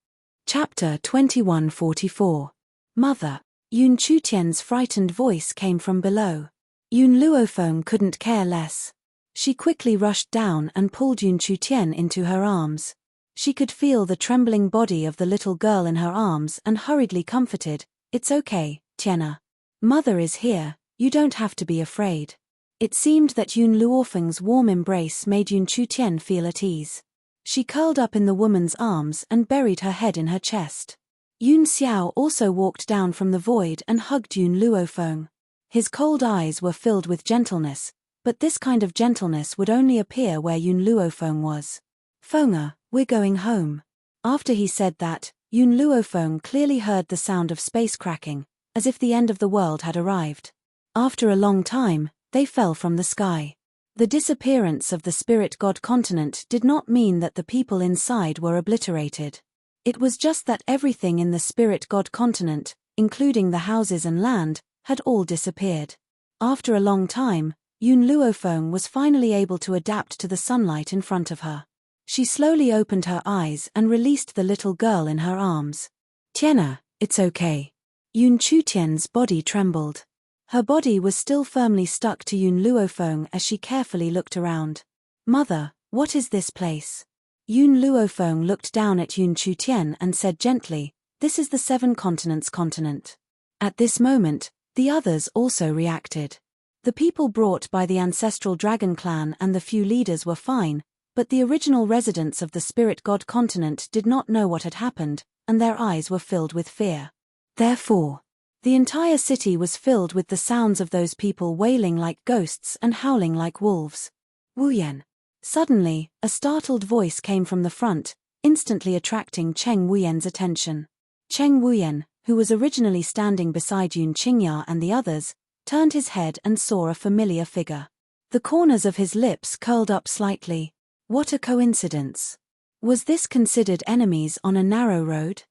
Chapter 2144. Mother. Yun Tian's frightened voice came from below. Yun Luofeng couldn't care less. She quickly rushed down and pulled Yun Tian into her arms. She could feel the trembling body of the little girl in her arms and hurriedly comforted, "It's okay, Tiana. Mother is here, you don't have to be afraid." It seemed that Yun Luofeng's warm embrace made Yun Tian feel at ease. She curled up in the woman's arms and buried her head in her chest. Yun Xiao also walked down from the void and hugged Yun Luofeng. His cold eyes were filled with gentleness, but this kind of gentleness would only appear where Yun Luofeng was. "Fenga, we're going home." After he said that, Yun Luofeng clearly heard the sound of space cracking, as if the end of the world had arrived. After a long time, they fell from the sky. The disappearance of the spirit god continent did not mean that the people inside were obliterated. It was just that everything in the spirit god continent, including the houses and land, had all disappeared. After a long time, Yun Luofeng was finally able to adapt to the sunlight in front of her. She slowly opened her eyes and released the little girl in her arms. "Tiana, it's okay. Yun Chutian's body trembled. Her body was still firmly stuck to Yun Luofeng as she carefully looked around. Mother, what is this place? Yun Luofeng looked down at Yun Chutian and said gently, this is the Seven Continents continent. At this moment, the others also reacted. The people brought by the ancestral dragon clan and the few leaders were fine, but the original residents of the spirit god continent did not know what had happened, and their eyes were filled with fear. Therefore, the entire city was filled with the sounds of those people wailing like ghosts and howling like wolves. Wuyan. Suddenly, a startled voice came from the front, instantly attracting Cheng Wuyan's attention. Cheng Wuyan, who was originally standing beside Yun Qingya and the others, turned his head and saw a familiar figure. The corners of his lips curled up slightly. What a coincidence. Was this considered enemies on a narrow road?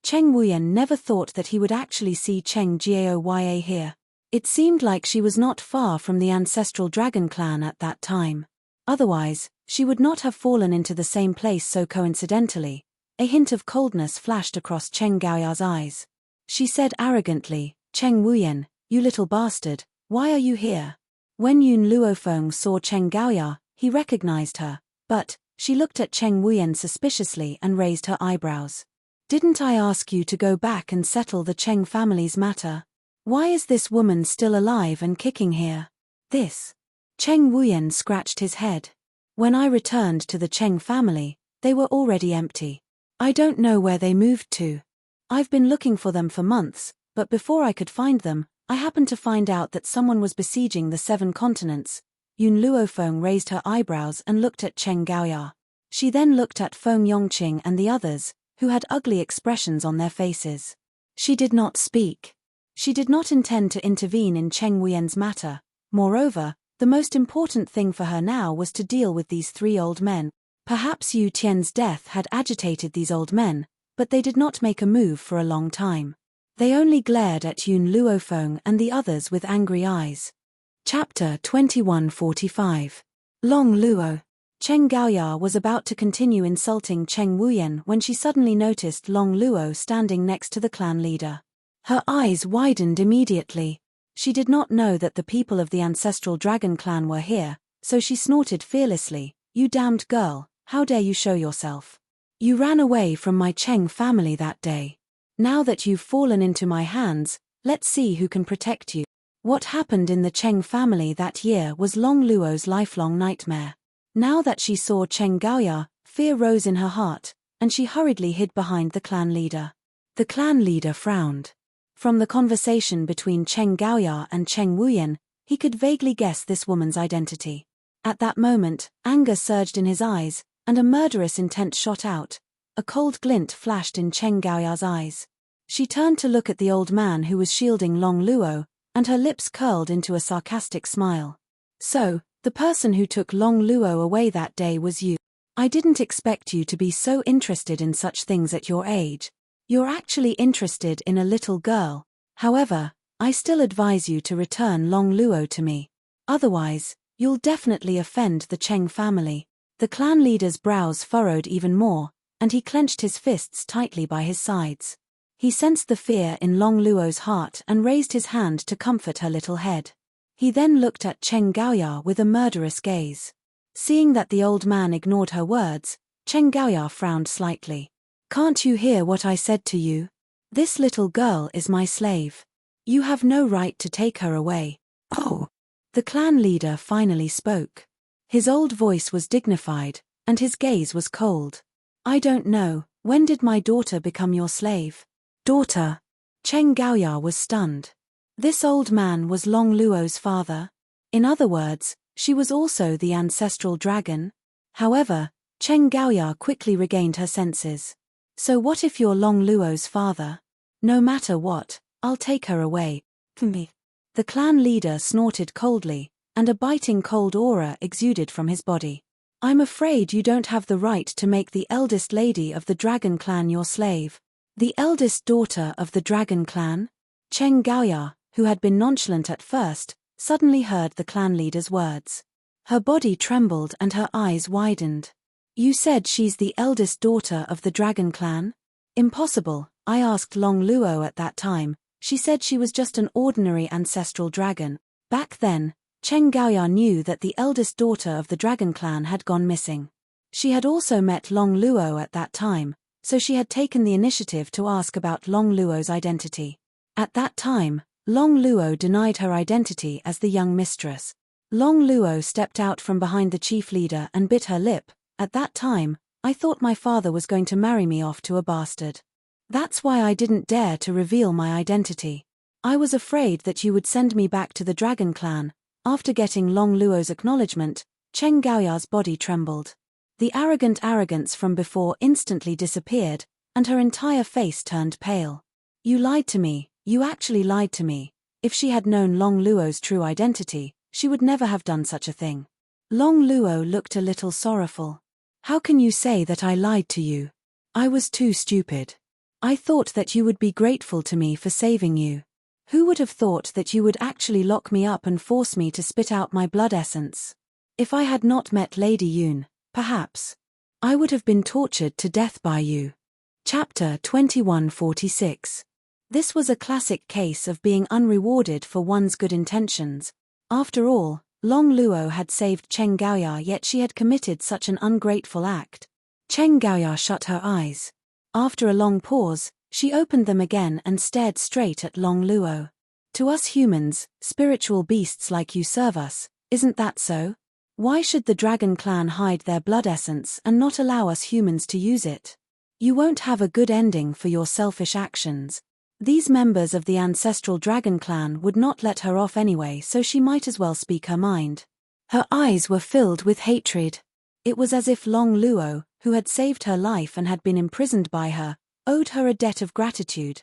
Cheng Wuyan never thought that he would actually see Cheng Jiaoya here. It seemed like she was not far from the ancestral dragon clan at that time. Otherwise, she would not have fallen into the same place so coincidentally. A hint of coldness flashed across Cheng Gaoya's eyes. She said arrogantly, Cheng Wuyan, you little bastard, why are you here? When Yun Luofeng saw Cheng Gaoya, he recognized her, but she looked at Cheng Wuyan suspiciously and raised her eyebrows. Didn't I ask you to go back and settle the Cheng family's matter? Why is this woman still alive and kicking here? This. Cheng Wuyan scratched his head. When I returned to the Cheng family, they were already empty. I don't know where they moved to. I've been looking for them for months, but before I could find them, I happened to find out that someone was besieging the Seven Continents. Yun Luofeng raised her eyebrows and looked at Cheng Gaoya. She then looked at Feng Yongqing and the others, who had ugly expressions on their faces. She did not speak. She did not intend to intervene in Cheng Wuyan's matter. Moreover, the most important thing for her now was to deal with these three old men. Perhaps Yu Tian's death had agitated these old men, but they did not make a move for a long time. They only glared at Yun Luofeng and the others with angry eyes. Chapter 2145. Long Luo. Cheng Gaoya was about to continue insulting Cheng Wuyan when she suddenly noticed Long Luo standing next to the clan leader. Her eyes widened immediately. She did not know that the people of the ancestral dragon clan were here, so she snorted fearlessly, "You damned girl, how dare you show yourself? You ran away from my Cheng family that day. Now that you've fallen into my hands, let's see who can protect you." What happened in the Cheng family that year was Long Luo's lifelong nightmare. Now that she saw Cheng Gaoya, fear rose in her heart, and she hurriedly hid behind the clan leader. The clan leader frowned. From the conversation between Cheng Gaoya and Cheng Wuyan, he could vaguely guess this woman's identity. At that moment, anger surged in his eyes, and a murderous intent shot out. A cold glint flashed in Cheng Gaoya's eyes. She turned to look at the old man who was shielding Long Luo, and her lips curled into a sarcastic smile. "So, the person who took Long Luo away that day was you. I didn't expect you to be so interested in such things at your age. You're actually interested in a little girl. However, I still advise you to return Long Luo to me. Otherwise, you'll definitely offend the Cheng family." The clan leader's brows furrowed even more, and he clenched his fists tightly by his sides. He sensed the fear in Long Luo's heart and raised his hand to comfort her little head. He then looked at Cheng Gaoya with a murderous gaze. Seeing that the old man ignored her words, Cheng Gaoya frowned slightly. "Can't you hear what I said to you? This little girl is my slave. You have no right to take her away." "Oh." The clan leader finally spoke. His old voice was dignified, and his gaze was cold. "I don't know, when did my daughter become your slave?" "Daughter?" Cheng Gaoya was stunned. This old man was Long Luo's father. In other words, she was also the ancestral dragon. However, Cheng Gaoya quickly regained her senses. "So what if you're Long Luo's father? No matter what, I'll take her away." "Me." The clan leader snorted coldly, and a biting cold aura exuded from his body. "I'm afraid you don't have the right to make the eldest lady of the dragon clan your slave." "The eldest daughter of the dragon clan?" Cheng Gaoya, who had been nonchalant at first, suddenly heard the clan leader's words. Her body trembled and her eyes widened. "You said she's the eldest daughter of the dragon clan?" "Impossible," I asked Long Luo at that time. She said she was just an ordinary ancestral dragon. Back then, Cheng Gaoya knew that the eldest daughter of the dragon clan had gone missing. She had also met Long Luo at that time, so she had taken the initiative to ask about Long Luo's identity. At that time, Long Luo denied her identity as the young mistress. Long Luo stepped out from behind the chief leader and bit her lip. At that time, I thought my father was going to marry me off to a bastard. That's why I didn't dare to reveal my identity. I was afraid that you would send me back to the dragon clan. After getting Long Luo's acknowledgement, Cheng Gaoya's body trembled. The arrogance from before instantly disappeared, and her entire face turned pale. You lied to me, you actually lied to me. If she had known Long Luo's true identity, she would never have done such a thing. Long Luo looked a little sorrowful. How can you say that I lied to you? I was too stupid. I thought that you would be grateful to me for saving you. Who would have thought that you would actually lock me up and force me to spit out my blood essence? If I had not met Lady Yun, perhaps I would have been tortured to death by you. Chapter 2146. This was a classic case of being unrewarded for one's good intentions. After all, Long Luo had saved Cheng Gaoya, yet she had committed such an ungrateful act. Cheng Gaoya shut her eyes. After a long pause, she opened them again and stared straight at Long Luo. To us humans, spiritual beasts like you serve us, isn't that so? Why should the dragon clan hide their blood essence and not allow us humans to use it? You won't have a good ending for your selfish actions. These members of the ancestral dragon clan would not let her off anyway, so she might as well speak her mind. Her eyes were filled with hatred. It was as if Long Luo, who had saved her life and had been imprisoned by her, owed her a debt of gratitude.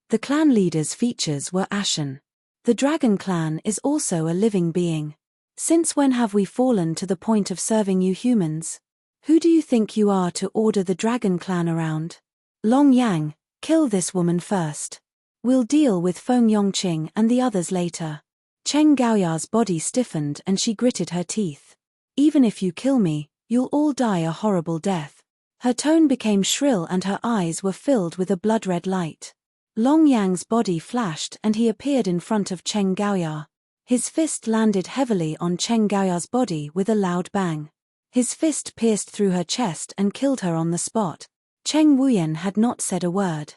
The clan leader's features were ashen. The dragon clan is also a living being. Since when have we fallen to the point of serving you humans? Who do you think you are to order the dragon clan around? Long Yang, kill this woman first. We'll deal with Feng Yongqing and the others later. Cheng Gaoya's body stiffened and she gritted her teeth. Even if you kill me, you'll all die a horrible death. Her tone became shrill and her eyes were filled with a blood-red light. Long Yang's body flashed and he appeared in front of Cheng Gaoya. His fist landed heavily on Cheng Gaoya's body with a loud bang. His fist pierced through her chest and killed her on the spot. Cheng Wuyen had not said a word.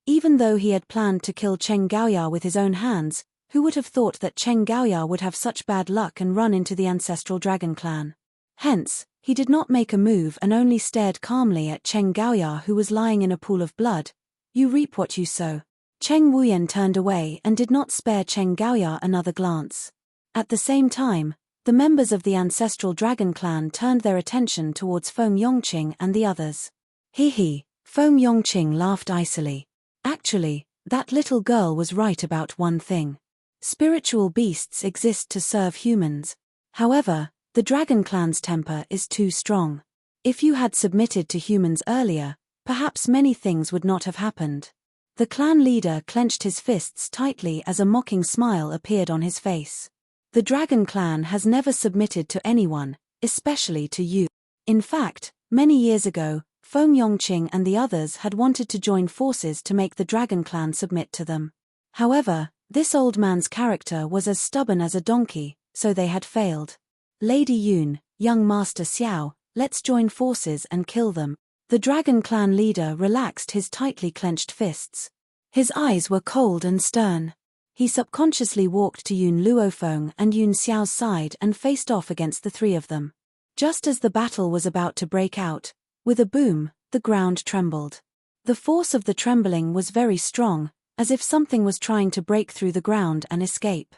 Even though he had planned to kill Cheng Gaoya with his own hands, who would have thought that Cheng Gaoya would have such bad luck and run into the ancestral dragon clan? Hence, he did not make a move and only stared calmly at Cheng Gaoya, who was lying in a pool of blood. You reap what you sow. Cheng Wuyen turned away and did not spare Cheng Gaoya another glance. At the same time, the members of the ancestral dragon clan turned their attention towards Feng Yongqing and the others. He, Feng Yongqing laughed icily. Actually, that little girl was right about one thing. Spiritual beasts exist to serve humans. However, the dragon clan's temper is too strong. If you had submitted to humans earlier, perhaps many things would not have happened. The clan leader clenched his fists tightly as a mocking smile appeared on his face. The dragon clan has never submitted to anyone, especially to you. In fact, many years ago, Feng Yongqing and the others had wanted to join forces to make the dragon clan submit to them. However, this old man's character was as stubborn as a donkey, so they had failed. Lady Yun, young Master Xiao, let's join forces and kill them. The dragon clan leader relaxed his tightly clenched fists. His eyes were cold and stern. He subconsciously walked to Yun Luofeng and Yun Xiao's side and faced off against the three of them. Just as the battle was about to break out, with a boom, the ground trembled. The force of the trembling was very strong, as if something was trying to break through the ground and escape.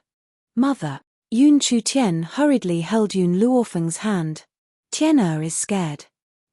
Mother! Yun Chutian hurriedly held Yun Luofeng's hand. Tian'er is scared.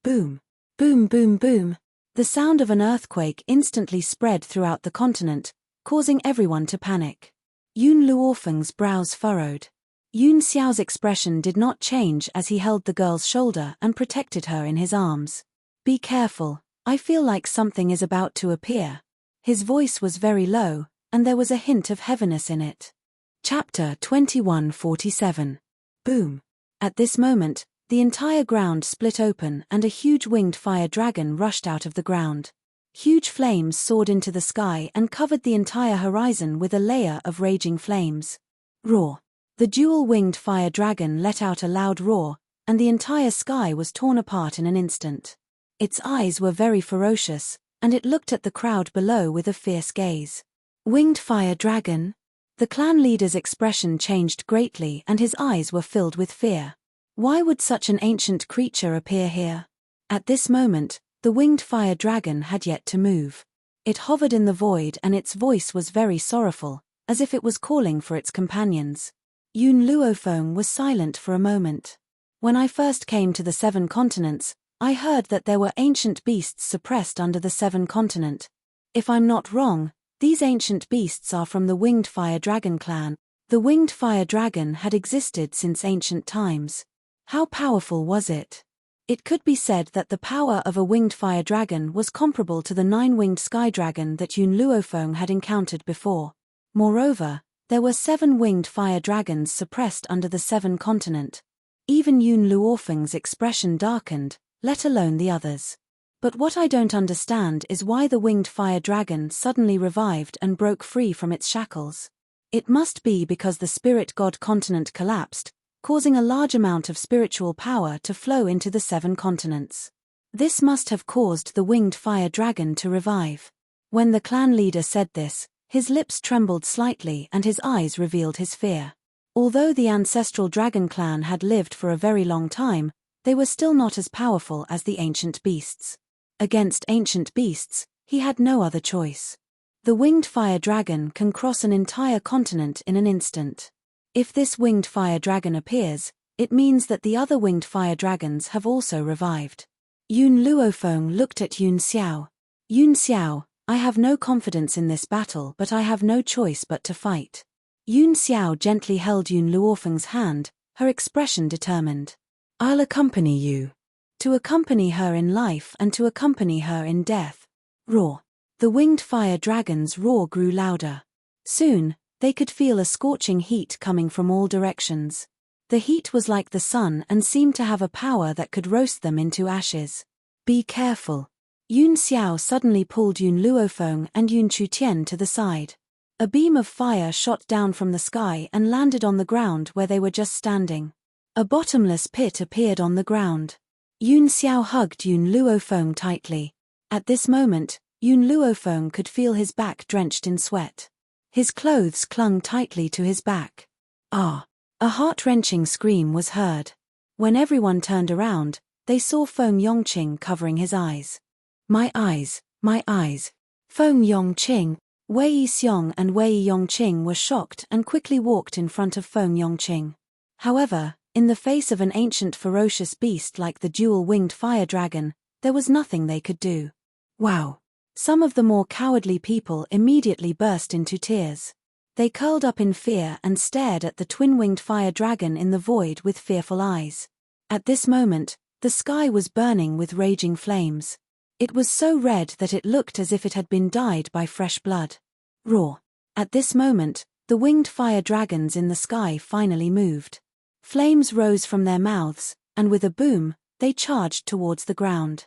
Boom! Boom boom boom. The sound of an earthquake instantly spread throughout the continent, causing everyone to panic. Yun Luofeng's brows furrowed. Yun Xiao's expression did not change as he held the girl's shoulder and protected her in his arms. Be careful, I feel like something is about to appear. His voice was very low, and there was a hint of heaviness in it. Chapter 2147. Boom. At this moment, the entire ground split open and a huge winged fire dragon rushed out of the ground. Huge flames soared into the sky and covered the entire horizon with a layer of raging flames. Roar! The dual-winged fire dragon let out a loud roar, and the entire sky was torn apart in an instant. Its eyes were very ferocious, and it looked at the crowd below with a fierce gaze. Winged fire dragon? The clan leader's expression changed greatly and his eyes were filled with fear. Why would such an ancient creature appear here? At this moment, the winged fire dragon had yet to move. It hovered in the void and its voice was very sorrowful, as if it was calling for its companions. Yun Luofeng was silent for a moment. When I first came to the 7 continents, I heard that there were ancient beasts suppressed under the 7 continent. If I'm not wrong, these ancient beasts are from the winged fire dragon clan. The winged fire dragon had existed since ancient times. How powerful was it? It could be said that the power of a winged fire dragon was comparable to the 9-winged sky dragon that Yun Luofeng had encountered before. Moreover, there were 7 winged fire dragons suppressed under the 7 continent. Even Yun Luofeng's expression darkened, let alone the others. But what I don't understand is why the winged fire dragon suddenly revived and broke free from its shackles. It must be because the spirit god continent collapsed, causing a large amount of spiritual power to flow into the 7 continents. This must have caused the winged fire dragon to revive. When the clan leader said this, his lips trembled slightly and his eyes revealed his fear. Although the ancestral dragon clan had lived for a very long time, they were still not as powerful as the ancient beasts. Against ancient beasts, he had no other choice. The winged fire dragon can cross an entire continent in an instant. If this winged fire dragon appears, it means that the other winged fire dragons have also revived. Yun Luofeng looked at Yun Xiao. Yun Xiao, I have no confidence in this battle but I have no choice but to fight. Yun Xiao gently held Yun Luofeng's hand, her expression determined. I'll accompany you. To accompany her in life and to accompany her in death. Roar. The winged fire dragon's roar grew louder. Soon, they could feel a scorching heat coming from all directions. The heat was like the sun and seemed to have a power that could roast them into ashes. Be careful. Yun Xiao suddenly pulled Yun Luofeng and Yun Chutian to the side. A beam of fire shot down from the sky and landed on the ground where they were just standing. A bottomless pit appeared on the ground. Yun Xiao hugged Yun Luofeng tightly. At this moment, Yun Luofeng could feel his back drenched in sweat. His clothes clung tightly to his back. Ah! A heart-wrenching scream was heard. When everyone turned around, they saw Feng Yongqing covering his eyes. My eyes, my eyes. Feng Yongqing, Wei Xiong and Wei Yongqing were shocked and quickly walked in front of Feng Yongqing. However, in the face of an ancient ferocious beast like the dual-winged fire dragon, there was nothing they could do. Wow! Some of the more cowardly people immediately burst into tears. They curled up in fear and stared at the twin-winged fire dragon in the void with fearful eyes. At this moment, the sky was burning with raging flames. It was so red that it looked as if it had been dyed by fresh blood. Roar! At this moment, the winged fire dragons in the sky finally moved. Flames rose from their mouths, and with a boom, they charged towards the ground.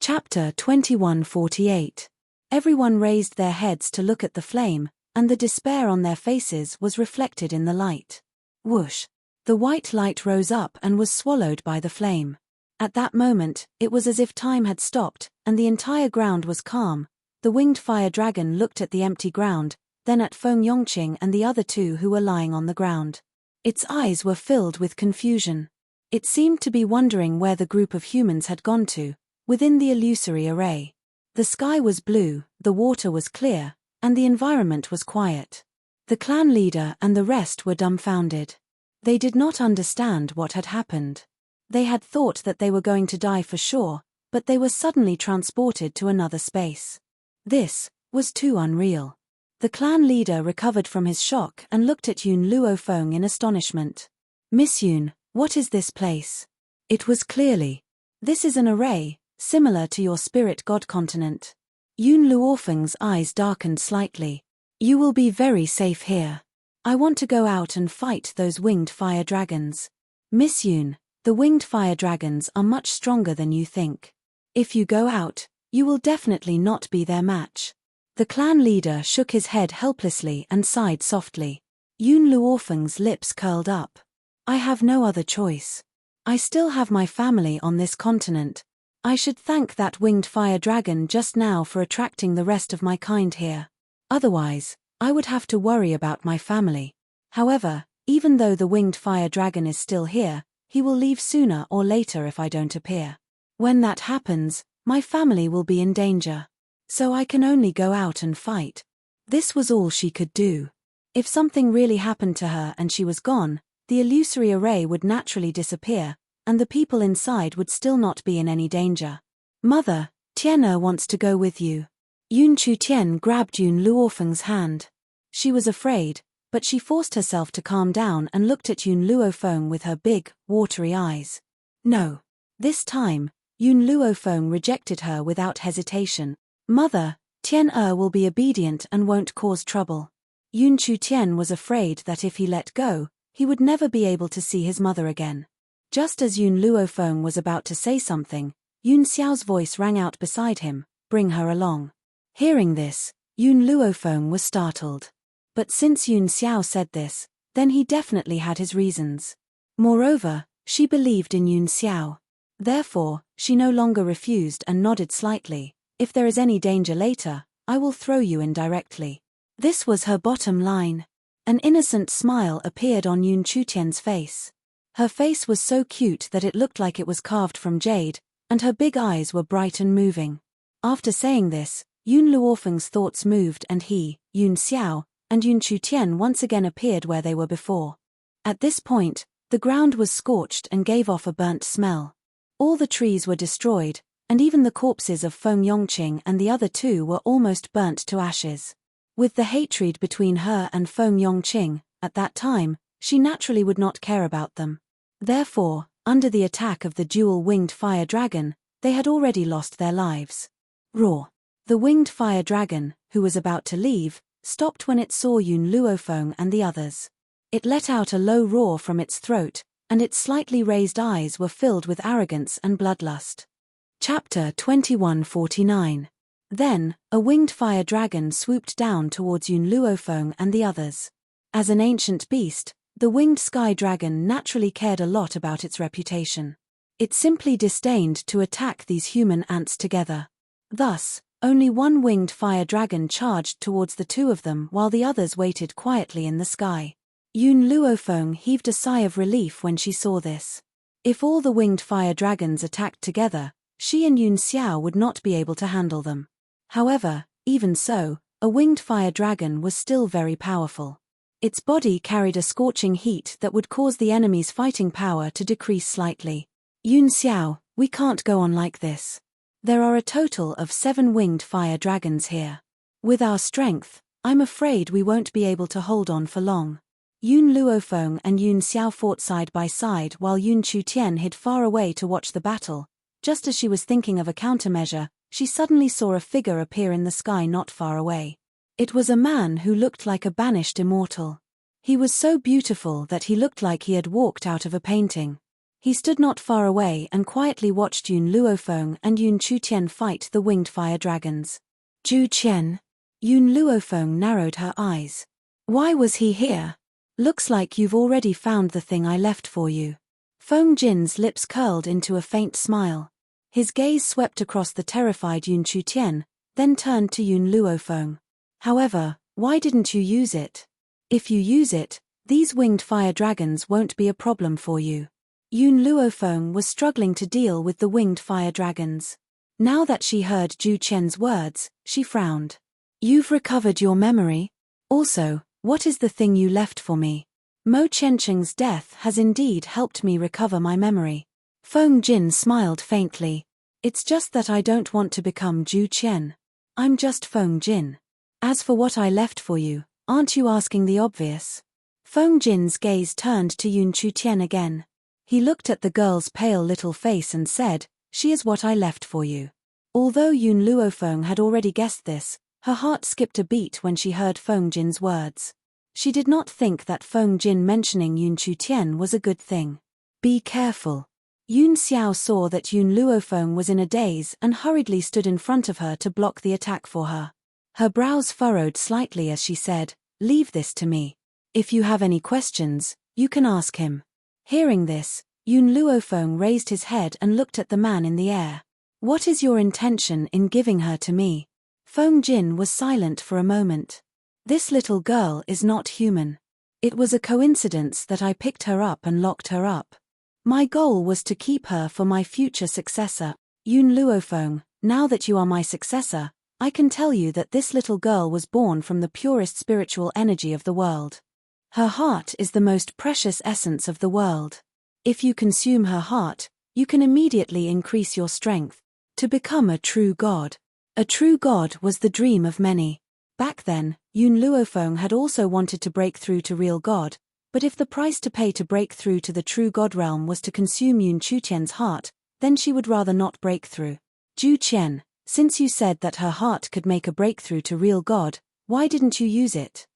Chapter 2148. Everyone raised their heads to look at the flame, and the despair on their faces was reflected in the light. Whoosh! The white light rose up and was swallowed by the flame. At that moment, it was as if time had stopped, and the entire ground was calm. The winged fire dragon looked at the empty ground, then at Feng Yongqing and the other 2 who were lying on the ground. Its eyes were filled with confusion. It seemed to be wondering where the group of humans had gone to, within the illusory array. The sky was blue, the water was clear, and the environment was quiet. The clan leader and the rest were dumbfounded. They did not understand what had happened. They had thought that they were going to die for sure, but they were suddenly transported to another space. This was too unreal. The clan leader recovered from his shock and looked at Yun Luofeng in astonishment. Miss Yun, what is this place? It was clearly. This is an array, similar to your spirit god continent. Yun Luofeng's eyes darkened slightly. You will be very safe here. I want to go out and fight those winged fire dragons. Miss Yun, the winged fire dragons are much stronger than you think. If you go out, You will definitely not be their match. The clan leader shook his head helplessly and sighed softly. Yun Luofeng's lips curled up. I have no other choice. I still have my family on this continent. I should thank that winged fire dragon just now for attracting the rest of my kind here. Otherwise, I would have to worry about my family. However, even though the winged fire dragon is still here, he will leave sooner or later if I don't appear. When that happens, my family will be in danger. So I can only go out and fight. This was all she could do. If something really happened to her and she was gone, the illusory array would naturally disappear, and the people inside would still not be in any danger. Mother, Tian'er wants to go with you. Yun Chutian grabbed Yun Luofeng's hand. She was afraid, but she forced herself to calm down and looked at Yun Luofeng with her big, watery eyes. No. This time, Yun Luofeng rejected her without hesitation. Mother, Tian'er will be obedient and won't cause trouble. Yun Chutian was afraid that if he let go, he would never be able to see his mother again. Just as Yun Luofeng was about to say something, Yun Xiao's voice rang out beside him, "Bring her along." Hearing this, Yun Luofeng was startled. But since Yun Xiao said this, then he definitely had his reasons. Moreover, she believed in Yun Xiao. Therefore, she no longer refused and nodded slightly. If there is any danger later, I will throw you in directly. This was her bottom line. An innocent smile appeared on Yun Chutian's face. Her face was so cute that it looked like it was carved from jade, and her big eyes were bright and moving. After saying this, Yun Luofeng's thoughts moved and he, Yun Xiao, and Yun Chutian once again appeared where they were before. At this point, the ground was scorched and gave off a burnt smell. All the trees were destroyed, and even the corpses of Feng Yongqing and the other two were almost burnt to ashes. With the hatred between her and Feng Yongqing, at that time, she naturally would not care about them. Therefore, under the attack of the dual-winged fire dragon, they had already lost their lives. Roar. The winged fire dragon, who was about to leave, stopped when it saw Yun Luofeng and the others. It let out a low roar from its throat, and its slightly raised eyes were filled with arrogance and bloodlust. Chapter 2149. Then, a winged fire dragon swooped down towards Yun Luofeng and the others. As an ancient beast, the winged sky dragon naturally cared a lot about its reputation. It simply disdained to attack these human ants together. Thus, only one winged fire dragon charged towards the two of them while the others waited quietly in the sky. Yun Luofeng heaved a sigh of relief when she saw this. If all the winged fire dragons attacked together, she and Yun Xiao would not be able to handle them. However, even so, a winged fire dragon was still very powerful. Its body carried a scorching heat that would cause the enemy's fighting power to decrease slightly. Yun Xiao, we can't go on like this. There are a total of 7 winged fire dragons here. With our strength, I'm afraid we won't be able to hold on for long. Yun Luofeng and Yun Xiao fought side by side while Yun Chutian hid far away to watch the battle. Just as she was thinking of a countermeasure, she suddenly saw a figure appear in the sky not far away. It was a man who looked like a banished immortal. He was so beautiful that he looked like he had walked out of a painting. He stood not far away and quietly watched Yun Luofeng and Yun Chutian fight the winged fire dragons. Zhu Qian. Yun Luofeng narrowed her eyes. Why was he here? Looks like you've already found the thing I left for you. Feng Jin's lips curled into a faint smile. His gaze swept across the terrified Yun Chutian, then turned to Yun Luofeng. However, why didn't you use it? If you use it, these winged fire dragons won't be a problem for you. Yun Luofeng was struggling to deal with the winged fire dragons. Now that she heard Zhu Qian's words, she frowned. You've recovered your memory? Also, what is the thing you left for me? Mo Chencheng's death has indeed helped me recover my memory. Feng Jin smiled faintly. It's just that I don't want to become Zhu Qian. I'm just Feng Jin. As for what I left for you, aren't you asking the obvious? Feng Jin's gaze turned to Yun Chutian again. He looked at the girl's pale little face and said, she is what I left for you. Although Yun Luofeng had already guessed this, her heart skipped a beat when she heard Feng Jin's words. She did not think that Feng Jin mentioning Yun Chutian was a good thing. Be careful. Yun Xiao saw that Yun Luofeng was in a daze and hurriedly stood in front of her to block the attack for her. Her brows furrowed slightly as she said, "Leave this to me. If you have any questions, you can ask him." Hearing this, Yun Luofeng raised his head and looked at the man in the air. "What is your intention in giving her to me?" Feng Jin was silent for a moment. "This little girl is not human. It was a coincidence that I picked her up and locked her up. My goal was to keep her for my future successor. Yun Luofeng, now that you are my successor, I can tell you that this little girl was born from the purest spiritual energy of the world. Her heart is the most precious essence of the world. If you consume her heart, you can immediately increase your strength to become a true god." A true god was the dream of many. Back then, Yun Luofeng had also wanted to break through to real god, but if the price to pay to break through to the true god realm was to consume Yun Chutien's heart, then she would rather not break through. "Ju Qian, since you said that her heart could make a breakthrough to real god, why didn't you use it?"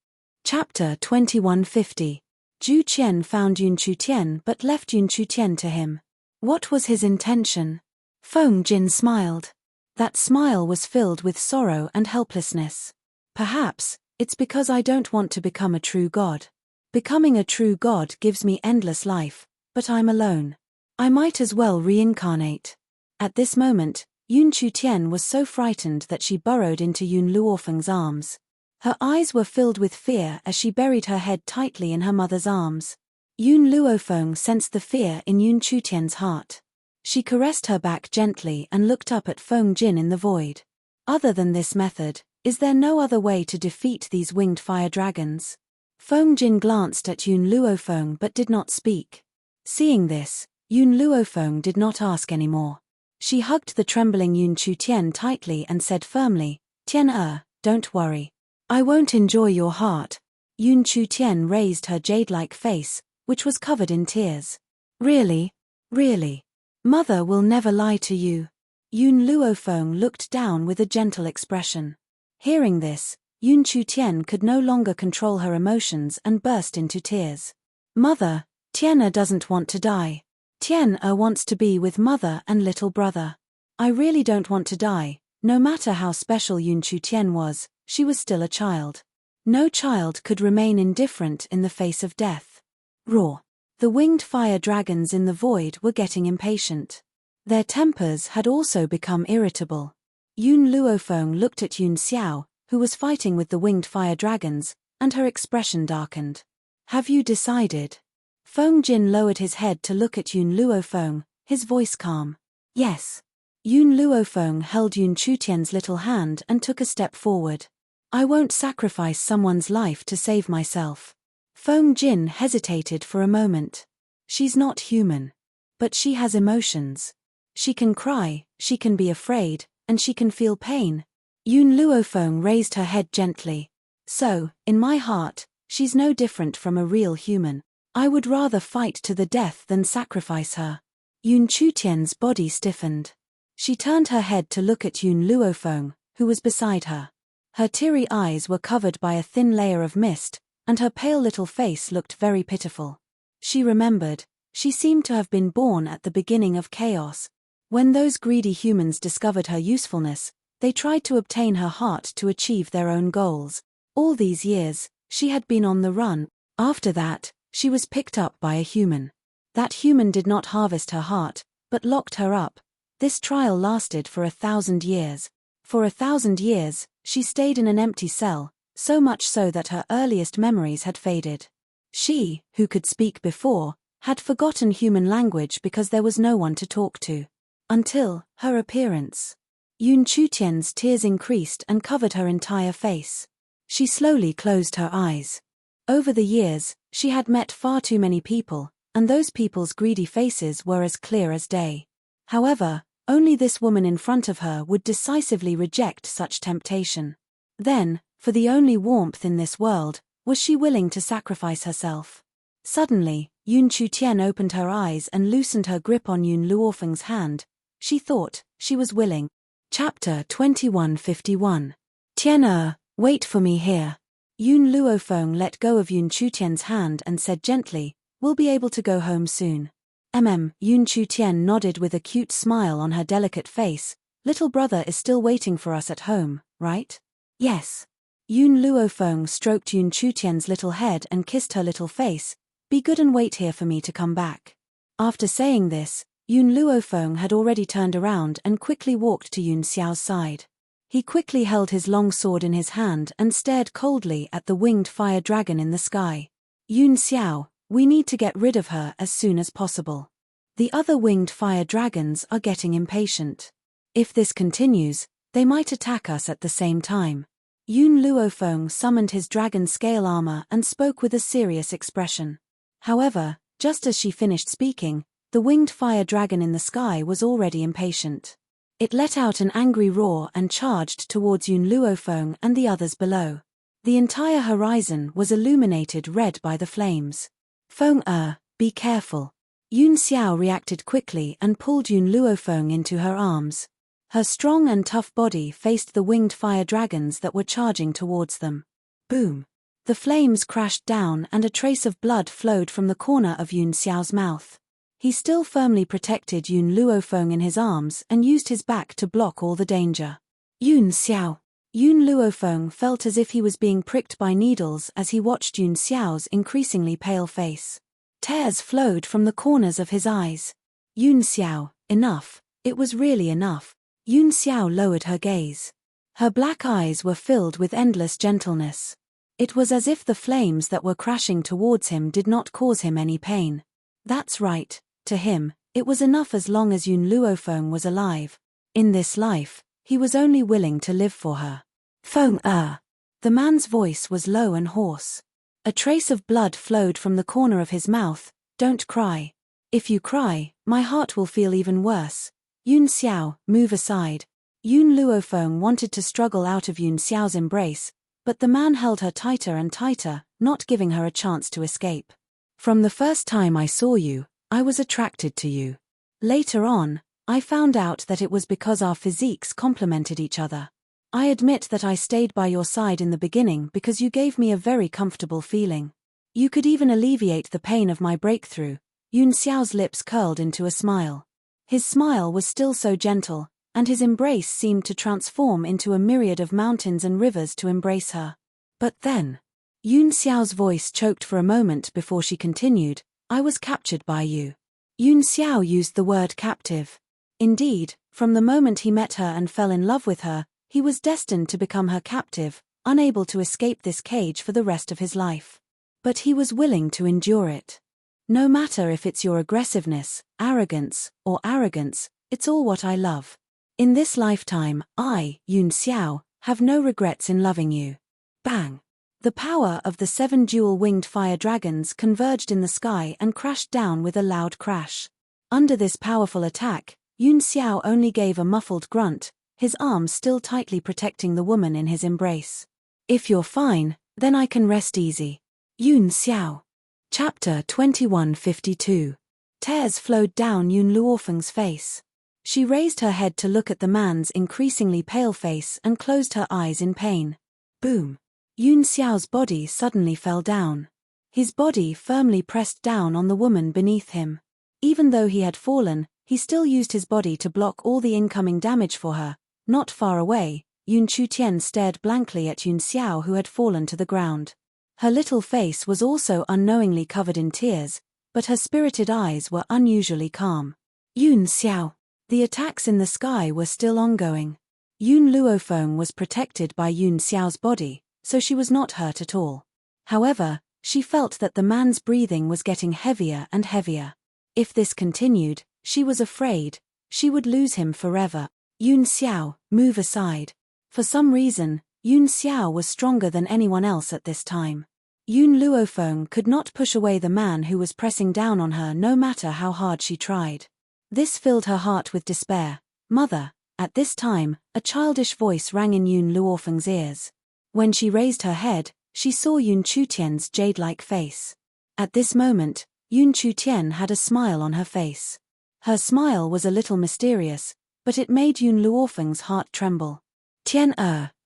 Chapter 2150. Ju Qian found Yun Chutian but left Yun Chutian to him. What was his intention? Feng Jin smiled. That smile was filled with sorrow and helplessness. "Perhaps, it's because I don't want to become a true god. Becoming a true god gives me endless life, but I'm alone. I might as well reincarnate." At this moment, Yun Chutian was so frightened that she burrowed into Yun Luofeng's arms. Her eyes were filled with fear as she buried her head tightly in her mother's arms. Yun Luofeng sensed the fear in Yun Chutian's heart. She caressed her back gently and looked up at Feng Jin in the void. "Other than this method, is there no other way to defeat these winged fire dragons?" Feng Jin glanced at Yun Luofeng but did not speak. Seeing this, Yun Luofeng did not ask any more. She hugged the trembling Yun Chutian tightly and said firmly, "Tian, don't worry. I won't enjoy your heart." Yun Chutian raised her jade-like face, which was covered in tears. "Really? Really? Mother will never lie to you." Yun Luofeng looked down with a gentle expression. Hearing this, Yun Chutian could no longer control her emotions and burst into tears. "Mother, Tian doesn't want to die. Tian wants to be with mother and little brother. I really don't want to die." No matter how special Yun Chutian was, she was still a child. No child could remain indifferent in the face of death. Roar. The winged fire dragons in the void were getting impatient. Their tempers had also become irritable. Yun Luofeng looked at Yun Xiao, who was fighting with the winged fire dragons, and her expression darkened. "Have you decided?" Feng Jin lowered his head to look at Yun Luofeng, his voice calm. "Yes." Yun Luofeng held Yun Chutian's little hand and took a step forward. "I won't sacrifice someone's life to save myself." Feng Jin hesitated for a moment. "She's not human. But she has emotions. She can cry, she can be afraid, and she can feel pain." Yun Luofeng raised her head gently. "So, in my heart, she's no different from a real human. I would rather fight to the death than sacrifice her." Yun Chutian's body stiffened. She turned her head to look at Yun Luofeng, who was beside her. Her teary eyes were covered by a thin layer of mist, and her pale little face looked very pitiful. She remembered, she seemed to have been born at the beginning of chaos. When those greedy humans discovered her usefulness, they tried to obtain her heart to achieve their own goals. All these years, she had been on the run. After that, she was picked up by a human. That human did not harvest her heart, but locked her up. This trial lasted for 1,000 years. For 1,000 years, she stayed in an empty cell, so much so that her earliest memories had faded. She, who could speak before, had forgotten human language because there was no one to talk to. Until her appearance. Yun Chutian's tears increased and covered her entire face. She slowly closed her eyes. Over the years, she had met far too many people, and those people's greedy faces were as clear as day. However, only this woman in front of her would decisively reject such temptation. Then, for the only warmth in this world, was she willing to sacrifice herself. Suddenly, Yun Chutian opened her eyes and loosened her grip on Yun Luofeng's hand. She thought, she was willing. Chapter 2151. "Tian, wait for me here." Yun Luofeng let go of Yun Chutian's hand and said gently, "We'll be able to go home soon." Yun Chu-tien nodded with a cute smile on her delicate face. Little brother is still waiting for us at home, right? Yes. Yun Luofeng stroked Yun Chu-tien's little head and kissed her little face. Be good and wait here for me to come back. After saying this, Yun Luofeng had already turned around and quickly walked to Yun Xiao's side. He quickly held his long sword in his hand and stared coldly at the winged fire dragon in the sky. Yun Xiao, we need to get rid of her as soon as possible. The other winged fire dragons are getting impatient. If this continues, they might attack us at the same time. Yun Luofeng summoned his dragon scale armor and spoke with a serious expression. However, just as she finished speaking, the winged fire dragon in the sky was already impatient. It let out an angry roar and charged towards Yun Luofeng and the others below. The entire horizon was illuminated red by the flames. Feng be careful. Yun Xiao reacted quickly and pulled Yun Luofeng into her arms. Her strong and tough body faced the winged fire dragons that were charging towards them. Boom! The flames crashed down and a trace of blood flowed from the corner of Yun Xiao's mouth. He still firmly protected Yun Luofeng in his arms and used his back to block all the danger. Yun Xiao. Yun Luofeng felt as if he was being pricked by needles as he watched Yun Xiao's increasingly pale face. Tears flowed from the corners of his eyes. Yun Xiao, enough, it was really enough. Yun Xiao lowered her gaze. Her black eyes were filled with endless gentleness. It was as if the flames that were crashing towards him did not cause him any pain. That's right. To him, it was enough as long as Yun Luofeng was alive. In this life, he was only willing to live for her. Feng The man's voice was low and hoarse. A trace of blood flowed from the corner of his mouth. Don't cry. If you cry, my heart will feel even worse. Yun Xiao, move aside. Yun Luofeng wanted to struggle out of Yun Xiao's embrace, but the man held her tighter and tighter, not giving her a chance to escape. From the first time I saw you, I was attracted to you. Later on, I found out that it was because our physiques complemented each other. I admit that I stayed by your side in the beginning because you gave me a very comfortable feeling. You could even alleviate the pain of my breakthrough. Yun Xiao's lips curled into a smile. His smile was still so gentle, and his embrace seemed to transform into a myriad of mountains and rivers to embrace her. But then, Yun Xiao's voice choked for a moment before she continued, I was captured by you. Yun Xiao used the word captive. Indeed, from the moment he met her and fell in love with her, he was destined to become her captive, unable to escape this cage for the rest of his life. But he was willing to endure it. No matter if it's your aggressiveness, arrogance, it's all what I love. In this lifetime, I, Yun Xiao, have no regrets in loving you. Bang! The power of the 7 dual-winged fire dragons converged in the sky and crashed down with a loud crash. Under this powerful attack, Yun Xiao only gave a muffled grunt, his arms still tightly protecting the woman in his embrace. If you're fine, then I can rest easy. Yun Xiao. Chapter 2152. Tears flowed down Yun Luofeng's face. She raised her head to look at the man's increasingly pale face and closed her eyes in pain. Boom! Yun Xiao's body suddenly fell down. His body firmly pressed down on the woman beneath him. Even though he had fallen, he still used his body to block all the incoming damage for her. Not far away, Yun Chu-tien stared blankly at Yun Xiao who had fallen to the ground. Her little face was also unknowingly covered in tears, but her spirited eyes were unusually calm. Yun Xiao. The attacks in the sky were still ongoing. Yun Luofeng was protected by Yun Xiao's body, so she was not hurt at all. However, she felt that the man's breathing was getting heavier and heavier. If this continued, she was afraid she would lose him forever. Yun Xiao, move aside. For some reason, Yun Xiao was stronger than anyone else at this time. Yun Luofeng could not push away the man who was pressing down on her no matter how hard she tried. This filled her heart with despair. Mother, at this time, a childish voice rang in Yun Luofeng's ears. When she raised her head, she saw Yun Chu-tien's jade-like face. At this moment, Yun Chu-tien had a smile on her face. Her smile was a little mysterious, but it made Yun Luofeng's heart tremble. Tien,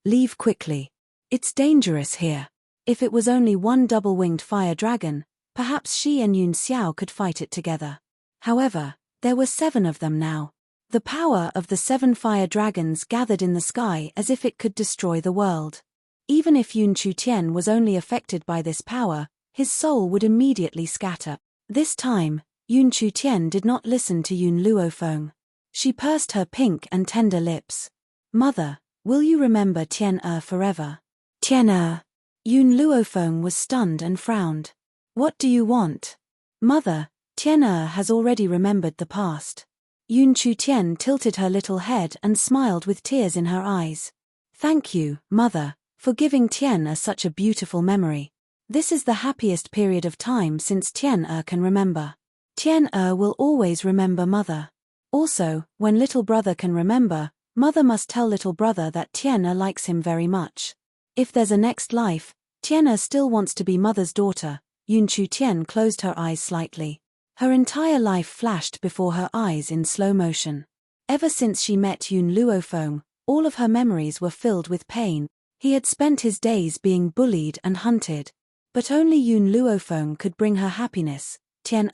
leave quickly. It's dangerous here. If it was only one double-winged fire dragon, perhaps she and Yun Xiao could fight it together. However, there were 7 of them now. The power of the 7 fire dragons gathered in the sky as if it could destroy the world. Even if Yun Chutian was only affected by this power, his soul would immediately scatter. This time, Yun Chutian did not listen to Yun Luofeng. She pursed her pink and tender lips. Mother, will you remember Tian forever? Tian. Yun Luofeng was stunned and frowned. What do you want? Mother, Tian has already remembered the past. Yun Chutian tilted her little head and smiled with tears in her eyes. Thank you, Mother, for giving Tian such a beautiful memory. This is the happiest period of time since Tian can remember. Tian will always remember Mother. Also, when little brother can remember, Mother must tell little brother that Tian likes him very much. If there's a next life, Tian still wants to be Mother's daughter. Yun Chutian closed her eyes slightly. Her entire life flashed before her eyes in slow motion. Ever since she met Yun Luofeng, all of her memories were filled with pain. He had spent his days being bullied and hunted. But only Yun Luofeng could bring her happiness. Tian.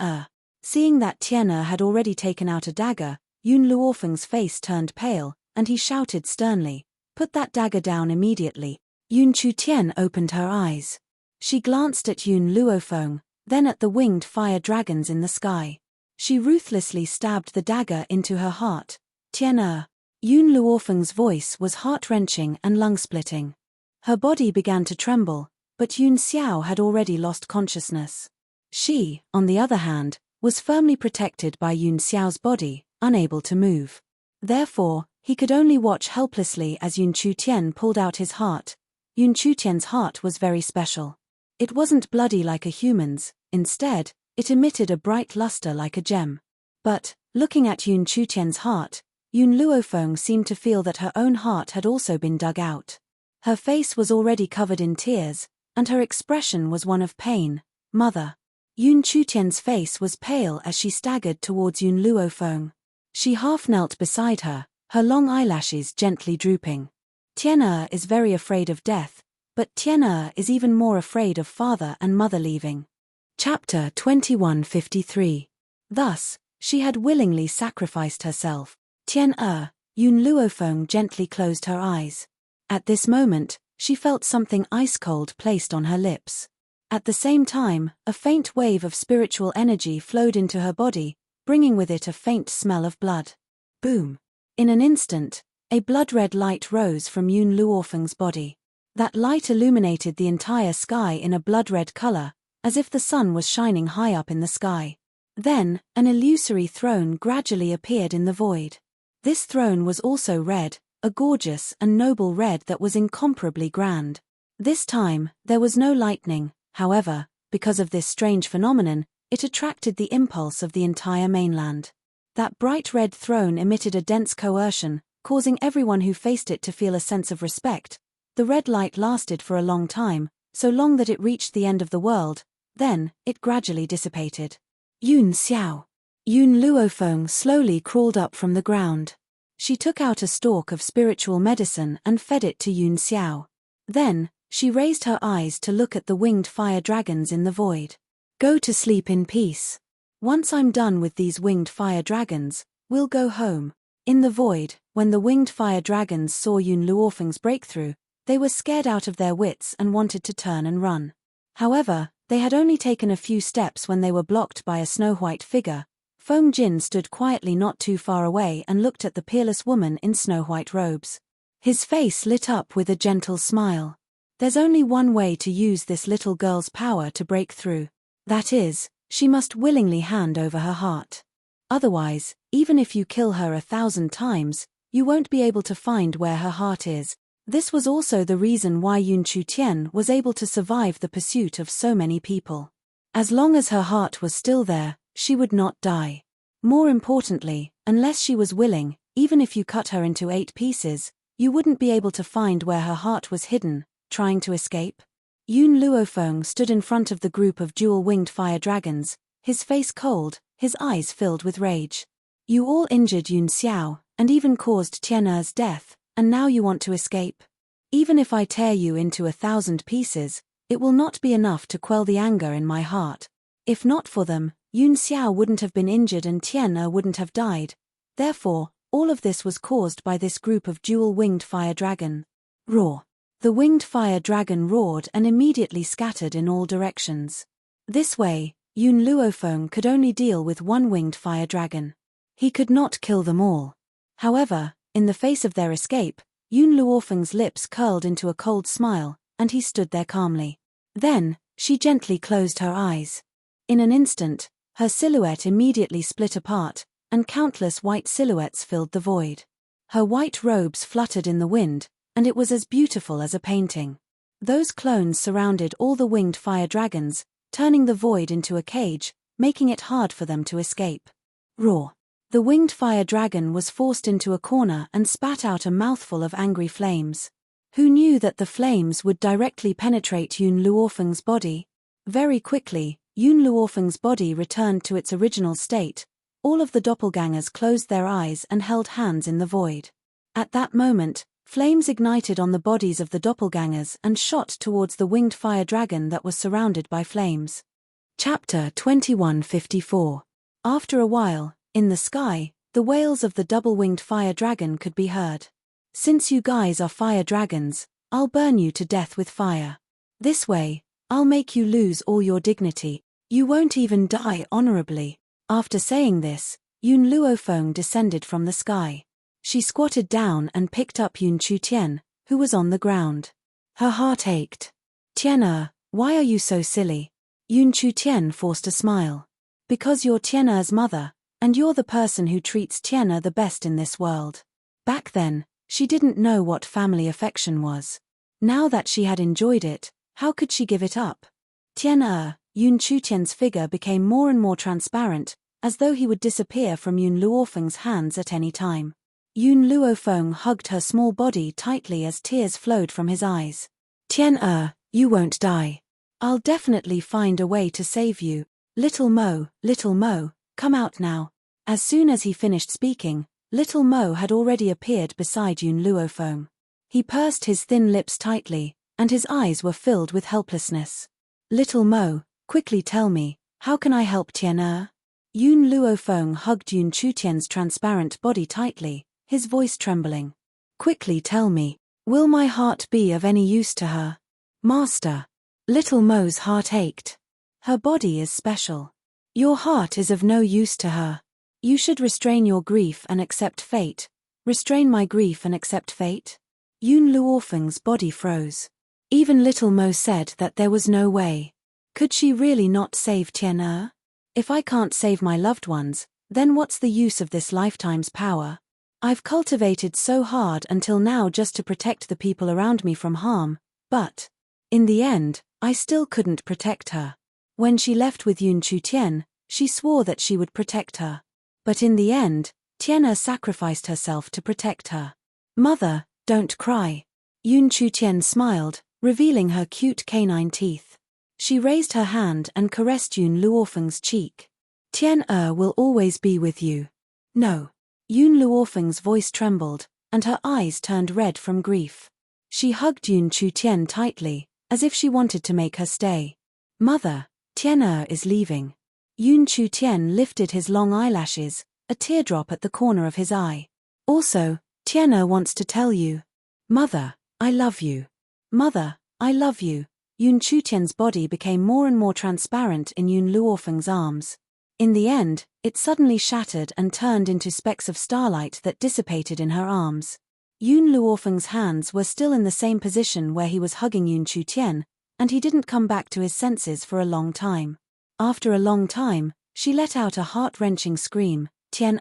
Seeing that Tian had already taken out a dagger, Yun Luofeng's face turned pale, and he shouted sternly, "Put that dagger down immediately." Yun Chutian opened her eyes. She glanced at Yun Luofeng, then at the winged fire dragons in the sky. She ruthlessly stabbed the dagger into her heart. Tian. Yun Luofeng's voice was heart-wrenching and lung-splitting. Her body began to tremble, but Yun Xiao had already lost consciousness. She, on the other hand, was firmly protected by Yun Xiao's body, unable to move. Therefore, he could only watch helplessly as Yun Chutian pulled out his heart. Yun Chutian's heart was very special. It wasn't bloody like a human's, instead, it emitted a bright luster like a gem. But, looking at Yun Chutian's heart, Yun Luofeng seemed to feel that her own heart had also been dug out. Her face was already covered in tears, and her expression was one of pain. Mother. Yun Chutian's face was pale as she staggered towards Yun Luofeng. She half knelt beside her, her long eyelashes gently drooping. Tian is very afraid of death, but Tian is even more afraid of father and mother leaving. Chapter 2153. Thus, she had willingly sacrificed herself. Tian. Yun Luofeng gently closed her eyes. At this moment, she felt something ice-cold placed on her lips. At the same time, a faint wave of spiritual energy flowed into her body, bringing with it a faint smell of blood. Boom! In an instant, a blood-red light rose from Yun Luofeng's body. That light illuminated the entire sky in a blood-red color, as if the sun was shining high up in the sky. Then, an illusory throne gradually appeared in the void. This throne was also red, a gorgeous and noble red that was incomparably grand. This time, there was no lightning, however, because of this strange phenomenon, it attracted the impulse of the entire mainland. That bright red throne emitted a dense coercion, causing everyone who faced it to feel a sense of respect. The red light lasted for a long time, so long that it reached the end of the world, then, it gradually dissipated. Yun Xiao. Yun Luofeng slowly crawled up from the ground. She took out a stalk of spiritual medicine and fed it to Yun Xiao. Then, she raised her eyes to look at the winged fire dragons in the void. Go to sleep in peace. Once I'm done with these winged fire dragons, we'll go home. In the void, when the winged fire dragons saw Yun Luofeng's breakthrough, they were scared out of their wits and wanted to turn and run. However, they had only taken a few steps when they were blocked by a snow-white figure. Feng Jin stood quietly not too far away and looked at the peerless woman in snow-white robes. His face lit up with a gentle smile. There's only one way to use this little girl's power to break through. That is, she must willingly hand over her heart. Otherwise, even if you kill her 1,000 times, you won't be able to find where her heart is. This was also the reason why Yun Chutian was able to survive the pursuit of so many people. As long as her heart was still there, she would not die. More importantly, unless she was willing, even if you cut her into 8 pieces, you wouldn't be able to find where her heart was hidden, trying to escape. Yun Luofeng stood in front of the group of dual-winged fire dragons, his face cold, his eyes filled with rage. You all injured Yun Xiao, and even caused Tian'er's death, and now you want to escape. Even if I tear you into 1,000 pieces, it will not be enough to quell the anger in my heart. If not for them, Yun Xiao wouldn't have been injured and Tian wouldn't have died. Therefore, all of this was caused by this group of dual-winged fire dragon. Roar. The winged fire dragon roared and immediately scattered in all directions. This way, Yun Luofeng could only deal with one winged fire dragon. He could not kill them all. However, in the face of their escape, Yun Luofeng's lips curled into a cold smile, and he stood there calmly. Then, she gently closed her eyes. In an instant, her silhouette immediately split apart, and countless white silhouettes filled the void. Her white robes fluttered in the wind, and it was as beautiful as a painting. Those clones surrounded all the winged fire dragons, turning the void into a cage, making it hard for them to escape. Roar. The winged fire dragon was forced into a corner and spat out a mouthful of angry flames. Who knew that the flames would directly penetrate Yun Luofeng's body? Very quickly, Yun Luofeng's body returned to its original state. All of the doppelgangers closed their eyes and held hands in the void. At that moment, flames ignited on the bodies of the doppelgangers and shot towards the winged fire dragon that was surrounded by flames. Chapter 2154. After a while, in the sky, the wails of the double-winged fire dragon could be heard. Since you guys are fire dragons, I'll burn you to death with fire. This way, I'll make you lose all your dignity. You won't even die honorably. After saying this, Yun Luofeng descended from the sky. She squatted down and picked up Yun Chutian, who was on the ground. Her heart ached. Tian, why are you so silly? Yun Chutian forced a smile. Because you're Tian's mother, and you're the person who treats Tian the best in this world. Back then, she didn't know what family affection was. Now that she had enjoyed it, how could she give it up? Tian, Yun Chutian's figure became more and more transparent, as though he would disappear from Yun Luofeng's hands at any time. Yun Luofeng hugged her small body tightly as tears flowed from his eyes. Tian, you won't die. I'll definitely find a way to save you. Little Mo, come out now. As soon as he finished speaking, Little Mo had already appeared beside Yun Luofeng. He pursed his thin lips tightly, and his eyes were filled with helplessness. Little Mo, quickly tell me, how can I help Tian? Yun Luofeng hugged Yun Chutian's transparent body tightly, his voice trembling. Quickly tell me, will my heart be of any use to her? Master. Little Mo's heart ached. Her body is special. Your heart is of no use to her. You should restrain your grief and accept fate. Restrain my grief and accept fate? Yun Luofeng's body froze. Even Little Mo said that there was no way. Could she really not save Tian? If I can't save my loved ones, then what's the use of this lifetime's power? I've cultivated so hard until now just to protect the people around me from harm, but in the end, I still couldn't protect her. When she left with Yun Chutian, she swore that she would protect her. But in the end, Tian sacrificed herself to protect her. Mother, don't cry. Yun Chutian smiled, revealing her cute canine teeth. She raised her hand and caressed Yun Luofeng's cheek. Tian will always be with you. No. Yun Luofeng's voice trembled, and her eyes turned red from grief. She hugged Yun Chutian tightly, as if she wanted to make her stay. Mother, Tian is leaving. Yun Chutian lifted his long eyelashes, a teardrop at the corner of his eye. Also, Tian wants to tell you. Mother, I love you. Mother, I love you. Yun Chutian's body became more and more transparent in Yun Luofeng's arms. In the end, it suddenly shattered and turned into specks of starlight that dissipated in her arms. Yun Luofeng's hands were still in the same position where he was hugging Yun Chutian, and he didn't come back to his senses for a long time. After a long time, she let out a heart-wrenching scream, Tian.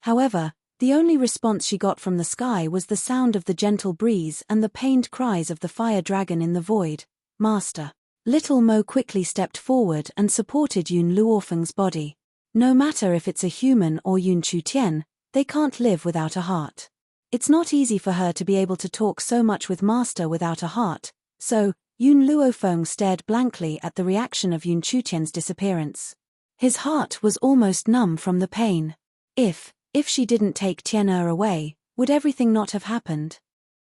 However, the only response she got from the sky was the sound of the gentle breeze and the pained cries of the fire dragon in the void. Master. Little Mo quickly stepped forward and supported Yun Luofeng's body. No matter if it's a human or Yun Chutian, they can't live without a heart. It's not easy for her to be able to talk so much with Master without a heart, so Yun Luofeng stared blankly at the reaction of Yun Chutian's disappearance. His heart was almost numb from the pain. If she didn't take Tian away, would everything not have happened?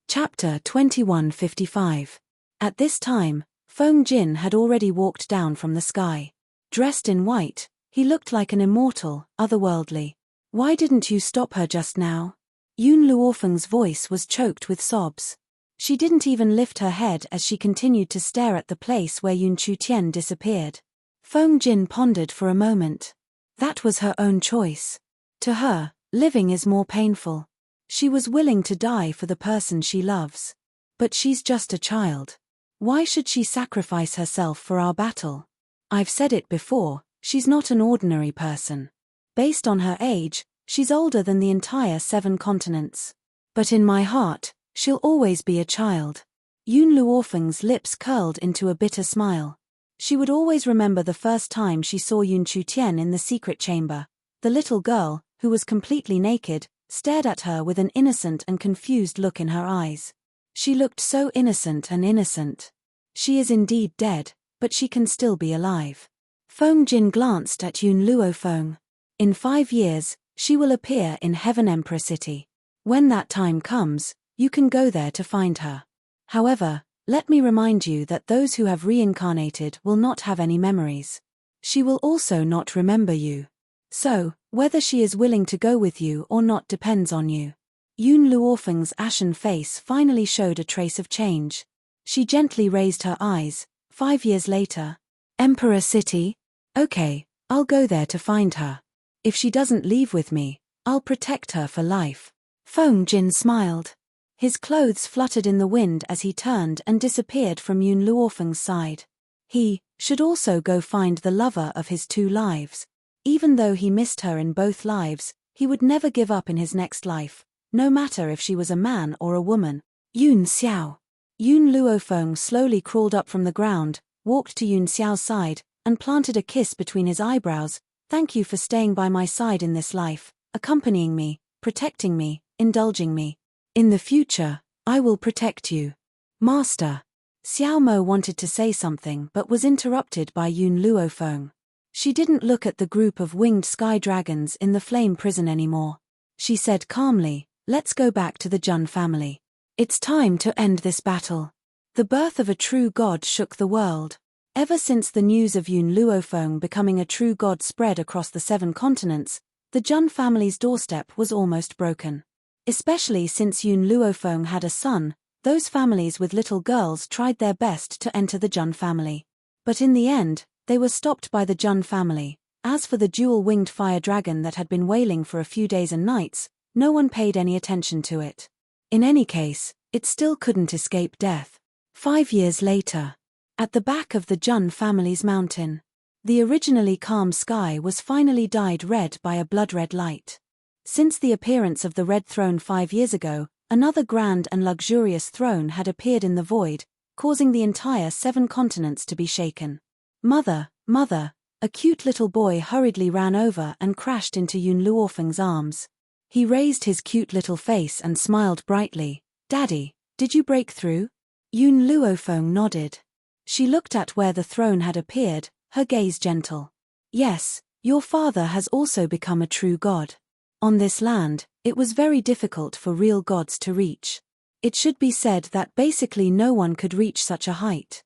Chapter 2155. At this time, Feng Jin had already walked down from the sky. Dressed in white, He looked like an immortal, otherworldly. Why didn't you stop her just now? Yun Luofeng's voice was choked with sobs. She didn't even lift her head as she continued to stare at the place where Yun Chutian disappeared. Feng Jin pondered for a moment. That was her own choice. To her, living is more painful. She was willing to die for the person she loves. But she's just a child. Why should she sacrifice herself for our battle? I've said it before, she's not an ordinary person. Based on her age, she's older than the entire 7 continents. But in my heart, she'll always be a child. Yun Luofeng's lips curled into a bitter smile. She would always remember the first time she saw Yun Chutian in the secret chamber. The little girl, who was completely naked, stared at her with an innocent and confused look in her eyes. She looked so innocent and innocent. She is indeed dead, but she can still be alive. Feng Jin glanced at Yun Luofeng. In 5 years, she will appear in Heaven Emperor City. When that time comes, you can go there to find her. However, let me remind you that those who have reincarnated will not have any memories. She will also not remember you. So, whether she is willing to go with you or not depends on you. Yun Luofeng's ashen face finally showed a trace of change. She gently raised her eyes. 5 years later. Emperor City? Okay, I'll go there to find her. If she doesn't leave with me, I'll protect her for life. Feng Jin smiled. His clothes fluttered in the wind as he turned and disappeared from Yun Luofeng's side. He should also go find the lover of his 2 lives. Even though he missed her in both lives, he would never give up in his next life, no matter if she was a man or a woman. Yun Xiao. Yun Luofeng slowly crawled up from the ground, walked to Yun Xiao's side, and planted a kiss between his eyebrows. Thank you for staying by my side in this life, accompanying me, protecting me, indulging me. In the future, I will protect you. Master. Xiao Mo wanted to say something but was interrupted by Yun Luofeng. She didn't look at the group of winged sky dragons in the flame prison anymore. She said calmly, let's go back to the Jun family. It's time to end this battle. The birth of a true god shook the world. Ever since the news of Yun Luofeng becoming a true god spread across the 7 continents, the Jun family's doorstep was almost broken. Especially since Yun Luofeng had a son, those families with little girls tried their best to enter the Jun family. But in the end, they were stopped by the Jun family. As for the dual-winged fire dragon that had been wailing for a few days and nights, no one paid any attention to it. In any case, it still couldn't escape death. 5 years later. At the back of the Jun family's mountain. The originally calm sky was finally dyed red by a blood-red light. Since the appearance of the Red Throne 5 years ago, another grand and luxurious throne had appeared in the void, causing the entire 7 continents to be shaken. Mother, mother, a cute little boy hurriedly ran over and crashed into Yun Luofeng's arms. He raised his cute little face and smiled brightly. Daddy, did you break through? Yun Luofeng nodded. She looked at where the throne had appeared, her gaze gentle. Yes, your father has also become a true god. On this land, it was very difficult for real gods to reach. It should be said that basically no one could reach such a height.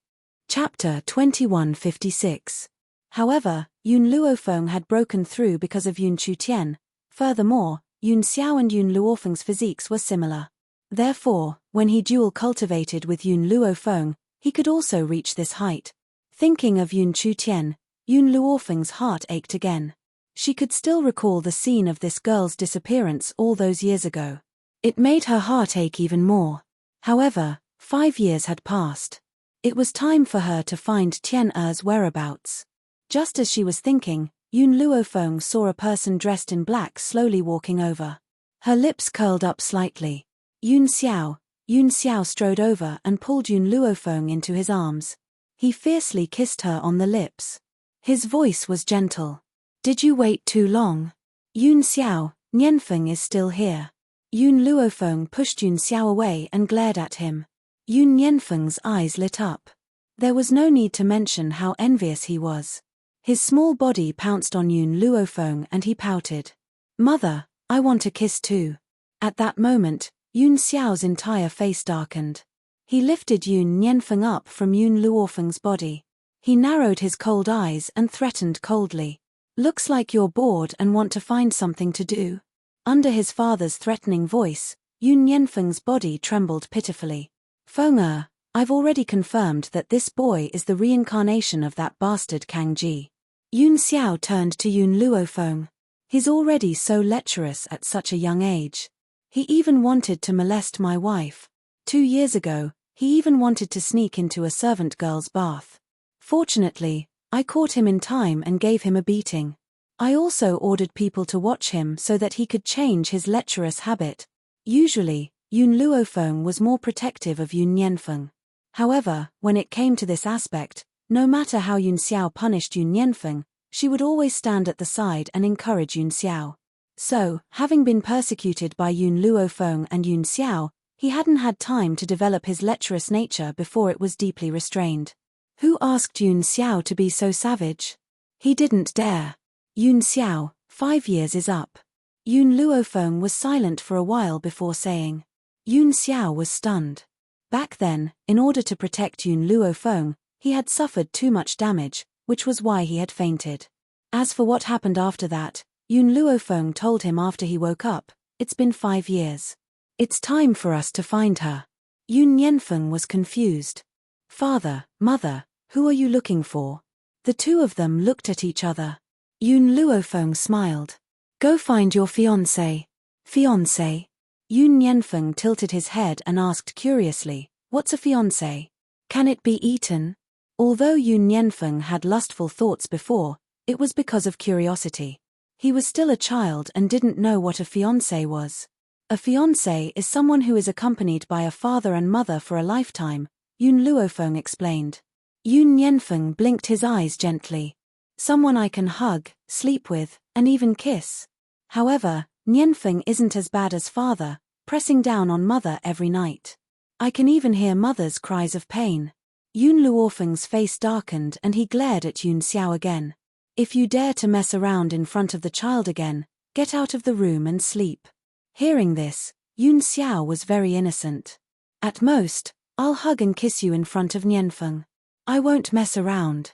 Chapter 2156. However, Yun Luofeng had broken through because of Yun Chutian. Furthermore, Yun Xiao and Yun Luofeng's physiques were similar. Therefore, when he dual cultivated with Yun Luofeng, he could also reach this height. Thinking of Yun Chutian, Yun Luofeng's heart ached again. She could still recall the scene of this girl's disappearance all those years ago. It made her heart ache even more. However, 5 years had passed. It was time for her to find Tian Er's whereabouts. Just as she was thinking, Yun Luofeng saw a person dressed in black slowly walking over. Her lips curled up slightly. Yun Xiao strode over and pulled Yun Luofeng into his arms. He fiercely kissed her on the lips. His voice was gentle. Did you wait too long? Yun Xiao, Nianfeng is still here. Yun Luofeng pushed Yun Xiao away and glared at him. Yun Nianfeng's eyes lit up. There was no need to mention how envious he was. His small body pounced on Yun Luofeng and he pouted. Mother, I want a kiss too. At that moment, Yun Xiao's entire face darkened. He lifted Yun Nianfeng up from Yun Luofeng's body. He narrowed his cold eyes and threatened coldly. Looks like you're bored and want to find something to do. Under his father's threatening voice, Yun Yanfeng's body trembled pitifully. Feng I've already confirmed that this boy is the reincarnation of that bastard Kang Ji. Yun Xiao turned to Yun Luofeng. He's already so lecherous at such a young age. He even wanted to molest my wife. 2 years ago, he even wanted to sneak into a servant girl's bath. Fortunately, I caught him in time and gave him a beating. I also ordered people to watch him so that he could change his lecherous habit. Usually, Yun Luofeng was more protective of Yun Yanfeng. However, when it came to this aspect, no matter how Yun Xiao punished Yun Yanfeng, she would always stand at the side and encourage Yun Xiao. So, having been persecuted by Yun Luofeng and Yun Xiao, he hadn't had time to develop his lecherous nature before it was deeply restrained. Who asked Yun Xiao to be so savage? He didn't dare. Yun Xiao, 5 years is up. Yun Luofeng was silent for a while before saying. Yun Xiao was stunned. Back then, in order to protect Yun Luofeng, he had suffered too much damage, which was why he had fainted. As for what happened after that, Yun Luofeng told him after he woke up, it's been 5 years. It's time for us to find her. Yun Yanfeng was confused. Father, mother, who are you looking for? The two of them looked at each other. Yun Luofeng smiled. Go find your fiancé. Fiancé? Yun Yanfeng tilted his head and asked curiously, what's a fiancé? Can it be eaten? Although Yun Yanfeng had lustful thoughts before, it was because of curiosity. He was still a child and didn't know what a fiancé was. A fiancé is someone who is accompanied by a father and mother for a lifetime, Yun Luofeng explained. Yun Yanfeng blinked his eyes gently. Someone I can hug, sleep with, and even kiss. However, Yanfeng isn't as bad as father, pressing down on mother every night. I can even hear mother's cries of pain. Yun Luofeng's face darkened and he glared at Yun Xiao again. If you dare to mess around in front of the child again, get out of the room and sleep. Hearing this, Yun Xiao was very innocent. At most, I'll hug and kiss you in front of Yanfeng. I won't mess around.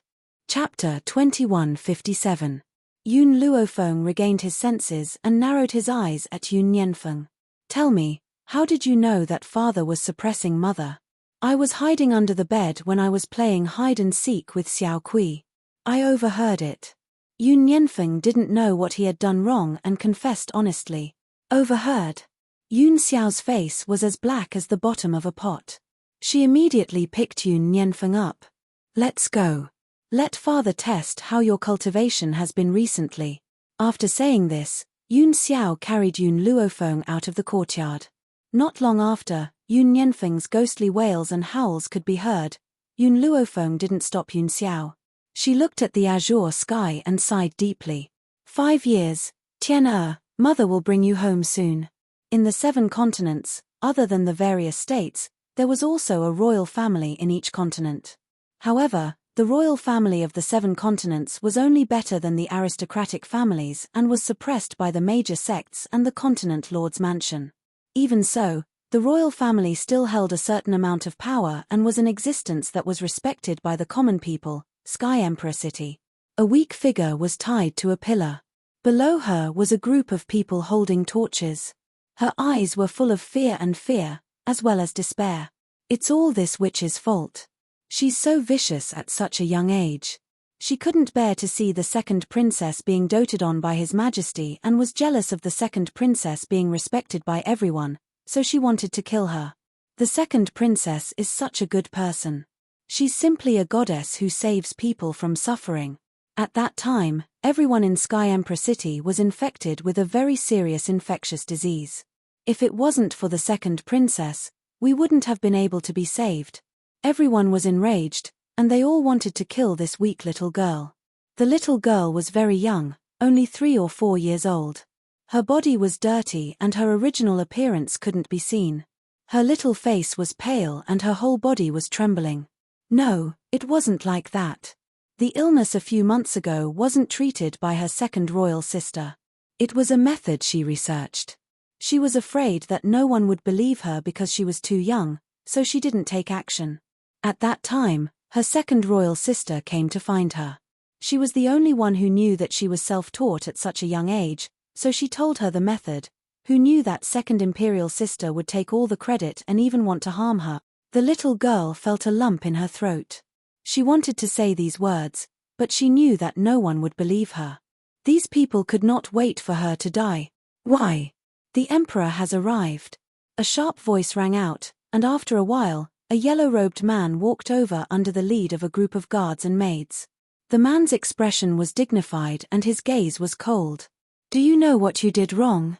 Chapter 2157. Yun Luofeng regained his senses and narrowed his eyes at Yun Yanfeng. Tell me, how did you know that father was suppressing mother? I was hiding under the bed when I was playing hide and seek with Xiao Kui. I overheard it. Yun Yanfeng didn't know what he had done wrong and confessed honestly. Overheard? Yun Xiao's face was as black as the bottom of a pot. She immediately picked Yun Yanfeng up. Let's go. Let father test how your cultivation has been recently. After saying this, Yun Xiao carried Yun Luofeng out of the courtyard. Not long after, Yun Yanfeng's ghostly wails and howls could be heard. Yun Luofeng didn't stop Yun Xiao. She looked at the azure sky and sighed deeply. 5 years, Tian mother will bring you home soon. In the 7 continents, other than the various states, there was also a royal family in each continent. However, the royal family of the 7 continents was only better than the aristocratic families and was suppressed by the major sects and the continent lord's mansion. Even so, the royal family still held a certain amount of power and was an existence that was respected by the common people. Sky Emperor City. A weak figure was tied to a pillar. Below her was a group of people holding torches. Her eyes were full of fear, as well as despair. It's all this witch's fault. She's so vicious at such a young age. She couldn't bear to see the second princess being doted on by His Majesty and was jealous of the second princess being respected by everyone, so she wanted to kill her. The second princess is such a good person. She's simply a goddess who saves people from suffering. At that time, everyone in Sky Emperor City was infected with a very serious infectious disease. If it wasn't for the second princess, we wouldn't have been able to be saved. Everyone was enraged, and they all wanted to kill this weak little girl. The little girl was very young, only 3 or 4 years old. Her body was dirty and her original appearance couldn't be seen. Her little face was pale and her whole body was trembling. No, it wasn't like that. The illness a few months ago wasn't treated by her second royal sister. It was a method she researched. She was afraid that no one would believe her because she was too young, so she didn't take action. At that time, her second royal sister came to find her. She was the only one who knew that she was self-taught at such a young age, so she told her the method, who knew that second imperial sister would take all the credit and even want to harm her. The little girl felt a lump in her throat. She wanted to say these words, but she knew that no one would believe her. These people could not wait for her to die. Why? The emperor has arrived. A sharp voice rang out, and after a while, a yellow-robed man walked over under the lead of a group of guards and maids. The man's expression was dignified and his gaze was cold. Do you know what you did wrong?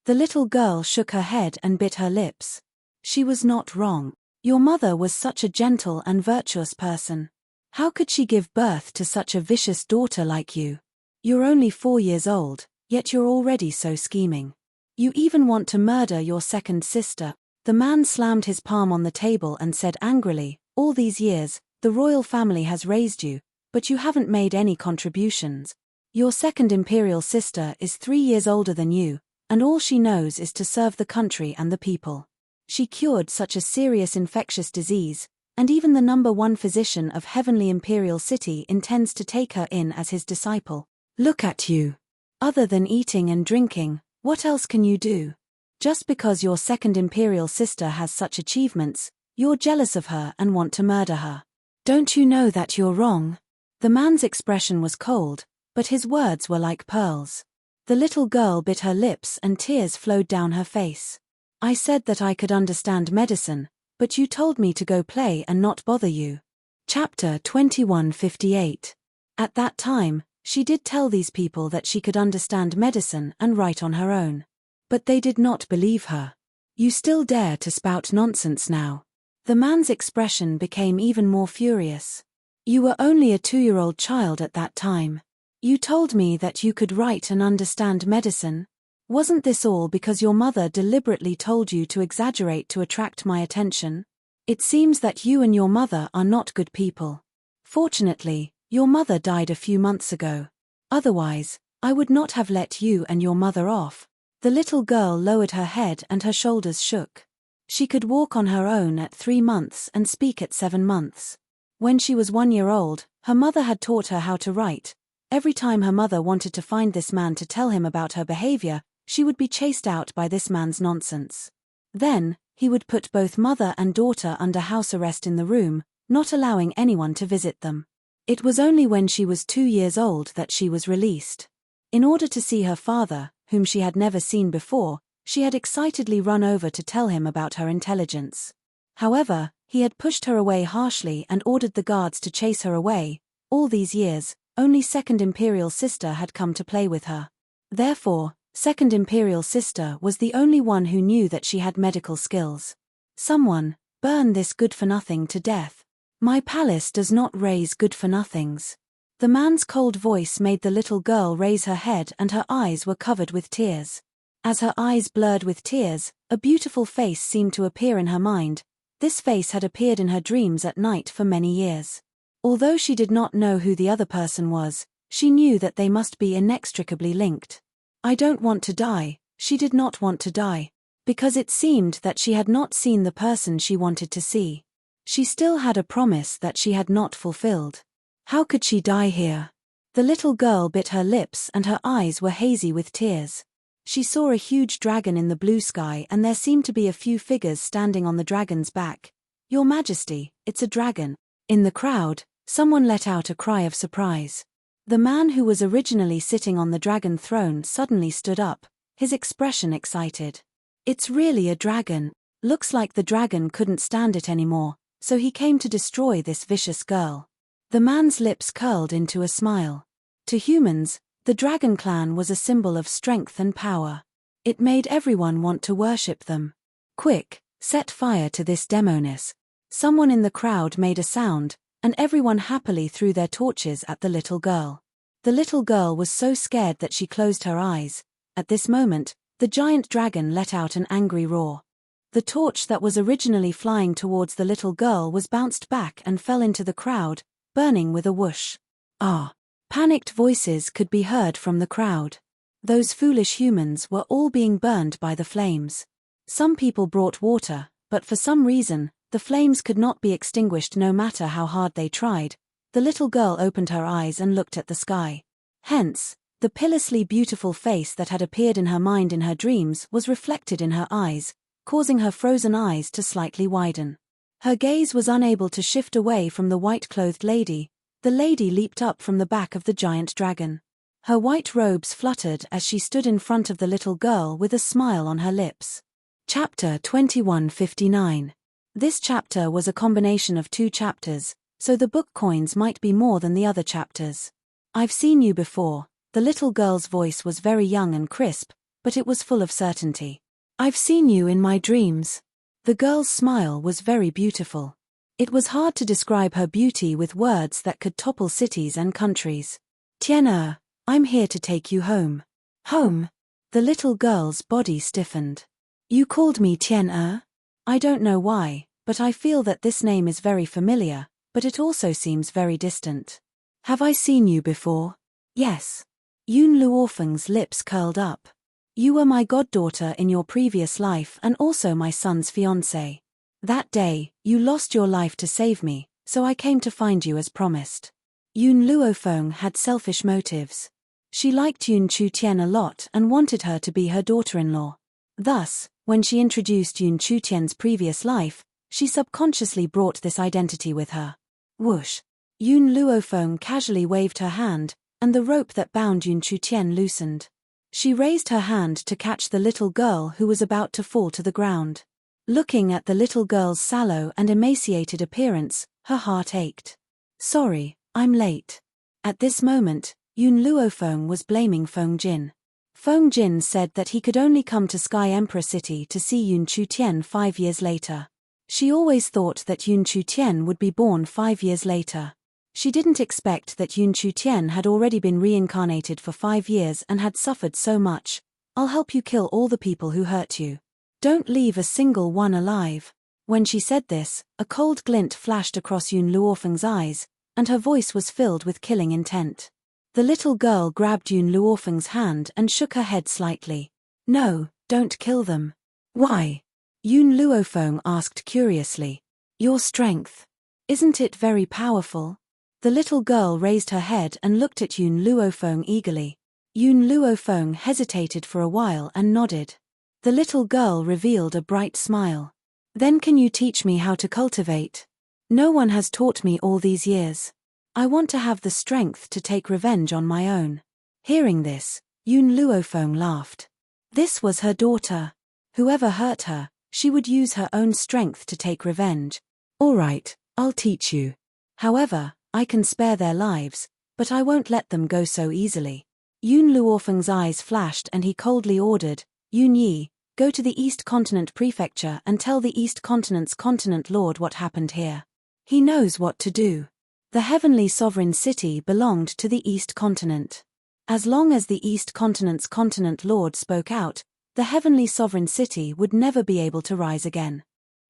The little girl shook her head and bit her lips. She was not wrong. Your mother was such a gentle and virtuous person. How could she give birth to such a vicious daughter like you? You're only 4 years old, yet you're already so scheming. You even want to murder your second sister. The man slammed his palm on the table and said angrily, all these years, the royal family has raised you, but you haven't made any contributions. Your second imperial sister is 3 years older than you, and all she knows is to serve the country and the people. She cured such a serious infectious disease, and even the #1 physician of Heavenly Imperial City intends to take her in as his disciple. Look at you. Other than eating and drinking, what else can you do? Just because your second imperial sister has such achievements, you're jealous of her and want to murder her. Don't you know that you're wrong? The man's expression was cold, but his words were like pearls. The little girl bit her lips and tears flowed down her face. I said that I could understand medicine, but you told me to go play and not bother you. Chapter 2158. At that time, she did tell these people that she could understand medicine and write on her own. But they did not believe her. You still dare to spout nonsense now? The man's expression became even more furious. You were only a 2-year-old child at that time. You told me that you could write and understand medicine. Wasn't this all because your mother deliberately told you to exaggerate to attract my attention? It seems that you and your mother are not good people. Fortunately, your mother died a few months ago. Otherwise, I would not have let you and your mother off. The little girl lowered her head and her shoulders shook. She could walk on her own at 3 months and speak at 7 months. When she was 1 year old, her mother had taught her how to write. Every time her mother wanted to find this man to tell him about her behavior, she would be chased out by this man's nonsense. Then, he would put both mother and daughter under house arrest in the room, not allowing anyone to visit them. It was only when she was 2 years old that she was released. In order to see her father, whom she had never seen before, she had excitedly run over to tell him about her intelligence. However, he had pushed her away harshly and ordered the guards to chase her away. All these years, only second imperial sister had come to play with her. Therefore, second imperial sister was the only one who knew that she had medical skills. Someone, burn this good-for-nothing to death. My palace does not raise good-for-nothings. The man's cold voice made the little girl raise her head and her eyes were covered with tears. As her eyes blurred with tears, a beautiful face seemed to appear in her mind. This face had appeared in her dreams at night for many years. Although she did not know who the other person was, she knew that they must be inextricably linked. I don't want to die. She did not want to die, because it seemed that she had not seen the person she wanted to see. She still had a promise that she had not fulfilled. How could she die here? The little girl bit her lips and her eyes were hazy with tears. She saw a huge dragon in the blue sky and there seemed to be a few figures standing on the dragon's back. Your Majesty, it's a dragon. In the crowd, someone let out a cry of surprise. The man who was originally sitting on the dragon throne suddenly stood up, his expression excited. It's really a dragon. Looks like the dragon couldn't stand it anymore, so he came to destroy this vicious girl. The man's lips curled into a smile. To humans, the Dragon Clan was a symbol of strength and power. It made everyone want to worship them. Quick, set fire to this demoness. Someone in the crowd made a sound, and everyone happily threw their torches at the little girl. The little girl was so scared that she closed her eyes. At this moment, the giant dragon let out an angry roar. The torch that was originally flying towards the little girl was bounced back and fell into the crowd, burning with a whoosh. Ah! Panicked voices could be heard from the crowd. Those foolish humans were all being burned by the flames. Some people brought water, but for some reason, the flames could not be extinguished no matter how hard they tried. The little girl opened her eyes and looked at the sky. Hence, the pitilessly beautiful face that had appeared in her mind in her dreams was reflected in her eyes, causing her frozen eyes to slightly widen. Her gaze was unable to shift away from the white-clothed lady. The lady leaped up from the back of the giant dragon. Her white robes fluttered as she stood in front of the little girl with a smile on her lips. Chapter 2159. This chapter was a combination of 2 chapters, so the book coins might be more than the other chapters. I've seen you before. The little girl's voice was very young and crisp, but it was full of certainty. I've seen you in my dreams. The girl's smile was very beautiful. It was hard to describe her beauty with words that could topple cities and countries. Tian, I'm here to take you home. Home? The little girl's body stiffened. You called me Tian? I don't know why, but I feel that this name is very familiar, but it also seems very distant. Have I seen you before? Yes. Yun Luofeng's lips curled up. You were my goddaughter in your previous life and also my son's fiancée. That day, you lost your life to save me, so I came to find you as promised. Yun Luofeng had selfish motives. She liked Yun Chutian a lot and wanted her to be her daughter-in-law. Thus, when she introduced Yun Chutian's previous life, she subconsciously brought this identity with her. Whoosh! Yun Luofeng casually waved her hand, and the rope that bound Yun Chutian loosened. She raised her hand to catch the little girl who was about to fall to the ground. Looking at the little girl's sallow and emaciated appearance, her heart ached. Sorry, I'm late. At this moment, Yun Luofeng was blaming Feng Jin. Feng Jin said that he could only come to Sky Emperor City to see Yun Chutian 5 years later. She always thought that Yun Chutian would be born 5 years later. She didn't expect that Yun Chutian had already been reincarnated for 5 years and had suffered so much. I'll help you kill all the people who hurt you. Don't leave a single one alive. When she said this, a cold glint flashed across Yun Luofeng's eyes, and her voice was filled with killing intent. The little girl grabbed Yun Luofeng's hand and shook her head slightly. No, don't kill them. Why? Yun Luofeng asked curiously. Your strength. Isn't it very powerful? The little girl raised her head and looked at Yun Luofeng eagerly. Yun Luofeng hesitated for a while and nodded. The little girl revealed a bright smile. Then can you teach me how to cultivate? No one has taught me all these years. I want to have the strength to take revenge on my own. Hearing this, Yun Luofeng laughed. This was her daughter. Whoever hurt her, she would use her own strength to take revenge. All right, I'll teach you. However, I can spare their lives, but I won't let them go so easily. Yun Luofeng's eyes flashed and he coldly ordered, Yun Yi, go to the East Continent Prefecture and tell the East Continent's Continent Lord what happened here. He knows what to do. The Heavenly Sovereign City belonged to the East Continent. As long as the East Continent's Continent Lord spoke out, the Heavenly Sovereign City would never be able to rise again.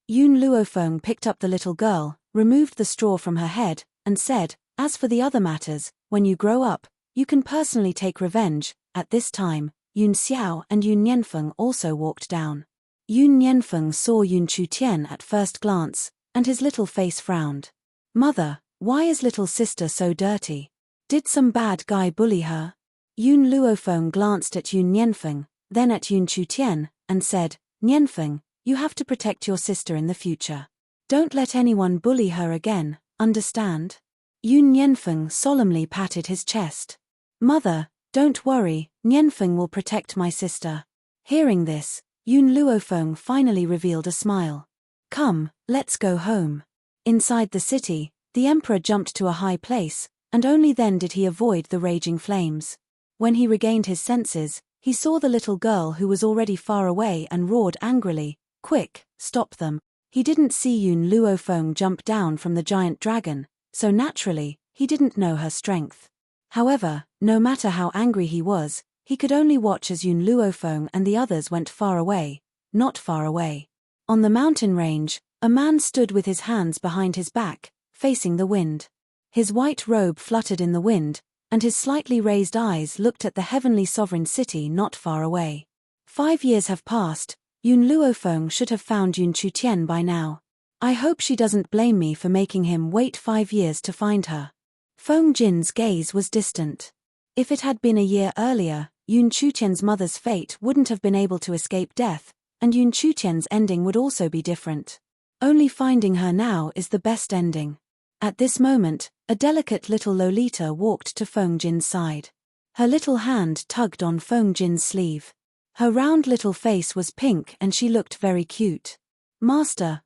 Yun Luofeng picked up the little girl, removed the straw from her head, and said, as for the other matters, when you grow up, you can personally take revenge. At this time, Yun Xiao and Yun Nianfeng also walked down. Yun Nianfeng saw Yun Chutian at first glance, and his little face frowned. Mother, why is little sister so dirty? Did some bad guy bully her? Yun Luofeng glanced at Yun Nianfeng, then at Yun Chutian, and said, Nianfeng, you have to protect your sister in the future. Don't let anyone bully her again. Understand? Yun Nianfeng solemnly patted his chest. Mother, don't worry, Nianfeng will protect my sister. Hearing this, Yun Luofeng finally revealed a smile. Come, let's go home. Inside the city, the emperor jumped to a high place, and only then did he avoid the raging flames. When he regained his senses, he saw the little girl who was already far away and roared angrily, Quick, stop them. He didn't see Yun Luofeng jump down from the giant dragon, so naturally, he didn't know her strength. However, no matter how angry he was, he could only watch as Yun Luofeng and the others went far away, not far away. On the mountain range, a man stood with his hands behind his back, facing the wind. His white robe fluttered in the wind, and his slightly raised eyes looked at the heavenly sovereign city not far away. 5 years have passed. Yun Luofeng should have found Yun Chutian by now. I hope she doesn't blame me for making him wait 5 years to find her. Feng Jin's gaze was distant. If it had been a year earlier, Yun Chutian's mother's fate wouldn't have been able to escape death, and Yun Chutian's ending would also be different. Only finding her now is the best ending. At this moment, a delicate little Lolita walked to Feng Jin's side. Her little hand tugged on Feng Jin's sleeve. Her round little face was pink and she looked very cute. Master,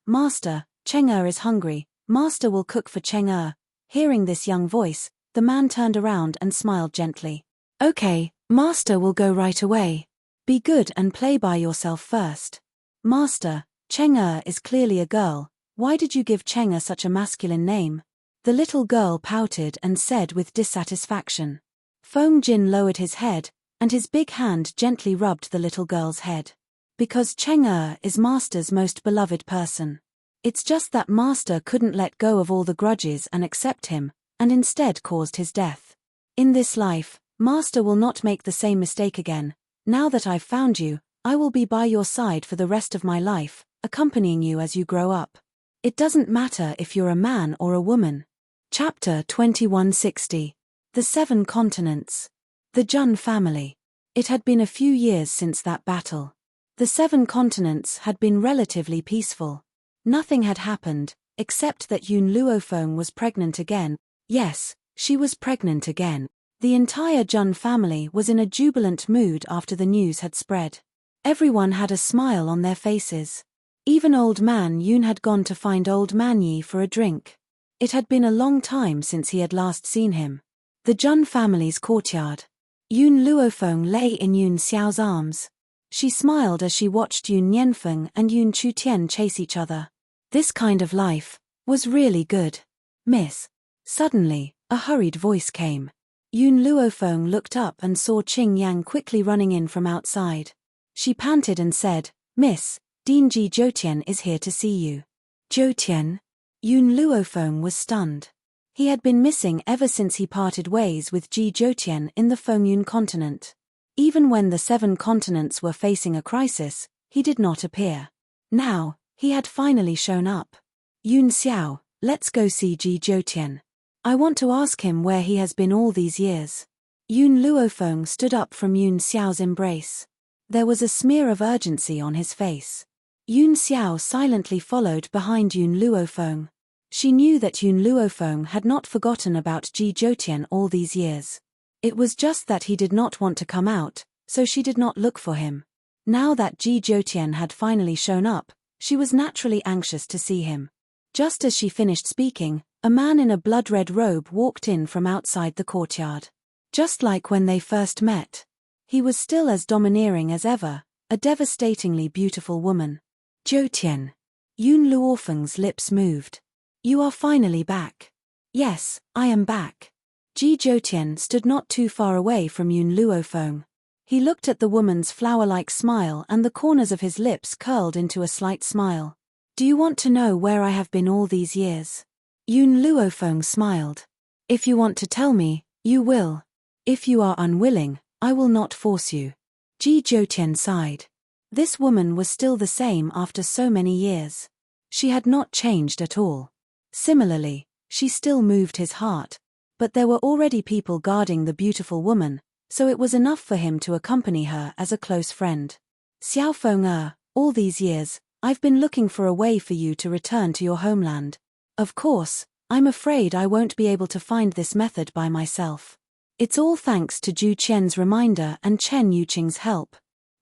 Cheng is hungry, Master will cook for Cheng. Hearing this young voice, the man turned around and smiled gently. Okay, Master will go right away. Be good and play by yourself first. Master, Cheng is clearly a girl, why did you give Cheng such a masculine name? The little girl pouted and said with dissatisfaction. Feng Jin lowered his head, and his big hand gently rubbed the little girl's head. Because Cheng is Master's most beloved person. It's just that Master couldn't let go of all the grudges and accept him, and instead caused his death. In this life, Master will not make the same mistake again. Now that I've found you, I will be by your side for the rest of my life, accompanying you as you grow up. It doesn't matter if you're a man or a woman. Chapter 2160. The 7 Continents. The Jun family. It had been a few years since that battle. The 7 continents had been relatively peaceful. Nothing had happened, except that Yun Luofeng was pregnant again. Yes, she was pregnant again. The entire Jun family was in a jubilant mood after the news had spread. Everyone had a smile on their faces. Even old man Yun had gone to find old man Yi for a drink. It had been a long time since he had last seen him. The Jun family's courtyard. Yun Luofeng lay in Yun Xiao's arms. She smiled as she watched Yun Nianfeng and Yun Chutian chase each other. This kind of life was really good. Miss. Suddenly, a hurried voice came. Yun Luofeng looked up and saw Qing Yang quickly running in from outside. She panted and said, Miss, Dean Ji Jotian is here to see you. Jotian? Yun Luofeng was stunned. He had been missing ever since he parted ways with Ji Jotian in the Fengyun continent. Even when the 7 continents were facing a crisis, he did not appear. Now, he had finally shown up. Yun Xiao, let's go see Ji Jotian. I want to ask him where he has been all these years. Yun Luofeng stood up from Yun Xiao's embrace. There was a smear of urgency on his face. Yun Xiao silently followed behind Yun Luofeng. She knew that Yun Luofeng had not forgotten about Ji Jotian all these years. It was just that he did not want to come out, so she did not look for him. Now that Ji Jotian had finally shown up, she was naturally anxious to see him. Just as she finished speaking, a man in a blood-red robe walked in from outside the courtyard. Just like when they first met. He was still as domineering as ever, a devastatingly beautiful woman. Jotian. Yun Luofeng's lips moved. You are finally back. Yes, I am back. Ji Jotian stood not too far away from Yun Luofeng. He looked at the woman's flower-like smile and the corners of his lips curled into a slight smile. Do you want to know where I have been all these years? Yun Luofeng smiled. If you want to tell me, you will. If you are unwilling, I will not force you. Ji Jotian sighed. This woman was still the same after so many years. She had not changed at all. Similarly, she still moved his heart. But there were already people guarding the beautiful woman, so it was enough for him to accompany her as a close friend. Xiao Feng all these years, I've been looking for a way for you to return to your homeland. Of course, I'm afraid I won't be able to find this method by myself. It's all thanks to Zhu Qian's reminder and Chen Yuqing's help.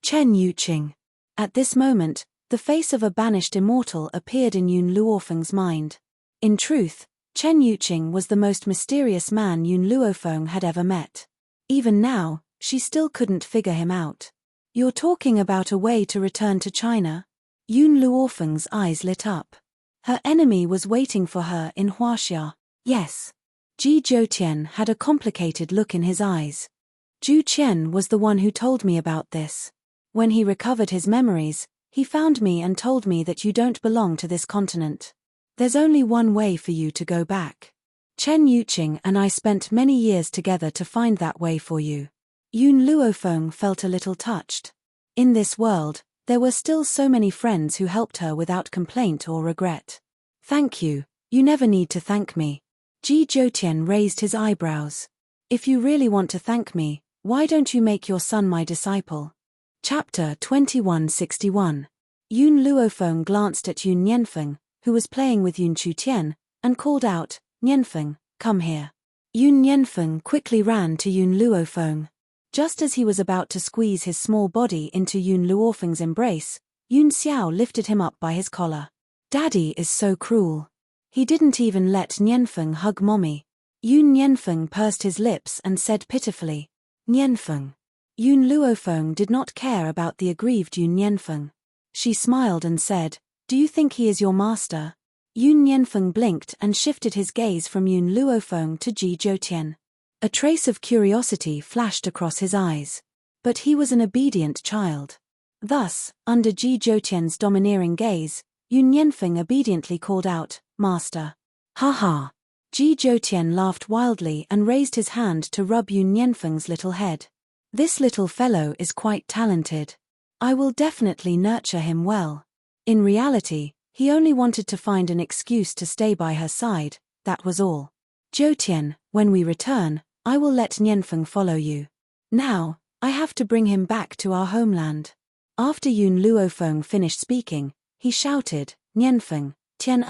Chen Yuqing. At this moment, the face of a banished immortal appeared in Yun Luofeng's mind. In truth, Chen Yuqing was the most mysterious man Yun Luofeng had ever met. Even now, she still couldn't figure him out. You're talking about a way to return to China? Yun Luofeng's eyes lit up. Her enemy was waiting for her in Huaxia. Yes. Ji Jotian had a complicated look in his eyes. Zhu Qian was the one who told me about this. When he recovered his memories, he found me and told me that you don't belong to this continent. There's only one way for you to go back. Chen Yuqing and I spent many years together to find that way for you. Yun Luofeng felt a little touched. In this world, there were still so many friends who helped her without complaint or regret. Thank you, you never need to thank me. Ji Zhoutian raised his eyebrows. If you really want to thank me, why don't you make your son my disciple? Chapter 2161. Yun Luofeng glanced at Yun Nianfeng, who was playing with Yun Chutian, and called out, Nianfeng, come here. Yun Nianfeng quickly ran to Yun Luofeng. Just as he was about to squeeze his small body into Yun Luofeng's embrace, Yun Xiao lifted him up by his collar. Daddy is so cruel. He didn't even let Nianfeng hug Mommy. Yun Nianfeng pursed his lips and said pitifully, Nianfeng. Yun Luofeng did not care about the aggrieved Yun Nianfeng. She smiled and said, do you think he is your master? Yun Nianfeng blinked and shifted his gaze from Yun Luofeng to Ji Zhoutian. A trace of curiosity flashed across his eyes. But he was an obedient child. Thus, under Ji Zhoutian's domineering gaze, Yun Nianfeng obediently called out, Master. Ha ha. Ji Zhoutian laughed wildly and raised his hand to rub Yun Nianfeng's little head. This little fellow is quite talented. I will definitely nurture him well. In reality, he only wanted to find an excuse to stay by her side, that was all. Zhoutian, when we return, I will let Nianfeng follow you. Now, I have to bring him back to our homeland. After Yun Luofeng finished speaking, he shouted, Nianfeng, Tian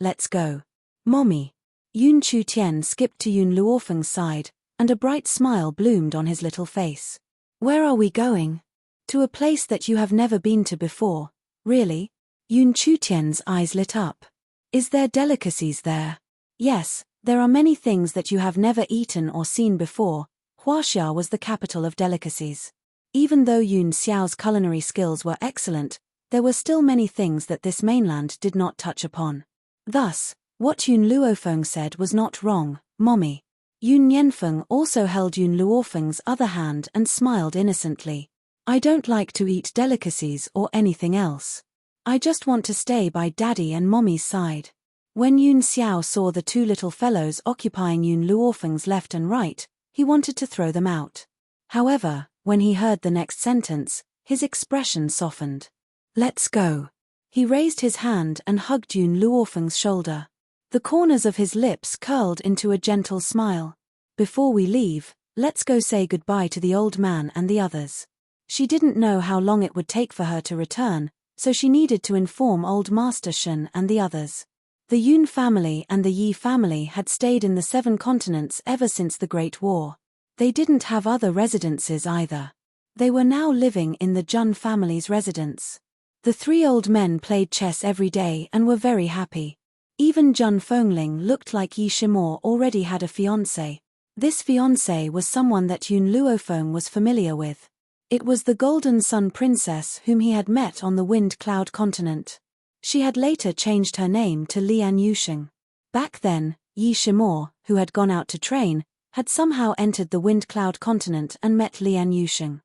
let's go. Mommy. Yun Chutian skipped to Yun Luofeng's side, and a bright smile bloomed on his little face. Where are we going? To a place that you have never been to before, really? Yun Chutian's eyes lit up. Is there delicacies there? Yes, there are many things that you have never eaten or seen before. Huaxia was the capital of delicacies. Even though Yun Xiao's culinary skills were excellent, there were still many things that this mainland did not touch upon. Thus, what Yun Luofeng said was not wrong, Mommy. Yun Nianfeng also held Yun Luofeng's other hand and smiled innocently. I don't like to eat delicacies or anything else. I just want to stay by Daddy and Mommy's side. When Yun Xiao saw the two little fellows occupying Yun Luofeng's left and right, he wanted to throw them out. However, when he heard the next sentence, his expression softened. Let's go. He raised his hand and hugged Yun Luofeng's shoulder. The corners of his lips curled into a gentle smile. Before we leave, let's go say goodbye to the old man and the others. She didn't know how long it would take for her to return, so she needed to inform old Master Shen and the others. The Yun family and the Yi family had stayed in the 7 continents ever since the Great War. They didn't have other residences either. They were now living in the Jun family's residence. The 3 old men played chess every day and were very happy. Even Jun Fengling looked like Yi Shimo already had a fiancé. This fiancé was someone that Yun Luofeng was familiar with. It was the Golden Sun Princess whom he had met on the Wind Cloud continent. She had later changed her name to Lian Yusheng. Back then, Yi Shimo, who had gone out to train, had somehow entered the Wind Cloud continent and met Lian Yusheng.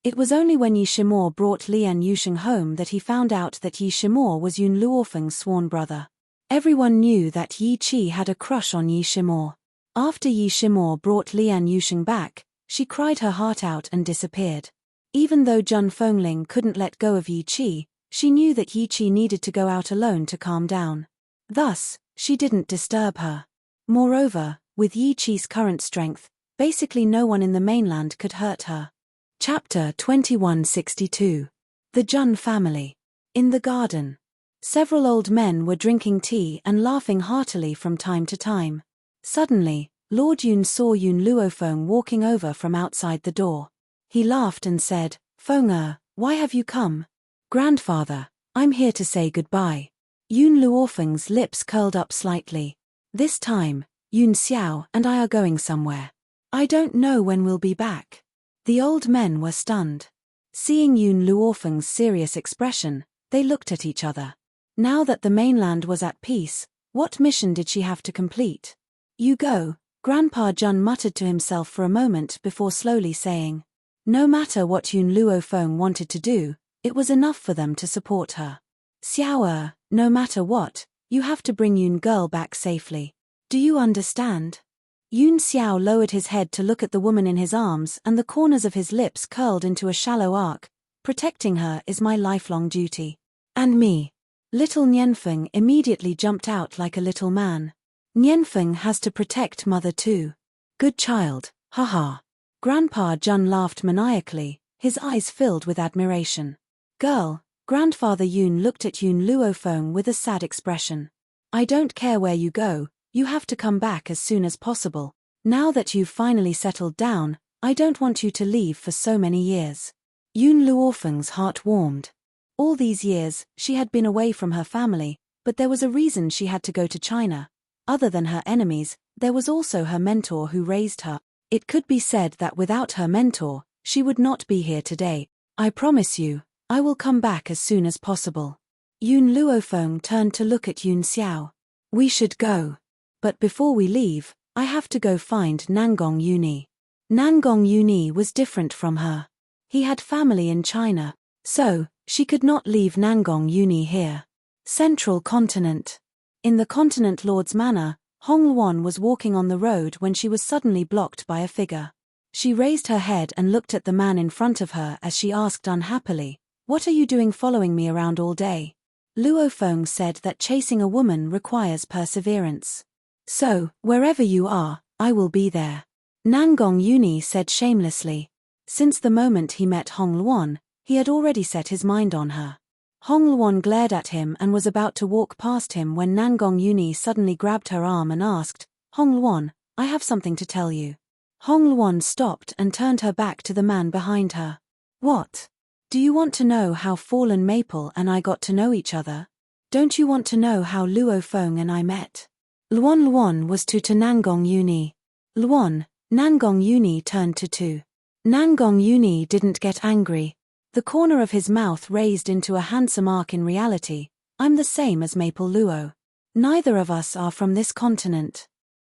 It was only when Yi Shimo brought Lian Yusheng home that he found out that Yi Shimo was Yun Luofeng's sworn brother. Everyone knew that Yi Qi had a crush on Yi Shimo. After Yi Shimo brought Lian Yusheng back, she cried her heart out and disappeared. Even though Jun Fengling couldn't let go of Yi Qi, she knew that Yi Qi needed to go out alone to calm down. Thus, she didn't disturb her. Moreover, with Yi Qi's current strength, basically no one in the mainland could hurt her. Chapter 2162. The Jun Family. In the garden. Several old men were drinking tea and laughing heartily from time to time. Suddenly, Lord Yun saw Yun Luofeng walking over from outside the door. He laughed and said, Feng why have you come? Grandfather, I'm here to say goodbye. Yun Luofeng's lips curled up slightly. This time, Yun Xiao and I are going somewhere. I don't know when we'll be back. The old men were stunned. Seeing Yun Luofeng's serious expression, they looked at each other. Now that the mainland was at peace, what mission did she have to complete? You go, Grandpa Jun muttered to himself for a moment before slowly saying. No matter what Yun Luofeng wanted to do, it was enough for them to support her. Xiao no matter what, you have to bring Yun girl back safely. Do you understand? Yun Xiao lowered his head to look at the woman in his arms and the corners of his lips curled into a shallow arc. Protecting her is my lifelong duty. And me. Little Nianfeng immediately jumped out like a little man. Nianfeng has to protect mother too. Good child, haha. Grandpa Jun laughed maniacally, his eyes filled with admiration. Girl, Grandfather Yun looked at Yun Luofeng with a sad expression. I don't care where you go, you have to come back as soon as possible. Now that you've finally settled down, I don't want you to leave for so many years. Yun Luofeng's heart warmed. All these years, she had been away from her family, but there was a reason she had to go to China. Other than her enemies, there was also her mentor who raised her. It could be said that without her mentor, she would not be here today. I promise you, I will come back as soon as possible. Yun Luofeng turned to look at Yun Xiao. We should go. But before we leave, I have to go find Nangong Yuni. Nangong Yuni was different from her. He had family in China, so she could not leave Nangong Yuni here. Central Continent. In the Continent Lord's Manor, Hong Luan was walking on the road when she was suddenly blocked by a figure. She raised her head and looked at the man in front of her as she asked unhappily, "What are you doing following me around all day?" Luofeng said that chasing a woman requires perseverance. So, wherever you are, I will be there. Nangong Yuni said shamelessly. Since the moment he met Hong Luan, he had already set his mind on her. Hong Luan glared at him and was about to walk past him when Nangong Yuni suddenly grabbed her arm and asked, "Hong Luan, I have something to tell you." Hong Luan stopped and turned her back to the man behind her. What? Do you want to know how Fallen Maple and I got to know each other? Don't you want to know how Luofeng and I met? Luan was to Nangong Yuni. Luan, Nangong Yuni turned to Tu. Nangong Yuni didn't get angry. The corner of his mouth raised into a handsome arc. In reality, I'm the same as Maple Luo. Neither of us are from this continent.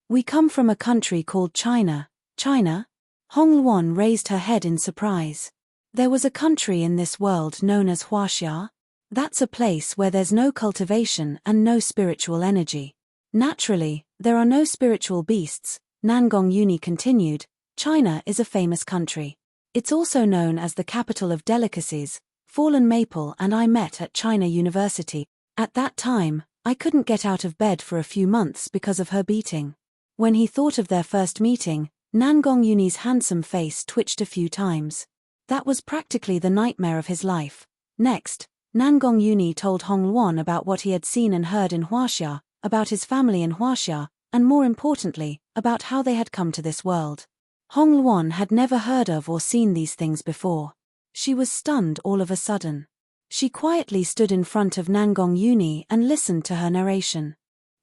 We come from a country called China. China? Hong Luan raised her head in surprise. There was a country in this world known as Huaxia? That's a place where there's no cultivation and no spiritual energy. Naturally, there are no spiritual beasts, Nangong Yuni continued. China is a famous country. It's also known as the capital of delicacies. Fallen Maple and I met at China University. At that time, I couldn't get out of bed for a few months because of her beating. When he thought of their first meeting, Nangong Yuni's handsome face twitched a few times. That was practically the nightmare of his life. Next, Nangong Yuni told Hong Luan about what he had seen and heard in Huaxia, about his family in Huaxia, and more importantly, about how they had come to this world. Hong Luan had never heard of or seen these things before. She was stunned all of a sudden. She quietly stood in front of Nangong Yuni and listened to her narration.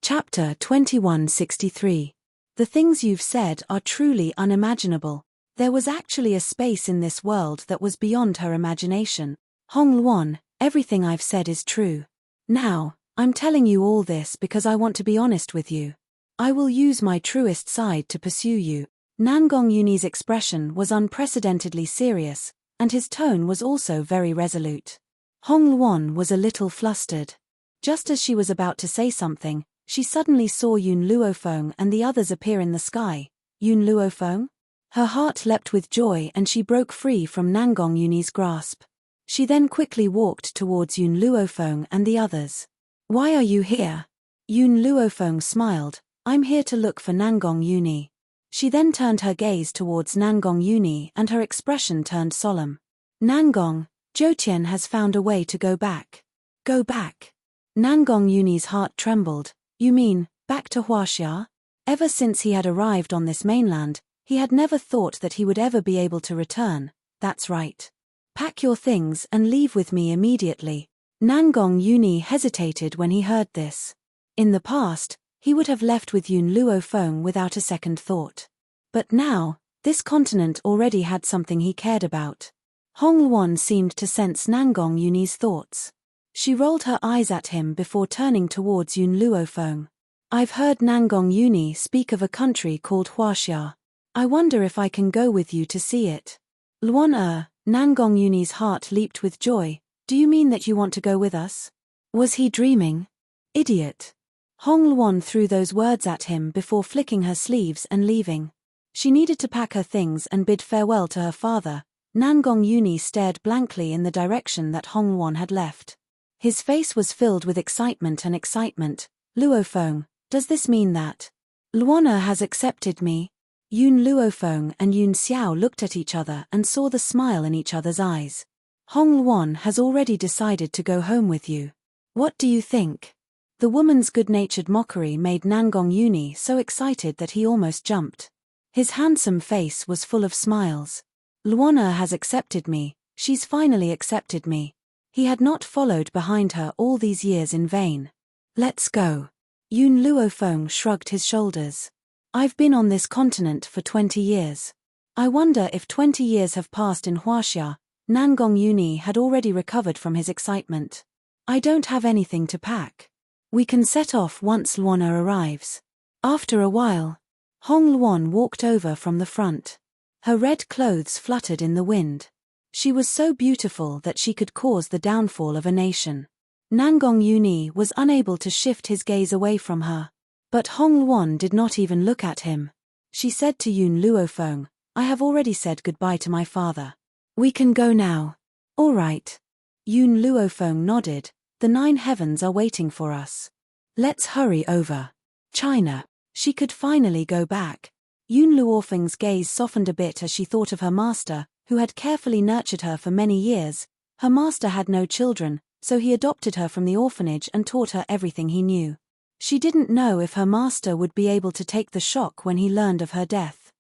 Chapter 2163. The things you've said are truly unimaginable. There was actually a space in this world that was beyond her imagination. Hong Luan, everything I've said is true. Now, I'm telling you all this because I want to be honest with you. I will use my truest side to pursue you. Nangong Yuni's expression was unprecedentedly serious, and his tone was also very resolute. Hong Luan was a little flustered. Just as she was about to say something, she suddenly saw Yun Luofeng and the others appear in the sky. Yun Luofeng? Her heart leapt with joy and she broke free from Nangong Yuni's grasp. She then quickly walked towards Yun Luofeng and the others. Why are you here? Yun Luofeng smiled. I'm here to look for Nangong Yuni. She then turned her gaze towards Nangong Yuni and her expression turned solemn. Nangong, Zhoutian has found a way to go back. Go back. Nangong Yuni's heart trembled. You mean, back to Huaxia? Ever since he had arrived on this mainland, he had never thought that he would ever be able to return. That's right. Pack your things and leave with me immediately. Nangong Yuni hesitated when he heard this. In the past, he would have left with Yun Luofeng without a second thought. But now, this continent already had something he cared about. Hong Luan seemed to sense Nangong Yuni's thoughts. She rolled her eyes at him before turning towards Yun Luofeng. I've heard Nangong Yuni speak of a country called Huaxia. I wonder if I can go with you to see it. Luan Nangong Yuni's heart leaped with joy. Do you mean that you want to go with us? Was he dreaming? Idiot. Hong Luan threw those words at him before flicking her sleeves and leaving. She needed to pack her things and bid farewell to her father. Nangong Yuni stared blankly in the direction that Hong Luan had left. His face was filled with excitement. Luofeng, Does this mean that Luana has accepted me? Yun Luofeng and Yun Xiao looked at each other and saw the smile in each other's eyes. Hong Luan has already decided to go home with you. What do you think? The woman's good-natured mockery made Nangong Yuni so excited that he almost jumped. His handsome face was full of smiles. Luana has accepted me, she's finally accepted me. He had not followed behind her all these years in vain. Let's go. Yun Luofeng shrugged his shoulders. I've been on this continent for 20 years. I wonder if 20 years have passed in Huaxia. Nangong Yuni had already recovered from his excitement. I don't have anything to pack. We can set off once Luana arrives. After a while, Hong Luan walked over from the front. Her red clothes fluttered in the wind. She was so beautiful that she could cause the downfall of a nation. Nangong Yuni was unable to shift his gaze away from her. But Hong Luan did not even look at him. She said to Yun Luofeng, I have already said goodbye to my father. We can go now. All right. Yun Luofeng nodded. The 9 heavens are waiting for us. Let's hurry over. China. She could finally go back. Yun Luofeng's gaze softened a bit as she thought of her master, who had carefully nurtured her for many years. Her master had no children, so he adopted her from the orphanage and taught her everything he knew. She didn't know if her master would be able to take the shock when he learned of her death.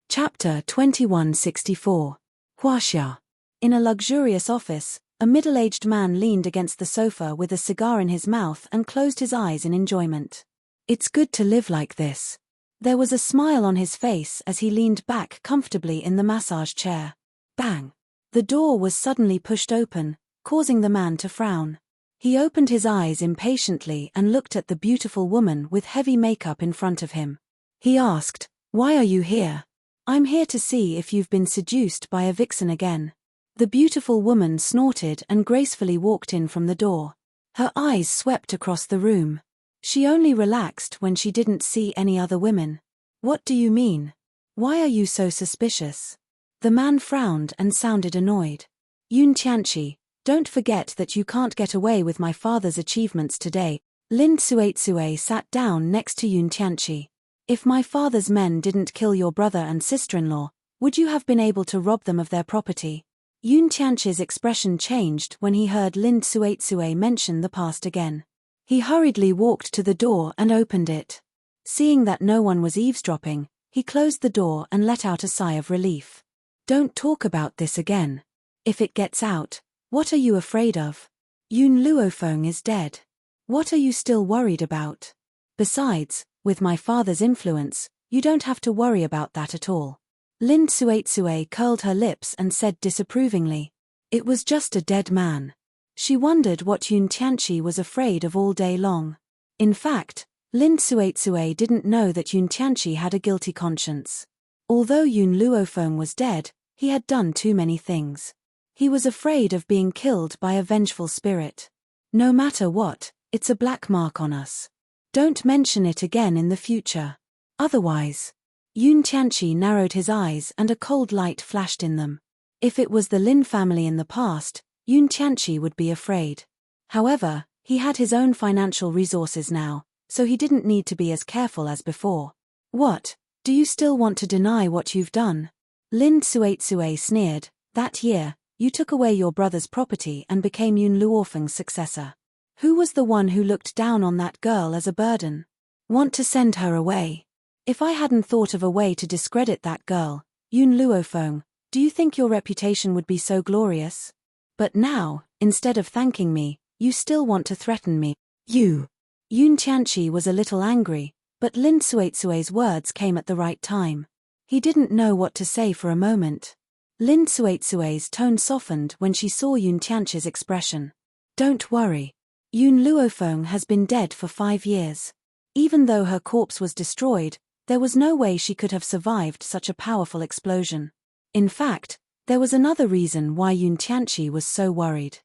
Chapter 2164. Huaxia. In a luxurious office, a middle-aged man leaned against the sofa with a cigar in his mouth and closed his eyes in enjoyment. It's good to live like this. There was a smile on his face as he leaned back comfortably in the massage chair. Bang! The door was suddenly pushed open, causing the man to frown. He opened his eyes impatiently and looked at the beautiful woman with heavy makeup in front of him. He asked, Why are you here? I'm here to see if you've been seduced by a vixen again. The beautiful woman snorted and gracefully walked in from the door. Her eyes swept across the room. She only relaxed when she didn't see any other women. What do you mean? Why are you so suspicious? The man frowned and sounded annoyed. Yun Tianqi, don't forget that you can't get away with my father's achievements today. Lin Suetsue sat down next to Yun Tianqi. If my father's men didn't kill your brother and sister-in-law, would you have been able to rob them of their property? Yun Tianqi's expression changed when he heard Lin Suetsue mention the past again. He hurriedly walked to the door and opened it. Seeing that no one was eavesdropping, he closed the door and let out a sigh of relief. Don't talk about this again. If it gets out, what are you afraid of? Yun Luofeng is dead. What are you still worried about? Besides, with my father's influence, you don't have to worry about that at all. Lin Suetsue curled her lips and said disapprovingly. It was just a dead man. She wondered what Yun Tianqi was afraid of all day long. In fact, Lin Suetsue didn't know that Yun Tianqi had a guilty conscience. Although Yun Luofeng was dead, he had done too many things. He was afraid of being killed by a vengeful spirit. No matter what, it's a black mark on us. Don't mention it again in the future. Otherwise. Yun Tianqi narrowed his eyes and a cold light flashed in them. If it was the Lin family in the past, Yun Tianqi would be afraid. However, he had his own financial resources now, so he didn't need to be as careful as before. What, do you still want to deny what you've done? Lin Suetsue sneered. That year, you took away your brother's property and became Yun Luofeng's successor. Who was the one who looked down on that girl as a burden? Want to send her away? If I hadn't thought of a way to discredit that girl, Yun Luofeng, do you think your reputation would be so glorious? But now, instead of thanking me, you still want to threaten me. You. Yun Tianqi was a little angry, but Lin Suetsue's words came at the right time. He didn't know what to say for a moment. Lin Suetsue's tone softened when she saw Yun Tianqi's expression. Don't worry. Yun Luofeng has been dead for 5 years. Even though her corpse was destroyed, there was no way she could have survived such a powerful explosion. In fact, there was another reason why Yun Tianqi was so worried.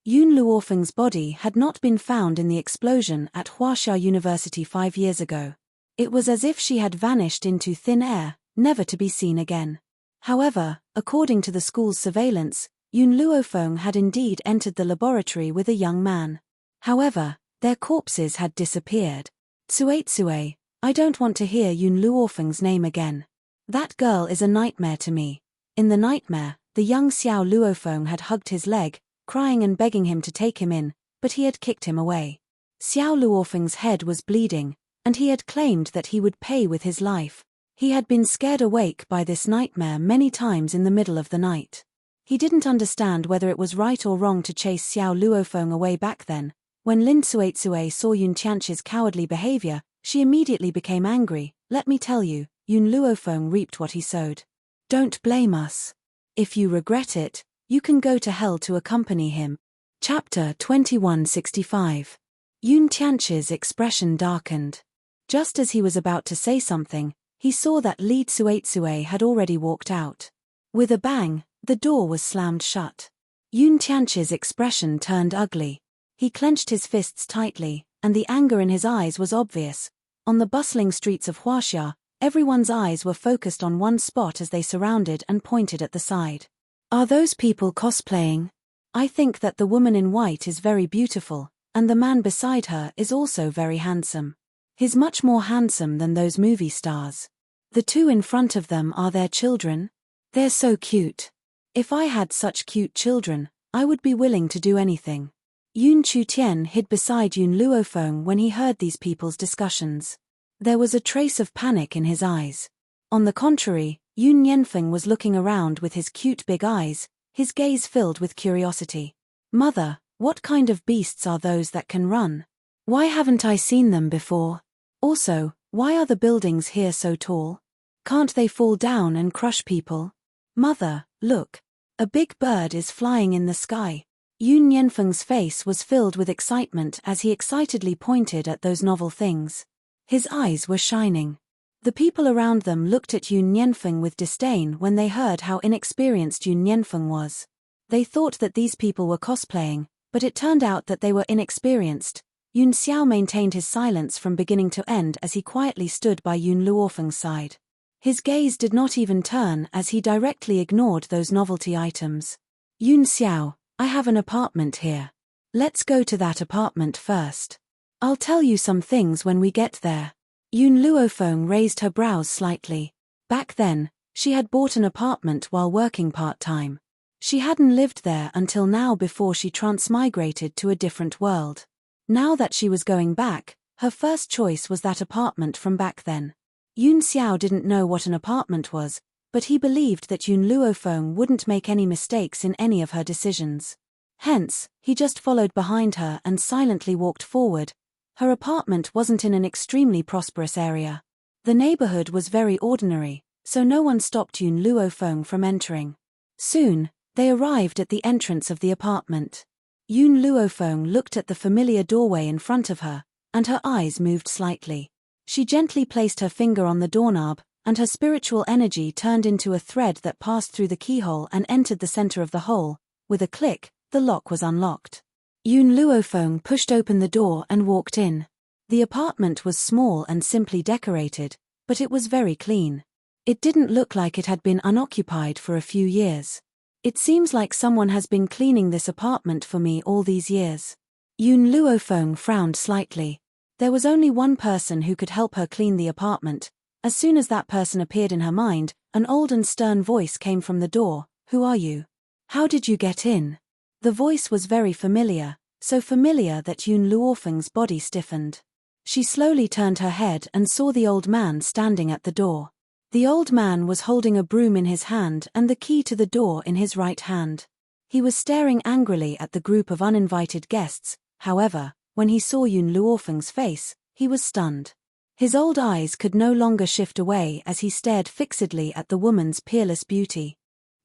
Yun Luofeng's body had not been found in the explosion at Huaxia University 5 years ago. It was as if she had vanished into thin air, never to be seen again. However, according to the school's surveillance, Yun Luofeng had indeed entered the laboratory with a young man. However, their corpses had disappeared. Tsuetsue, I don't want to hear Yun Luofeng's name again. That girl is a nightmare to me. In the nightmare, the young Xiao Luofeng had hugged his leg, crying and begging him to take him in, but he had kicked him away. Xiao Luofeng's head was bleeding, and he had claimed that he would pay with his life. He had been scared awake by this nightmare many times in the middle of the night. He didn't understand whether it was right or wrong to chase Xiao Luofeng away back then. When Lin Tsuetsue saw Yun Tianqi's cowardly behavior, she immediately became angry. Let me tell you, Yun Luofeng reaped what he sowed. Don't blame us. If you regret it, you can go to hell to accompany him. Chapter 2165. Yun Tianqi's expression darkened. Just as he was about to say something, he saw that Li Tsuetsue had already walked out. With a bang, the door was slammed shut. Yun Tianqi's expression turned ugly. He clenched his fists tightly, and the anger in his eyes was obvious. On the bustling streets of Huaxia, everyone's eyes were focused on one spot as they surrounded and pointed at the side. Are those people cosplaying? I think that the woman in white is very beautiful, and the man beside her is also very handsome. He's much more handsome than those movie stars. The two in front of them are their children. They're so cute. If I had such cute children, I would be willing to do anything. Yun Chutian hid beside Yun Luofeng when he heard these people's discussions. There was a trace of panic in his eyes. On the contrary, Yun Yanfeng was looking around with his cute big eyes, his gaze filled with curiosity. Mother, what kind of beasts are those that can run? Why haven't I seen them before? Also, why are the buildings here so tall? Can't they fall down and crush people? Mother, look. A big bird is flying in the sky. Yun Yanfeng's face was filled with excitement as he excitedly pointed at those novel things. His eyes were shining. The people around them looked at Yun Yanfeng with disdain when they heard how inexperienced Yun Yanfeng was. They thought that these people were cosplaying, but it turned out that they were inexperienced. Yun Xiao maintained his silence from beginning to end as he quietly stood by Yun Luofeng's side. His gaze did not even turn as he directly ignored those novelty items. Yun Xiao, I have an apartment here. Let's go to that apartment first. I'll tell you some things when we get there. Yun Luofeng raised her brows slightly. Back then, she had bought an apartment while working part-time. She hadn't lived there until now before she transmigrated to a different world. Now that she was going back, her first choice was that apartment from back then. Yun Xiao didn't know what an apartment was, but he believed that Yun Luofeng wouldn't make any mistakes in any of her decisions. Hence, he just followed behind her and silently walked forward. Her apartment wasn't in an extremely prosperous area. The neighborhood was very ordinary, so no one stopped Yun Luofeng from entering. Soon, they arrived at the entrance of the apartment. Yun Luofeng looked at the familiar doorway in front of her, and her eyes moved slightly. She gently placed her finger on the doorknob, and her spiritual energy turned into a thread that passed through the keyhole and entered the center of the hole. With a click, the lock was unlocked. Yun Luofeng pushed open the door and walked in. The apartment was small and simply decorated, but it was very clean. It didn't look like it had been unoccupied for a few years. It seems like someone has been cleaning this apartment for me all these years. Yun Luofeng frowned slightly. There was only one person who could help her clean the apartment. As soon as that person appeared in her mind, an old and stern voice came from the door. Who are you? How did you get in? The voice was very familiar, so familiar that Yun Luofeng's body stiffened. She slowly turned her head and saw the old man standing at the door. The old man was holding a broom in his hand and the key to the door in his right hand. He was staring angrily at the group of uninvited guests. However, when he saw Yun Luofeng's face, he was stunned. His old eyes could no longer shift away as he stared fixedly at the woman's peerless beauty.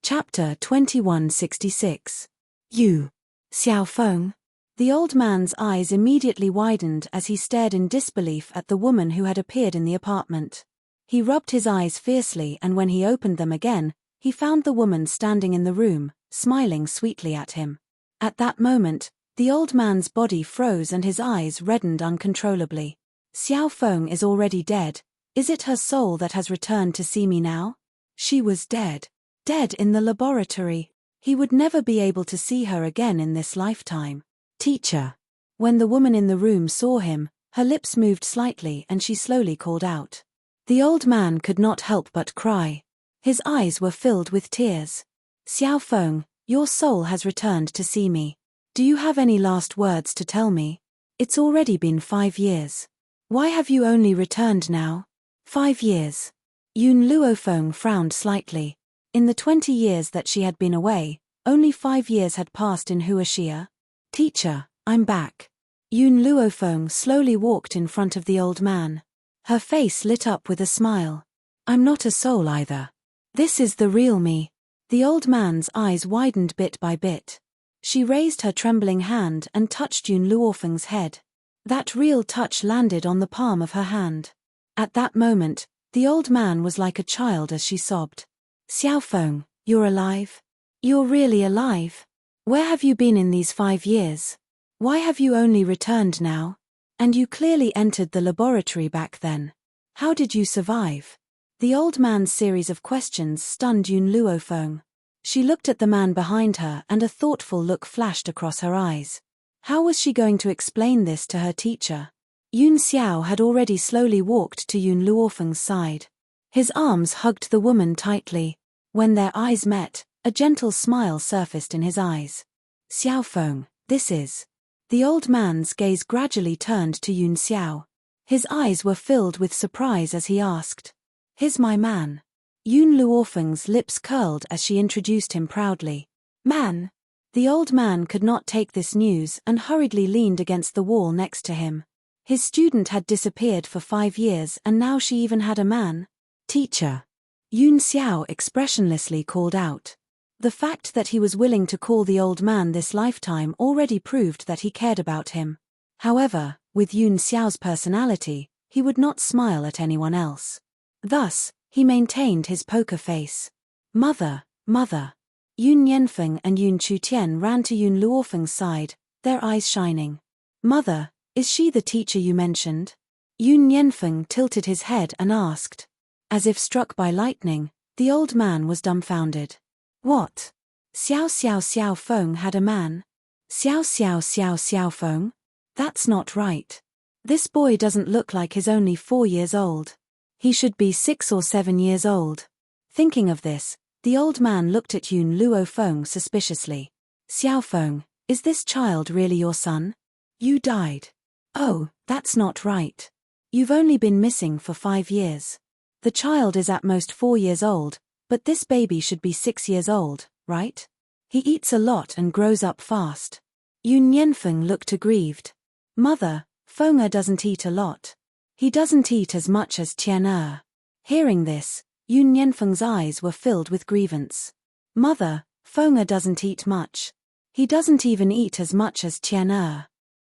Chapter 2166. You, Xiao Feng? The old man's eyes immediately widened as he stared in disbelief at the woman who had appeared in the apartment. He rubbed his eyes fiercely, and when he opened them again, he found the woman standing in the room, smiling sweetly at him. At that moment, the old man's body froze and his eyes reddened uncontrollably. Xiao Feng is already dead. Is it her soul that has returned to see me now? She was dead. Dead in the laboratory. He would never be able to see her again in this lifetime. Teacher. When the woman in the room saw him, Her lips moved slightly and she slowly called out. The old man could not help but cry. His eyes were filled with tears. Xiao Feng, your soul has returned to see me. Do you have any last words to tell me? It's already been 5 years. Why have you only returned now? 5 years. Yun Luofeng frowned slightly. In the 20 years that she had been away, only 5 years had passed in Huaxia. Teacher, I'm back. Yun Luofeng slowly walked in front of the old man. Her face lit up with a smile. I'm not a soul either. This is the real me. The old man's eyes widened bit by bit. She raised her trembling hand and touched Yun Luofeng's head. That real touch landed on the palm of her hand. At that moment, the old man was like a child as she sobbed. Xiao Feng, you're alive? You're really alive? Where have you been in these 5 years? Why have you only returned now? And you clearly entered the laboratory back then. How did you survive? The old man's series of questions stunned Yun Luofeng. She looked at the man behind her and a thoughtful look flashed across her eyes. How was she going to explain this to her teacher? Yun Xiao had already slowly walked to Yun Luofeng's side. His arms hugged the woman tightly. When their eyes met, a gentle smile surfaced in his eyes. Xiao Feng, this is. The old man's gaze gradually turned to Yun Xiao. His eyes were filled with surprise as he asked. He's my man. Yun Luofeng's lips curled as she introduced him proudly. Man. The old man could not take this news and hurriedly leaned against the wall next to him. His student had disappeared for 5 years and now she even had a man. Teacher. Yun Xiao expressionlessly called out. The fact that he was willing to call the old man this lifetime already proved that he cared about him. However, with Yun Xiao's personality, he would not smile at anyone else. Thus, he maintained his poker face. Mother, mother. Yun Yanfeng and Yun Chutian ran to Yun Luofeng's side, their eyes shining. Mother, is she the teacher you mentioned? Yun Yanfeng tilted his head and asked. As if struck by lightning, the old man was dumbfounded. What? Xiao Feng had a man? Xiao Feng? That's not right. This boy doesn't look like he's only 4 years old. He should be 6 or 7 years old. Thinking of this, the old man looked at Yun Luofeng suspiciously. Xiao Feng, is this child really your son? You died. Oh, that's not right. You've only been missing for 5 years. The child is at most 4 years old, but this baby should be 6 years old, right? He eats a lot and grows up fast. Yun Yanfeng looked aggrieved. Mother, Feng doesn't eat a lot. He doesn't eat as much as Tian. Hearing this, Yun Yanfeng's eyes were filled with grievance. Mother, Feng doesn't eat much. He doesn't even eat as much as Tian.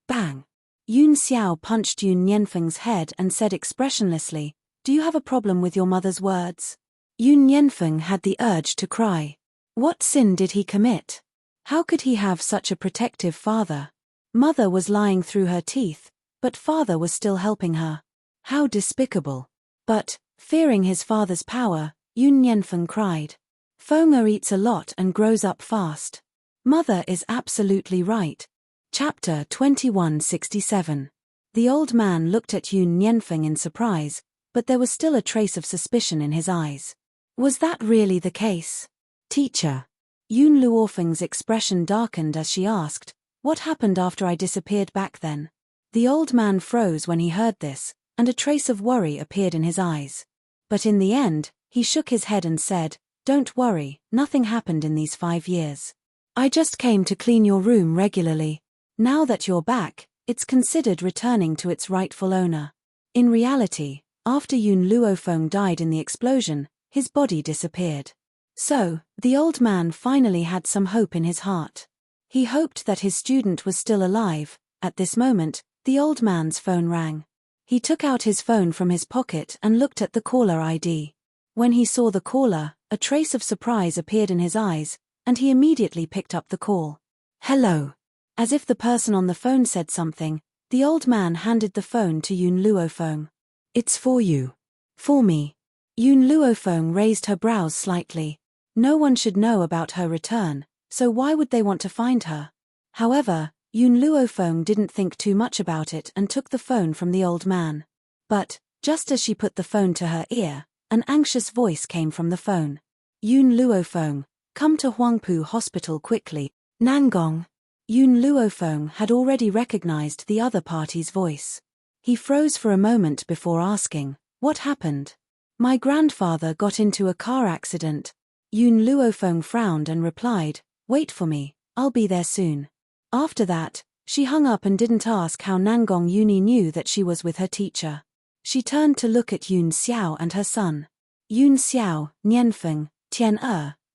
Bang! Yun Xiao punched Yun Yanfeng's head and said expressionlessly, Do you have a problem with your mother's words? Yun Yanfeng had the urge to cry. What sin did he commit? How could he have such a protective father? Mother was lying through her teeth, but father was still helping her. How despicable. But, fearing his father's power, Yun Yanfeng cried. Feng eats a lot and grows up fast. Mother is absolutely right. Chapter 2167. The old man looked at Yun Yanfeng in surprise, but there was still a trace of suspicion in his eyes. Was that really the case? Teacher. Yun Luofeng's expression darkened as she asked, What happened after I disappeared back then? The old man froze when he heard this, and a trace of worry appeared in his eyes. But in the end, he shook his head and said, Don't worry, nothing happened in these 5 years. I just came to clean your room regularly. Now that you're back, it's considered returning to its rightful owner. In reality, after Yun Luofeng died in the explosion, his body disappeared. So, the old man finally had some hope in his heart. He hoped that his student was still alive. At this moment, the old man's phone rang. He took out his phone from his pocket and looked at the caller ID. When he saw the caller, a trace of surprise appeared in his eyes, and he immediately picked up the call. Hello. As if the person on the phone said something, the old man handed the phone to Yun Luofeng. It's for you. For me. Yun Luofeng raised her brows slightly. No one should know about her return, so why would they want to find her? However, Yun Luofeng didn't think too much about it and took the phone from the old man. But, just as she put the phone to her ear, an anxious voice came from the phone. Yun Luofeng, come to Huangpu Hospital quickly. Nangong. Yun Luofeng had already recognized the other party's voice. He froze for a moment before asking, what happened? My grandfather got into a car accident. Yun Luofeng frowned and replied, wait for me, I'll be there soon. After that, she hung up and didn't ask how Nangong Yuni knew that she was with her teacher. She turned to look at Yun Xiao and her son. Yun Xiao, Nianfeng, Tian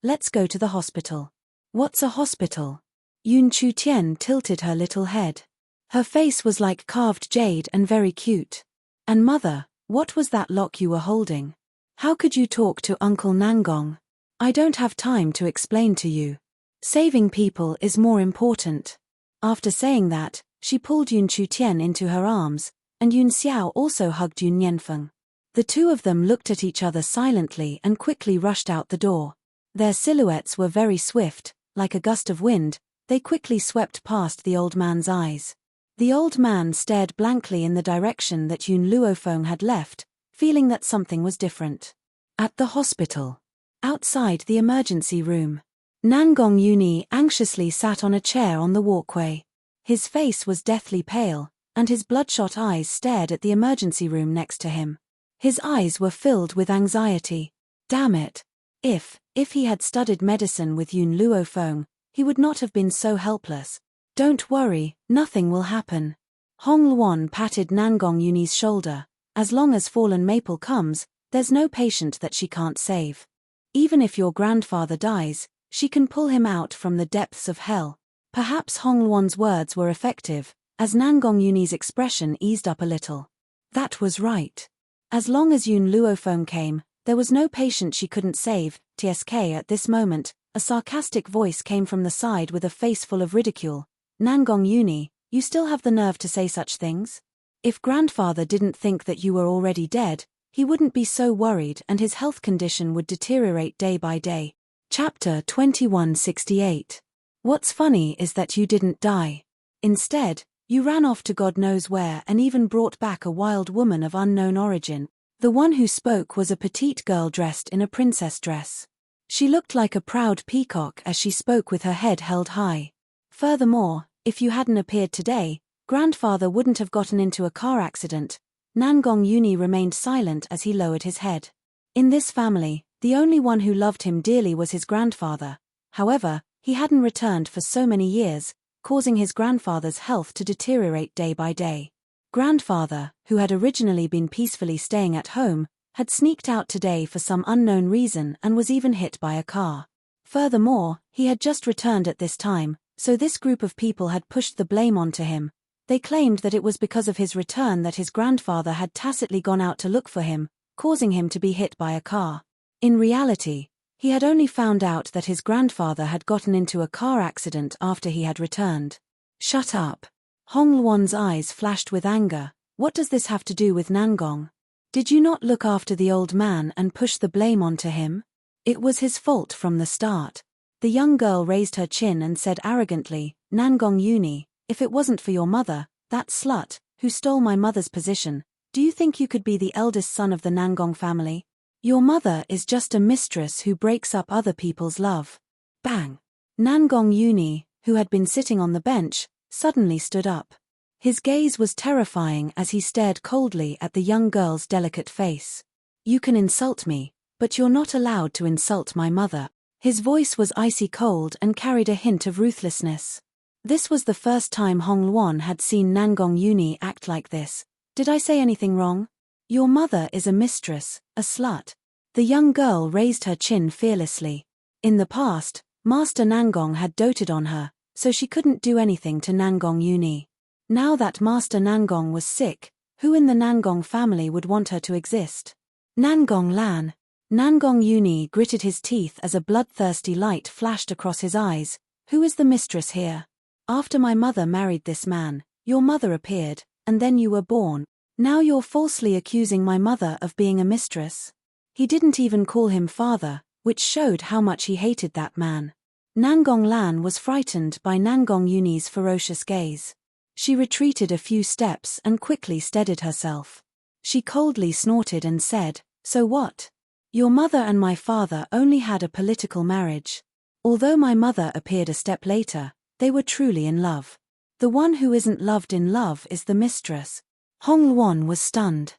let's go to the hospital. What's a hospital? Yun Chu-Tien tilted her little head. Her face was like carved jade and very cute. And mother, what was that lock you were holding? How could you talk to Uncle Nangong? I don't have time to explain to you. Saving people is more important. After saying that, she pulled Yun Chu-Tien into her arms, and Yun Xiao also hugged Yun Nianfeng. The two of them looked at each other silently and quickly rushed out the door. Their silhouettes were very swift, like a gust of wind. They quickly swept past the old man's eyes. The old man stared blankly in the direction that Yun Luofeng had left, feeling that something was different. At the hospital. Outside the emergency room. Nangong Yuni anxiously sat on a chair on the walkway. His face was deathly pale, and his bloodshot eyes stared at the emergency room next to him. His eyes were filled with anxiety. Damn it. If he had studied medicine with Yun Luofeng, he would not have been so helpless. Don't worry, nothing will happen. Hong Luan patted Nangong Yuni's shoulder. As long as Fallen Maple comes, there's no patient that she can't save. Even if your grandfather dies, she can pull him out from the depths of hell. Perhaps Hong Luan's words were effective, as Nangong Yuni's expression eased up a little. That was right. As long as Yun Luofeng came, there was no patient she couldn't save. TSK at this moment, a sarcastic voice came from the side with a face full of ridicule. Nangong Yuni, you still have the nerve to say such things? If grandfather didn't think that you were already dead, he wouldn't be so worried and his health condition would deteriorate day by day. Chapter 2168. What's funny is that you didn't die. Instead, you ran off to God knows where and even brought back a wild woman of unknown origin. The one who spoke was a petite girl dressed in a princess dress. She looked like a proud peacock as she spoke with her head held high. Furthermore, if you hadn't appeared today, grandfather wouldn't have gotten into a car accident. Nangong Yuni remained silent as he lowered his head. In this family, the only one who loved him dearly was his grandfather. However, he hadn't returned for so many years, causing his grandfather's health to deteriorate day by day. Grandfather, who had originally been peacefully staying at home, had sneaked out today for some unknown reason and was even hit by a car. Furthermore, he had just returned at this time, so this group of people had pushed the blame onto him. They claimed that it was because of his return that his grandfather had tacitly gone out to look for him, causing him to be hit by a car. In reality, he had only found out that his grandfather had gotten into a car accident after he had returned. Shut up. Hong Luan's eyes flashed with anger. What does this have to do with Nangong? Did you not look after the old man and push the blame onto him? It was his fault from the start. The young girl raised her chin and said arrogantly, Nangong Yuni, if it wasn't for your mother, that slut, who stole my mother's position, do you think you could be the eldest son of the Nangong family? Your mother is just a mistress who breaks up other people's love. Bang! Nangong Yuni, who had been sitting on the bench, suddenly stood up. His gaze was terrifying as he stared coldly at the young girl's delicate face. You can insult me, but you're not allowed to insult my mother. His voice was icy cold and carried a hint of ruthlessness. This was the first time Hong Luan had seen Nangong Yuni act like this. Did I say anything wrong? Your mother is a mistress, a slut. The young girl raised her chin fearlessly. In the past, Master Nangong had doted on her, so she couldn't do anything to Nangong Yuni. Now that Master Nangong was sick, who in the Nangong family would want her to exist? Nangong Lan. Nangong Yuni gritted his teeth as a bloodthirsty light flashed across his eyes. Who is the mistress here? After my mother married this man, your mother appeared, and then you were born. Now you're falsely accusing my mother of being a mistress. He didn't even call him father, which showed how much he hated that man. Nangong Lan was frightened by Nangong Yuni's ferocious gaze. She retreated a few steps and quickly steadied herself. She coldly snorted and said, "So what? Your mother and my father only had a political marriage. Although my mother appeared a step later, they were truly in love. The one who isn't loved in love is the mistress." Hong Luan was stunned.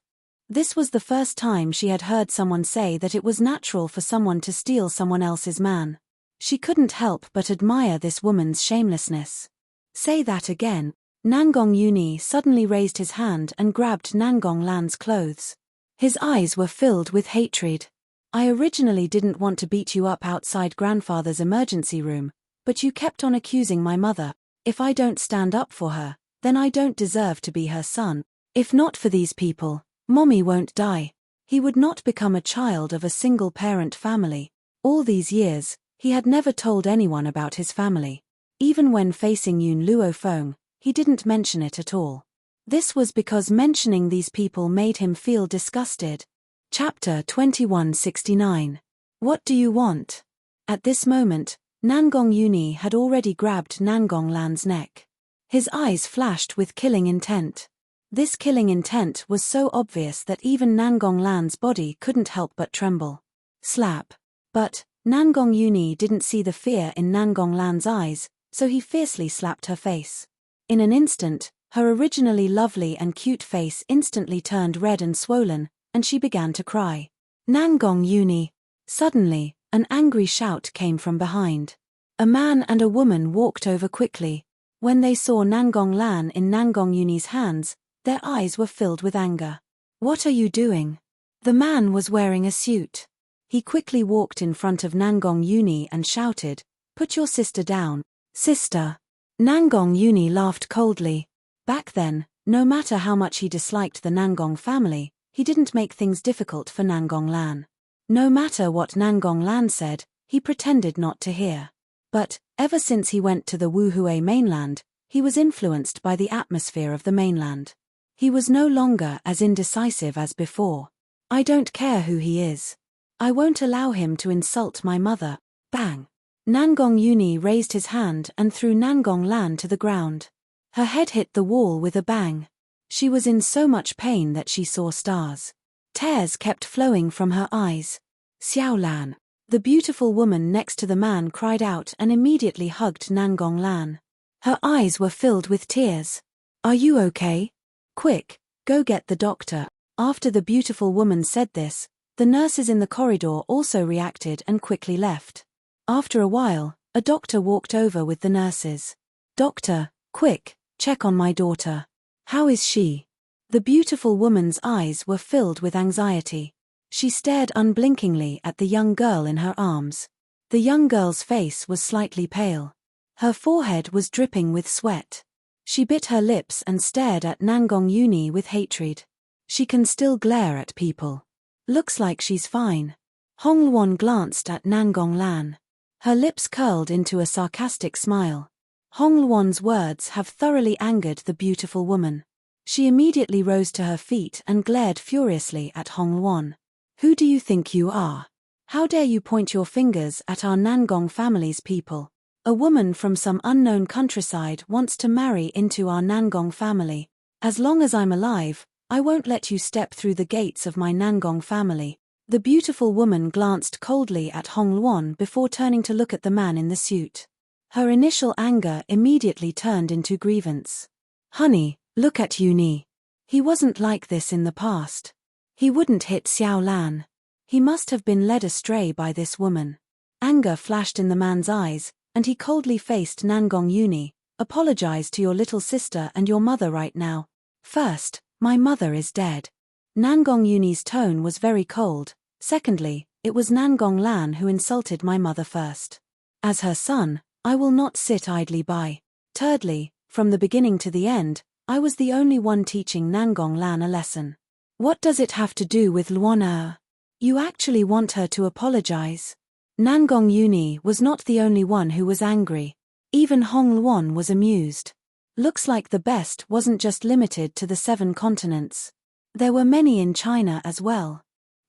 This was the first time she had heard someone say that it was natural for someone to steal someone else's man. She couldn't help but admire this woman's shamelessness. "Say that again." Nangong Yuni suddenly raised his hand and grabbed Nangong Lan's clothes. His eyes were filled with hatred. "I originally didn't want to beat you up outside grandfather's emergency room, but you kept on accusing my mother. If I don't stand up for her, then I don't deserve to be her son. If not for these people, Mommy won't die." He would not become a child of a single-parent family. All these years, he had never told anyone about his family. Even when facing Yun Luo Feng, he didn't mention it at all. This was because mentioning these people made him feel disgusted. Chapter 2169. What do you want? At this moment, Nangong Yuni had already grabbed Nangong Lan's neck. His eyes flashed with killing intent. This killing intent was so obvious that even Nangong Lan's body couldn't help but tremble. Slap. But Nangong Yuni didn't see the fear in Nangong Lan's eyes, so he fiercely slapped her face. In an instant, her originally lovely and cute face instantly turned red and swollen, and she began to cry. "Nangong Yuni!" Suddenly, an angry shout came from behind. A man and a woman walked over quickly. When they saw Nangong Lan in Nangong Yuni's hands, their eyes were filled with anger. "What are you doing?" The man was wearing a suit. He quickly walked in front of Nangong Yuni and shouted, "Put your sister down." "Sister." Nangong Yuni laughed coldly. Back then, no matter how much he disliked the Nangong family, he didn't make things difficult for Nangong Lan. No matter what Nangong Lan said, he pretended not to hear. But, ever since he went to the Wuhui mainland, he was influenced by the atmosphere of the mainland. He was no longer as indecisive as before. "I don't care who he is. I won't allow him to insult my mother." Bang! Nangong Yuni raised his hand and threw Nangong Lan to the ground. Her head hit the wall with a bang. She was in so much pain that she saw stars. Tears kept flowing from her eyes. "Xiao Lan!" The beautiful woman next to the man cried out and immediately hugged Nangong Lan. Her eyes were filled with tears. "Are you okay? Quick, go get the doctor." After the beautiful woman said this, the nurses in the corridor also reacted and quickly left. After a while, a doctor walked over with the nurses. "Doctor, quick, check on my daughter. How is she?" The beautiful woman's eyes were filled with anxiety. She stared unblinkingly at the young girl in her arms. The young girl's face was slightly pale. Her forehead was dripping with sweat. She bit her lips and stared at Nangong Yuni with hatred. She can still glare at people. "Looks like she's fine." Hong Luan glanced at Nangong Lan. Her lips curled into a sarcastic smile. Hong Luan's words have thoroughly angered the beautiful woman. She immediately rose to her feet and glared furiously at Hong Luan. "Who do you think you are? How dare you point your fingers at our Nangong family's people? A woman from some unknown countryside wants to marry into our Nangong family. As long as I'm alive, I won't let you step through the gates of my Nangong family." The beautiful woman glanced coldly at Hong Luan before turning to look at the man in the suit. Her initial anger immediately turned into grievance. "Honey, look at Yuni. He wasn't like this in the past. He wouldn't hit Xiao Lan. He must have been led astray by this woman." Anger flashed in the man's eyes, and he coldly faced Nangong Yuni. "Apologize to your little sister and your mother right now. First, my mother is dead." Nangong Yuni's tone was very cold. "Secondly, it was Nangong Lan who insulted my mother first. As her son, I will not sit idly by. Thirdly, from the beginning to the end, I was the only one teaching Nangong Lan a lesson. What does it have to do with Luan? You actually want her to apologize?" Nangong Yuni was not the only one who was angry. Even Hong Luan was amused. Looks like the best wasn't just limited to the 7 continents. There were many in China as well.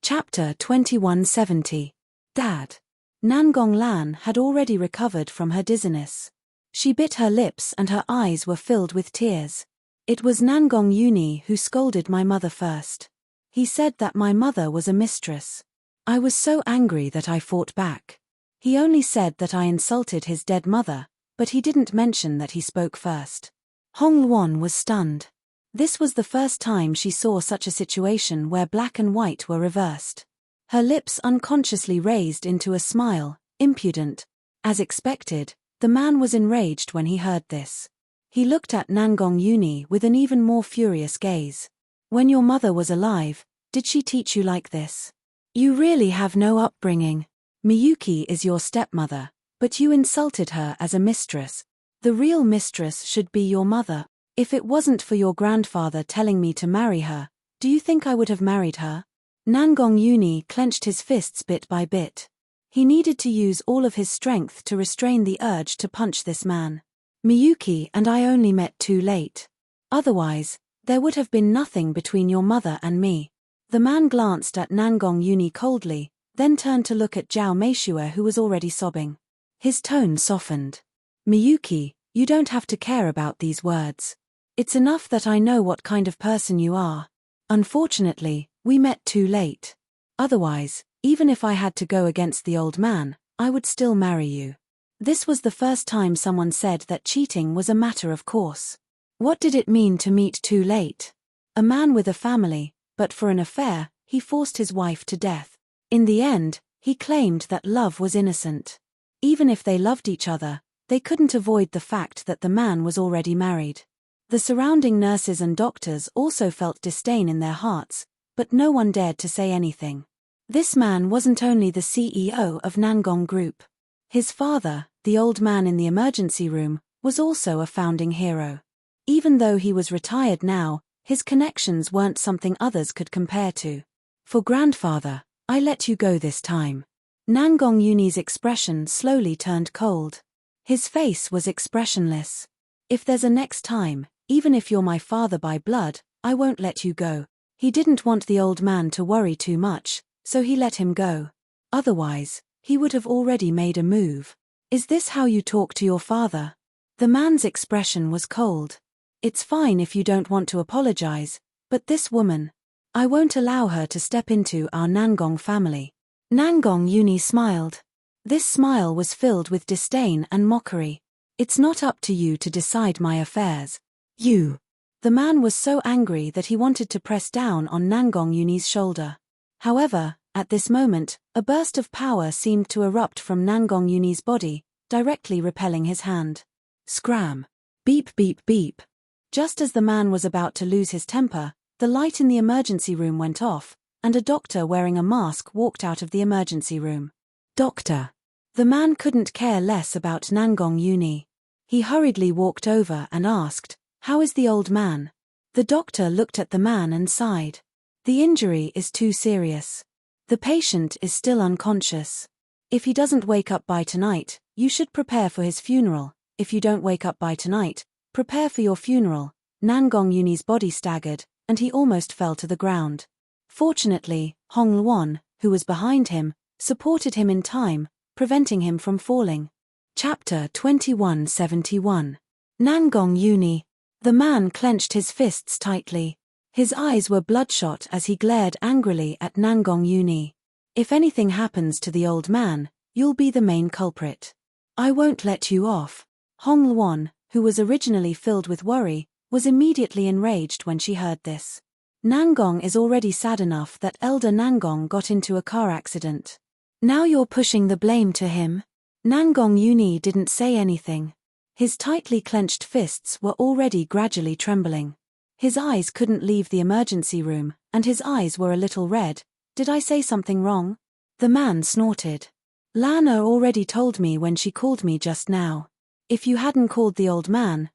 Chapter 2170. Dad. Nangong Lan had already recovered from her dizziness. She bit her lips and her eyes were filled with tears. It was Nangong Uni who scolded my mother first. He said that my mother was a mistress. I was so angry that I fought back. He only said that I insulted his dead mother, but he didn't mention that he spoke first. Hong Luan was stunned. This was the first time she saw such a situation where black and white were reversed. Her lips unconsciously raised into a smile, impudent. As expected, the man was enraged when he heard this. He looked at Nangong Uni with an even more furious gaze. When your mother was alive, did she teach you like this? You really have no upbringing. Miyuki is your stepmother, but you insulted her as a mistress. The real mistress should be your mother. If it wasn't for your grandfather telling me to marry her, do you think I would have married her? Nangong Uni clenched his fists bit by bit. He needed to use all of his strength to restrain the urge to punch this man. Miyuki and I only met too late. Otherwise, there would have been nothing between your mother and me. The man glanced at Nangong Uni coldly, then turned to look at Zhao Meishue who was already sobbing. His tone softened. Miyuki, you don't have to care about these words. It's enough that I know what kind of person you are. Unfortunately, we met too late. Otherwise, even if I had to go against the old man, I would still marry you. This was the first time someone said that cheating was a matter of course. What did it mean to meet too late? A man with a family, but for an affair, he forced his wife to death. In the end, he claimed that love was innocent. Even if they loved each other, they couldn't avoid the fact that the man was already married. The surrounding nurses and doctors also felt disdain in their hearts, but no one dared to say anything. This man wasn't only the CEO of Nangong Group. His father, the old man in the emergency room, was also a founding hero. Even though he was retired now, his connections weren't something others could compare to. For grandfather, I let you go this time. Nangong Uni's expression slowly turned cold. His face was expressionless. If there's a next time, even if you're my father by blood, I won't let you go. He didn't want the old man to worry too much, so he let him go. Otherwise, he would have already made a move. Is this how you talk to your father? The man's expression was cold. It's fine if you don't want to apologize, but this woman, I won't allow her to step into our Nangong family. Nangong Uni smiled. This smile was filled with disdain and mockery. It's not up to you to decide my affairs. You. The man was so angry that he wanted to press down on Nangong Uni's shoulder. However, at this moment, a burst of power seemed to erupt from Nangong Uni's body, directly repelling his hand. Scram. Beep beep beep. Just as the man was about to lose his temper, the light in the emergency room went off, and a doctor wearing a mask walked out of the emergency room. Doctor. The man couldn't care less about Nangong Uni. He hurriedly walked over and asked, "How is the old man?" The doctor looked at the man and sighed. "The injury is too serious. The patient is still unconscious. If he doesn't wake up by tonight, you should prepare for his funeral. If you don't wake up by tonight, prepare for your funeral." Nangong Uni's body staggered, and he almost fell to the ground. Fortunately, Hong Luan, who was behind him, supported him in time, preventing him from falling. Chapter 2171. Nangong Uni. The man clenched his fists tightly. His eyes were bloodshot as he glared angrily at Nangong Uni. "If anything happens to the old man, you'll be the main culprit. I won't let you off." Hong Luan, who was originally filled with worry, was immediately enraged when she heard this. Nangong is already sad enough that elder Nangong got into a car accident. Now you're pushing the blame to him? Nangong Uni didn't say anything. His tightly clenched fists were already gradually trembling. His eyes couldn't leave the emergency room, and his eyes were a little red. "Did I say something wrong?" The man snorted. "Lana already told me when she called me just now. If you hadn't called the old man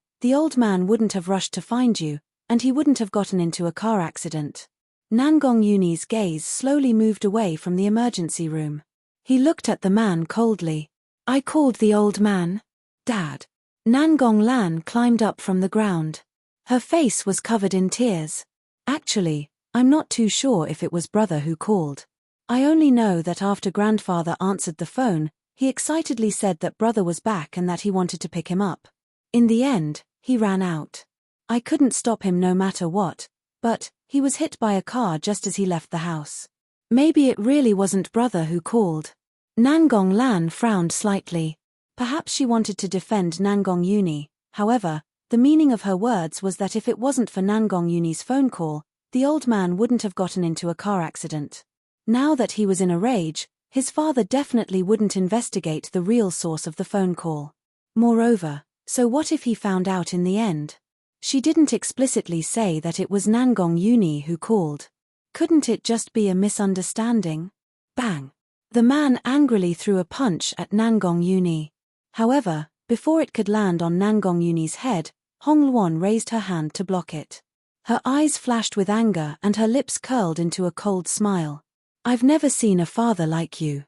wouldn't have rushed to find you, and he wouldn't have gotten into a car accident." Nangong Uni's gaze slowly moved away from the emergency room. He looked at the man coldly. "I called the old man? Dad." Nangong Lan climbed up from the ground. Her face was covered in tears. "Actually, I'm not too sure if it was brother who called. I only know that after grandfather answered the phone, he excitedly said that brother was back and that he wanted to pick him up. In the end, he ran out. I couldn't stop him no matter what, but he was hit by a car just as he left the house. Maybe it really wasn't brother who called. Nangong Lan frowned slightly. Perhaps she wanted to defend Nangong Uni. However, the meaning of her words was that if it wasn't for Nangong Uni's phone call, the old man wouldn't have gotten into a car accident. Now that he was in a rage, his father definitely wouldn't investigate the real source of the phone call. Moreover, so what if he found out in the end? She didn't explicitly say that it was Nangong Uni who called. Couldn't it just be a misunderstanding? Bang! The man angrily threw a punch at Nangong Uni. However, before it could land on Nangong Uni's head, Hong Luan raised her hand to block it. Her eyes flashed with anger and her lips curled into a cold smile. I've never seen a father like you.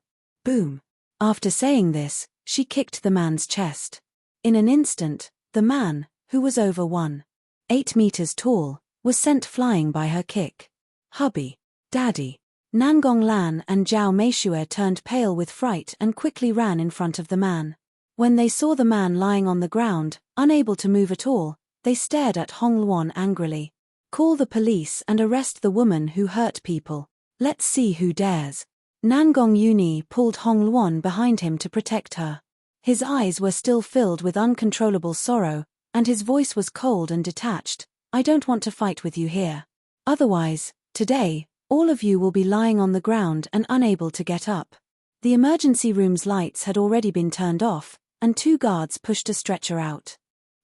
Boom. After saying this, she kicked the man's chest. In an instant, the man, who was over 1.8 meters tall, was sent flying by her kick. Hubby. Daddy. Nangong Lan and Zhao Meishue turned pale with fright and quickly ran in front of the man. When they saw the man lying on the ground, unable to move at all, they stared at Hong Luan angrily. Call the police and arrest the woman who hurt people. Let's see who dares. Nangong Uni pulled Hong Luan behind him to protect her. His eyes were still filled with uncontrollable sorrow, and his voice was cold and detached. I don't want to fight with you here. Otherwise, today, all of you will be lying on the ground and unable to get up. The emergency room's lights had already been turned off, and 2 guards pushed a stretcher out.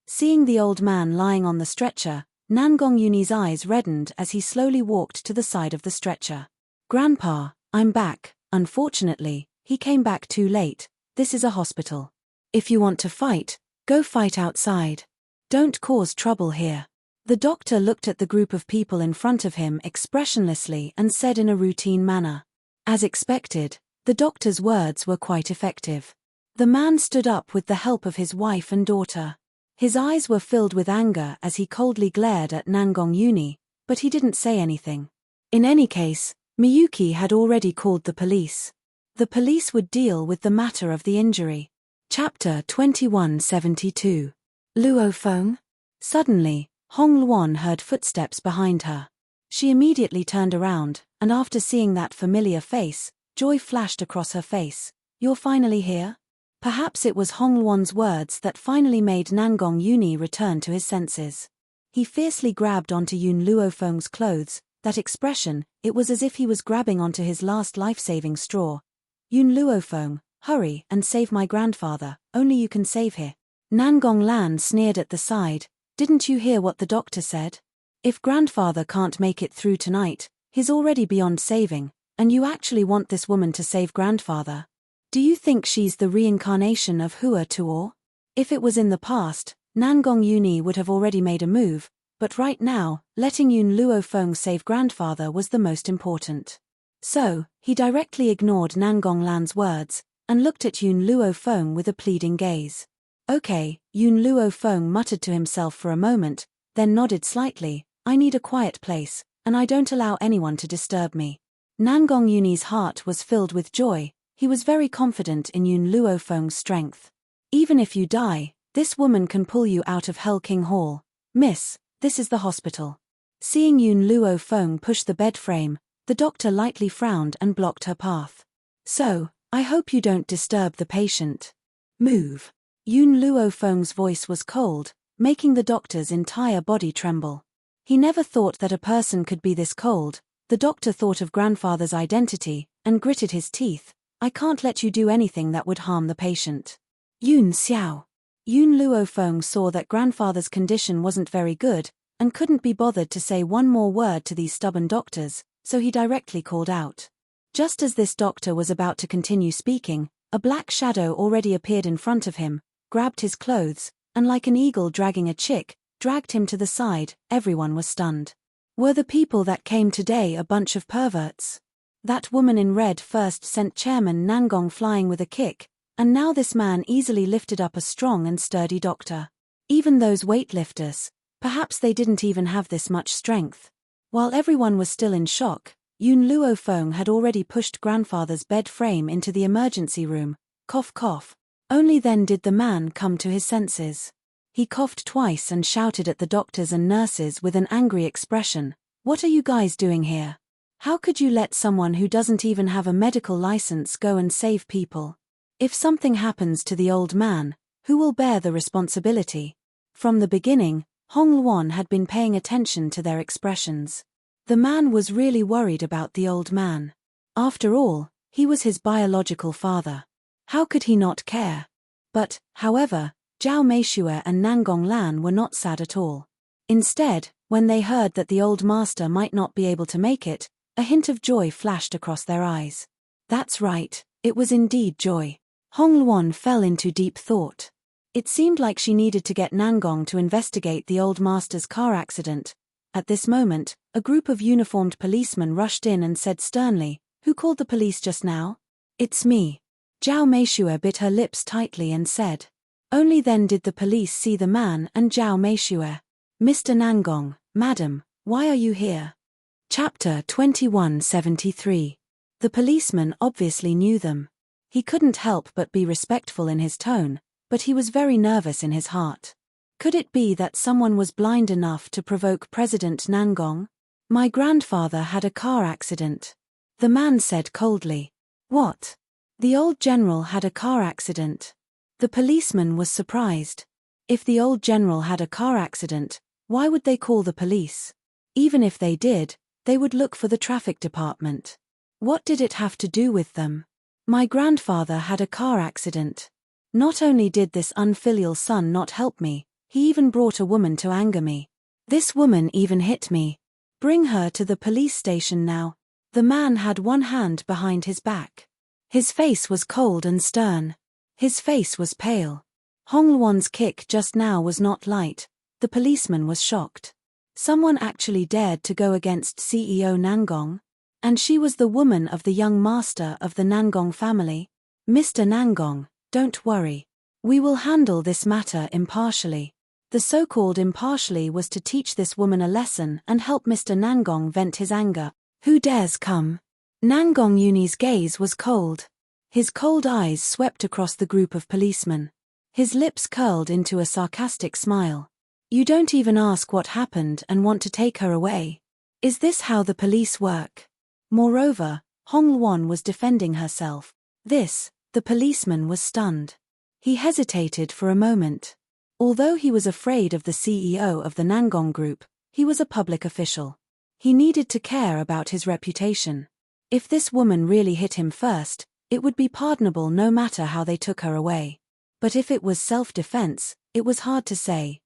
Seeing the old man lying on the stretcher, Nangong Uni's eyes reddened as he slowly walked to the side of the stretcher. Grandpa, I'm back. Unfortunately, he came back too late. This is a hospital. If you want to fight, go fight outside. Don't cause trouble here. The doctor looked at the group of people in front of him expressionlessly and said in a routine manner. As expected, the doctor's words were quite effective. The man stood up with the help of his wife and daughter. His eyes were filled with anger as he coldly glared at Nangong Uni, but he didn't say anything. In any case, Miyuki had already called the police. The police would deal with the matter of the injury. Chapter 2172. Luo Feng? Suddenly, Hong Luan heard footsteps behind her. She immediately turned around, and after seeing that familiar face, joy flashed across her face. You're finally here? Perhaps it was Hong Luan's words that finally made Nangong Uni return to his senses. He fiercely grabbed onto Yun Luofeng's clothes. That expression, it was as if he was grabbing onto his last life-saving straw. Yun Luofeng, hurry and save my grandfather, only you can save him. Nangong Lan sneered at the side. Didn't you hear what the doctor said? If grandfather can't make it through tonight, he's already beyond saving, and you actually want this woman to save grandfather? Do you think she's the reincarnation of Hua Tuo? If it was in the past, Nangong Uni would have already made a move, but right now, letting Yun Luofeng save grandfather was the most important. So, he directly ignored Nangong Lan's words, and looked at Yun Luofeng with a pleading gaze. Okay, Yun Luofeng muttered to himself for a moment, then nodded slightly. I need a quiet place, and I don't allow anyone to disturb me. Nangong Uni's heart was filled with joy. He was very confident in Yun Luofeng's strength. Even if you die, this woman can pull you out of Hell King Hall. Miss, this is the hospital. Seeing Yun Luofeng push the bed frame, the doctor lightly frowned and blocked her path. So, I hope you don't disturb the patient. Move. Yun Luofeng's voice was cold, making the doctor's entire body tremble. He never thought that a person could be this cold. The doctor thought of grandfather's identity, and gritted his teeth. I can't let you do anything that would harm the patient. Yun Xiao. Yun Luofeng saw that grandfather's condition wasn't very good, and couldn't be bothered to say one more word to these stubborn doctors, so he directly called out. Just as this doctor was about to continue speaking, a black shadow already appeared in front of him, grabbed his clothes, and like an eagle dragging a chick, dragged him to the side. Everyone was stunned. Were the people that came today a bunch of perverts? That woman in red first sent Chairman Nangong flying with a kick, and now this man easily lifted up a strong and sturdy doctor. Even those weightlifters, perhaps they didn't even have this much strength. While everyone was still in shock, Yun Luo Feng had already pushed grandfather's bed frame into the emergency room. Cough cough. Only then did the man come to his senses. He coughed twice and shouted at the doctors and nurses with an angry expression. What are you guys doing here? How could you let someone who doesn't even have a medical license go and save people? If something happens to the old man, who will bear the responsibility? From the beginning, Hong Luan had been paying attention to their expressions. The man was really worried about the old man. After all, he was his biological father. How could he not care? But, however, Zhao Meishue and Nangong Lan were not sad at all. Instead, when they heard that the old master might not be able to make it, a hint of joy flashed across their eyes. That's right, it was indeed joy. Hong Luan fell into deep thought. It seemed like she needed to get Nangong to investigate the old master's car accident. At this moment, a group of uniformed policemen rushed in and said sternly, "Who called the police just now?" "It's me." Zhao Meishue bit her lips tightly and said. Only then did the police see the man and Zhao Meishue. "Mr. Nangong, madam, why are you here?" Chapter 2173. The policeman obviously knew them. He couldn't help but be respectful in his tone, but he was very nervous in his heart. Could it be that someone was blind enough to provoke President Nangong? "My grandfather had a car accident," the man said coldly. "What? The old general had a car accident?" The policeman was surprised. If the old general had a car accident, why would they call the police? Even if they did, they would look for the traffic department. What did it have to do with them? "My grandfather had a car accident. Not only did this unfilial son not help me, he even brought a woman to anger me. This woman even hit me. Bring her to the police station now." The man had one hand behind his back. His face was cold and stern. His face was pale. Hong Luan's kick just now was not light. The policeman was shocked. Someone actually dared to go against CEO Nangong? And she was the woman of the young master of the Nangong family? "Mr. Nangong, don't worry. We will handle this matter impartially." The so-called impartially was to teach this woman a lesson and help Mr. Nangong vent his anger. "Who dares come?" Nangong Yuni's gaze was cold. His cold eyes swept across the group of policemen. His lips curled into a sarcastic smile. "You don't even ask what happened and want to take her away. Is this how the police work?" Moreover, Hong Luan was defending herself. The policeman was stunned. He hesitated for a moment. Although he was afraid of the CEO of the Nangong Group, he was a public official. He needed to care about his reputation. If this woman really hit him first, it would be pardonable no matter how they took her away. But if it was self-defense, it was hard to say.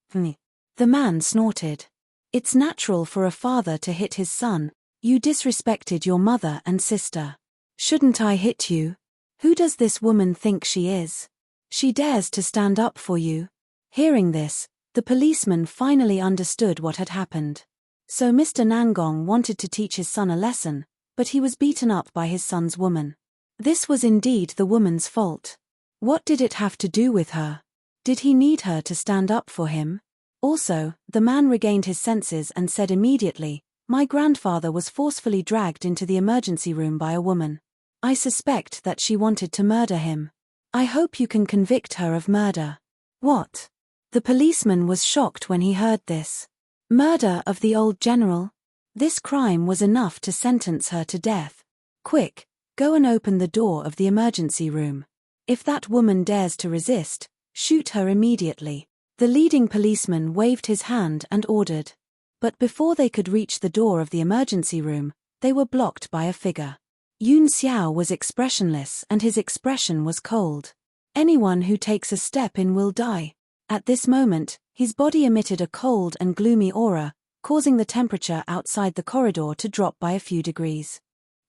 The man snorted. "It's natural for a father to hit his son. You disrespected your mother and sister. Shouldn't I hit you? Who does this woman think she is? She dares to stand up for you." Hearing this, the policeman finally understood what had happened. So Mr. Nangong wanted to teach his son a lesson, but he was beaten up by his son's woman. This was indeed the woman's fault. What did it have to do with her? Did he need her to stand up for him? Also, the man regained his senses and said immediately, "My grandfather was forcefully dragged into the emergency room by a woman. I suspect that she wanted to murder him. I hope you can convict her of murder." "What?" The policeman was shocked when he heard this. Murder of the old general? This crime was enough to sentence her to death. "Quick, go and open the door of the emergency room. If that woman dares to resist, shoot her immediately." The leading policeman waved his hand and ordered. But before they could reach the door of the emergency room, they were blocked by a figure. Yun Xiao was expressionless and his expression was cold. "Anyone who takes a step in will die." At this moment, his body emitted a cold and gloomy aura, causing the temperature outside the corridor to drop by a few degrees.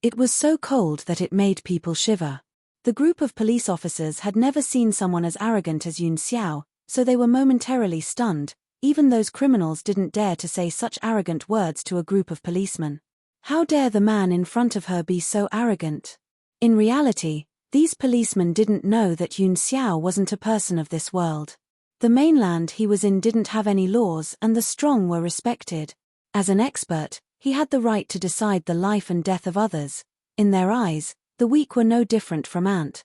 It was so cold that it made people shiver. The group of police officers had never seen someone as arrogant as Yun Xiao, so they were momentarily stunned. Even those criminals didn't dare to say such arrogant words to a group of policemen. How dare the man in front of her be so arrogant? In reality, these policemen didn't know that Yun Xiao wasn't a person of this world. The mainland he was in didn't have any laws and the strong were respected. As an expert, He had the right to decide the life and death of others. In their eyes, the weak were no different from ant.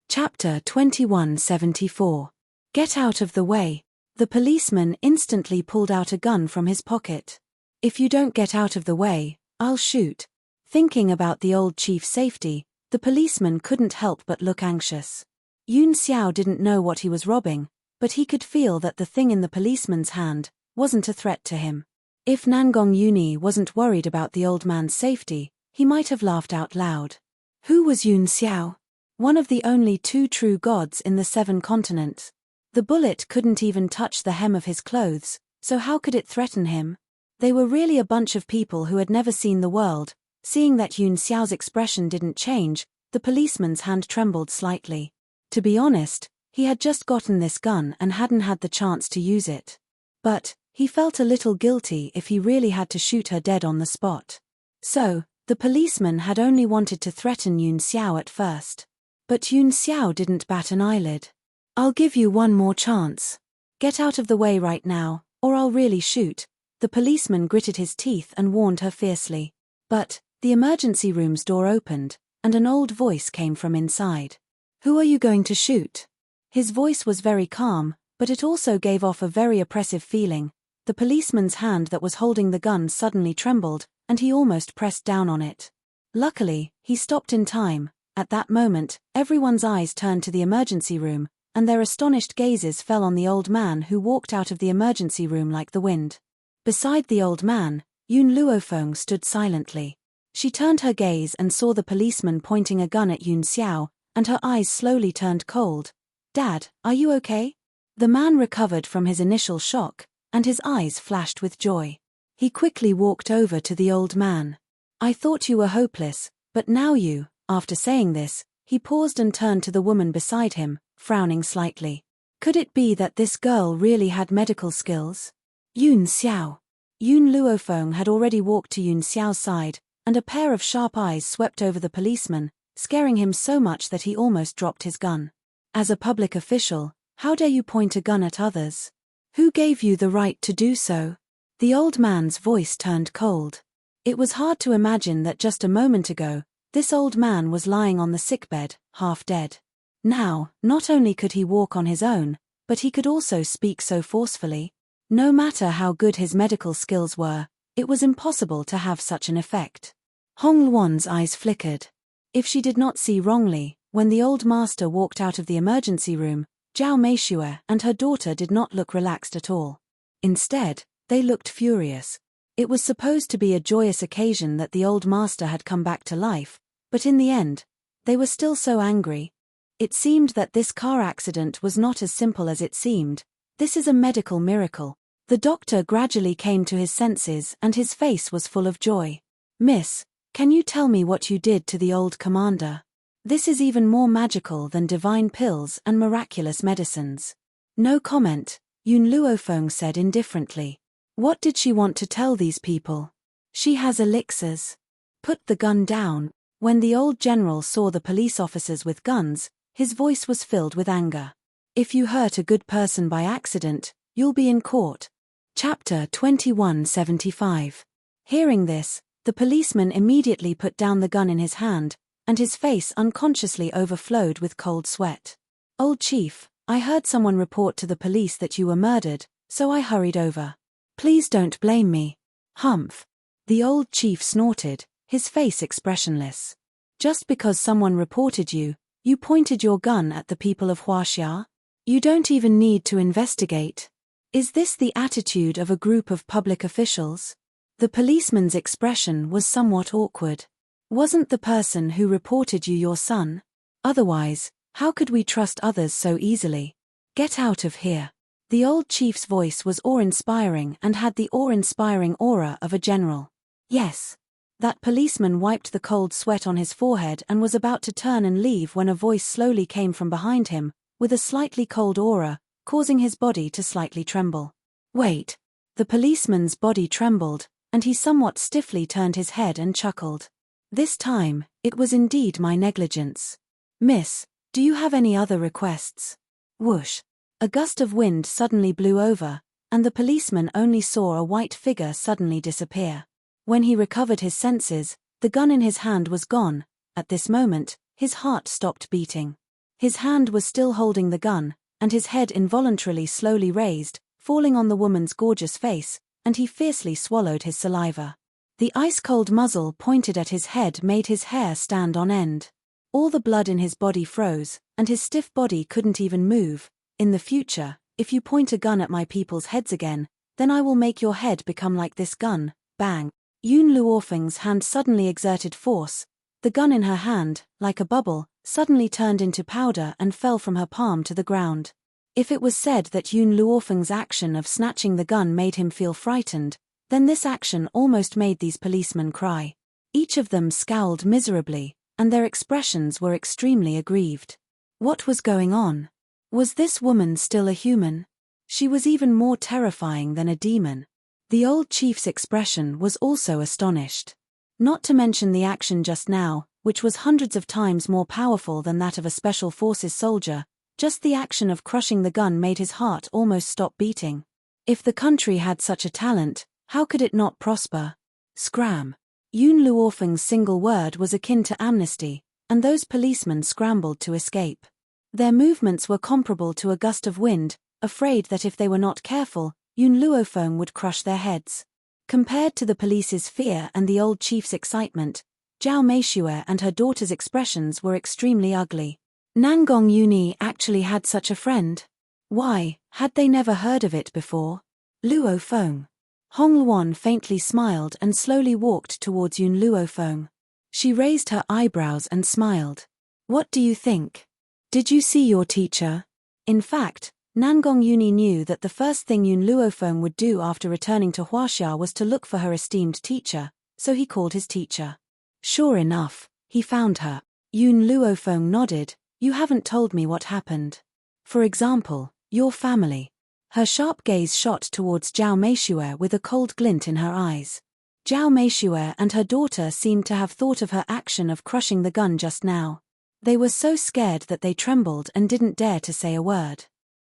Chapter 2174. Get out of the way. The policeman instantly pulled out a gun from his pocket. If you don't get out of the way, I'll shoot. Thinking about the old chief's safety, the policeman couldn't help but look anxious. Yun Xiao didn't know what he was robbing, but he could feel that the thing in the policeman's hand wasn't a threat to him. If Nangong Yuni wasn't worried about the old man's safety, he might have laughed out loud. Who was Yun Xiao? One of the only two true gods in the 7 continents. The bullet couldn't even touch the hem of his clothes, so how could it threaten him? They were really a bunch of people who had never seen the world. Seeing that Yun Xiao's expression didn't change, the policeman's hand trembled slightly. To be honest, he had just gotten this gun and hadn't had the chance to use it. But he felt a little guilty if he really had to shoot her dead on the spot. So, the policeman had only wanted to threaten Yun Xiao at first. But Yun Xiao didn't bat an eyelid. I'll give you one more chance. Get out of the way right now, or I'll really shoot. The policeman gritted his teeth and warned her fiercely. But the emergency room's door opened, and an old voice came from inside. Who are you going to shoot? His voice was very calm, but it also gave off a very oppressive feeling. The policeman's hand that was holding the gun suddenly trembled, and he almost pressed down on it. Luckily, he stopped in time. At that moment, everyone's eyes turned to the emergency room, and their astonished gazes fell on the old man who walked out of the emergency room like the wind. Beside the old man, Yun Luofeng stood silently. She turned her gaze and saw the policeman pointing a gun at Yun Xiao, and her eyes slowly turned cold. Dad, are you okay? The man recovered from his initial shock, and his eyes flashed with joy. He quickly walked over to the old man. I thought you were hopeless, but now you, after saying this, he paused and turned to the woman beside him, frowning slightly. Could it be that this girl really had medical skills? Yun Xiao. Yun Luofeng had already walked to Yun Xiao's side, and a pair of sharp eyes swept over the policeman, scaring him so much that he almost dropped his gun. As a public official, how dare you point a gun at others? Who gave you the right to do so? The old man's voice turned cold. It was hard to imagine that just a moment ago, this old man was lying on the sickbed, half dead. Now, not only could he walk on his own, but he could also speak so forcefully. No matter how good his medical skills were, it was impossible to have such an effect. Hong Luan's eyes flickered. If she did not see wrongly, when the old master walked out of the emergency room, Zhao Meishue and her daughter did not look relaxed at all. Instead, they looked furious. It was supposed to be a joyous occasion that the old master had come back to life, but in the end, they were still so angry. It seemed that this car accident was not as simple as it seemed. This is a medical miracle. The doctor gradually came to his senses and his face was full of joy. Miss, can you tell me what you did to the old commander? This is even more magical than divine pills and miraculous medicines. No comment, Yun Luofeng said indifferently. What did she want to tell these people? She has elixirs. Put the gun down. When the old general saw the police officers with guns, his voice was filled with anger. If you hurt a good person by accident, you'll be in court. Chapter 2175. Hearing this, the policeman immediately put down the gun in his hand, and his face unconsciously overflowed with cold sweat. Old chief, I heard someone report to the police that you were murdered, so I hurried over. Please don't blame me. Humph. The old chief snorted, his face expressionless. Just because someone reported you, you pointed your gun at the people of Huaxia? You don't even need to investigate. Is this the attitude of a group of public officials? The policeman's expression was somewhat awkward. Wasn't the person who reported you your son? Otherwise, how could we trust others so easily? Get out of here. The old chief's voice was awe-inspiring and had the awe-inspiring aura of a general. Yes. That policeman wiped the cold sweat on his forehead and was about to turn and leave when a voice slowly came from behind him, with a slightly cold aura, causing his body to slightly tremble. Wait. The policeman's body trembled, and he somewhat stiffly turned his head and chuckled. This time, it was indeed my negligence. Miss, do you have any other requests? Whoosh. A gust of wind suddenly blew over, and the policeman only saw a white figure suddenly disappear. When he recovered his senses, the gun in his hand was gone. At this moment, his heart stopped beating. His hand was still holding the gun, and his head involuntarily slowly raised, falling on the woman's gorgeous face, and he fiercely swallowed his saliva. The ice-cold muzzle pointed at his head made his hair stand on end. All the blood in his body froze, and his stiff body couldn't even move. In the future, if you point a gun at my people's heads again, then I will make your head become like this gun. Bang! Yun Luofeng's hand suddenly exerted force. The gun in her hand, like a bubble, suddenly turned into powder and fell from her palm to the ground. If it was said that Yun Luofeng's action of snatching the gun made him feel frightened, then this action almost made these policemen cry. Each of them scowled miserably, and their expressions were extremely aggrieved. What was going on? Was this woman still a human? She was even more terrifying than a demon. The old chief's expression was also astonished. Not to mention the action just now, which was hundreds of times more powerful than that of a special forces soldier, just the action of crushing the gun made his heart almost stop beating. If the country had such a talent, how could it not prosper? Scram! Yun Luofeng's single word was akin to amnesty, and those policemen scrambled to escape. Their movements were comparable to a gust of wind, afraid that if they were not careful, Yun Luofeng would crush their heads. Compared to the police's fear and the old chief's excitement, Zhao Meishue and her daughter's expressions were extremely ugly. Nangong Yuni actually had such a friend. Why, had they never heard of it before? Luofeng. Hong Luan faintly smiled and slowly walked towards Yun Luofeng. She raised her eyebrows and smiled. What do you think? Did you see your teacher? In fact, Nangong Yuni knew that the first thing Yun Luofeng would do after returning to Huaxia was to look for her esteemed teacher, so he called his teacher. Sure enough, he found her. Yun Luofeng nodded. You haven't told me what happened. For example, your family. Her sharp gaze shot towards Zhao Meishue with a cold glint in her eyes. Zhao Meishue and her daughter seemed to have thought of her action of crushing the gun just now. They were so scared that they trembled and didn't dare to say a word.